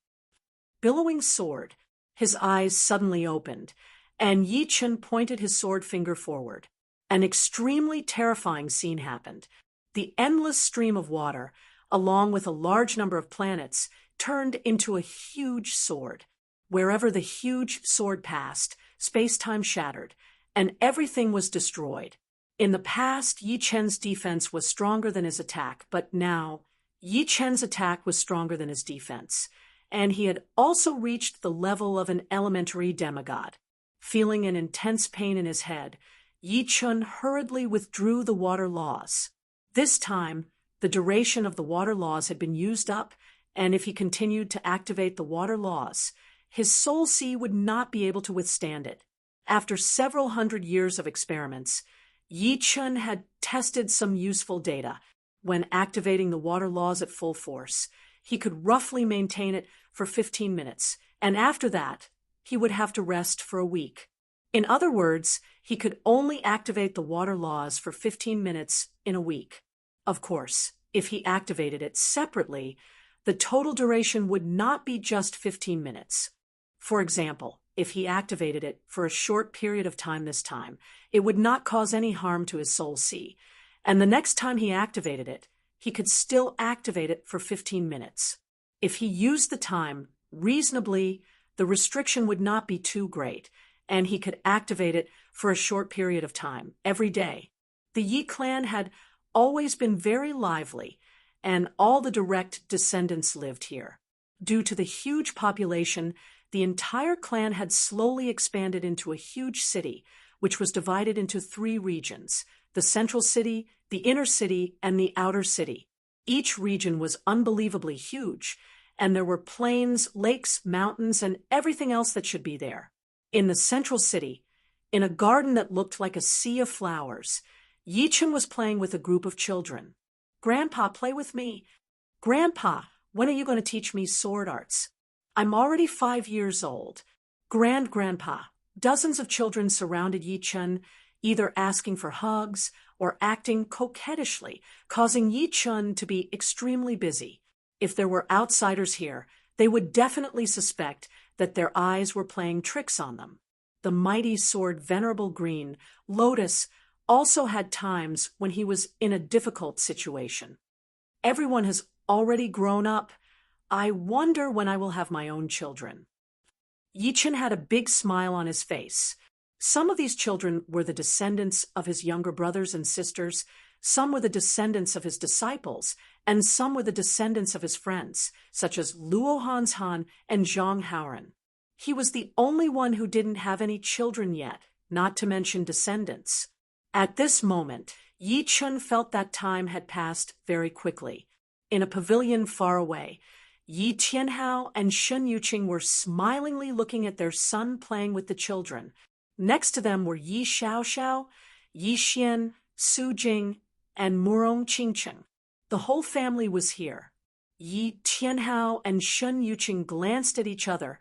Billowing sword, his eyes suddenly opened, and Yi Chun pointed his sword finger forward. An extremely terrifying scene happened. The endless stream of water, along with a large number of planets, turned into a huge sword. Wherever the huge sword passed, space-time shattered, and everything was destroyed. In the past, Yi Chun's defense was stronger than his attack, but now, Yi Chun's attack was stronger than his defense. and he had also reached the level of an elementary demigod. Feeling an intense pain in his head, Yi Chun hurriedly withdrew the water laws. This time, the duration of the water laws had been used up, and if he continued to activate the water laws, his soul sea would not be able to withstand it. After several hundred years of experiments, Yi Chun had tested some useful data. When activating the water laws at full force, he could roughly maintain it for 15 minutes, and after that, he would have to rest for a week. In other words, he could only activate the water laws for 15 minutes in a week. Of course, if he activated it separately, the total duration would not be just 15 minutes. For example, if he activated it for a short period of time this time, it would not cause any harm to his soul sea, and the next time he activated it, he could still activate it for 15 minutes. If he used the time reasonably, the restriction would not be too great, and he could activate it for a short period of time, every day. The Yi clan had always been very lively, and all the direct descendants lived here. Due to the huge population, the entire clan had slowly expanded into a huge city, which was divided into 3 regions: the central city, the inner city, and the outer city. Each region was unbelievably huge, and there were plains, lakes, mountains, and everything else that should be there. In the central city, in a garden that looked like a sea of flowers, Yi Chun was playing with a group of children. "Grandpa, play with me. Grandpa, when are you going to teach me sword arts? I'm already 5 years old. Grandpa." Dozens of children surrounded Yi Chun, either asking for hugs or acting coquettishly, causing Yi Chun to be extremely busy. If there were outsiders here, they would definitely suspect that their eyes were playing tricks on them. The mighty sword Venerable Green, Lotus, also had times when he was in a difficult situation. "Everyone has already grown up. I wonder when I will have my own children." Yi Chun had a big smile on his face. Some of these children were the descendants of his younger brothers and sisters, some were the descendants of his disciples, and some were the descendants of his friends, such as Luo Hanshan and Zhang Haoren. He was the only one who didn't have any children yet, not to mention descendants. At this moment, Yi Chun felt that time had passed very quickly. In a pavilion far away, Yi Tianhao and Shen Yuqing were smilingly looking at their son playing with the children. Next to them were Yi Xiaoxiao, Yi Xian, Su Jing, and Murong Qingcheng. The whole family was here. Yi Tianhao and Shen Yuqing glanced at each other,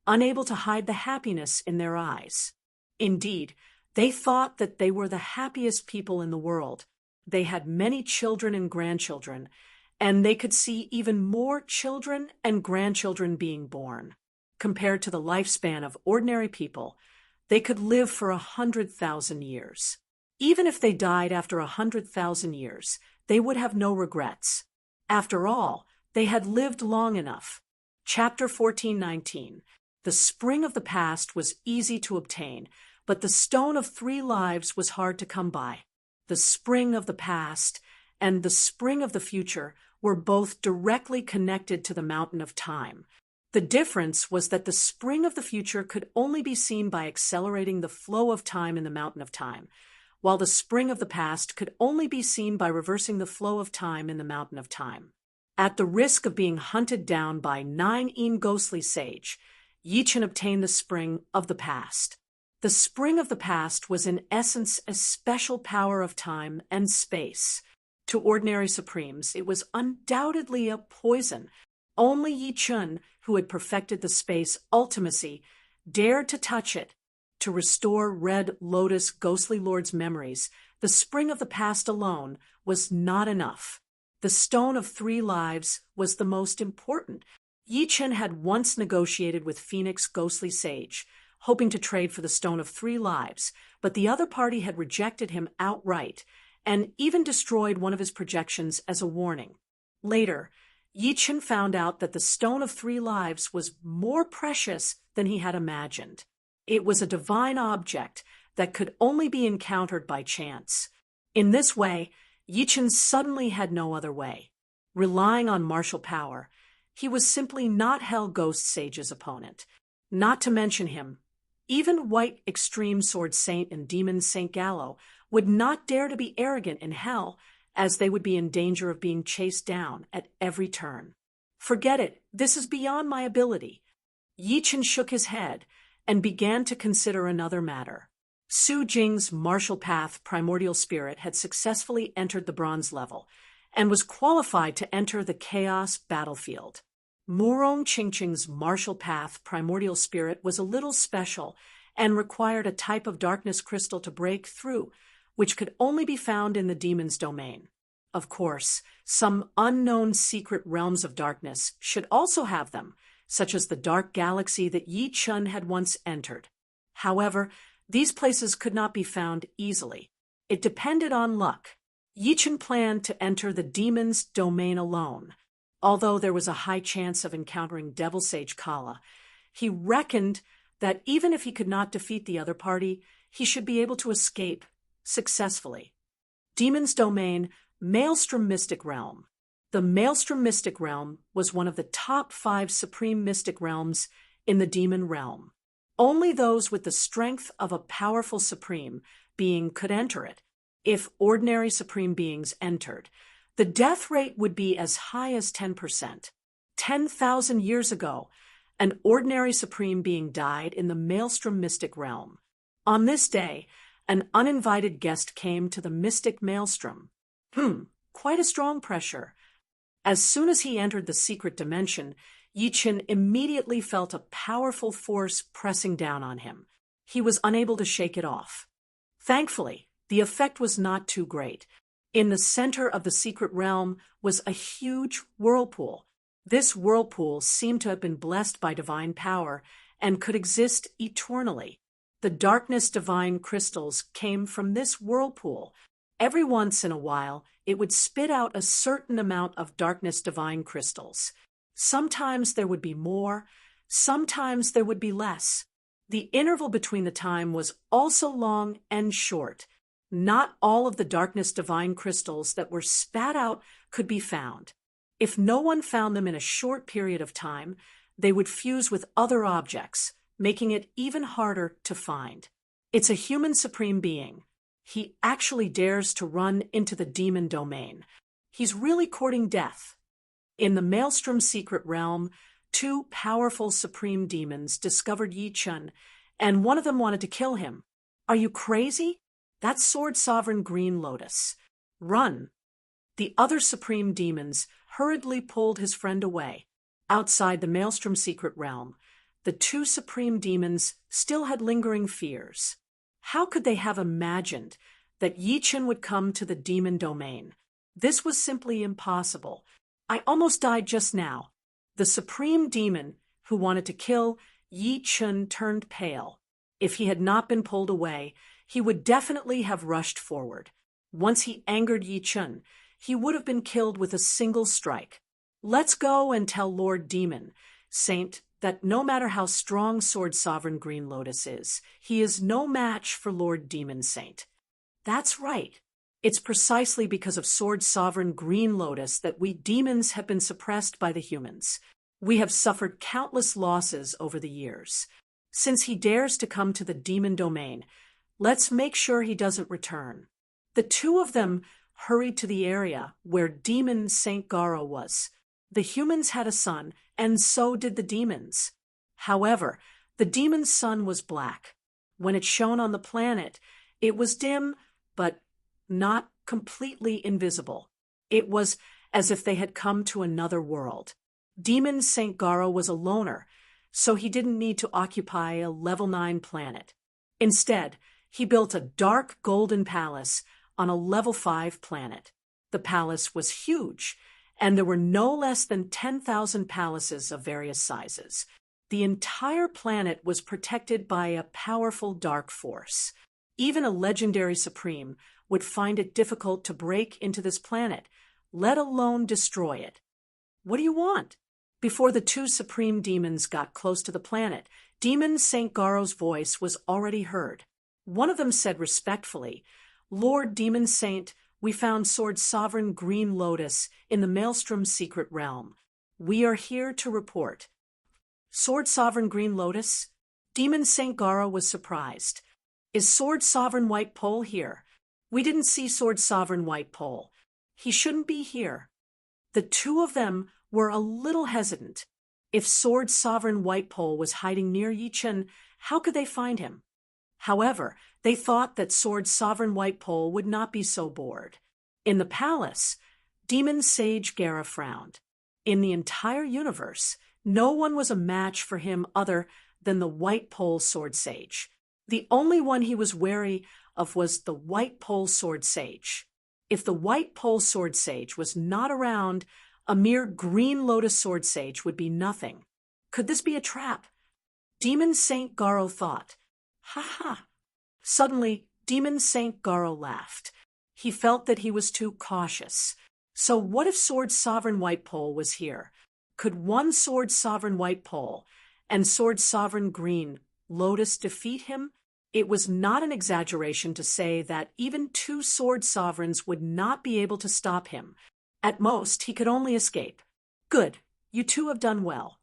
unable to hide the happiness in their eyes. Indeed, they thought that they were the happiest people in the world. They had many children and grandchildren, and they could see even more children and grandchildren being born. Compared to the lifespan of ordinary people, they could live for 100,000 years. Even if they died after 100,000 years, they would have no regrets. After all, they had lived long enough. Chapter 14:19. The spring of the past was easy to obtain, but the stone of 3 lives was hard to come by. The spring of the past and the spring of the future were both directly connected to the mountain of time. The difference was that the spring of the future could only be seen by accelerating the flow of time in the mountain of time, while the spring of the past could only be seen by reversing the flow of time in the mountain of time. At the risk of being hunted down by 9 ghostly sage, Yi Chun obtained the spring of the past. The spring of the past was in essence a special power of time and space. To ordinary supremes, it was undoubtedly a poison. Only Yi Chun, who had perfected the space ultimacy, dared to touch it. To restore Red Lotus Ghostly Lord's memories, the spring of the past alone was not enough. The stone of 3 lives was the most important. Yi Chun had once negotiated with Phoenix Ghostly Sage, hoping to trade for the stone of 3 lives, but the other party had rejected him outright, and even destroyed one of his projections as a warning. Later, Yi Chun found out that the stone of 3 lives was more precious than he had imagined. It was a divine object that could only be encountered by chance. In this way, Yi Chun suddenly had no other way. Relying on martial power, He was simply not Hell Ghost Sage's opponent. Not to mention him, even White Extreme Sword Saint and Demon Saint Gallo would not dare to be arrogant in Hell, as they would be in danger of being chased down at every turn. Forget it, this is beyond my ability. Yi Chen shook his head and began to consider another matter. Su Jing's martial path primordial spirit had successfully entered the bronze level and was qualified to enter the chaos battlefield. Murong Qingqing's martial path primordial spirit was a little special and required a type of darkness crystal to break through, which could only be found in the demon's domain. Of course, some unknown secret realms of darkness should also have them, such as the dark galaxy that Yi Chen had once entered. However, these places could not be found easily. It depended on luck. Yi Chen planned to enter the demon's domain alone. Although there was a high chance of encountering Devil Sage Kala, he reckoned that even if he could not defeat the other party, he should be able to escape successfully. Demon's domain, Maelstrom Mystic Realm. The Maelstrom Mystic Realm was one of the top 5 supreme mystic realms in the demon realm. Only those with the strength of a powerful supreme being could enter it. If ordinary supreme beings entered, the death rate would be as high as 10%. 10,000 years ago, an ordinary supreme being died in the Maelstrom Mystic Realm. On this day, an uninvited guest came to the Mystic Maelstrom. Quite a strong pressure. As soon as he entered the secret dimension, Yi Chen immediately felt a powerful force pressing down on him. He was unable to shake it off. Thankfully, the effect was not too great. In the center of the secret realm was a huge whirlpool. This whirlpool seemed to have been blessed by divine power and could exist eternally. The darkness divine crystals came from this whirlpool. Every once in a while, it would spit out a certain amount of darkness divine crystals. Sometimes there would be more, sometimes there would be less. The interval between the time was also long and short. Not all of the darkness divine crystals that were spat out could be found. If no one found them in a short period of time, they would fuse with other objects, making it even harder to find. It's a human supreme being. He actually dares to run into the demon domain. He's really courting death. In the Maelstrom secret realm, 2 powerful supreme demons discovered Yi Chen, and one of them wanted to kill him. Are you crazy? That's Sword Sovereign Green Lotus. Run! The other supreme demons hurriedly pulled his friend away. Outside the Maelstrom secret realm, the 2 supreme demons still had lingering fears. How could they have imagined that Yi Chen would come to the demon domain? This was simply impossible. I almost died just now. The supreme demon who wanted to kill Yi Chen turned pale. If he had not been pulled away, he would definitely have rushed forward. Once he angered Yi Chen, he would have been killed with a single strike. Let's go and tell Lord Demon Saint that no matter how strong Sword Sovereign Green Lotus is, he is no match for Lord Demon Saint. That's right. It's precisely because of Sword Sovereign Green Lotus that we demons have been suppressed by the humans. We have suffered countless losses over the years. Since he dares to come to the demon domain, let's make sure he doesn't return. The 2 of them hurried to the area where Demon Saint Garo was. The humans had a sun, and so did the demons. However, the demon's sun was black. When it shone on the planet, it was dim, but not completely invisible. It was as if they had come to another world. Demon Saint Garo was a loner, so he didn't need to occupy a level 9 planet. Instead, he built a dark golden palace on a level 5 planet. The palace was huge, and there were no less than 10,000 palaces of various sizes. The entire planet was protected by a powerful dark force. Even a legendary supreme would find it difficult to break into this planet, let alone destroy it. What do you want? Before the 2 supreme demons got close to the planet, Demon Saint Garo's voice was already heard. One of them said respectfully, "Lord Demon Saint, we found Sword Sovereign Green Lotus in the Maelstrom secret realm. We are here to report. Sword Sovereign Green Lotus? Demon Saint Garo was surprised. Is Sword Sovereign White Pole here? We didn't see Sword Sovereign White Pole. He shouldn't be here. The two of them were a little hesitant. If Sword Sovereign White Pole was hiding near Yi Chen, how could they find him? However, they thought that Sword Sovereign White Pole would not be so bored. In the palace, Demon Sage Gara frowned. In the entire universe, no one was a match for him other than the White Pole Sword Sage. The only one he was wary of was the White Pole Sword Sage. If the White Pole Sword Sage was not around, a mere Green Lotus Sword Sage would be nothing. Could this be a trap? Demon Saint Garo thought. Ha ha! Suddenly, Demon Saint Garo laughed. He felt that he was too cautious. So what if Sword Sovereign White Pole was here? Could one Sword Sovereign White Pole and Sword Sovereign Green Lotus defeat him? It was not an exaggeration to say that even two Sword Sovereigns would not be able to stop him. At most, he could only escape. Good, you two have done well.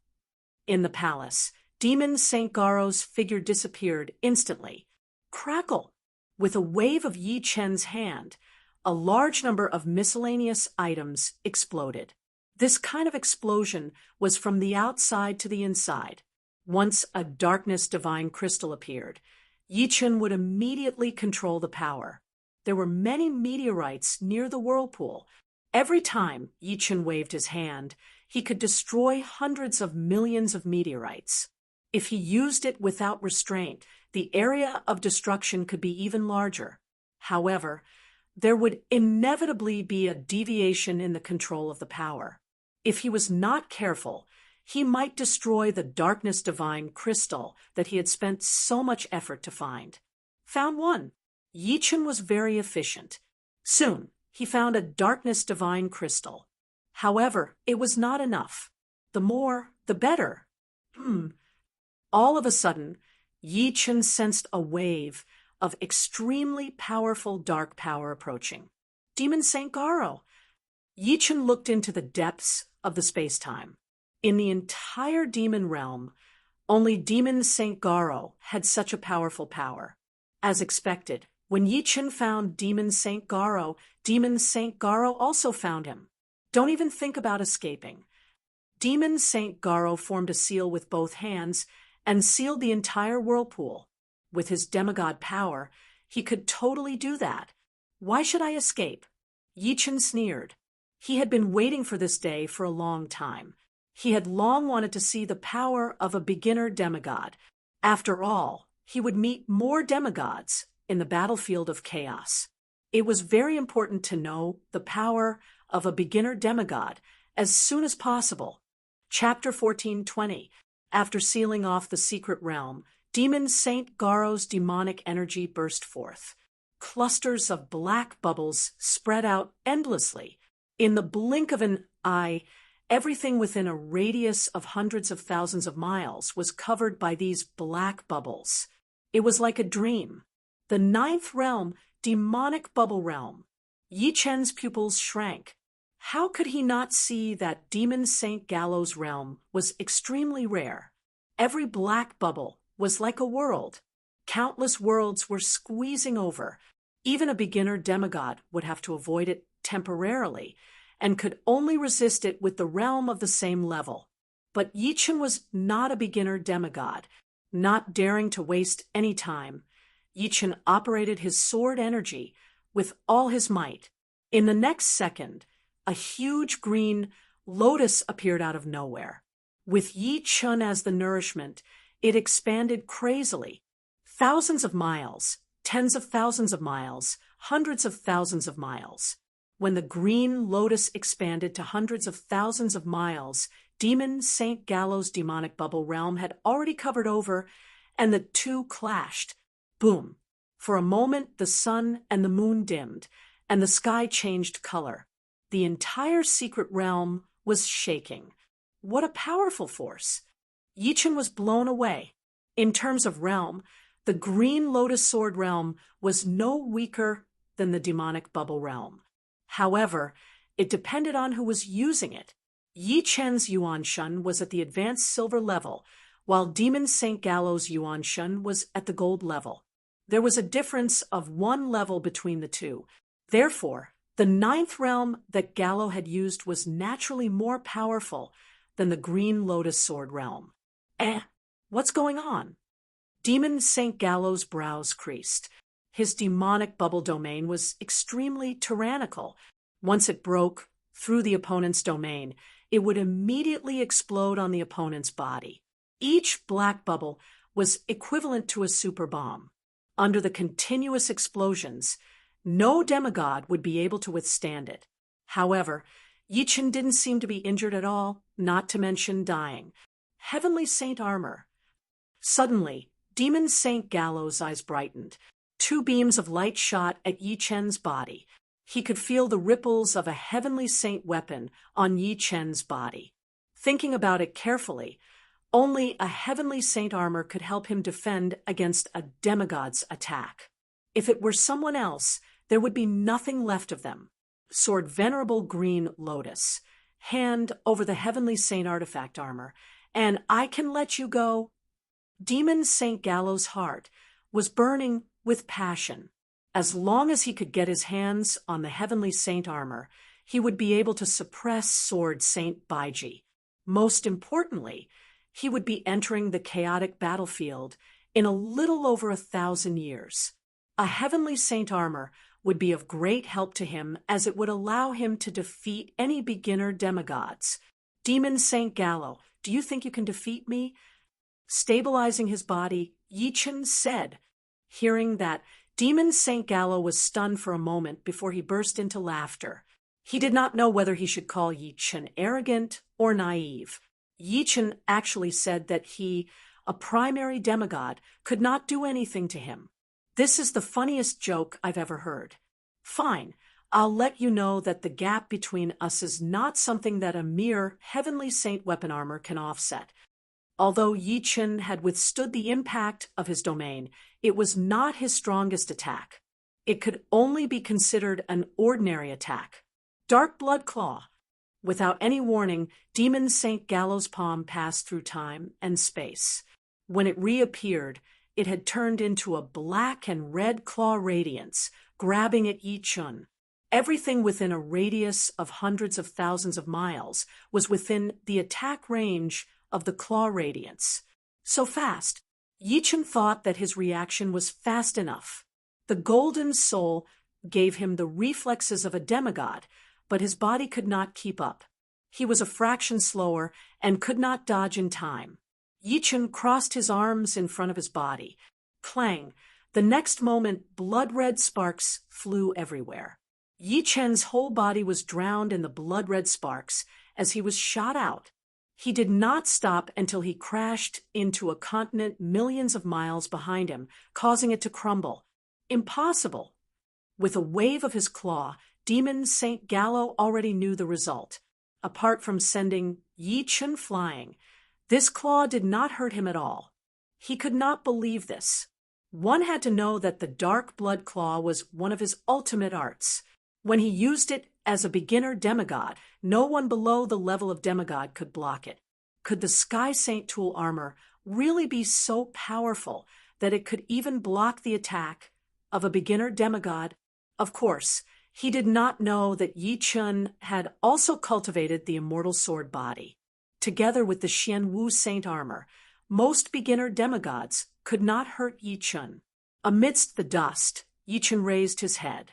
In the palace, Demon Saint Garo's figure disappeared instantly. Crackle! With a wave of Yi Chen's hand, a large number of miscellaneous items exploded. This kind of explosion was from the outside to the inside. Once a darkness divine crystal appeared, Yi Chen would immediately control the power. There were many meteorites near the whirlpool. Every time Yi Chen waved his hand, he could destroy hundreds of millions of meteorites. If he used it without restraint, the area of destruction could be even larger. However, there would inevitably be a deviation in the control of the power. If he was not careful, he might destroy the darkness divine crystal that he had spent so much effort to find. Found one. Yi Chen was very efficient. Soon, he found a darkness divine crystal. However, it was not enough. The more, the better. All of a sudden, Yi Chen sensed a wave of extremely powerful dark power approaching. Demon Saint Garo. Yi Chen looked into the depths of the space-time. In the entire demon realm, only Demon Saint Garo had such a powerful power. As expected, when Yi Chen found Demon Saint Garo also found him. Don't even think about escaping. Demon Saint Garo formed a seal with both hands and sealed the entire whirlpool. With his demigod power, he could totally do that. Why should I escape? Yi Chen sneered. He had been waiting for this day for a long time. He had long wanted to see the power of a beginner demigod. After all, he would meet more demigods in the battlefield of chaos. It was very important to know the power of a beginner demigod as soon as possible. Chapter 14:20. After sealing off the secret realm, Demon Saint Garo's demonic energy burst forth. Clusters of black bubbles spread out endlessly. In the blink of an eye, everything within a radius of hundreds of thousands of miles was covered by these black bubbles. It was like a dream. The ninth realm, demonic bubble realm. Yi Chen's pupils shrank. How could he not see that Demon Saint Gallo's realm was extremely rare? Every black bubble was like a world. Countless worlds were squeezing over. Even a beginner demigod would have to avoid it temporarily, and could only resist it with the realm of the same level. But Yi Chen was not a beginner demigod. Not daring to waste any time, Yi Chen operated his sword energy with all his might. In the next second, a huge green lotus appeared out of nowhere. With Yi Chen as the nourishment, it expanded crazily. Thousands of miles, tens of thousands of miles, hundreds of thousands of miles. When the green lotus expanded to hundreds of thousands of miles, Demon Saint Gallo's demonic bubble realm had already covered over, and the two clashed. Boom! For a moment, the sun and the moon dimmed, and the sky changed color. The entire secret realm was shaking. What a powerful force! Yi Chen was blown away. In terms of realm, the Green Lotus Sword realm was no weaker than the demonic bubble realm. However, it depended on who was using it. Yi Chen's Yuan Shun was at the advanced silver level, while Demon St. Gallo's Yuan Shun was at the gold level. There was a difference of 1 level between the two. Therefore, the 9th realm that Gallo had used was naturally more powerful than the Green Lotus Sword realm. What's going on? Demon St. Gallo's brows creased. His demonic bubble domain was extremely tyrannical. Once it broke through the opponent's domain, it would immediately explode on the opponent's body. Each black bubble was equivalent to a super bomb. Under the continuous explosions, no demigod would be able to withstand it. However, Yi Chen didn't seem to be injured at all, not to mention dying. Heavenly Saint armor. Suddenly, Demon St. Gallo's eyes brightened. 2 beams of light shot at Yi Chen's body. He could feel the ripples of a Heavenly Saint weapon on Yi Chen's body. Thinking about it carefully, only a Heavenly Saint armor could help him defend against a demigod's attack. If it were someone else, there would be nothing left of them. Sword Venerable Green Lotus. Hand over the Heavenly Saint artifact armor, and I can let you go. Demon St. Gallo's heart was burning with passion. As long as he could get his hands on the Heavenly Saint armor, he would be able to suppress Sword Saint Baiji. Most importantly, he would be entering the chaotic battlefield in a little over 1,000 years. A Heavenly Saint armor would be of great help to him, as it would allow him to defeat any beginner demigods. Demon St. Gallo, do you think you can defeat me? Stabilizing his body, Yi Chen said. Hearing that, Demon St. Gallo was stunned for a moment before he burst into laughter. He did not know whether he should call Yi Chen arrogant or naive. Yi Chen actually said that he, a primary demigod, could not do anything to him. This is the funniest joke I've ever heard. Fine, I'll let you know that the gap between us is not something that a mere Heavenly Saint weapon armor can offset. Although Yi Chen had withstood the impact of his domain, it was not his strongest attack. It could only be considered an ordinary attack. Dark Blood Claw. Without any warning, Demon St. Gallo's palm passed through time and space. When it reappeared, it had turned into a black and red claw radiance, grabbing at Yi Chen. Everything within a radius of hundreds of thousands of miles was within the attack range of the claw radiance. So fast, Yi Chen thought that his reaction was fast enough. The golden soul gave him the reflexes of a demigod, but his body could not keep up. He was a fraction slower and could not dodge in time. Yi Chen crossed his arms in front of his body. Clang! The next moment, blood-red sparks flew everywhere. Yi Chen's whole body was drowned in the blood-red sparks as he was shot out. He did not stop until he crashed into a continent millions of miles behind him, causing it to crumble. Impossible! With a wave of his claw, Demon St. Gallo already knew the result. Apart from sending Yi Chen flying, this claw did not hurt him at all. He could not believe this. One had to know that the Dark Blood Claw was one of his ultimate arts. When he used it as a beginner demigod, no one below the level of demigod could block it. Could the Sky Saint Tool armor really be so powerful that it could even block the attack of a beginner demigod? Of course, he did not know that Yi Chen had also cultivated the Immortal Sword body. Together with the Xianwu Saint armor, most beginner demigods could not hurt Yi Chen. Amidst the dust, Yi Chen raised his head.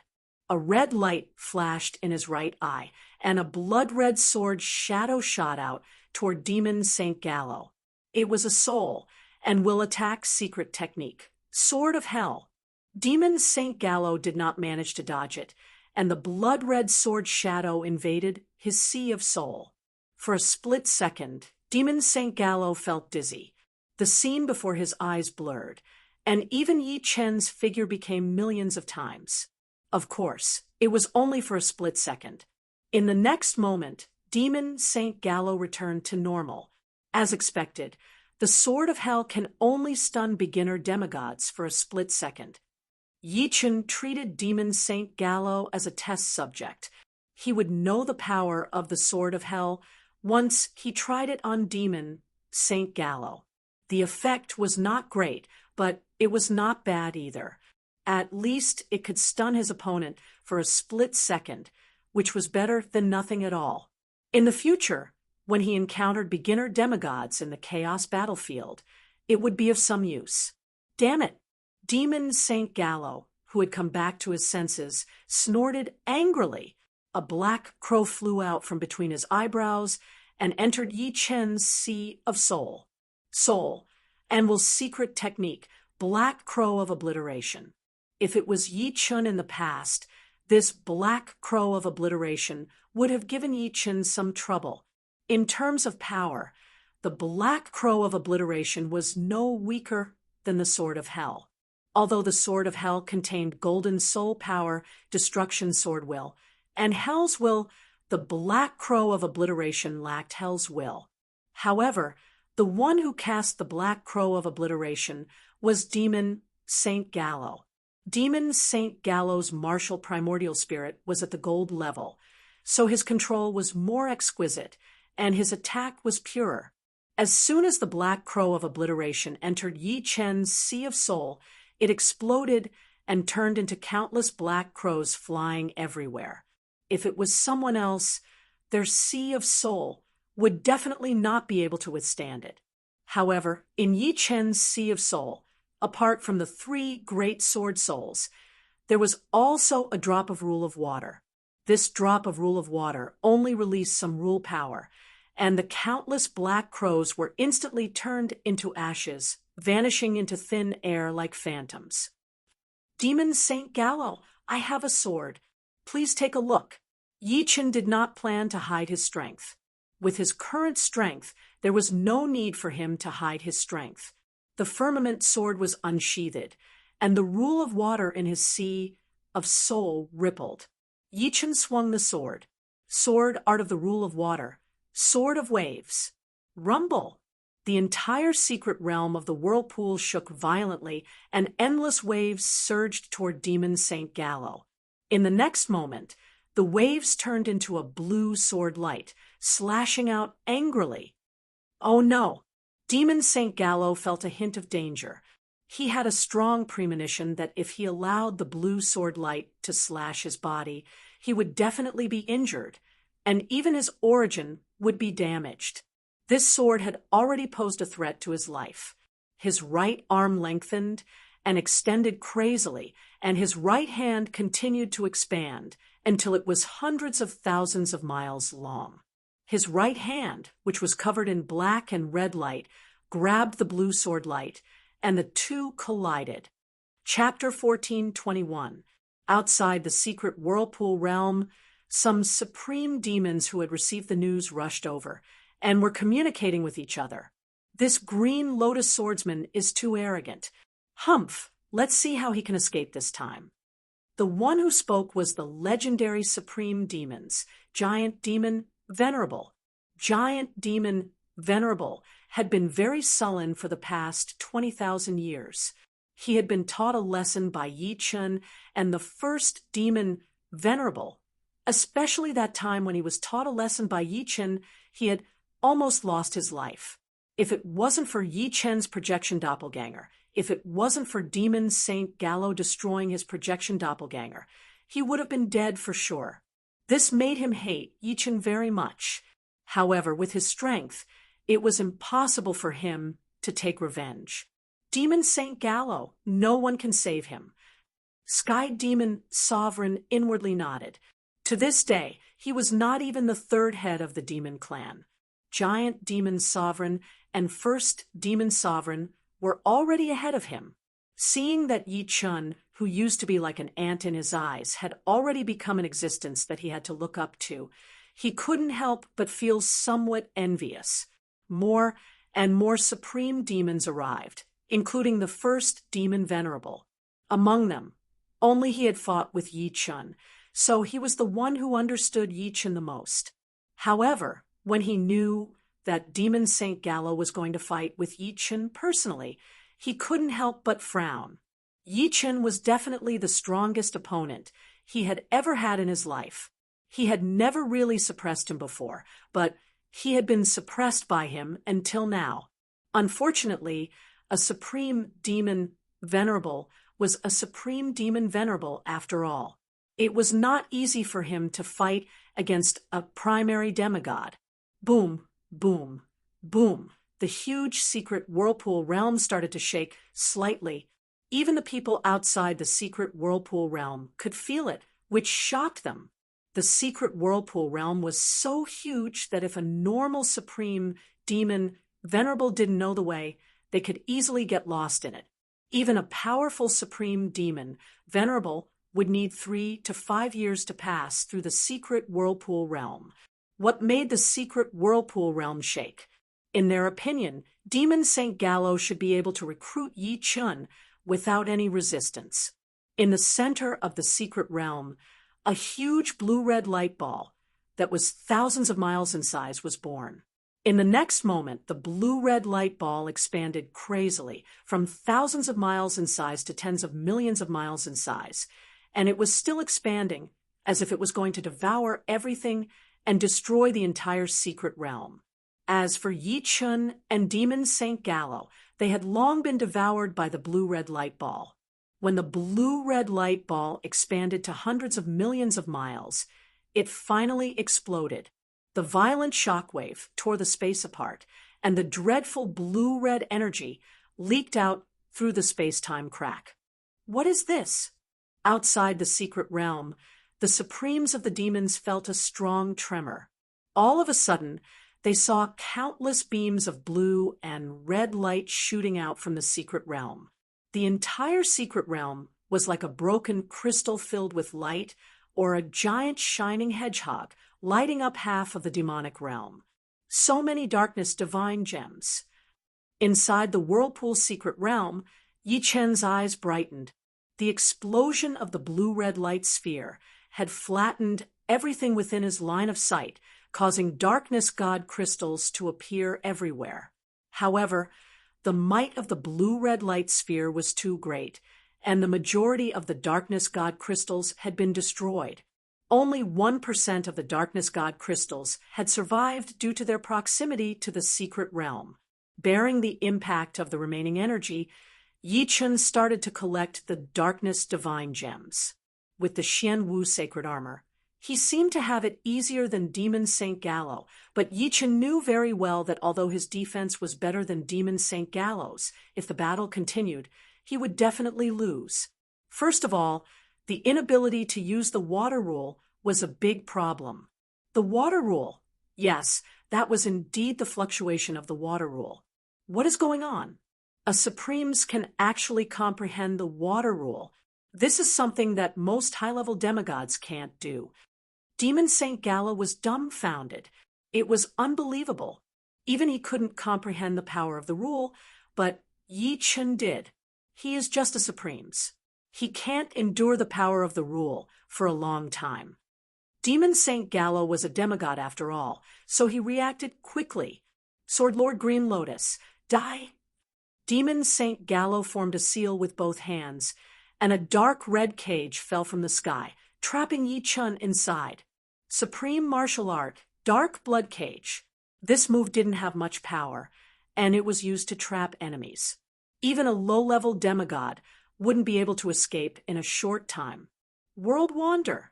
A red light flashed in his right eye, and a blood-red sword shadow shot out toward Demon St. Gallo. It was a soul, and will attack secret technique. Sword of Hell. Demon St. Gallo did not manage to dodge it, and the blood-red sword shadow invaded his sea of soul. For a split second, Demon St. Gallo felt dizzy. The scene before his eyes blurred, and even Yi Chen's figure became millions of times. Of course, it was only for a split second. In the next moment, Demon St. Gallo returned to normal. As expected, the Sword of Hell can only stun beginner demigods for a split second. Yi Chen treated Demon St. Gallo as a test subject. He would know the power of the Sword of Hell Once he tried it on Demon Saint Gallo. The effect was not great, but it was not bad either. At least it could stun his opponent for a split second, which was better than nothing at all. In the future, when he encountered beginner demigods in the Chaos battlefield, it would be of some use. Damn it! Demon Saint Gallo, who had come back to his senses, snorted angrily. A black crow flew out from between his eyebrows and entered Yi Chen's Sea of Soul. Soul, Anvil's secret technique, Black Crow of Obliteration. If it was Yi Chen in the past, this Black Crow of Obliteration would have given Yi Chen some trouble. In terms of power, the Black Crow of Obliteration was no weaker than the Sword of Hell. Although the Sword of Hell contained Golden Soul Power, Destruction Sword Will, and Hell's Will, the Black Crow of Obliteration lacked Hell's Will. However, the one who cast the Black Crow of Obliteration was Demon Saint Gallo. Demon Saint Gallo's martial primordial spirit was at the gold level, so his control was more exquisite, and his attack was purer. As soon as the Black Crow of Obliteration entered Yi Chen's Sea of Soul, it exploded and turned into countless black crows flying everywhere. If it was someone else, their Sea of Soul would definitely not be able to withstand it. However, in Yi Chen's Sea of Soul, apart from the 3 great sword souls, there was also a drop of Rule of Water. This drop of Rule of Water only released some rule power, and the countless black crows were instantly turned into ashes, vanishing into thin air like phantoms. Demon Saint Gallo, I have a sword. Please take a look. Yi Chen did not plan to hide his strength. With his current strength, there was no need for him to hide his strength. The firmament sword was unsheathed, and the Rule of Water in his Sea of Soul rippled. Yi Chen swung the sword. Sword, Art of the Rule of Water. Sword of Waves. Rumble. The entire secret realm of the whirlpool shook violently, and endless waves surged toward Demon Saint Gallo. In the next moment, the waves turned into a blue sword light, slashing out angrily. Oh no! Demon Saint Gallo felt a hint of danger. He had a strong premonition that if he allowed the blue sword light to slash his body, he would definitely be injured, and even his origin would be damaged. This sword had already posed a threat to his life. His right arm lengthened and extended crazily, and his right hand continued to expand until it was hundreds of thousands of miles long. His right hand, which was covered in black and red light, grabbed the blue sword light, and the two collided. Chapter 14:21. Outside the secret whirlpool realm, some supreme demons who had received the news rushed over, and were communicating with each other. This green lotus swordsman is too arrogant. Humph, let's see how he can escape this time. The one who spoke was the legendary supreme demons, Giant Demon Venerable. Giant Demon Venerable had been very sullen for the past 20,000 years. He had been taught a lesson by Yi Chen and the first demon Venerable. Especially that time when he was taught a lesson by Yi Chen, he had almost lost his life. If it wasn't for Yi Chen's projection doppelganger, if it wasn't for Demon Saint Gallo destroying his projection doppelganger, he would have been dead for sure. This made him hate Yi Chen very much. However, with his strength, it was impossible for him to take revenge. Demon Saint Gallo, no one can save him. Sky Demon Sovereign inwardly nodded. To this day, he was not even the third head of the demon clan. Giant Demon Sovereign and First Demon Sovereign were already ahead of him. Seeing that Yi Chen, who used to be like an ant in his eyes, had already become an existence that he had to look up to, he couldn't help but feel somewhat envious. More and more supreme demons arrived, including the first demon Venerable. Among them, only he had fought with Yi Chen, so he was the one who understood Yi Chen the most. However, when he knew that Demon Saint Gallo was going to fight with Yi Chen personally, he couldn't help but frown. Yi Chen was definitely the strongest opponent he had ever had in his life. He had never really suppressed him before, but He had been suppressed by him until now. Unfortunately, a supreme demon venerable was a supreme demon venerable after all. It was not easy for him to fight against a primary demigod. Boom, boom, boom. The huge secret whirlpool realm started to shake slightly. Even the people outside the secret whirlpool realm could feel it, which shocked them. The secret whirlpool realm was so huge that if a normal supreme demon venerable didn't know the way, they could easily get lost in it. Even a powerful supreme demon venerable would need 3 to 5 years to pass through the secret whirlpool realm. What made the secret whirlpool realm shake? In their opinion, Demon St. Gallo should be able to recruit Yi Chun without any resistance. In the center of the secret realm, a huge blue-red light ball that was thousands of miles in size was born. In the next moment, the blue-red light ball expanded crazily from thousands of miles in size to tens of millions of miles in size, and it was still expanding as if it was going to devour everything and destroy the entire secret realm. As for Yi Chun and Demon St. Gallo, they had long been devoured by the blue-red light ball. When the blue-red light ball expanded to hundreds of millions of miles, it finally exploded. The violent shockwave tore the space apart, and the dreadful blue-red energy leaked out through the space-time crack. What is this? Outside the secret realm, the supremes of the demons felt a strong tremor. All of a sudden, they saw countless beams of blue and red light shooting out from the secret realm. The entire secret realm was like a broken crystal filled with light, or a giant shining hedgehog lighting up half of the demonic realm. So many darkness divine gems. Inside the whirlpool secret realm, Yi Chen's eyes brightened. The explosion of the blue-red light sphere had flattened everything within his line of sight, causing darkness god crystals to appear everywhere. However, the might of the blue-red light sphere was too great, and the majority of the darkness god crystals had been destroyed. Only 1% of the darkness god crystals had survived due to their proximity to the secret realm. Bearing the impact of the remaining energy, Yi Chun started to collect the darkness divine gems. With the Xian Wu sacred armor, he seemed to have it easier than Demon St. Gallo, but Yi Chun knew very well that although his defense was better than Demon St. Gallo's, if the battle continued, he would definitely lose. First of all, the inability to use the water rule was a big problem. The water rule, yes, that was indeed the fluctuation of the water rule. What is going on? A Supremes can actually comprehend the water rule. This is something that most high-level demigods can't do. Demon St. Gallo was dumbfounded. It was unbelievable. Even he couldn't comprehend the power of the rule, but Yi Chun did. He is just a Supremes. He can't endure the power of the rule for a long time. Demon St. Gallo was a demigod after all, so he reacted quickly. Sword Lord Green Lotus, die! Demon St. Gallo formed a seal with both hands, and a dark red cage fell from the sky, trapping Yi Chun inside. Supreme Martial Art, Dark Blood Cage. This move didn't have much power, and it was used to trap enemies. Even a low-level demigod wouldn't be able to escape in a short time. World Wander.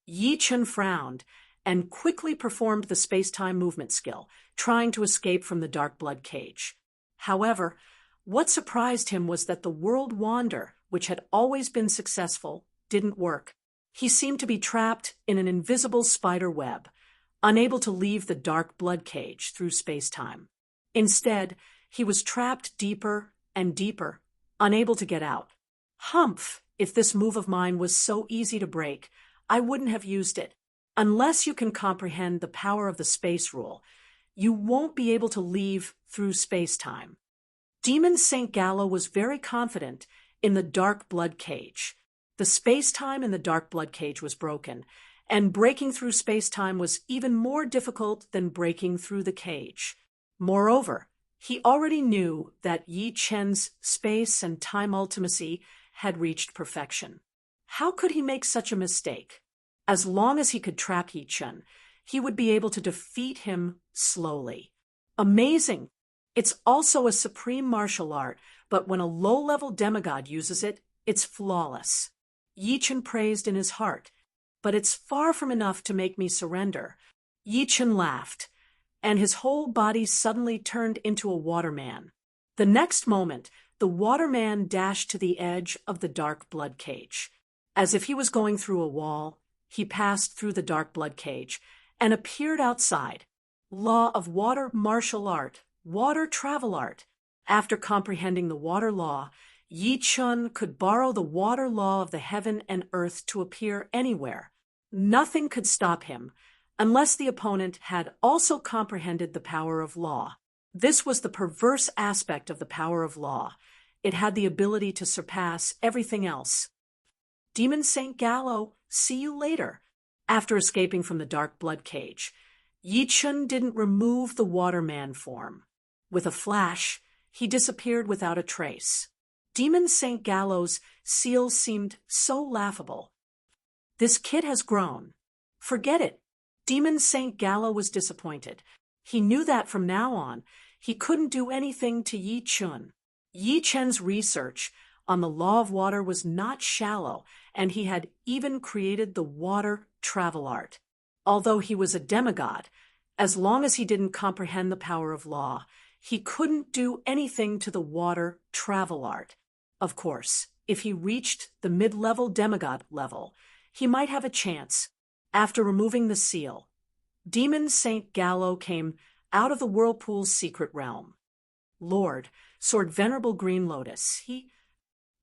Yi Chun frowned and quickly performed the space-time movement skill, trying to escape from the dark blood cage. However, what surprised him was that the World Wander, which had always been successful, didn't work. He seemed to be trapped in an invisible spider web, unable to leave the dark blood cage through space-time. Instead, he was trapped deeper and deeper, unable to get out. Humph! If this move of mine was so easy to break, I wouldn't have used it. Unless you can comprehend the power of the space rule, you won't be able to leave through space-time. Demon St. Gallo was very confident in the dark blood cage. The space-time in the dark blood cage was broken, and breaking through space-time was even more difficult than breaking through the cage. Moreover, he already knew that Yi Chen's space and time ultimacy had reached perfection. How could he make such a mistake? As long as he could trap Yi Chun, he would be able to defeat him slowly. Amazing! It's also a supreme martial art, but when a low-level demigod uses it, it's flawless. Yi Chen praised in his heart, but it's far from enough to make me surrender. Yi Chen laughed, and his whole body suddenly turned into a waterman. The next moment, the waterman dashed to the edge of the dark blood cage. As if he was going through a wall, he passed through the dark blood cage and appeared outside. Law of water martial art, water travel art. After comprehending the water law, Yi Chen could borrow the water law of the heaven and earth to appear anywhere. Nothing could stop him, unless the opponent had also comprehended the power of law. This was the perverse aspect of the power of law. It had the ability to surpass everything else. Demon Saint Gallo, see you later. After escaping from the dark blood cage, Yi Chen didn't remove the waterman form. With a flash, he disappeared without a trace. Demon Saint Gallo's seal seemed so laughable. This kid has grown. Forget it. Demon Saint Gallo was disappointed. He knew that from now on, he couldn't do anything to Yi Chen. Yi Chen's research on the law of water was not shallow, and he had even created the water travel art. Although he was a demigod, as long as he didn't comprehend the power of law, he couldn't do anything to the water travel art. Of course, if he reached the mid-level demigod level, he might have a chance. After removing the seal, Demon Saint Gallo came out of the whirlpool's secret realm. Lord, soared Venerable Green Lotus.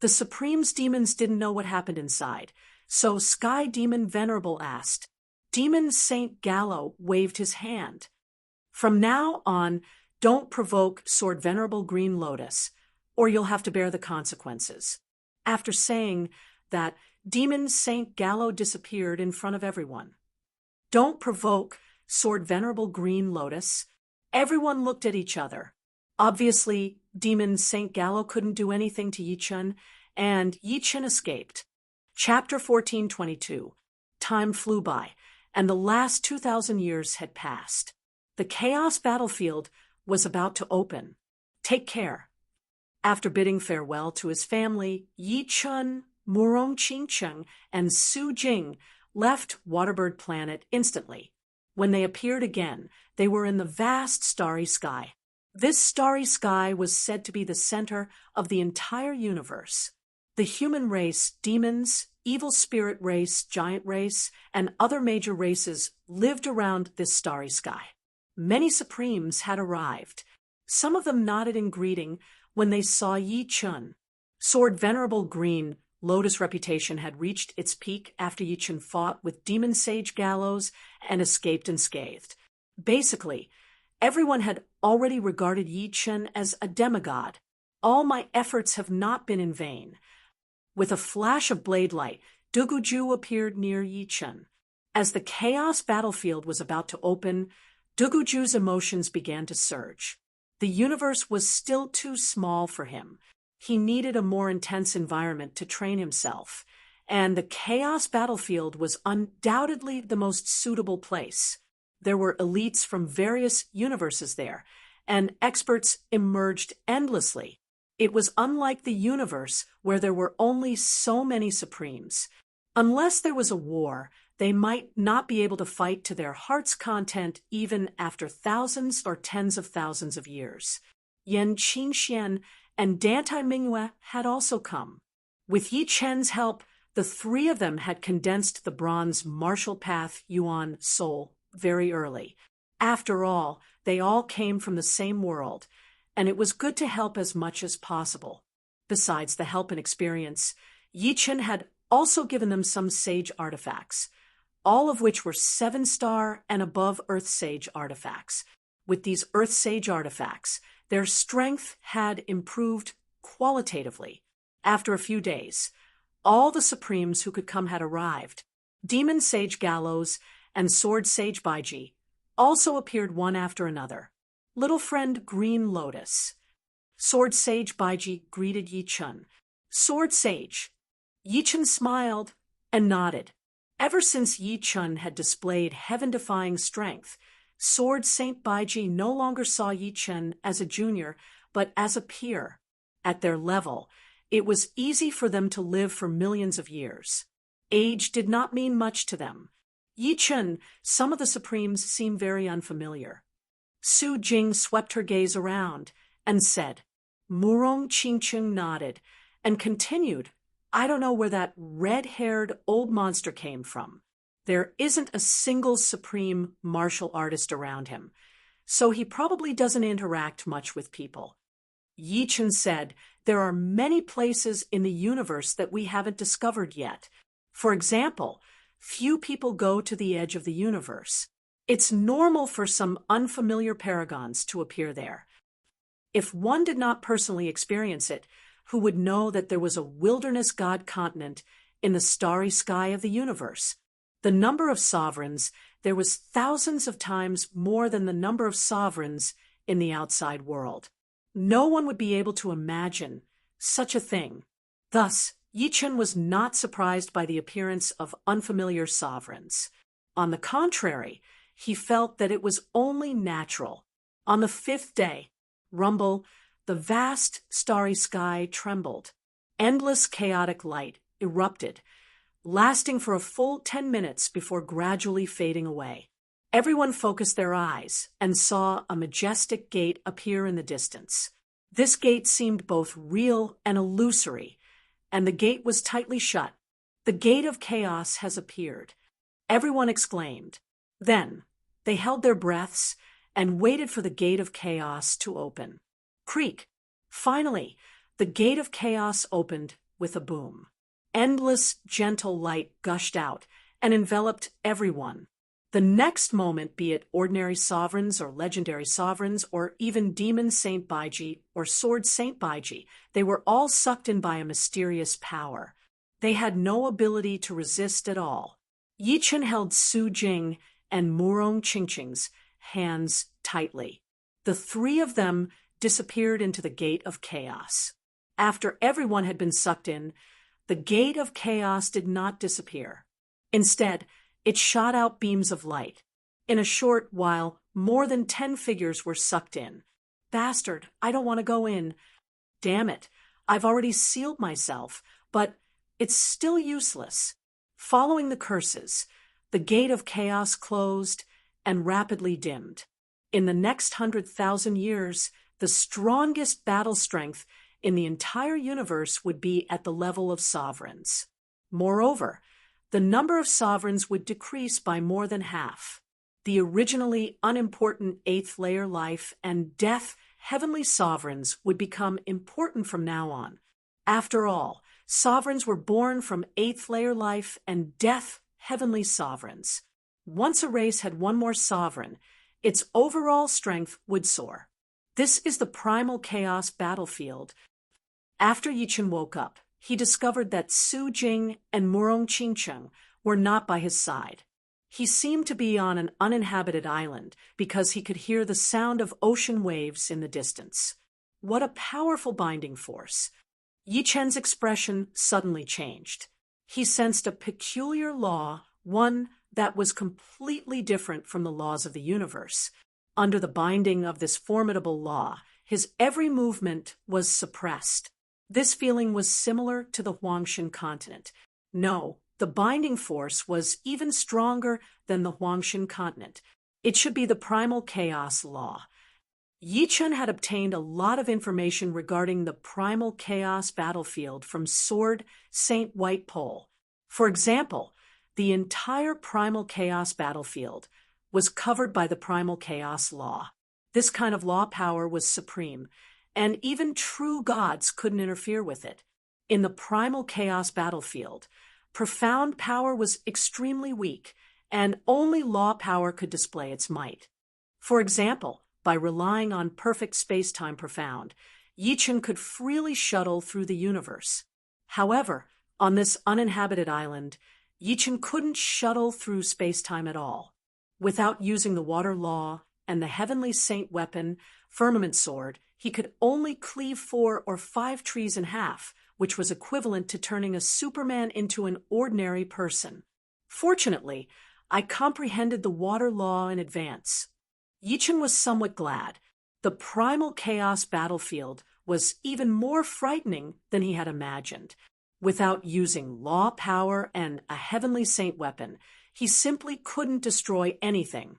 The Supreme's demons didn't know what happened inside, so Sky Demon Venerable asked. Demon Saint Gallo waved his hand. From now on, don't provoke Sword Venerable Green Lotus, or you'll have to bear the consequences. After saying that, Demon Saint Gallo disappeared in front of everyone. Don't provoke Sword Venerable Green Lotus. Everyone looked at each other. Obviously, Demon Saint Gallo couldn't do anything to Yi Chen, and Yi Chen escaped. Chapter 1422. Time flew by, and the last 2,000 years had passed. The Chaos Battlefield was about to open. Take care. After bidding farewell to his family, Yi Chen, Murong Qingcheng, and Su Jing left Waterbird Planet instantly. When they appeared again, they were in the vast starry sky. This starry sky was said to be the center of the entire universe. The human race, demons, evil spirit race, giant race, and other major races lived around this starry sky. Many Supremes had arrived. Some of them nodded in greeting when they saw Yi Chen. Sword Venerable Green Lotus' reputation had reached its peak after Yi Chen fought with Demon Sage Gallows and escaped unscathed. Basically, everyone had already regarded Yi Chen as a demigod. All my efforts have not been in vain. With a flash of blade light, Duguju appeared near Yi Chen. As the Chaos Battlefield was about to open, Duguju's emotions began to surge. The universe was still too small for him. He needed a more intense environment to train himself, and the Chaos Battlefield was undoubtedly the most suitable place. There were elites from various universes there, and experts emerged endlessly. It was unlike the universe where there were only so many Supremes. Unless there was a war, they might not be able to fight to their heart's content even after thousands or tens of thousands of years. Yan Qingxian and Dantai Mingyue had also come. With Yi Chen's help, the three of them had condensed the bronze martial path Yuan soul very early. After all, they all came from the same world, and it was good to help as much as possible. Besides the help and experience, Yi Chen had also given them some sage artifacts, all of which were 7-star and above Earth Sage artifacts. With these Earth Sage artifacts, their strength had improved qualitatively. After a few days, all the Supremes who could come had arrived. Demon Sage Gallows and Sword Sage Baiji also appeared one after another. Little friend Green Lotus. Sword Sage Baiji greeted Yi Chen. Sword Sage. Yi Chen smiled and nodded. Ever since Yi Chun had displayed heaven-defying strength, Sword Saint Baiji no longer saw Yi Chun as a junior, but as a peer. At their level, it was easy for them to live for millions of years. Age did not mean much to them. Yi Chun, some of the Supremes seem very unfamiliar. Su Jing swept her gaze around and said. Murong Qingqing nodded and continued, I don't know where that red-haired old monster came from. There isn't a single supreme martial artist around him, so he probably doesn't interact much with people. Yi Chun said, there are many places in the universe that we haven't discovered yet. For example, few people go to the edge of the universe. It's normal for some unfamiliar paragons to appear there. If one did not personally experience it, who would know that there was a wilderness god continent in the starry sky of the universe? The number of sovereigns, there was thousands of times more than the number of sovereigns in the outside world. No one would be able to imagine such a thing. Thus, Yi Chun was not surprised by the appearance of unfamiliar sovereigns. On the contrary, he felt that it was only natural. On the fifth day, rumble, the vast starry sky trembled. Endless chaotic light erupted, lasting for a full 10 minutes before gradually fading away. Everyone focused their eyes and saw a majestic gate appear in the distance. This gate seemed both real and illusory, and the gate was tightly shut. The gate of chaos has appeared, everyone exclaimed. Then, they held their breaths and waited for the gate of chaos to open. Creak! Finally, the gate of chaos opened with a boom. Endless, gentle light gushed out and enveloped everyone. The next moment, be it ordinary sovereigns or legendary sovereigns or even Demon Saint Baiji or Sword Saint Baiji, they were all sucked in by a mysterious power. They had no ability to resist at all. Yi Chun held Su Jing and Murong Qingqing's hands tightly. The three of them disappeared into the gate of chaos. After everyone had been sucked in, the gate of chaos did not disappear. Instead, it shot out beams of light. In a short while, more than 10 figures were sucked in. Bastard, I don't want to go in. Damn it, I've already sealed myself, but it's still useless. Following the curses, the gate of chaos closed and rapidly dimmed. In the next 100,000 years, the strongest battle strength in the entire universe would be at the level of sovereigns. Moreover, the number of sovereigns would decrease by more than half. The originally unimportant eighth layer life and death heavenly sovereigns would become important from now on. After all, sovereigns were born from eighth layer life and death heavenly sovereigns. Once a race had one more sovereign, its overall strength would soar. This is the primal chaos battlefield. After Yi Chun woke up, he discovered that Su Jing and Murong Qingqing were not by his side. He seemed to be on an uninhabited island because he could hear the sound of ocean waves in the distance. What a powerful binding force! Yi Chun's expression suddenly changed. He sensed a peculiar law, one that was completely different from the laws of the universe. Under the binding of this formidable law, his every movement was suppressed. This feeling was similar to the Huangshan continent. No, the binding force was even stronger than the Huangshan continent. It should be the primal chaos law. Yi Chun had obtained a lot of information regarding the primal chaos battlefield from Sword Saint White Pole. For example, the entire primal chaos battlefield was covered by the primal chaos law. This kind of law power was supreme, and even true gods couldn't interfere with it. In the primal chaos battlefield, profound power was extremely weak, and only law power could display its might. For example, by relying on perfect space-time profound, Yi Chun could freely shuttle through the universe. However, on this uninhabited island, Yi Chun couldn't shuttle through space-time at all. Without using the water law and the heavenly saint weapon, Firmament Sword, he could only cleave 4 or 5 trees in half, which was equivalent to turning a Superman into an ordinary person. Fortunately, I comprehended the water law in advance. Yichen was somewhat glad. The primal chaos battlefield was even more frightening than he had imagined. Without using law power and a heavenly saint weapon, he simply couldn't destroy anything.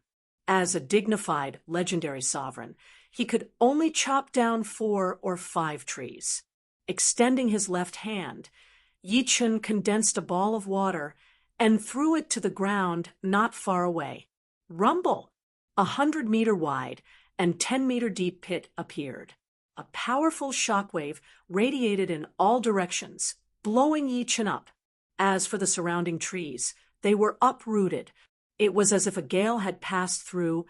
As a dignified, legendary sovereign, he could only chop down 4 or 5 trees. Extending his left hand, Yichen condensed a ball of water and threw it to the ground not far away. Rumble! 100-meter wide and 10-meter deep pit appeared. A powerful shockwave radiated in all directions, blowing Yichen up. As for the surrounding trees, they were uprooted. It was as if a gale had passed through,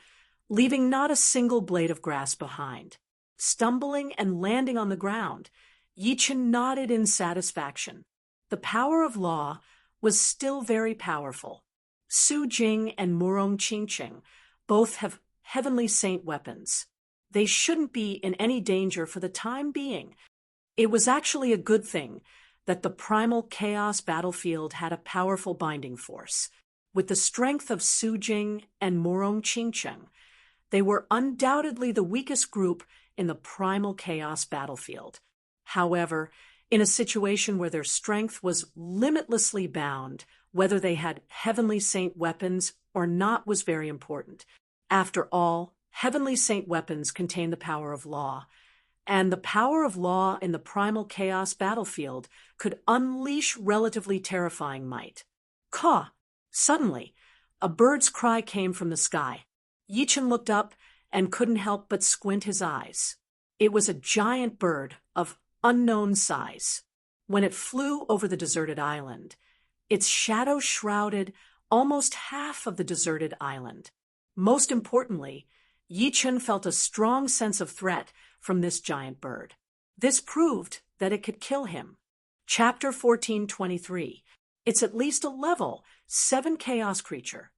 leaving not a single blade of grass behind. Stumbling and landing on the ground, Yichen nodded in satisfaction. The power of law was still very powerful. Su Jing and Murong Qingqing both have heavenly saint weapons. They shouldn't be in any danger for the time being. It was actually a good thing that the primal chaos battlefield had a powerful binding force. With the strength of Su Jing and Murong Qingqing, they were undoubtedly the weakest group in the primal chaos battlefield. However, in a situation where their strength was limitlessly bound, whether they had heavenly saint weapons or not was very important. After all, heavenly saint weapons contain the power of law, and the power of law in the primal chaos battlefield could unleash relatively terrifying might. Caw! Suddenly, a bird's cry came from the sky. Yichen looked up and couldn't help but squint his eyes. It was a giant bird of unknown size. When it flew over the deserted island, its shadow shrouded almost half of the deserted island. Most importantly, Yichen felt a strong sense of threat from this giant bird. This proved that it could kill him. Chapter 1423. It's at least a level 7 chaos creature.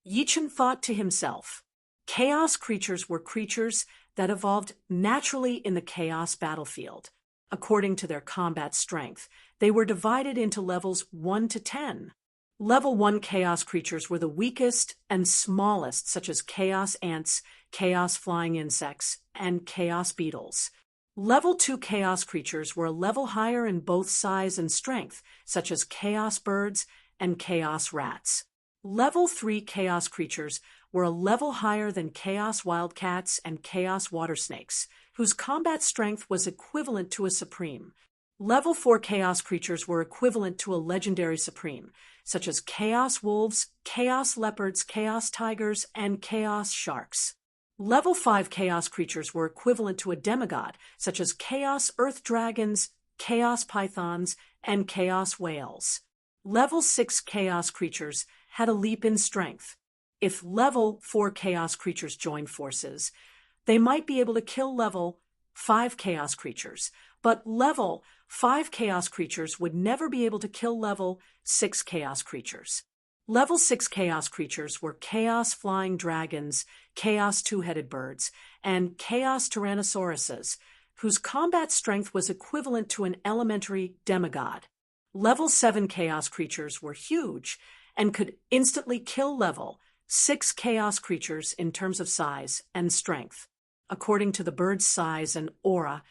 Yichen thought to himself, chaos creatures were creatures that evolved naturally in the chaos battlefield. According to their combat strength, they were divided into levels 1 to 10. Level 1 chaos creatures were the weakest and smallest, such as chaos ants, chaos flying insects, and chaos beetles. Level 2 chaos creatures were a level higher in both size and strength, such as chaos birds and chaos rats. Level 3 chaos creatures were a level higher than chaos wildcats and chaos water snakes, whose combat strength was equivalent to a supreme. Level 4 chaos creatures were equivalent to a legendary supreme, such as chaos wolves, chaos leopards, chaos tigers, and chaos sharks. Level 5 chaos creatures were equivalent to a demigod, such as chaos earth dragons, chaos pythons, and chaos whales. Level 6 chaos creatures had a leap in strength. If level 4 chaos creatures joined forces, they might be able to kill level 5 chaos creatures, but level 5 chaos creatures would never be able to kill level 6 chaos creatures. Level 6 chaos creatures were chaos flying dragons, chaos two-headed birds, and chaos tyrannosauruses, whose combat strength was equivalent to an elementary demigod. Level 7 chaos creatures were huge and could instantly kill level 6 chaos creatures in terms of size and strength. According to the bird's size and aura,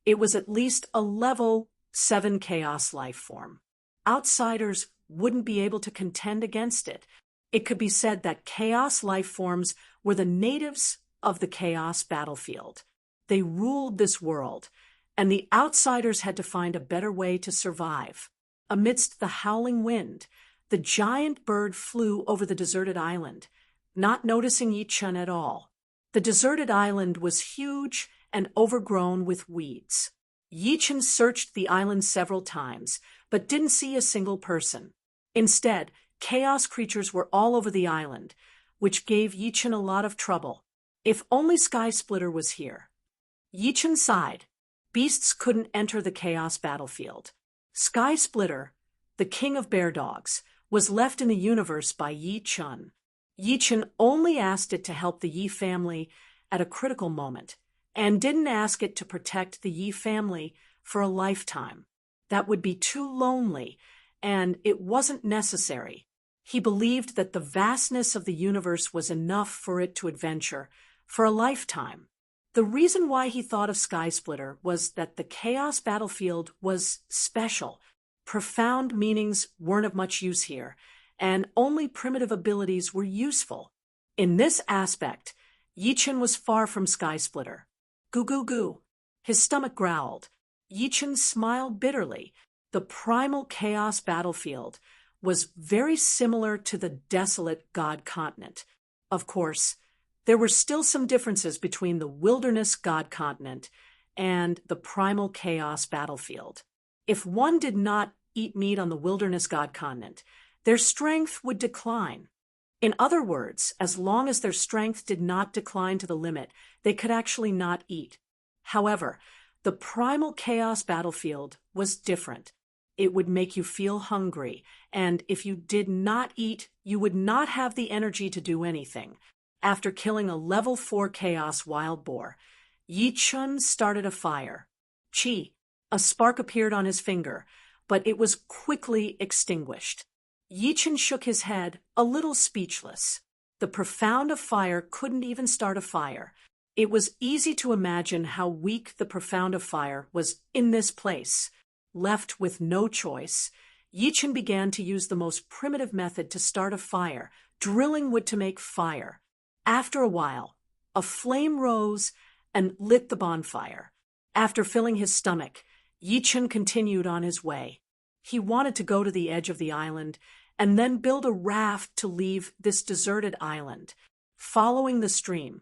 it was at least a level 7 chaos life form. Outsiders wouldn't be able to contend against it. It could be said that chaos life forms were the natives of the chaos battlefield. They ruled this world, and the outsiders had to find a better way to survive. Amidst the howling wind, the giant bird flew over the deserted island, not noticing Yichen at all. The deserted island was huge and overgrown with weeds. Yichen searched the island several times, but didn't see a single person. Instead, chaos creatures were all over the island, which gave Yichen a lot of trouble. If only Sky Splitter was here. Yichen sighed. Beasts couldn't enter the chaos battlefield. Sky Splitter, the king of bear dogs, was left in the universe by Yichen. Yichen only asked it to help the Yi family at a critical moment, and didn't ask it to protect the Yi family for a lifetime. That would be too lonely, and it wasn't necessary. He believed that the vastness of the universe was enough for it to adventure for a lifetime. The reason why he thought of Skysplitter was that the Chaos Battlefield was special. Profound meanings weren't of much use here, and only primitive abilities were useful. In this aspect, Yichen was far from Skysplitter. Goo goo goo. His stomach growled. Yichen smiled bitterly. The primal Chaos Battlefield was very similar to the desolate God Continent. Of course, there were still some differences between the Wilderness God Continent and the Primal Chaos Battlefield. If one did not eat meat on the Wilderness God Continent, their strength would decline. In other words, as long as their strength did not decline to the limit, they could actually not eat. However, the Primal Chaos Battlefield was different. It would make you feel hungry, and if you did not eat, you would not have the energy to do anything. After killing a level 4 Chaos Wild Boar, Yichun started a fire. Chi, a spark appeared on his finger, but it was quickly extinguished. Yichun shook his head, a little speechless. The Profound of Fire couldn't even start a fire. It was easy to imagine how weak the Profound of Fire was in this place. Left with no choice, Yichun began to use the most primitive method to start a fire, drilling wood to make fire. After a while, a flame rose and lit the bonfire. After filling his stomach, Yichun continued on his way. He wanted to go to the edge of the island and then build a raft to leave this deserted island. Following the stream,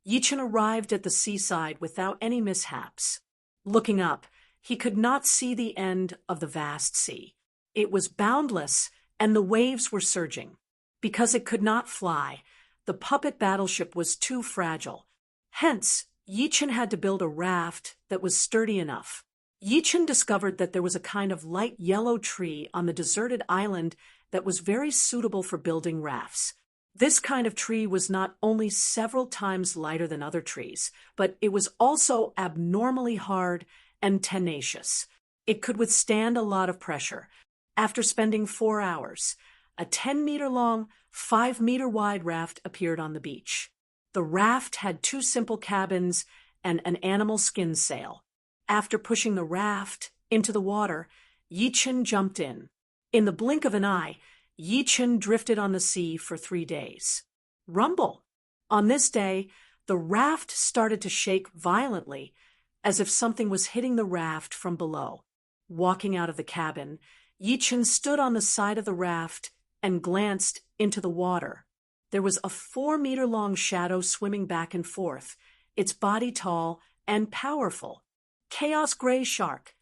Yichun arrived at the seaside without any mishaps. Looking up, he could not see the end of the vast sea. It was boundless, and the waves were surging. Because it could not fly, the puppet battleship was too fragile. Hence, Yichun had to build a raft that was sturdy enough. Yichun discovered that there was a kind of light yellow tree on the deserted island that was very suitable for building rafts. This kind of tree was not only several times lighter than other trees, but it was also abnormally hard and tenacious. It could withstand a lot of pressure. After spending 4 hours, a 10-meter-long, 5-meter-wide raft appeared on the beach. The raft had 2 simple cabins and an animal skin sail. After pushing the raft into the water, Yichun jumped in. In the blink of an eye, Yichun drifted on the sea for 3 days. Rumble! On this day, the raft started to shake violently, as if something was hitting the raft from below. Walking out of the cabin, Yichun stood on the side of the raft and glanced into the water. There was a 4-meter-long shadow swimming back and forth, its body tall and powerful. Chaos Gray Shark.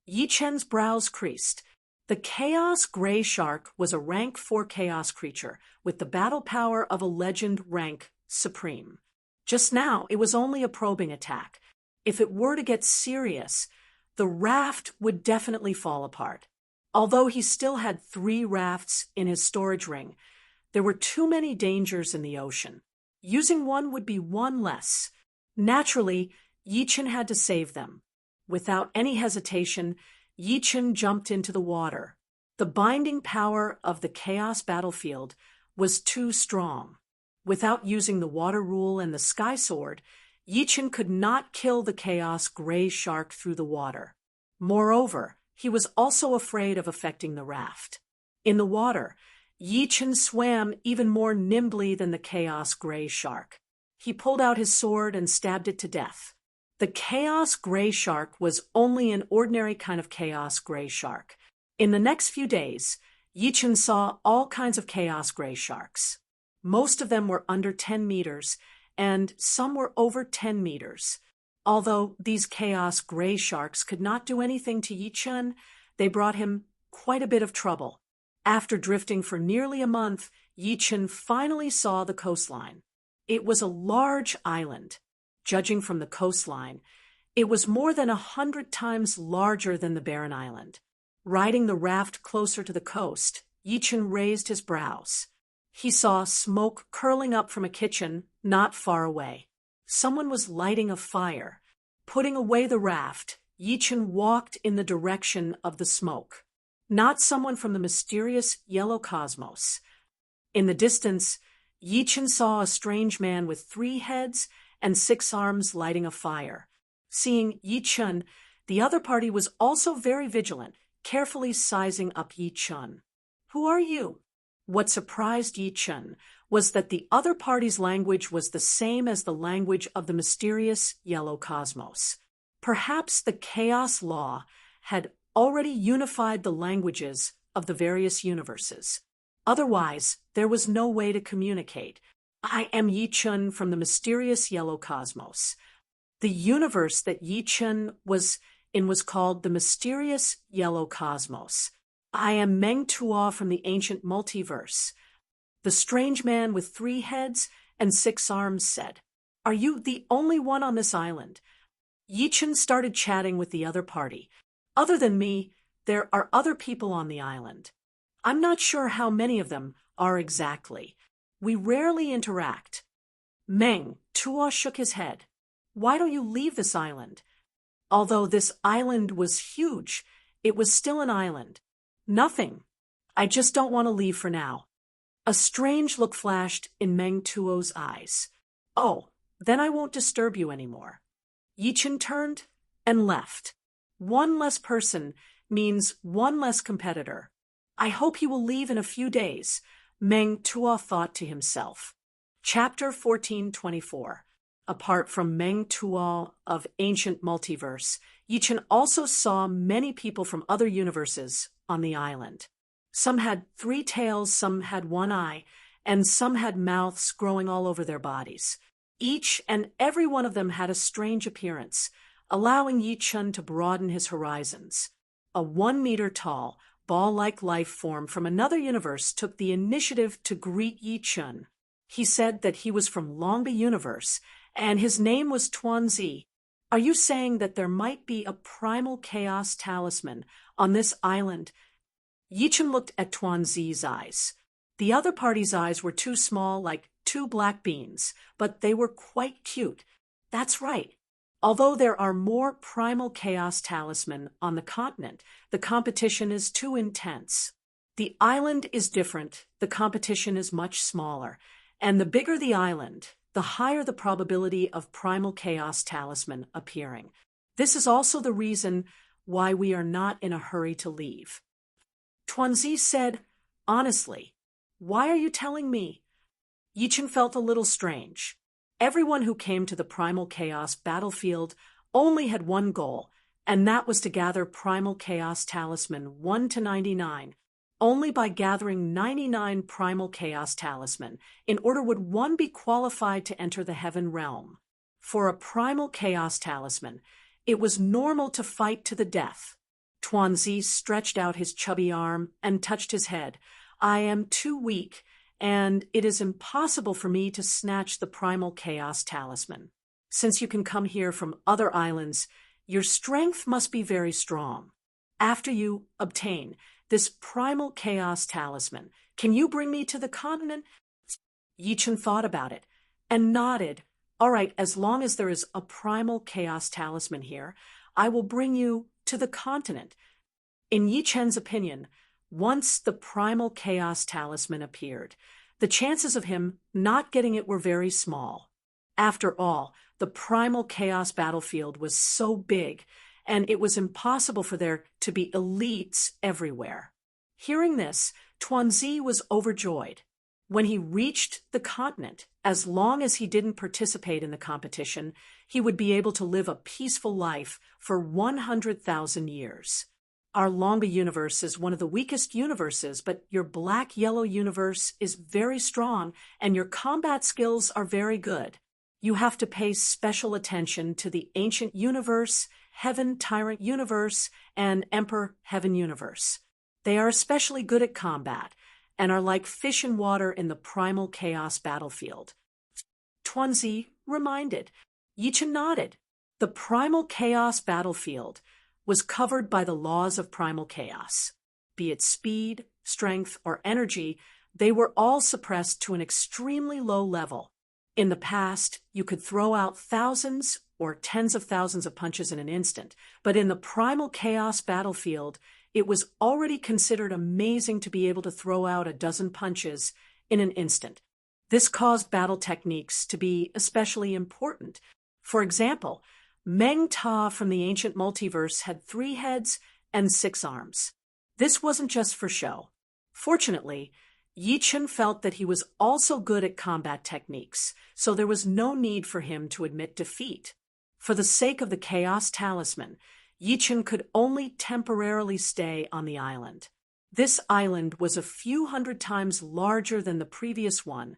Yichun's brows creased. The Chaos Gray Shark was a rank 4 chaos creature with the battle power of a legend rank supreme. Just now, it was only a probing attack. If it were to get serious, the raft would definitely fall apart. Although he still had 3 rafts in his storage ring, there were too many dangers in the ocean. Using one would be one less. Naturally, Yichun had to save them. Without any hesitation, Yichun jumped into the water. The binding power of the Chaos Battlefield was too strong. Without using the water rule and the sky sword, Yichun could not kill the Chaos Gray Shark through the water. Moreover, he was also afraid of affecting the raft. In the water, Yichun swam even more nimbly than the Chaos Gray Shark. He pulled out his sword and stabbed it to death. The Chaos Gray Shark was only an ordinary kind of Chaos Gray Shark. In the next few days, Yichun saw all kinds of Chaos Gray Sharks. Most of them were under 10 meters, and some were over 10 meters. Although these Chaos Gray Sharks could not do anything to Yichun, they brought him quite a bit of trouble. After drifting for nearly a month, Yichun finally saw the coastline. It was a large island. Judging from the coastline, it was more than 100 times larger than the barren island. Riding the raft closer to the coast, Yichun raised his brows. He saw smoke curling up from a kitchen not far away. Someone was lighting a fire. Putting away the raft, Yichun walked in the direction of the smoke. Not someone from the mysterious yellow cosmos. In the distance, Yi-Chen saw a strange man with 3 heads and 6 arms lighting a fire. Seeing Yi-Chen, the other party was also very vigilant, carefully sizing up Yi-Chen. "Who are you?" What surprised Yi-Chen was that the other party's language was the same as the language of the mysterious yellow cosmos. Perhaps the chaos law had already unified the languages of the various universes. Otherwise, there was no way to communicate. "I am Yi-Chen from the mysterious yellow cosmos." The universe that Yi-Chen was in was called the mysterious yellow cosmos. "I am Meng Tuo from the ancient multiverse." The strange man with 3 heads and 6 arms said, "Are you the only one on this island?" Yi-Chen started chatting with the other party. "Other than me, there are other people on the island. I'm not sure how many of them are exactly. We rarely interact." Meng Tuo shook his head. "Why don't you leave this island?" Although this island was huge, it was still an island. "Nothing. I just don't want to leave for now." A strange look flashed in Meng Tuo's eyes. "Oh, then I won't disturb you anymore." Yi-Chen turned and left. One less person means one less competitor. "I hope he will leave in a few days," Meng Tuo thought to himself. Chapter 1424. Apart from Meng Tuo of ancient multiverse, Yi-Chen also saw many people from other universes on the island. Some had 3 tails, some had 1 eye, and some had mouths growing all over their bodies. Each and every one of them had a strange appearance, allowing Yi-Chen to broaden his horizons. A 1-meter-tall, ball-like life form from another universe took the initiative to greet Yi-Chen. He said that he was from Longba Universe, and his name was Tuanzi. "Are you saying that there might be a primal chaos talisman on this island?" Yi-Chen looked at Tuanzi's eyes. The other party's eyes were too small, like 2 black beans, but they were quite cute. "That's right. Although there are more primal chaos talisman on the continent, the competition is too intense. The island is different, the competition is much smaller, and the bigger the island, the higher the probability of primal chaos talisman appearing. This is also the reason why we are not in a hurry to leave." Tuanzi said, "Honestly, why are you telling me?" Yi-Chen felt a little strange. Everyone who came to the primal chaos battlefield only had one goal, and that was to gather primal chaos talisman 1 to 99. Only by gathering 99 primal chaos talisman in order would one be qualified to enter the heaven realm. For a primal chaos talisman, it was normal to fight to the death. Tuanzi stretched out his chubby arm and touched his head. "I am too weak, and it is impossible for me to snatch the primal chaos talisman. Since you can come here from other islands, your strength must be very strong. After you obtain this primal chaos talisman, can you bring me to the continent?" Yi-Chen thought about it and nodded. "All right, as long as there is a primal chaos talisman here, I will bring you to the continent." In Yi-Chen's opinion, once the primal chaos talisman appeared, the chances of him not getting it were very small. After all, the primal chaos battlefield was so big, and it was impossible for there to be elites everywhere. Hearing this, Tuanzi was overjoyed. When he reached the continent, as long as he didn't participate in the competition, he would be able to live a peaceful life for 100,000 years. Our Longba universe is one of the weakest universes, but your black-yellow universe is very strong, and your combat skills are very good. You have to pay special attention to the ancient universe, Heaven Tyrant universe, and Emperor Heaven universe. They are especially good at combat, and are like fish in water in the primal chaos battlefield. Tuanzi reminded. Yi-Chen nodded. The primal chaos battlefield was covered by the laws of primal chaos. Be it speed, strength, or energy, they were all suppressed to an extremely low level. In the past, you could throw out thousands or tens of thousands of punches in an instant, but in the primal chaos battlefield, it was already considered amazing to be able to throw out a dozen punches in an instant. This caused battle techniques to be especially important. For example, Meng Ta from the ancient multiverse had 3 heads and 6 arms. This wasn't just for show. Fortunately, Yi Chun felt that he was also good at combat techniques, so there was no need for him to admit defeat. For the sake of the Chaos Talisman, Yi Chun could only temporarily stay on the island. This island was a few hundred times larger than the previous one,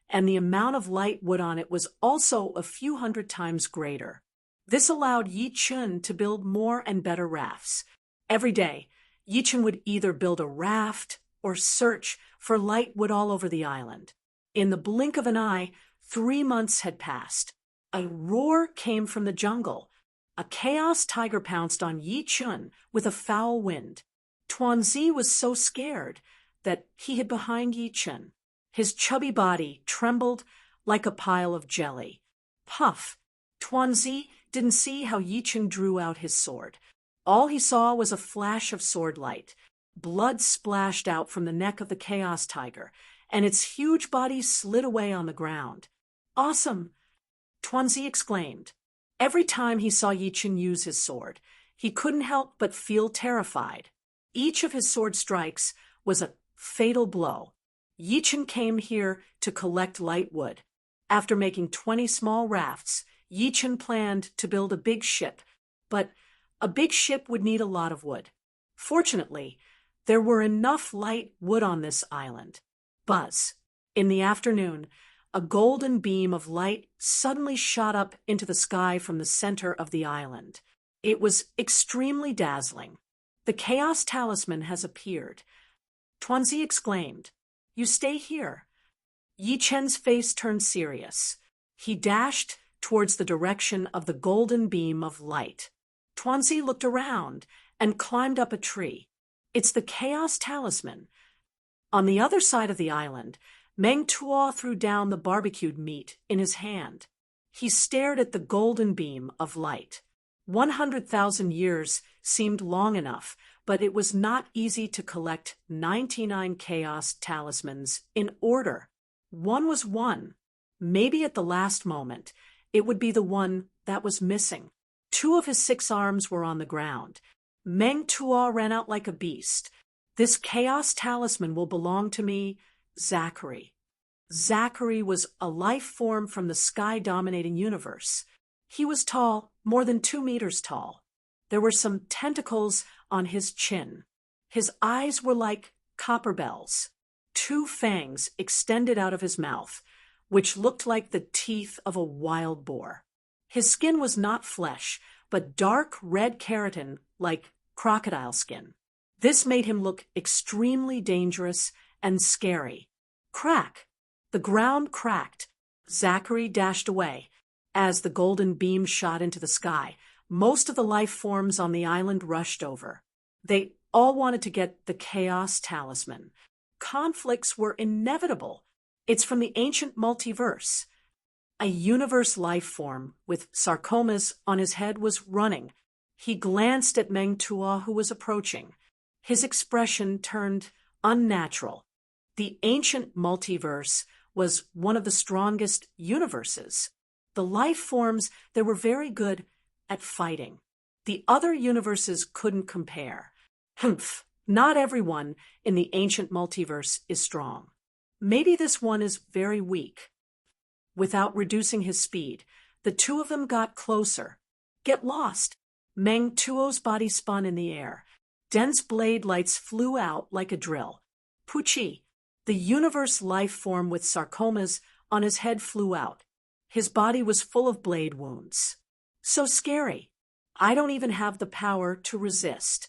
and the amount of light wood on it was also a few hundred times greater. This allowed Yi Chun to build more and better rafts. Every day, Yi Chun would either build a raft or search for light wood all over the island. In the blink of an eye, 3 months had passed. A roar came from the jungle. A chaos tiger pounced on Yi Chun with a foul wind. Tuanzi was so scared that he hid behind Yi Chun. His chubby body trembled like a pile of jelly. Puff! Tuanzi didn't see how Yi Chun drew out his sword. All he saw was a flash of sword light. Blood splashed out from the neck of the chaos tiger, and its huge body slid away on the ground. Awesome! Tuanzi exclaimed. Every time he saw Yi Chun use his sword, he couldn't help but feel terrified. Each of his sword strikes was a fatal blow. Yi Chun came here to collect light wood. After making 20 small rafts, Yi Chun planned to build a big ship, but a big ship would need a lot of wood. Fortunately, there were enough light wood on this island. Buzz! In the afternoon, a golden beam of light suddenly shot up into the sky from the center of the island. It was extremely dazzling. The Chaos Talisman has appeared. Tuanzi exclaimed. You stay here. Yi Chen's face turned serious. He dashed towards the direction of the golden beam of light. Tuanzi looked around and climbed up a tree. It's the Chaos Talisman. On the other side of the island, Meng Tuo threw down the barbecued meat in his hand. He stared at the golden beam of light. 100,000 years seemed long enough, but it was not easy to collect 99 Chaos Talismans in order. One was one. Maybe at the last moment, it would be the one that was missing. 2 of his 6 arms were on the ground. Meng Tuo ran out like a beast. This Chaos Talisman will belong to me, Zachary. Zachary was a life form from the sky-dominating universe. He was tall, more than 2 meters tall. There were some tentacles on his chin. His eyes were like copper bells. 2 fangs extended out of his mouth, which looked like the teeth of a wild boar. His skin was not flesh, but dark red keratin like crocodile skin. This made him look extremely dangerous and scary. Crack! The ground cracked. Zachary dashed away. As the golden beam shot into the sky, most of the life forms on the island rushed over. They all wanted to get the Chaos Talisman. Conflicts were inevitable. It's from the ancient multiverse. A universe life form with sarcomas on his head was running. He glanced at Meng Tuo, who was approaching. His expression turned unnatural. The ancient multiverse was one of the strongest universes. The life forms that were very good at fighting. The other universes couldn't compare. Humph! Not everyone in the ancient multiverse is strong. Maybe this one is very weak. Without reducing his speed, the 2 of them got closer. Get lost! Meng Tuo's body spun in the air. Dense blade lights flew out like a drill. Puchi! The universe life form with sarcomas on his head flew out. His body was full of blade wounds. So scary. I don't even have the power to resist.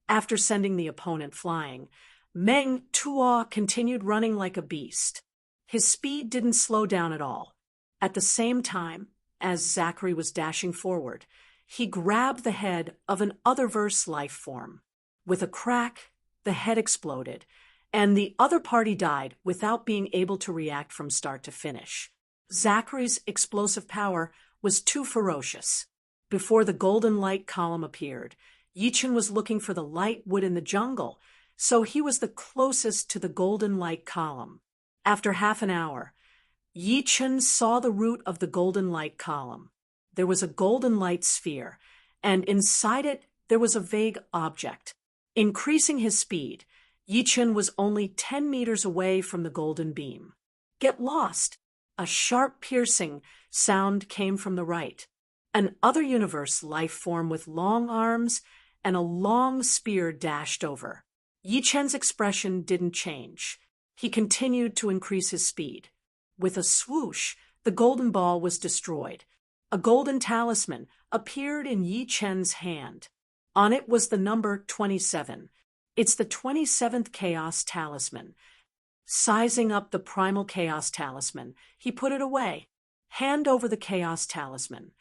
After sending the opponent flying, Meng Tuo continued running like a beast. His speed didn't slow down at all. At the same time, as Zachary was dashing forward, he grabbed the head of an otherverse life form. With a crack, the head exploded, and the other party died without being able to react from start to finish. Zachary's explosive power was too ferocious. Before the golden light column appeared, Yi Chun was looking for the light wood in the jungle, so he was the closest to the golden light column. After half an hour, Yi Chun saw the root of the golden light column. There was a golden light sphere, and inside it there was a vague object. Increasing his speed, Yi Chun was only 10 meters away from the golden beam. Get lost! A sharp piercing sound came from the right. An other universe life form with long arms and a long spear dashed over. Yi Chun's expression didn't change. He continued to increase his speed. With a swoosh, the golden ball was destroyed. A golden talisman appeared in Yi Chun's hand. On it was the number 27. It's the 27th Chaos Talisman. Sizing up the primal Chaos Talisman, he put it away. Hand over the Chaos Talisman.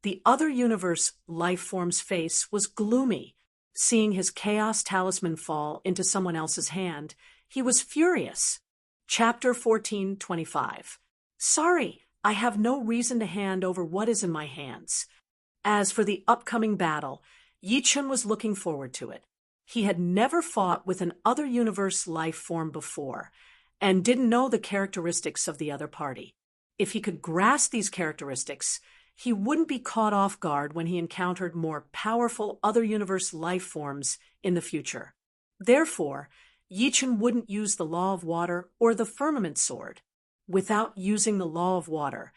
The other universe life form's face was gloomy. Seeing his Chaos Talisman fall into someone else's hand, he was furious. Chapter 14:25. Sorry, I have no reason to hand over what is in my hands. As for the upcoming battle, Yi Chun was looking forward to it. He had never fought with an other universe life form before, and didn't know the characteristics of the other party. If he could grasp these characteristics, he wouldn't be caught off guard when he encountered more powerful other universe life forms in the future. Therefore, Yi Chun wouldn't use the law of water or the firmament sword. Without using the law of water,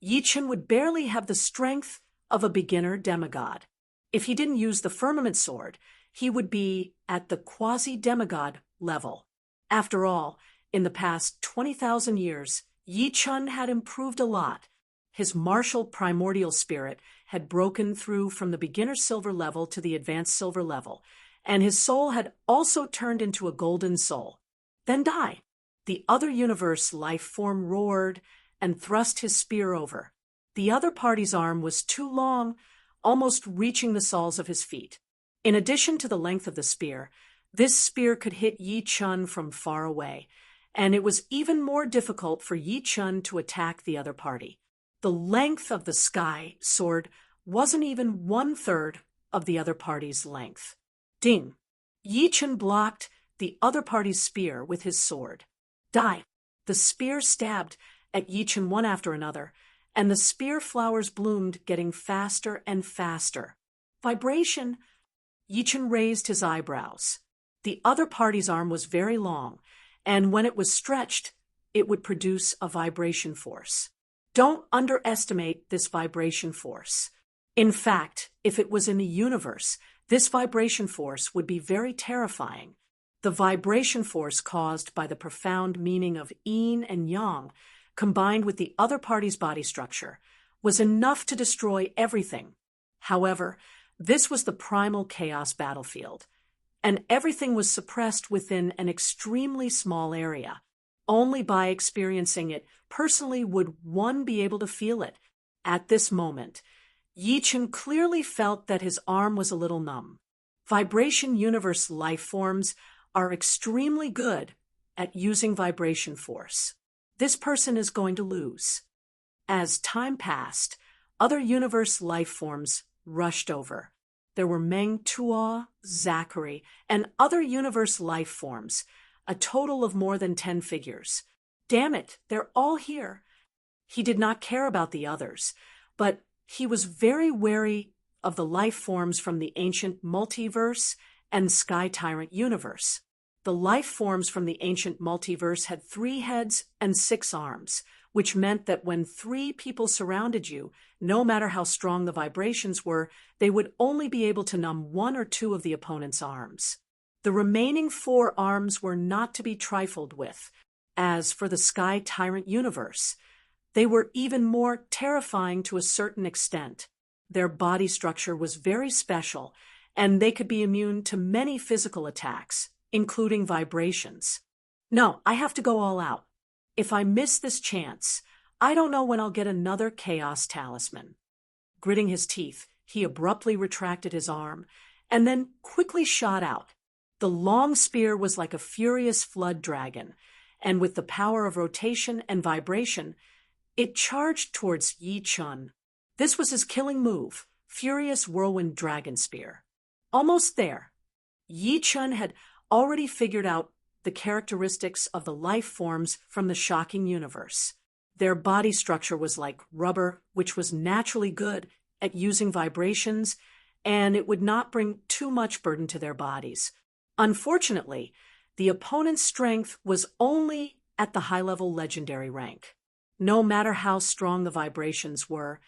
Yi Chun would barely have the strength of a beginner demigod. If he didn't use the firmament sword, he would be at the quasi-demigod level. After all, in the past 20,000 years, Yi Chun had improved a lot. His martial primordial spirit had broken through from the beginner silver level to the advanced silver level, and his soul had also turned into a golden soul. Then die. The other universe life form roared and thrust his spear over. The other party's arm was too long, almost reaching the soles of his feet. In addition to the length of the spear, this spear could hit Yi Chun from far away, and it was even more difficult for Yi Chun to attack the other party. The length of the sky sword wasn't even 1/3 of the other party's length. Ding! Yi Chun blocked the other party's spear with his sword. Die! The spear stabbed at Yi Chun one after another, and the spear flowers bloomed, getting faster and faster. Vibration! Yi Chun raised his eyebrows. The other party's arm was very long, and when it was stretched, it would produce a vibration force. Don't underestimate this vibration force. In fact, if it was in the universe, this vibration force would be very terrifying. The vibration force caused by the profound meaning of yin and yang, combined with the other party's body structure, was enough to destroy everything. However, this was the primal chaos battlefield, and everything was suppressed within an extremely small area. Only by experiencing it personally would one be able to feel it. At this moment, Yi Chun clearly felt that his arm was a little numb. Vibration universe life forms are extremely good at using vibration force. This person is going to lose. As time passed, other universe life forms rushed over. There were Meng Tuo, Zachary, and other universe life forms, a total of more than 10 figures. Damn it, they're all here. He did not care about the others, but he was very wary of the life forms from the ancient multiverse and Sky Tyrant universe. The life forms from the ancient multiverse had 3 heads and 6 arms, which meant that when 3 people surrounded you, no matter how strong the vibrations were, they would only be able to numb 1 or 2 of the opponent's arms. The remaining 4 arms were not to be trifled with. As for the Sky Tyrant universe, they were even more terrifying to a certain extent. Their body structure was very special, and they could be immune to many physical attacks, including vibrations. No, I have to go all out. If I miss this chance, I don't know when I'll get another Chaos Talisman. Gritting his teeth, he abruptly retracted his arm, and then quickly shot out. The long spear was like a furious flood dragon, and with the power of rotation and vibration, it charged towards Yi Chun. This was his killing move, Furious Whirlwind Dragon Spear. Almost there. Yi Chun had already figured out the characteristics of the life forms from the shocking universe. Their body structure was like rubber, which was naturally good at using vibrations, and it would not bring too much burden to their bodies. Unfortunately, the opponent's strength was only at the high-level legendary rank. No matter how strong the vibrations were,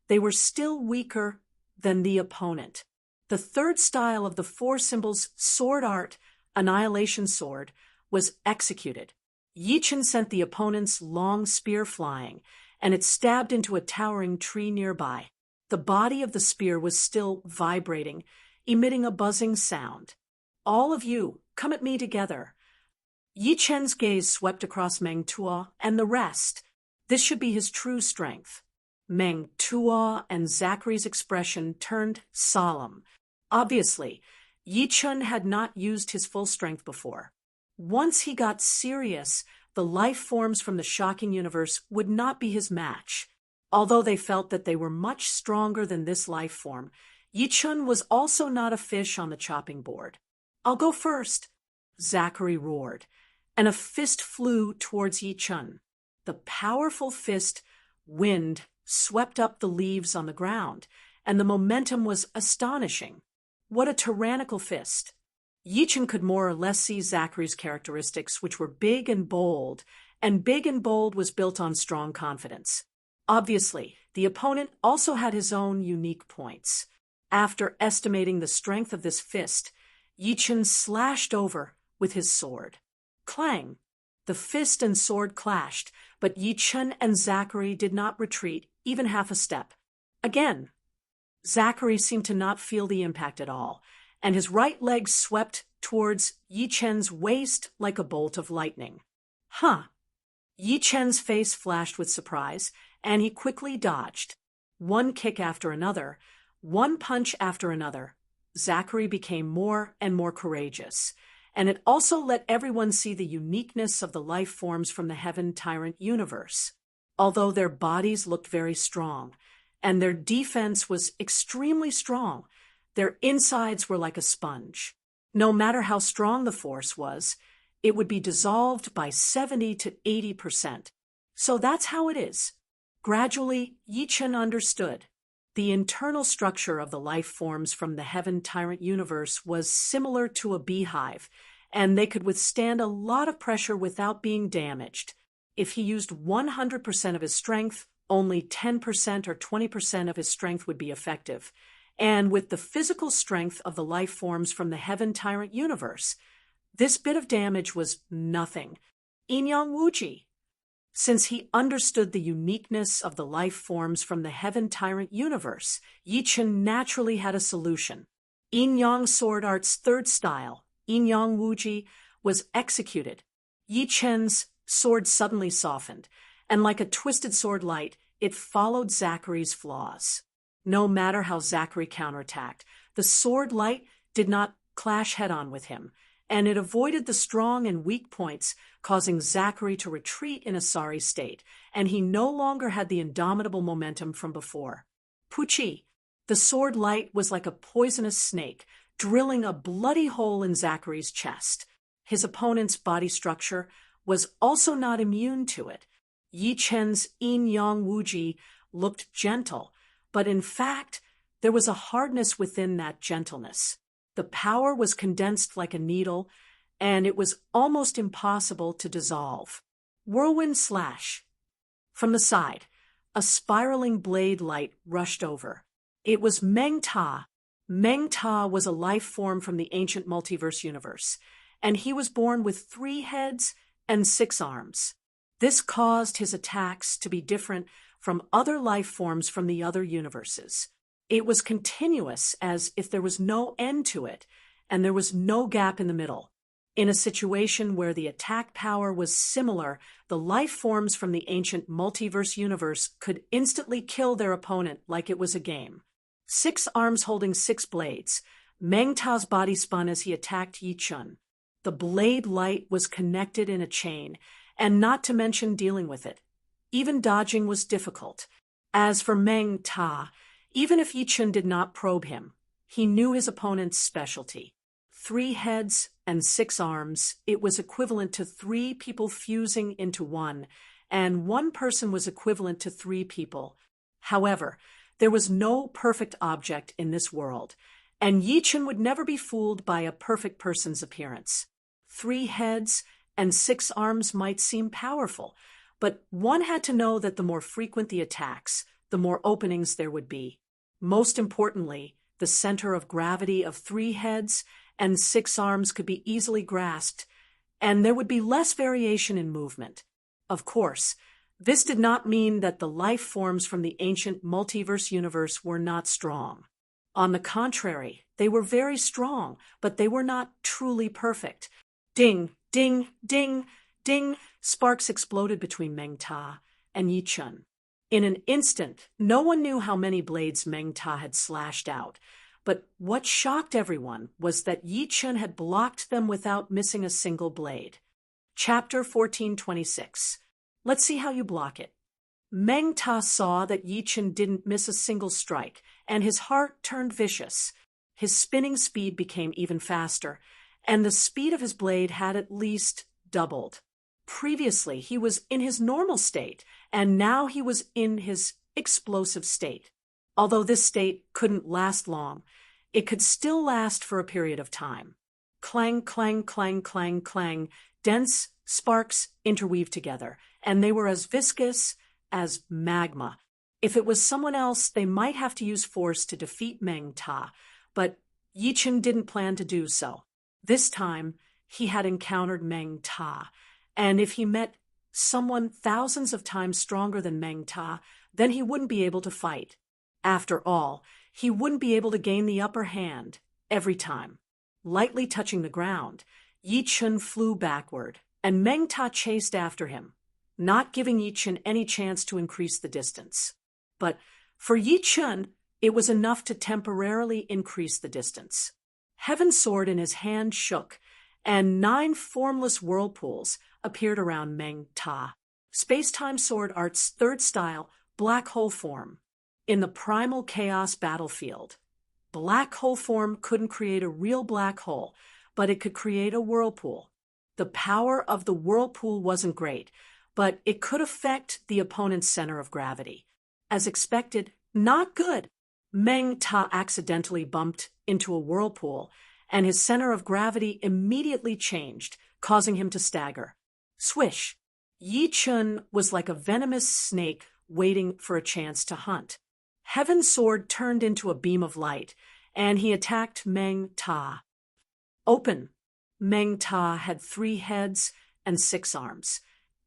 they were still weaker than the opponent. The third style of the four symbols sword art, Annihilation Sword, was executed. Yi Chen sent the opponent's long spear flying, and it stabbed into a towering tree nearby. The body of the spear was still vibrating, emitting a buzzing sound. "All of you, come at me together." Yi Chen's gaze swept across Meng Tuo and the rest. This should be his true strength. Meng Tuo and Zachary's expression turned solemn. Obviously, Yi Chen had not used his full strength before. Once he got serious, the life forms from the shocking universe would not be his match. Although they felt that they were much stronger than this life form, Yi Chen was also not a fish on the chopping board. "I'll go first," Zachary roared, and a fist flew towards Yi Chen. The powerful fist, wind, swept up the leaves on the ground, and the momentum was astonishing. What a tyrannical fist! Yi Chen could more or less see Zachary's characteristics, which were big and bold was built on strong confidence. Obviously, the opponent also had his own unique points. After estimating the strength of this fist, Yi Chen slashed over with his sword. Clang! The fist and sword clashed, but Yi Chen and Zachary did not retreat even half a step. Again, Zachary seemed to not feel the impact at all, and his right leg swept towards Yi Chen's waist like a bolt of lightning. Huh! Yi Chen's face flashed with surprise, and he quickly dodged. One kick after another, one punch after another, Zachary became more and more courageous, and it also let everyone see the uniqueness of the life forms from the Heaven Tyrant universe. Although their bodies looked very strong, and their defense was extremely strong, their insides were like a sponge. No matter how strong the force was, it would be dissolved by 70 to 80%. So that's how it is. Gradually, Yi Chen understood. The internal structure of the life forms from the Heaven Tyrant universe was similar to a beehive, and they could withstand a lot of pressure without being damaged. If he used 100% of his strength, only 10% or 20% of his strength would be effective. And with the physical strength of the life forms from the Heaven Tyrant universe, this bit of damage was nothing. Inyang Wuji. Since he understood the uniqueness of the life forms from the Heaven Tyrant universe, Yi Chen naturally had a solution. Inyang Sword Art's third style, Inyang Wuji, was executed. Yi Chen's sword suddenly softened, and like a twisted sword light, it followed Zachary's flaws. No matter how Zachary counterattacked, the sword light did not clash head-on with him, and it avoided the strong and weak points, causing Zachary to retreat in a sorry state, and he no longer had the indomitable momentum from before. Puchi, the sword light was like a poisonous snake, drilling a bloody hole in Zachary's chest. His opponent's body structure was also not immune to it. Yi Chen's Inyang Wuji looked gentle, but in fact, there was a hardness within that gentleness. The power was condensed like a needle, and it was almost impossible to dissolve. Whirlwind slash. From the side, a spiraling blade light rushed over. It was Meng Ta. Meng Ta was a life form from the ancient multiverse universe, and he was born with 3 heads and 6 arms. This caused his attacks to be different from other life forms from the other universes. It was continuous, as if there was no end to it, and there was no gap in the middle. In a situation where the attack power was similar, the life forms from the ancient multiverse universe could instantly kill their opponent like it was a game. 6 arms holding 6 blades. Meng Ta's body spun as he attacked Yi Chen. The blade light was connected in a chain, and not to mention dealing with it. Even dodging was difficult. As for Meng Ta, even if Yi Chen did not probe him, he knew his opponent's specialty. 3 heads and 6 arms, it was equivalent to 3 people fusing into one, and 1 person was equivalent to 3 people. However, there was no perfect object in this world, and Yi-Chun would never be fooled by a perfect person's appearance. 3 heads and 6 arms might seem powerful, but one had to know that the more frequent the attacks, the more openings there would be. Most importantly, the center of gravity of 3 heads and 6 arms could be easily grasped, and there would be less variation in movement. Of course, this did not mean that the life forms from the ancient multiverse universe were not strong. On the contrary, they were very strong, but they were not truly perfect. Ding, ding, ding, ding, sparks exploded between Meng-Ta and Yi-Chun. In an instant, no one knew how many blades Meng-Ta had slashed out, but what shocked everyone was that Yi-Chun had blocked them without missing a single blade. Chapter 1426. Let's see how you block it. Meng-Ta saw that Yi-Chun didn't miss a single strike, and his heart turned vicious. His spinning speed became even faster, and the speed of his blade had at least doubled. Previously, he was in his normal state, and now he was in his explosive state. Although this state couldn't last long, it could still last for a period of time. Clang, clang, clang, clang, clang, dense sparks interweaved together, and they were as viscous as magma. If it was someone else, they might have to use force to defeat Meng-Ta, but Yi-Chun didn't plan to do so. This time, he had encountered Meng-Ta, and if he met someone thousands of times stronger than Meng-Ta, then he wouldn't be able to fight. After all, he wouldn't be able to gain the upper hand every time. Lightly touching the ground, Yi-Chun flew backward, and Meng-Ta chased after him, not giving Yi-Chun any chance to increase the distance. But for Yi-Chun, it was enough to temporarily increase the distance. Heaven's sword in his hand shook, and 9 formless whirlpools appeared around Meng-Ta. Space-time sword art's third style, black hole form. In the primal chaos battlefield, black hole form couldn't create a real black hole, but it could create a whirlpool. The power of the whirlpool wasn't great, but it could affect the opponent's center of gravity. As expected, not good. Meng-Ta accidentally bumped into a whirlpool, and his center of gravity immediately changed, causing him to stagger. Swish! Yi-Chun was like a venomous snake waiting for a chance to hunt. Heaven's sword turned into a beam of light, and he attacked Meng-Ta. Open! Meng-Ta had 3 heads and 6 arms,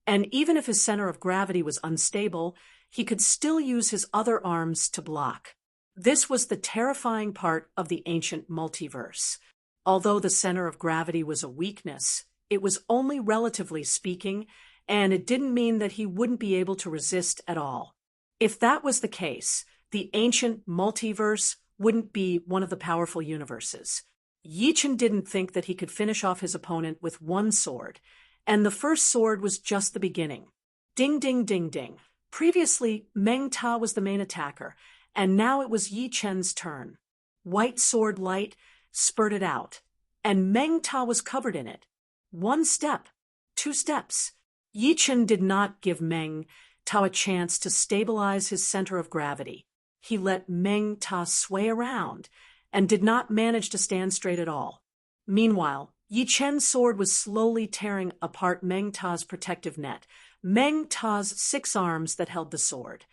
and even if his center of gravity was unstable, he could still use his other arms to block. This was the terrifying part of the ancient multiverse. Although the center of gravity was a weakness, it was only relatively speaking, and it didn't mean that he wouldn't be able to resist at all. If that was the case, the ancient multiverse wouldn't be one of the powerful universes. Yi-Chun didn't think that he could finish off his opponent with 1 sword, and the first sword was just the beginning. Ding, ding, ding, ding. Previously, Meng-Ta was the main attacker, and now it was Yi-Chun's turn. White sword light spurted out, and Meng-Ta was covered in it. 1 step, 2 steps. Yi-Chun did not give Meng-Ta a chance to stabilize his center of gravity. He let Meng-Ta sway around and did not manage to stand straight at all. Meanwhile, Yi-Chun's sword was slowly tearing apart Meng-Ta's protective net, Meng-Ta's 6 arms that held the sword.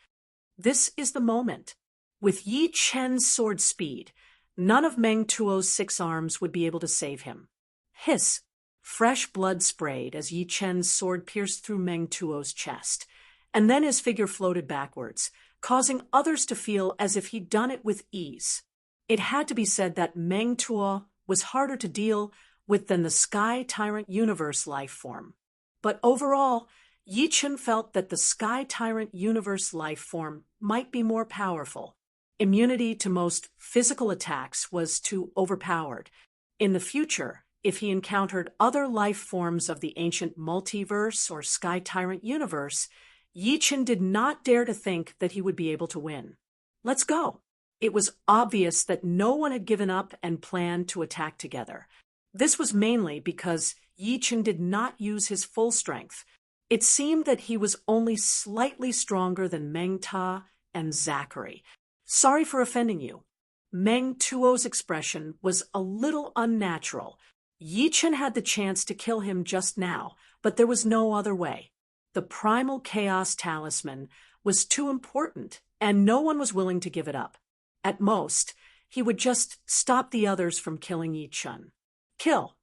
This is the moment. With Yi-Chun's sword speed, none of Meng-Tuo's 6 arms would be able to save him. Hiss! Fresh blood sprayed as Yi-Chun's sword pierced through Meng-Tuo's chest, and then his figure floated backwards, causing others to feel as if he'd done it with ease. It had to be said that Meng-Tuo was harder to deal with than the Sky Tyrant universe life form. But overall, Yi-Chun felt that the Sky Tyrant universe life form might be more powerful. Immunity to most physical attacks was too overpowered. In the future, if he encountered other life forms of the ancient multiverse or Sky Tyrant universe, Yi-Chun did not dare to think that he would be able to win. Let's go. It was obvious that no one had given up and planned to attack together. This was mainly because Yi Chen did not use his full strength. It seemed that he was only slightly stronger than Meng Ta and Zachary. Sorry for offending you. Meng Tuo's expression was a little unnatural. Yi Chen had the chance to kill him just now, but there was no other way. The primal chaos talisman was too important, and no one was willing to give it up. At most, he would just stop the others from killing Yi Chen. Kill.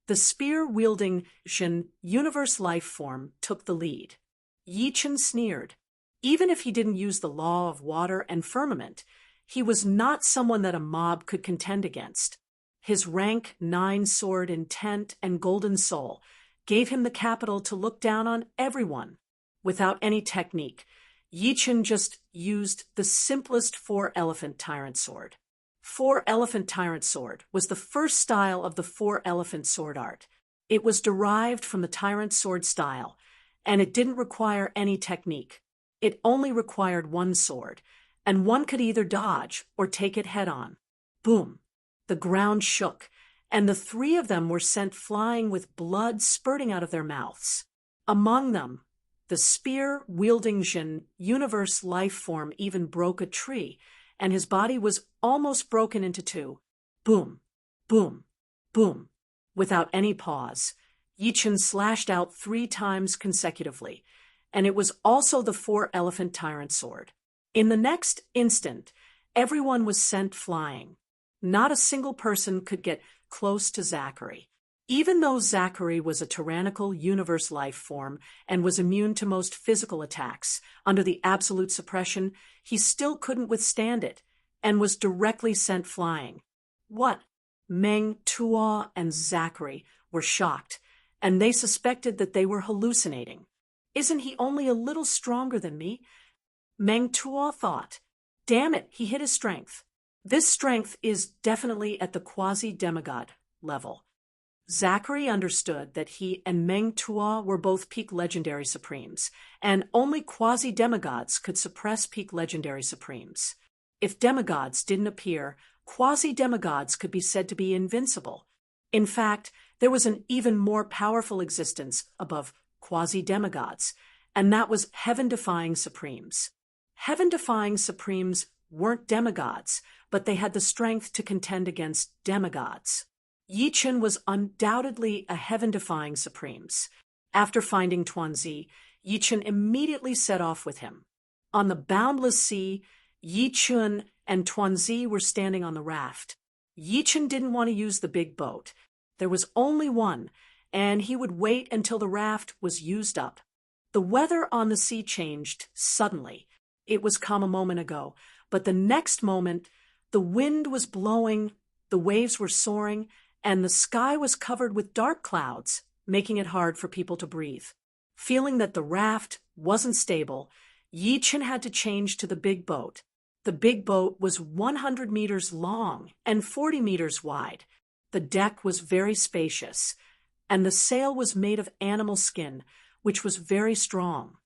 The spear-wielding Shen universe life form took the lead. Yi Chen sneered. Even if he didn't use the law of water and firmament, he was not someone that a mob could contend against. His rank 9 sword, intent, and golden soul gave him the capital to look down on everyone. Without any technique, Yi Chen just used the simplest 4-elephant Tyrant sword. 4-elephant Tyrant sword was the first style of the 4-elephant sword art. It was derived from the Tyrant sword style, and it didn't require any technique. It only required one sword, and one could either dodge or take it head-on. Boom! The ground shook, and the 3 of them were sent flying with blood spurting out of their mouths. Among them, the spear-wielding Jin universe life form even broke a tree, and his body was almost broken into 2. Boom, boom, boom. Without any pause, Yi Chen slashed out 3 times consecutively, and it was also the 4-elephant Tyrant sword. In the next instant, everyone was sent flying. Not a single person could get close to Zachary. Even though Zachary was a tyrannical universe life form and was immune to most physical attacks, under the absolute suppression, he still couldn't withstand it and was directly sent flying. What? Meng Tuo and Zachary were shocked, and they suspected that they were hallucinating. Isn't he only a little stronger than me? Meng Tuo thought. Damn it, he hit his strength. This strength is definitely at the quasi-demigod level. Zachary understood that he and Meng Tuo were both peak legendary supremes, and only quasi-demigods could suppress peak legendary supremes. If demigods didn't appear, quasi-demigods could be said to be invincible. In fact, there was an even more powerful existence above quasi-demigods, and that was heaven-defying supremes. Heaven-defying supremes weren't demigods, but they had the strength to contend against demigods. Yi Chen was undoubtedly a heaven-defying supremes. After finding Tuanzi, Yi Chen immediately set off with him. On the boundless sea, Yi Chen and Tuanzi were standing on the raft. Yi Chen didn't want to use the big boat. There was only one, and he would wait until the raft was used up. The weather on the sea changed suddenly. It was calm a moment ago, but the next moment, the wind was blowing, the waves were soaring, and the sky was covered with dark clouds, making it hard for people to breathe. Feeling that the raft wasn't stable, Yi Chen had to change to the big boat. The big boat was 100 meters long and 40 meters wide. The deck was very spacious, and the sail was made of animal skin, which was very strong.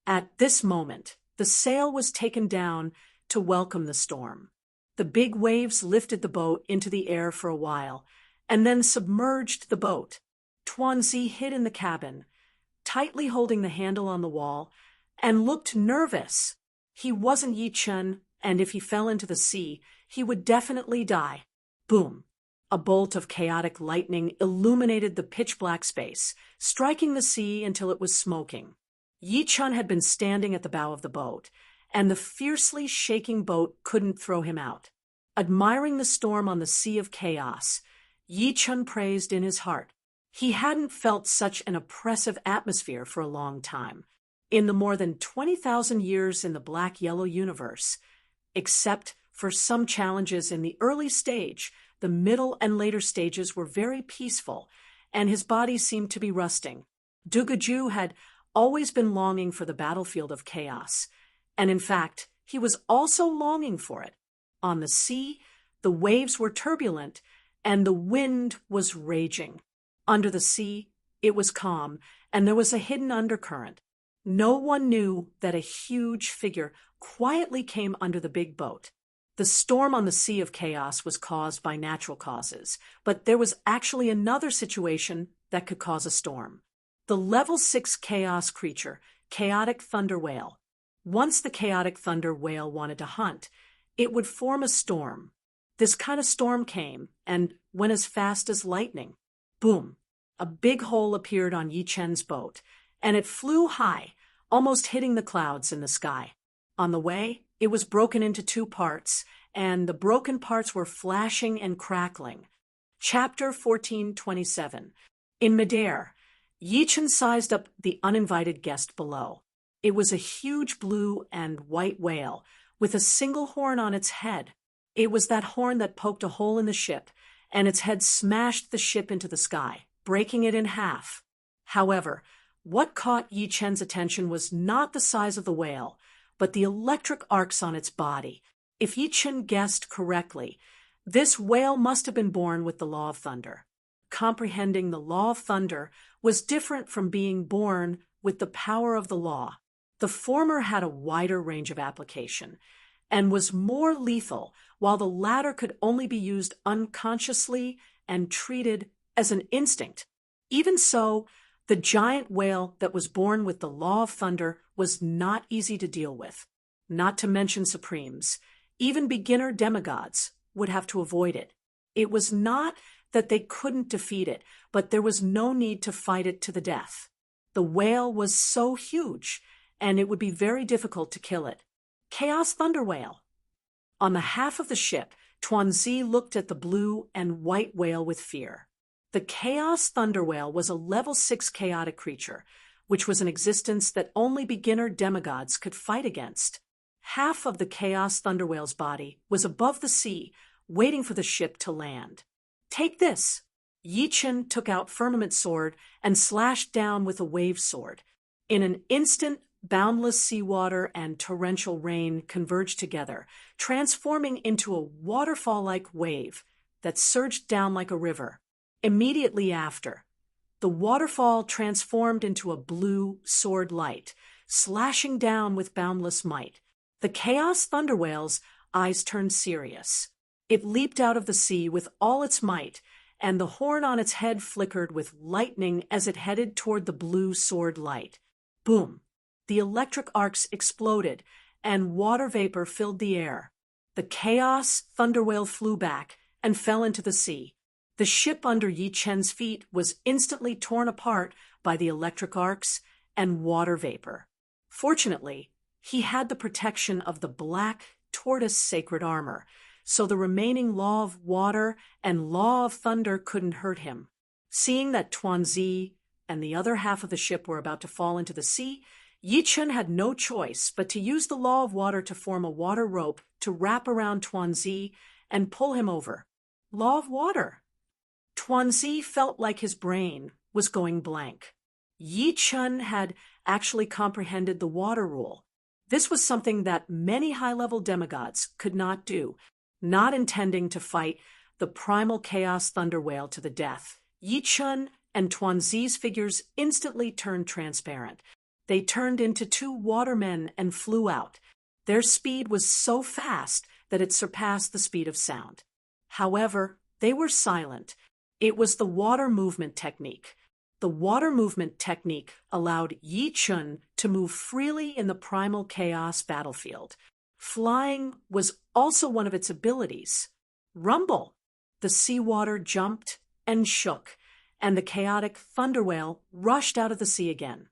At this moment, the sail was taken down to welcome the storm. The big waves lifted the boat into the air for a while, and then submerged the boat. Tuanzi hid in the cabin, tightly holding the handle on the wall, and looked nervous. He wasn't Yi Chen, and if he fell into the sea, he would definitely die. Boom! A bolt of chaotic lightning illuminated the pitch-black space, striking the sea until it was smoking. Yi Chen had been standing at the bow of the boat, and the fiercely shaking boat couldn't throw him out. Admiring the storm on the sea of chaos, Yi Chen praised in his heart. He hadn't felt such an oppressive atmosphere for a long time. In the more than 20,000 years in the black-yellow universe, except for some challenges in the early stage, the middle and later stages were very peaceful, and his body seemed to be rusting. Dugaju had always been longing for the battlefield of chaos, and in fact, he was also longing for it. On the sea, the waves were turbulent, and the wind was raging. Under the sea, it was calm, and there was a hidden undercurrent. No one knew that a huge figure quietly came under the big boat. The storm on the Sea of Chaos was caused by natural causes, but there was actually another situation that could cause a storm. The level 6 chaos creature, Chaotic Thunder Whale. Once the Chaotic Thunder Whale wanted to hunt, it would form a storm. This kind of storm came and went as fast as lightning. Boom! A big hole appeared on Yi Chen's boat, and it flew high, almost hitting the clouds in the sky. On the way, it was broken into 2 parts, and the broken parts were flashing and crackling. Chapter 1427. In midair, Yi Chen sized up the uninvited guest below. It was a huge blue and white whale with a single horn on its head. It was that horn that poked a hole in the ship, and its head smashed the ship into the sky, breaking it in half. However, what caught Yi Chen's attention was not the size of the whale, but the electric arcs on its body. If Yi Chen guessed correctly, this whale must have been born with the Law of Thunder. Comprehending the Law of Thunder was different from being born with the power of the law. The former had a wider range of application and was more lethal, while the latter could only be used unconsciously and treated as an instinct. Even so, the giant whale that was born with the Law of Thunder was not easy to deal with. Not to mention Supremes. Even beginner demigods would have to avoid it. It was not that they couldn't defeat it, but there was no need to fight it to the death. The whale was so huge, and it would be very difficult to kill it. Chaos Thunder Whale. On the half of the ship, Tuanzi looked at the blue and white whale with fear. The Chaos Thunder Whale was a level 6 chaotic creature, which was an existence that only beginner demigods could fight against. Half of the Chaos Thunder Whale's body was above the sea, waiting for the ship to land. Take this! Yi Chen took out Firmament Sword and slashed down with a wave sword. In an instant, boundless seawater and torrential rain converged together, transforming into a waterfall-like wave that surged down like a river. Immediately after, the waterfall transformed into a blue sword light, slashing down with boundless might. The Chaos Thunder Whale's eyes turned serious. It leaped out of the sea with all its might, and the horn on its head flickered with lightning as it headed toward the blue sword light. Boom! The electric arcs exploded, and water vapor filled the air. The Chaos Thunder Whale flew back and fell into the sea. The ship under Yi Chen's feet was instantly torn apart by the electric arcs and water vapor. Fortunately, he had the protection of the black tortoise sacred armor, so the remaining Law of Water and Law of Thunder couldn't hurt him. Seeing that Tuanzi and the other half of the ship were about to fall into the sea, Yi Chen had no choice but to use the Law of Water to form a water rope to wrap around Tuanzi and pull him over. Law of Water. Tuanzi felt like his brain was going blank. Yi Chen had actually comprehended the water rule. This was something that many high-level demigods could not do, not intending to fight the primal Chaos Thunder Whale to the death. Yi Chen and Tuanzi's figures instantly turned transparent. They turned into 2 watermen and flew out. Their speed was so fast that it surpassed the speed of sound. However, they were silent. It was the water movement technique. The water movement technique allowed Yi Chen to move freely in the primal chaos battlefield. Flying was also one of its abilities. Rumble! The seawater jumped and shook, and the chaotic thunder whale rushed out of the sea again.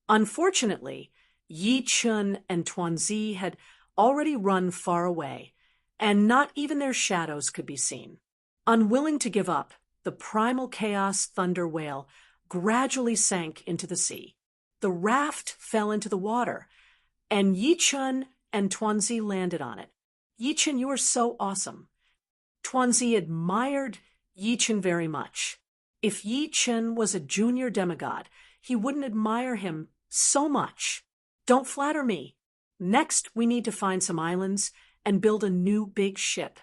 Unfortunately, Yi Chen and Tuanzi had already run far away, and not even their shadows could be seen. Unwilling to give up, the primal chaos thunder whale gradually sank into the sea. The raft fell into the water, and Yi Chen and Tuanzi landed on it. Yi Chen, you are so awesome. Tuanzi admired Yi Chen very much. If Yi Chen was a junior demigod, he wouldn't admire him so much. Don't flatter me. Next, we need to find some islands and build a new big ship.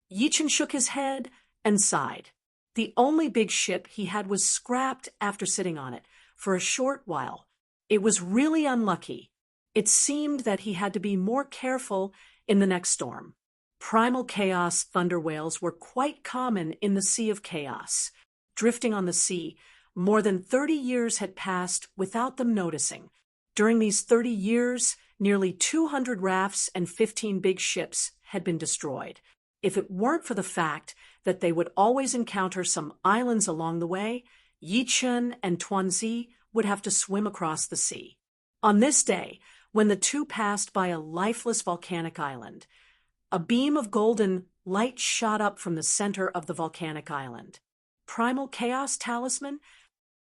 Yi Chen shook his head and sighed. The only big ship he had was scrapped after sitting on it for a short while. It was really unlucky. It seemed that he had to be more careful in the next storm. Primal chaos thunder whales were quite common in the Sea of Chaos. Drifting on the sea, more than 30 years had passed without them noticing. During these 30 years, nearly 200 rafts and 15 big ships had been destroyed. If it weren't for the fact that they would always encounter some islands along the way, Yichun and Tuanzi would have to swim across the sea. On this day, when the two passed by a lifeless volcanic island, a beam of golden light shot up from the center of the volcanic island. Primal Chaos Talisman?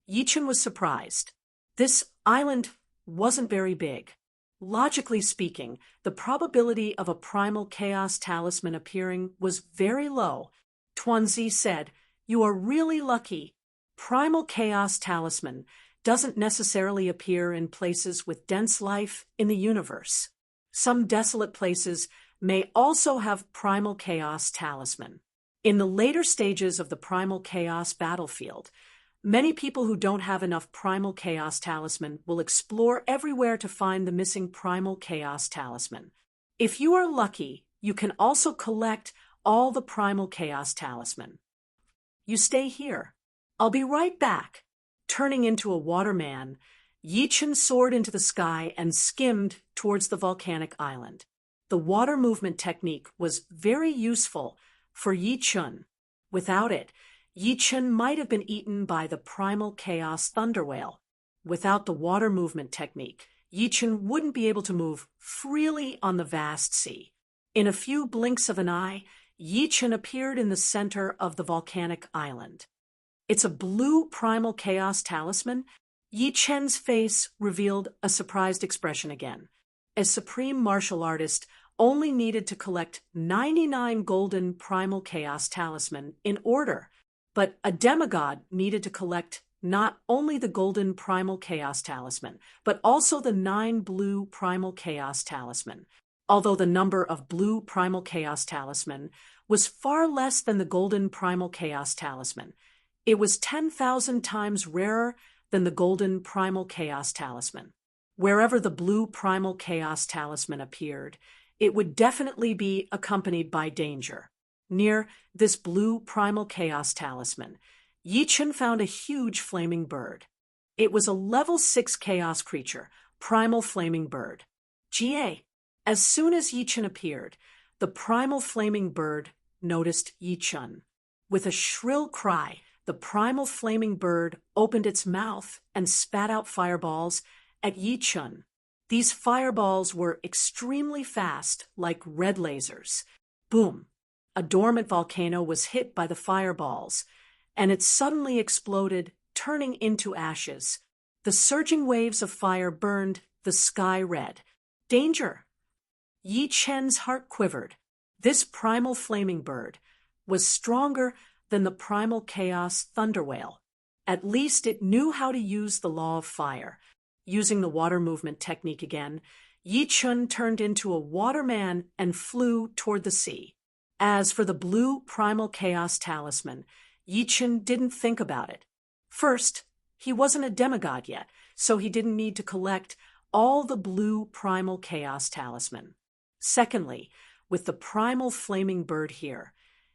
Yichun was surprised. This island wasn't very big. Logically speaking, the probability of a Primal Chaos Talisman appearing was very low. Tuanzi said, "You are really lucky. Primal Chaos Talisman doesn't necessarily appear in places with dense life in the universe. Some desolate places may also have Primal Chaos Talisman. In the later stages of the Primal Chaos battlefield, many people who don't have enough Primal Chaos Talisman will explore everywhere to find the missing Primal Chaos Talisman. If you are lucky, you can also collect all the Primal Chaos Talisman. You stay here. I'll be right back." Turning into a waterman, Yichun soared into the sky and skimmed towards the volcanic island. The water movement technique was very useful for Yichun. Without it, Yichun might have been eaten by the Primal Chaos thunder whale. Without the water movement technique, Yichun wouldn't be able to move freely on the vast sea. In a few blinks of an eye, Yichun appeared in the center of the volcanic island. "It's a blue Primal Chaos Talisman." Yichun's face revealed a surprised expression again. A supreme martial artist only needed to collect 99 golden Primal Chaos Talisman in order, but a demigod needed to collect not only the golden Primal Chaos Talisman, but also the 9 blue Primal Chaos Talisman. Although the number of blue Primal Chaos Talisman was far less than the golden Primal Chaos Talisman, it was 10,000 times rarer than the golden Primal Chaos Talisman. Wherever the blue Primal Chaos Talisman appeared, it would definitely be accompanied by danger. Near this blue Primal Chaos Talisman, Yichun found a huge flaming bird. It was a level 6 chaos creature, Primal Flaming Bird. GA. As soon as Yichun appeared, the Primal Flaming Bird noticed Yichun. With a shrill cry, the Primal Flaming Bird opened its mouth and spat out fireballs at Yichun. These fireballs were extremely fast, like red lasers. Boom! A dormant volcano was hit by the fireballs, and it suddenly exploded, turning into ashes. The surging waves of fire burned the sky red. Danger! Yichun's heart quivered. This Primal Flaming Bird was stronger than the Primal Chaos thunder whale. At least it knew how to use the law of fire. Using the water movement technique again, Yichun turned into a waterman and flew toward the sea. As for the blue Primal Chaos Talisman, Yichun didn't think about it. First, he wasn't a demigod yet, so he didn't need to collect all the blue Primal Chaos Talisman. Secondly, with the Primal Flaming Bird here,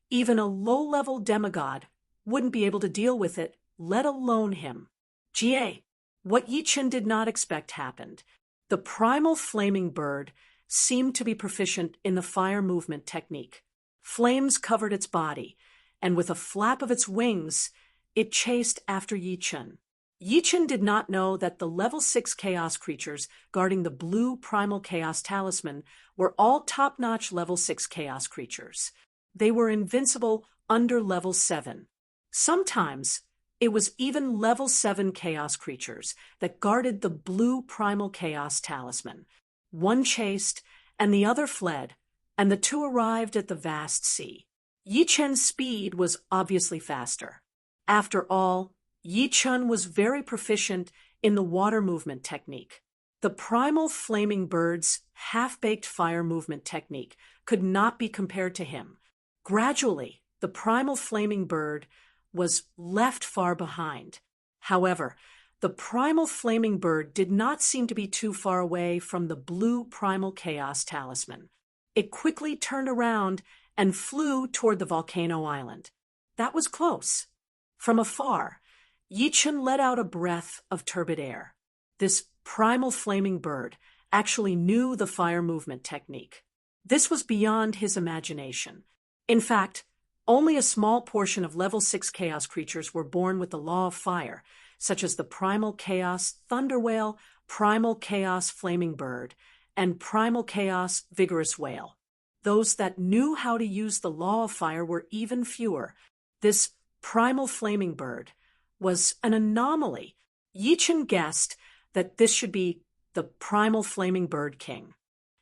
even a low-level demigod wouldn't be able to deal with it, let alone him. GA. What Yichun did not expect happened. The Primal Flaming Bird seemed to be proficient in the fire movement technique. Flames covered its body, and with a flap of its wings, it chased after Yichun. Yichun did not know that the level 6 chaos creatures guarding the blue Primal Chaos Talisman were all top-notch level 6 chaos creatures. They were invincible under level 7. Sometimes, it was even level 7 chaos creatures that guarded the blue Primal Chaos Talisman. One chased, and the other fled, and the two arrived at the vast sea. Yichun's speed was obviously faster. After all, Yichun was very proficient in the water movement technique. The Primal Flaming Bird's half-baked fire movement technique could not be compared to him. Gradually, the Primal Flaming Bird was left far behind. However, the Primal Flaming Bird did not seem to be too far away from the blue Primal Chaos Talisman. It quickly turned around and flew toward the volcano island. That was close. From afar, Yichun let out a breath of turbid air. This primal flaming bird actually knew the fire movement technique. This was beyond his imagination. In fact, only a small portion of level 6 chaos creatures were born with the law of fire, such as the primal chaos thunder whale, primal chaos flaming bird, and primal chaos vigorous whale. Those that knew how to use the law of fire were even fewer. This primal flaming bird was an anomaly. Yichun guessed that this should be the primal flaming bird king.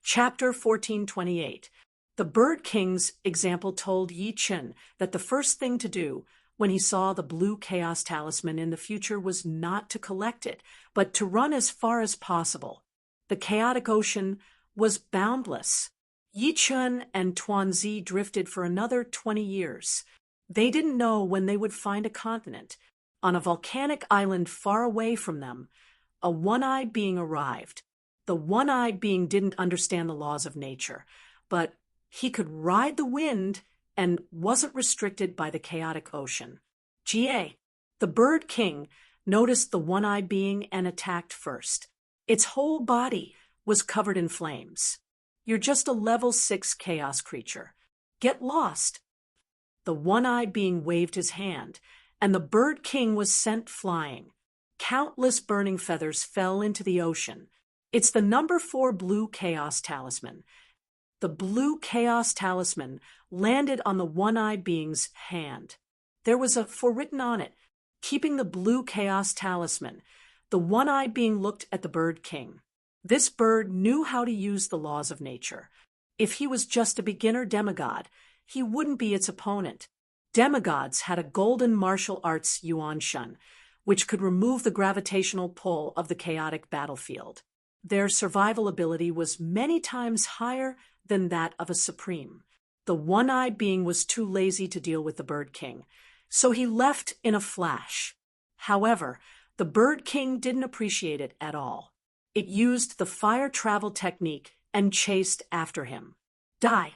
Chapter 1428. The Bird King's example told Yichun that the first thing to do when he saw the blue chaos talisman in the future was not to collect it, but to run as far as possible. The chaotic ocean was boundless. Yichun and Tuanzi drifted for another 20 years. They didn't know when they would find a continent. On a volcanic island far away from them, a one-eyed being arrived. The one-eyed being didn't understand the laws of nature, but he could ride the wind and wasn't restricted by the chaotic ocean. Ga, the Bird King, noticed the one-eyed being and attacked first. Its whole body was covered in flames. You're just a level 6 chaos creature. Get lost. The one-eyed being waved his hand, and the Bird King was sent flying. Countless burning feathers fell into the ocean. It's the number 4 blue chaos talisman. The blue chaos talisman landed on the one-eyed being's hand. There was a 4 written on it, keeping the blue chaos talisman. The one-eyed being looked at the Bird King. This bird knew how to use the laws of nature. If he was just a beginner demigod, he wouldn't be its opponent. Demigods had a golden martial arts yuan shun, which could remove the gravitational pull of the chaotic battlefield. Their survival ability was many times higher than that of a supreme. The one-eyed being was too lazy to deal with the Bird King, so he left in a flash. However, the Bird King didn't appreciate it at all. It used the fire travel technique and chased after him. Die!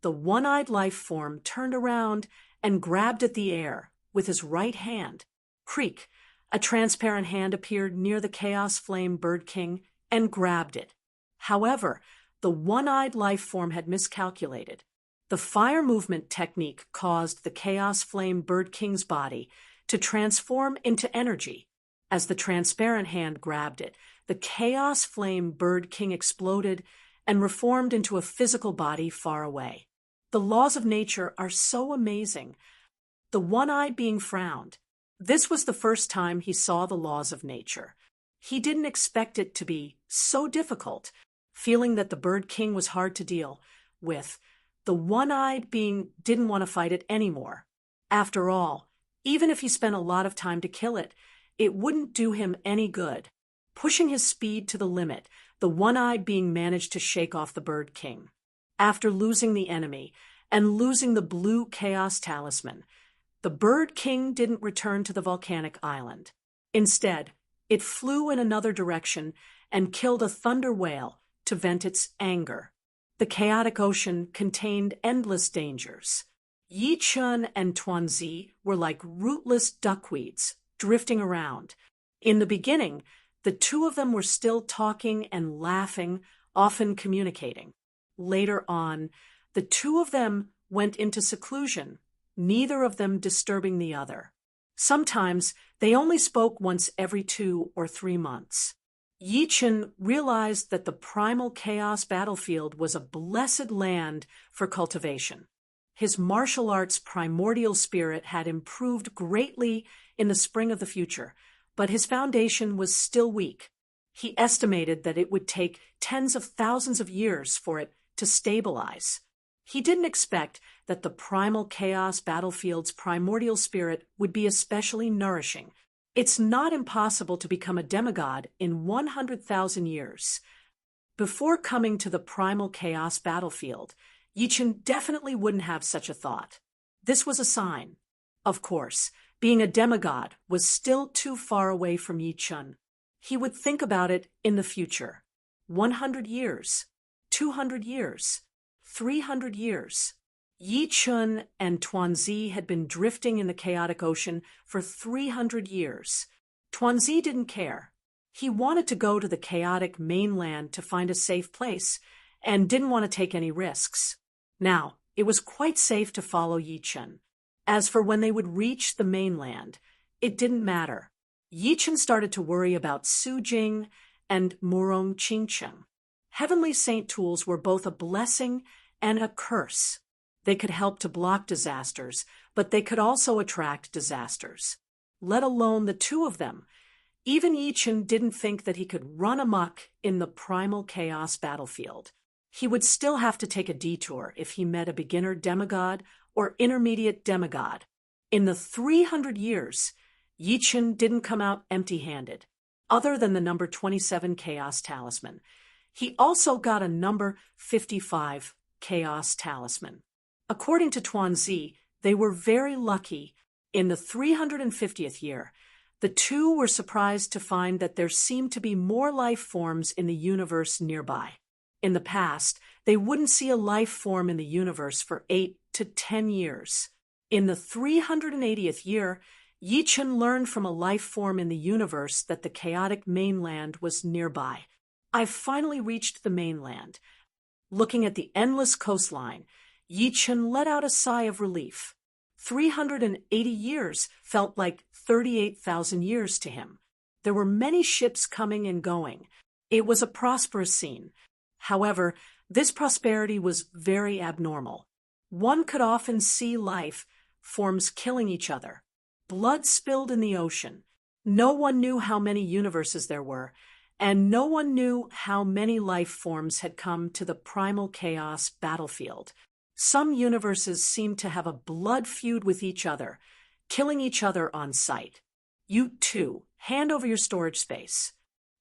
The one-eyed life form turned around and grabbed at the air with his right hand. Creak! A transparent hand appeared near the Chaos Flame Bird King and grabbed it. However, the one-eyed life form had miscalculated. The fire movement technique caused the Chaos Flame Bird King's body to transform into energy. As the transparent hand grabbed it, the Chaos Flame Bird King exploded and reformed into a physical body far away. The laws of nature are so amazing. The one-eyed being frowned. This was the first time he saw the laws of nature. He didn't expect it to be so difficult. Feeling that the Bird King was hard to deal with, the one-eyed being didn't want to fight it anymore. After all, even if he spent a lot of time to kill it, it wouldn't do him any good. Pushing his speed to the limit, the one-eyed being managed to shake off the Bird King. After losing the enemy and losing the blue chaos talisman, the Bird King didn't return to the volcanic island. Instead, it flew in another direction and killed a thunder whale to vent its anger. The chaotic ocean contained endless dangers. Yichun and Tuanzi were like rootless duckweeds, drifting around. In the beginning, the two of them were still talking and laughing, often communicating. Later on, the two of them went into seclusion, neither of them disturbing the other. Sometimes they only spoke once every 2 or 3 months. Yichun realized that the primal chaos battlefield was a blessed land for cultivation. His martial arts primordial spirit had improved greatly in the spring of the future, but his foundation was still weak. He estimated that it would take tens of thousands of years for it to stabilize. He didn't expect that the primal chaos battlefield's primordial spirit would be especially nourishing. It's not impossible to become a demigod in 100,000 years. Before coming to the primal chaos battlefield, Yichun definitely wouldn't have such a thought. This was a sign. Of course, being a demigod was still too far away from Yichun. He would think about it in the future. 100 years, 200 years, 300 years. Yi Chun and Tuanzi had been drifting in the chaotic ocean for 300 years. Tuanzi didn't care. He wanted to go to the chaotic mainland to find a safe place, and didn't want to take any risks. Now, it was quite safe to follow Yi Chun. As for when they would reach the mainland, it didn't matter. Yi Chun started to worry about Su Jing and Murong Qingcheng. Heavenly saint tools were both a blessing and a curse. They could help to block disasters, but they could also attract disasters. Let alone the two of them. Even Yi Chun didn't think that he could run amok in the primal chaos battlefield. He would still have to take a detour if he met a beginner demigod or intermediate demigod. In the 300 years, Yi Chun didn't come out empty-handed, other than the number 27 Chaos Talisman. He also got a number 55 Chaos Talisman. According to Tuanzi, they were very lucky. In the 350th year, the two were surprised to find that there seemed to be more life forms in the universe nearby. In the past, they wouldn't see a life form in the universe for 8 to 10 years. In the 380th year, Yi Chun learned from a life form in the universe that the chaotic mainland was nearby. I've finally reached the mainland. Looking at the endless coastline, Yi Chun let out a sigh of relief. 380 years felt like 38,000 years to him. There were many ships coming and going. It was a prosperous scene. However, this prosperity was very abnormal. One could often see life forms killing each other. Blood spilled in the ocean. No one knew how many universes there were, and no one knew how many life forms had come to the primal chaos battlefield. Some universes seemed to have a blood feud with each other, killing each other on sight. You too, hand over your storage space.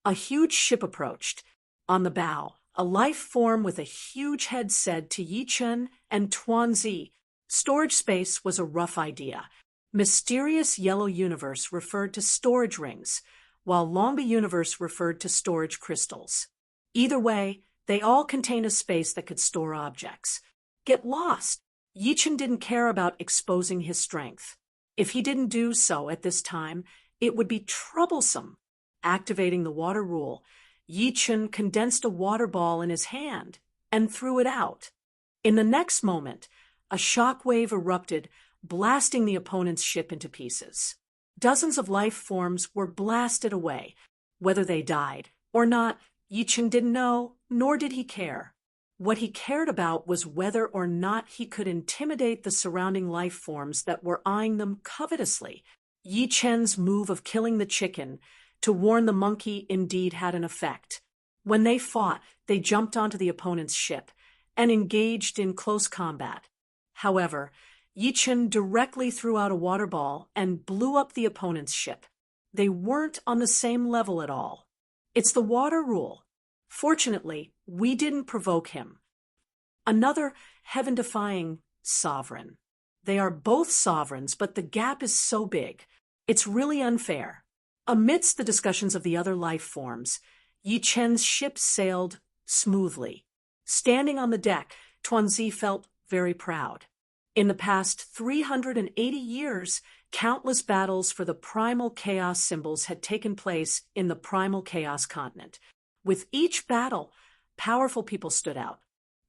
A huge ship approached. On the bow, a life form with a huge head said to Yi Chun and Tuanzi, storage space was a rough idea. Mysterious yellow universe referred to storage rings, while Longba universe referred to storage crystals. Either way, they all contained a space that could store objects. Get lost. Yi Chun didn't care about exposing his strength. If he didn't do so at this time, it would be troublesome. Activating the water rule, Yi Chun condensed a water ball in his hand and threw it out. In the next moment, a shock wave erupted, blasting the opponent's ship into pieces. Dozens of life forms were blasted away. Whether they died or not, Yi Chun didn't know, nor did he care. What he cared about was whether or not he could intimidate the surrounding life forms that were eyeing them covetously. Yi Chun's move of killing the chicken to warn the monkey indeed had an effect. When they fought, they jumped onto the opponent's ship and engaged in close combat. However, Yi Chun directly threw out a water ball and blew up the opponent's ship. They weren't on the same level at all. It's the water rule. Fortunately, we didn't provoke him. Another heaven-defying sovereign. They are both sovereigns, but the gap is so big. It's really unfair. Amidst the discussions of the other life forms, Yi Chun's ship sailed smoothly. Standing on the deck, Tuanzi felt very proud. In the past 380 years, countless battles for the primal chaos symbols had taken place in the primal chaos continent. With each battle, powerful people stood out.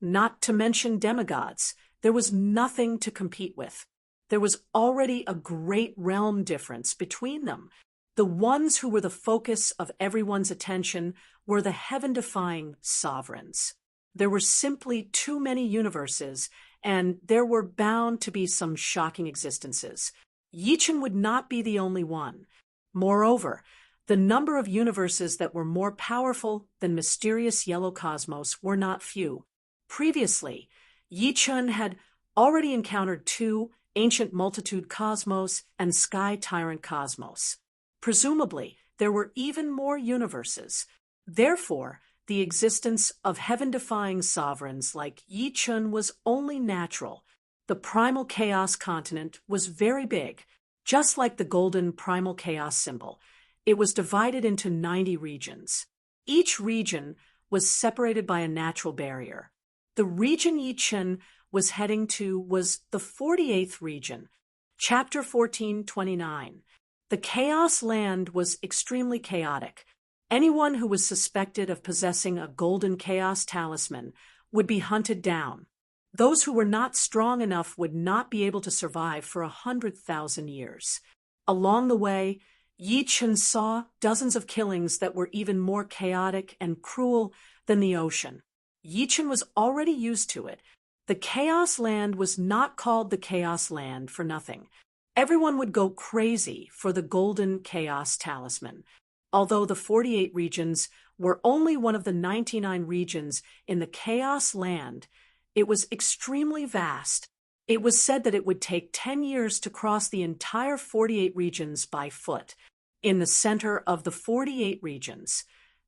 Not to mention demigods, there was nothing to compete with. There was already a great realm difference between them. The ones who were the focus of everyone's attention were the heaven-defying sovereigns. There were simply too many universes, and there were bound to be some shocking existences. Yi Chun would not be the only one. Moreover, the number of universes that were more powerful than mysterious yellow cosmos were not few. Previously, Yi Chun had already encountered 2 ancient multitude cosmos and sky tyrant cosmos. Presumably, there were even more universes. Therefore, the existence of heaven-defying sovereigns like Yi Chun was only natural. The primal chaos continent was very big, just like the golden primal chaos symbol. It was divided into 90 regions. Each region was separated by a natural barrier. The region Yi Chen was heading to was the 48th region. Chapter 1429. The Chaos Land was extremely chaotic. Anyone who was suspected of possessing a golden chaos talisman would be hunted down. Those who were not strong enough would not be able to survive for 100,000 years. Along the way, Yi Chen saw dozens of killings that were even more chaotic and cruel than the ocean. Yi Chen was already used to it. The Chaos Land was not called the Chaos Land for nothing. Everyone would go crazy for the golden chaos talisman. Although the 48 regions were only one of the 99 regions in the Chaos Land, it was extremely vast. It was said that it would take 10 years to cross the entire 48 regions by foot. In the center of the 48 regions,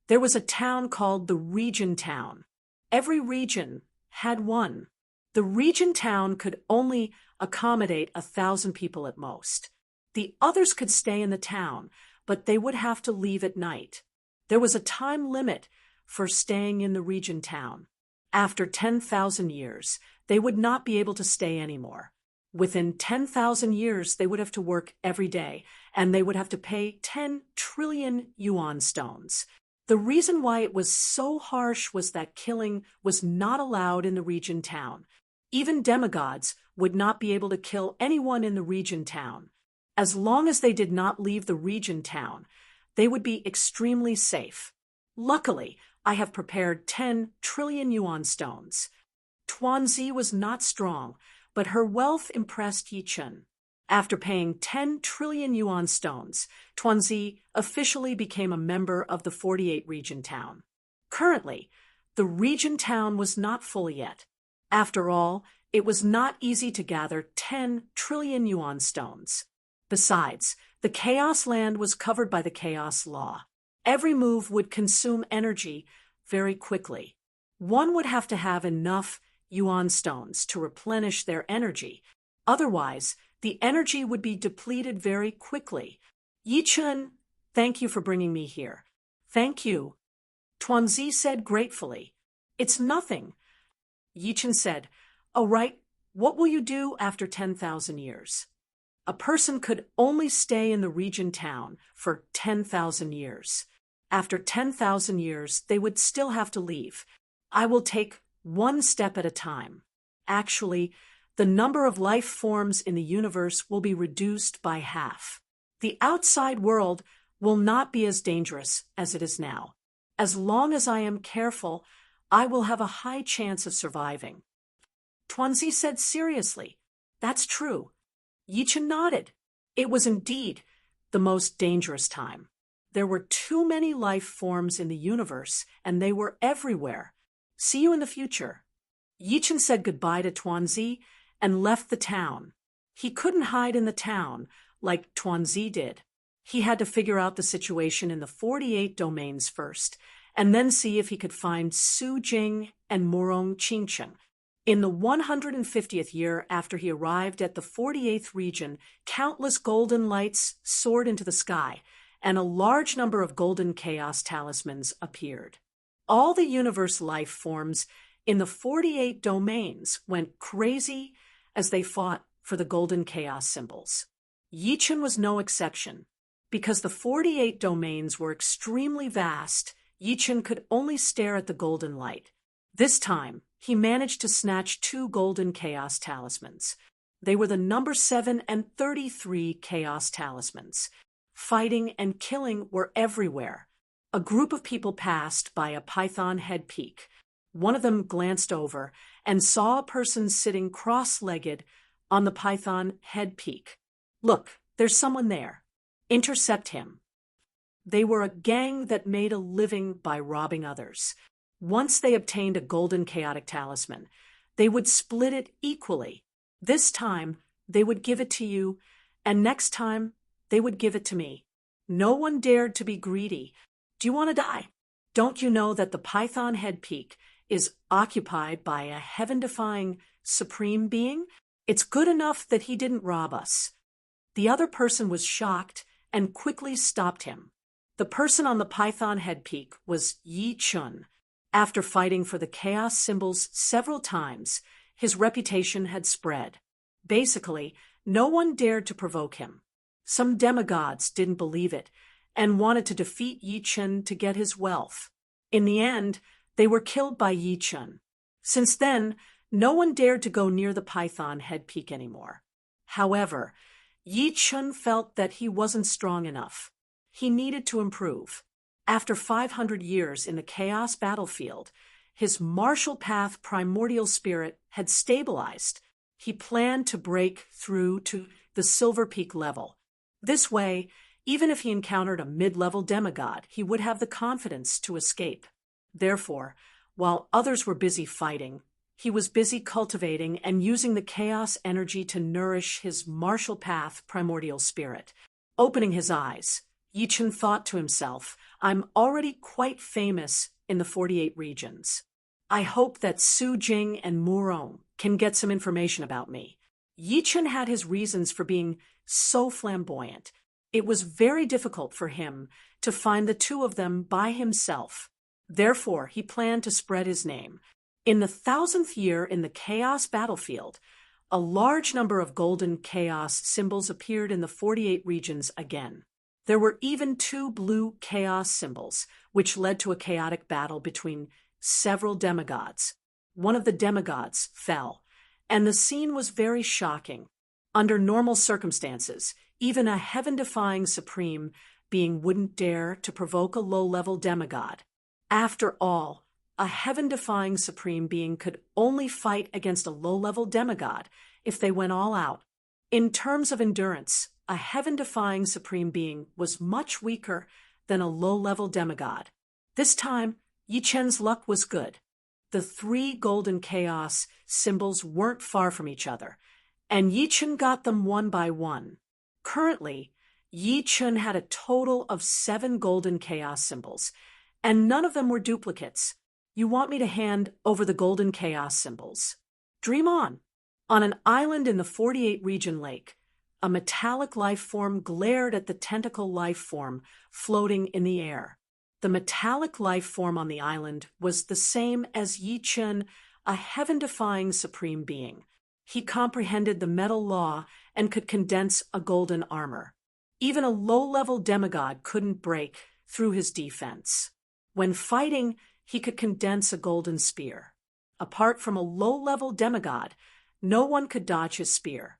there was a town called the Region Town. Every region had one. The region town could only accommodate 1,000 people at most. The others could stay in the town, but they would have to leave at night. There was a time limit for staying in the region town. After 10,000 years, they would not be able to stay anymore. Within 10,000 years, they would have to work every day, and they would have to pay 10 trillion yuan stones. The reason why it was so harsh was that killing was not allowed in the region town. Even demigods would not be able to kill anyone in the region town. As long as they did not leave the region town, they would be extremely safe. Luckily, I have prepared 10 trillion yuan stones. Tuanzi was not strong, but her wealth impressed Yi Chen. After paying 10 trillion yuan stones, Tuanzi officially became a member of the 48 region town. Currently, the region town was not full yet. After all, it was not easy to gather 10 trillion yuan stones. Besides, the Chaos Land was covered by the Chaos Law. Every move would consume energy very quickly. One would have to have enough yuan stones to replenish their energy. Otherwise, the energy would be depleted very quickly. Yi Chen, thank you for bringing me here. Thank you. Tuanzi said gratefully. It's nothing. Yi Chen said, "Oh, right, what will you do after 10,000 years? A person could only stay in the region town for 10,000 years. After 10,000 years, they would still have to leave. I will take one step at a time. Actually, the number of life forms in the universe will be reduced by half. The outside world will not be as dangerous as it is now. As long as I am careful, I will have a high chance of surviving." Tuanzi said seriously, "That's true." Yi Chen nodded. It was indeed the most dangerous time. There were too many life forms in the universe, and they were everywhere. See you in the future. Yi Chen said goodbye to Tuanzi and left the town. He couldn't hide in the town like Tuanzi did. He had to figure out the situation in the 48 domains first, and then see if he could find Su Jing and Morong Qingcheng. In the 150th year after he arrived at the 48th region, countless golden lights soared into the sky, and a large number of golden chaos talismans appeared. All the universe life forms in the 48 domains went crazy as they fought for the golden chaos symbols. Yi Chen was no exception. Because the 48 domains were extremely vast, Yi Chen could only stare at the golden light. This time, he managed to snatch 2 golden chaos talismans. They were the number 7 and 33 chaos talismans. Fighting and killing were everywhere. A group of people passed by a python head peak. One of them glanced over and saw a person sitting cross-legged on the python head peak. "Look, there's someone there. Intercept him." They were a gang that made a living by robbing others. Once they obtained a golden chaotic talisman, they would split it equally. This time, they would give it to you, and next time, they would give it to me. No one dared to be greedy. Do you want to die? Don't you know that the python head peak is occupied by a heaven-defying supreme being? It's good enough that he didn't rob us. The other person was shocked and quickly stopped him. The person on the python head peak was Yi Chen. After fighting for the chaos symbols several times, his reputation had spread. Basically, no one dared to provoke him. Some demigods didn't believe it and wanted to defeat Yi Chun to get his wealth. In the end, they were killed by Yi Chun. Since then, no one dared to go near the Python Head Peak anymore. However, Yi Chun felt that he wasn't strong enough. He needed to improve. After 500 years in the chaos battlefield, his martial path primordial spirit had stabilized. He planned to break through to the Silver Peak level. This way, even if he encountered a mid-level demigod, he would have the confidence to escape. Therefore, while others were busy fighting, he was busy cultivating and using the chaos energy to nourish his martial path primordial spirit. Opening his eyes, Yi Chun thought to himself, "I'm already quite famous in the 48 regions. I hope that Su Jing and Murong can get some information about me." Yi Chun had his reasons for being so flamboyant. It was very difficult for him to find the two of them by himself. Therefore, he planned to spread his name. In the 1000th year in the chaos battlefield, a large number of golden chaos symbols appeared in the 48 regions again. There were even 2 blue chaos symbols, which led to a chaotic battle between several demigods. One of the demigods fell, and the scene was very shocking. Under normal circumstances, even a heaven-defying supreme being wouldn't dare to provoke a low-level demigod. After all, a heaven-defying supreme being could only fight against a low-level demigod if they went all out. In terms of endurance, a heaven-defying supreme being was much weaker than a low-level demigod. This time, Yi Chun's luck was good. The 3 golden chaos symbols weren't far from each other, and Yi Chun got them one by one. Currently, Yi Chun had a total of 7 golden chaos symbols, and none of them were duplicates. You want me to hand over the golden chaos symbols? Dream on. On an island in the 48 region lake, a metallic life form glared at the tentacle life form floating in the air. The metallic life form on the island was the same as Yi Chun, a heaven-defying supreme being. He comprehended the metal law and could condense a golden armor. Even a low-level demigod couldn't break through his defense. When fighting, he could condense a golden spear. Apart from a low-level demigod, no one could dodge his spear.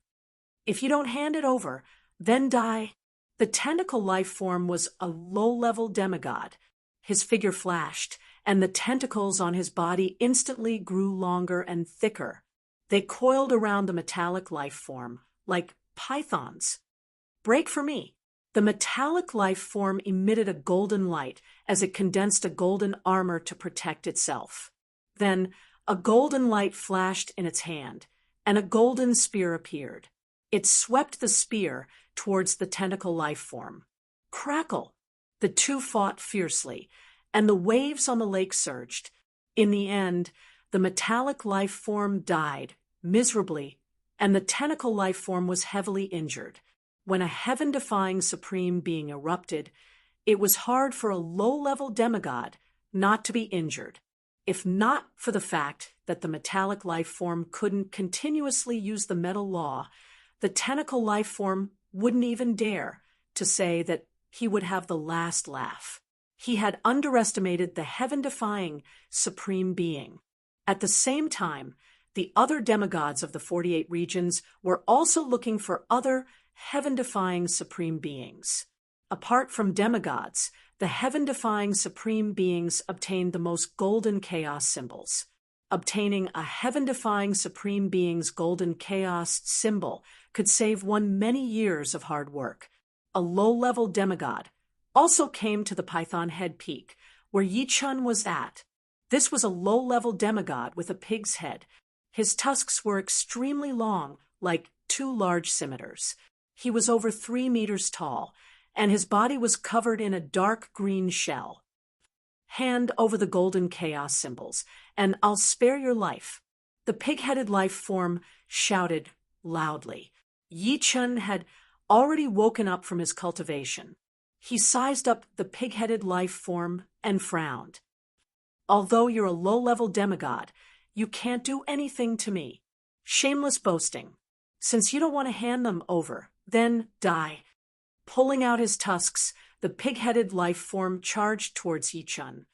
If you don't hand it over, then die. The tentacle life form was a low-level demigod. His figure flashed, and the tentacles on his body instantly grew longer and thicker. They coiled around the metallic life form, like pythons. Break for me. The metallic life form emitted a golden light as it condensed a golden armor to protect itself. Then, a golden light flashed in its hand, and a golden spear appeared. It swept the spear towards the tentacle life form. Crackle! The two fought fiercely, and the waves on the lake surged. In the end, the metallic life form died miserably, and the tentacle life form was heavily injured. When a heaven-defying supreme being erupted, it was hard for a low-level demigod not to be injured. If not for the fact that the metallic life form couldn't continuously use the metal law, the tentacle life form wouldn't even dare to say that he would have the last laugh. He had underestimated the heaven-defying supreme being. At the same time, the other demigods of the 48 regions were also looking for other heaven-defying supreme beings. Apart from demigods, the heaven-defying supreme beings obtained the most golden chaos symbols. Obtaining a heaven-defying supreme being's golden chaos symbol could save one many years of hard work. A low-level demigod also came to the Python Head Peak, where Yi Chun was at. This was a low-level demigod with a pig's head. His tusks were extremely long, like 2 large scimitars. He was over 3 meters tall, and his body was covered in a dark green shell. Hand over the golden chaos symbols, and I'll spare your life. The pig-headed life form shouted loudly. Yi Chun had already woken up from his cultivation. He sized up the pig-headed life form and frowned. Although you're a low-level demigod, you can't do anything to me. Shameless boasting. Since you don't want to hand them over, then die. Pulling out his tusks, the pig-headed life form charged towards Yichun.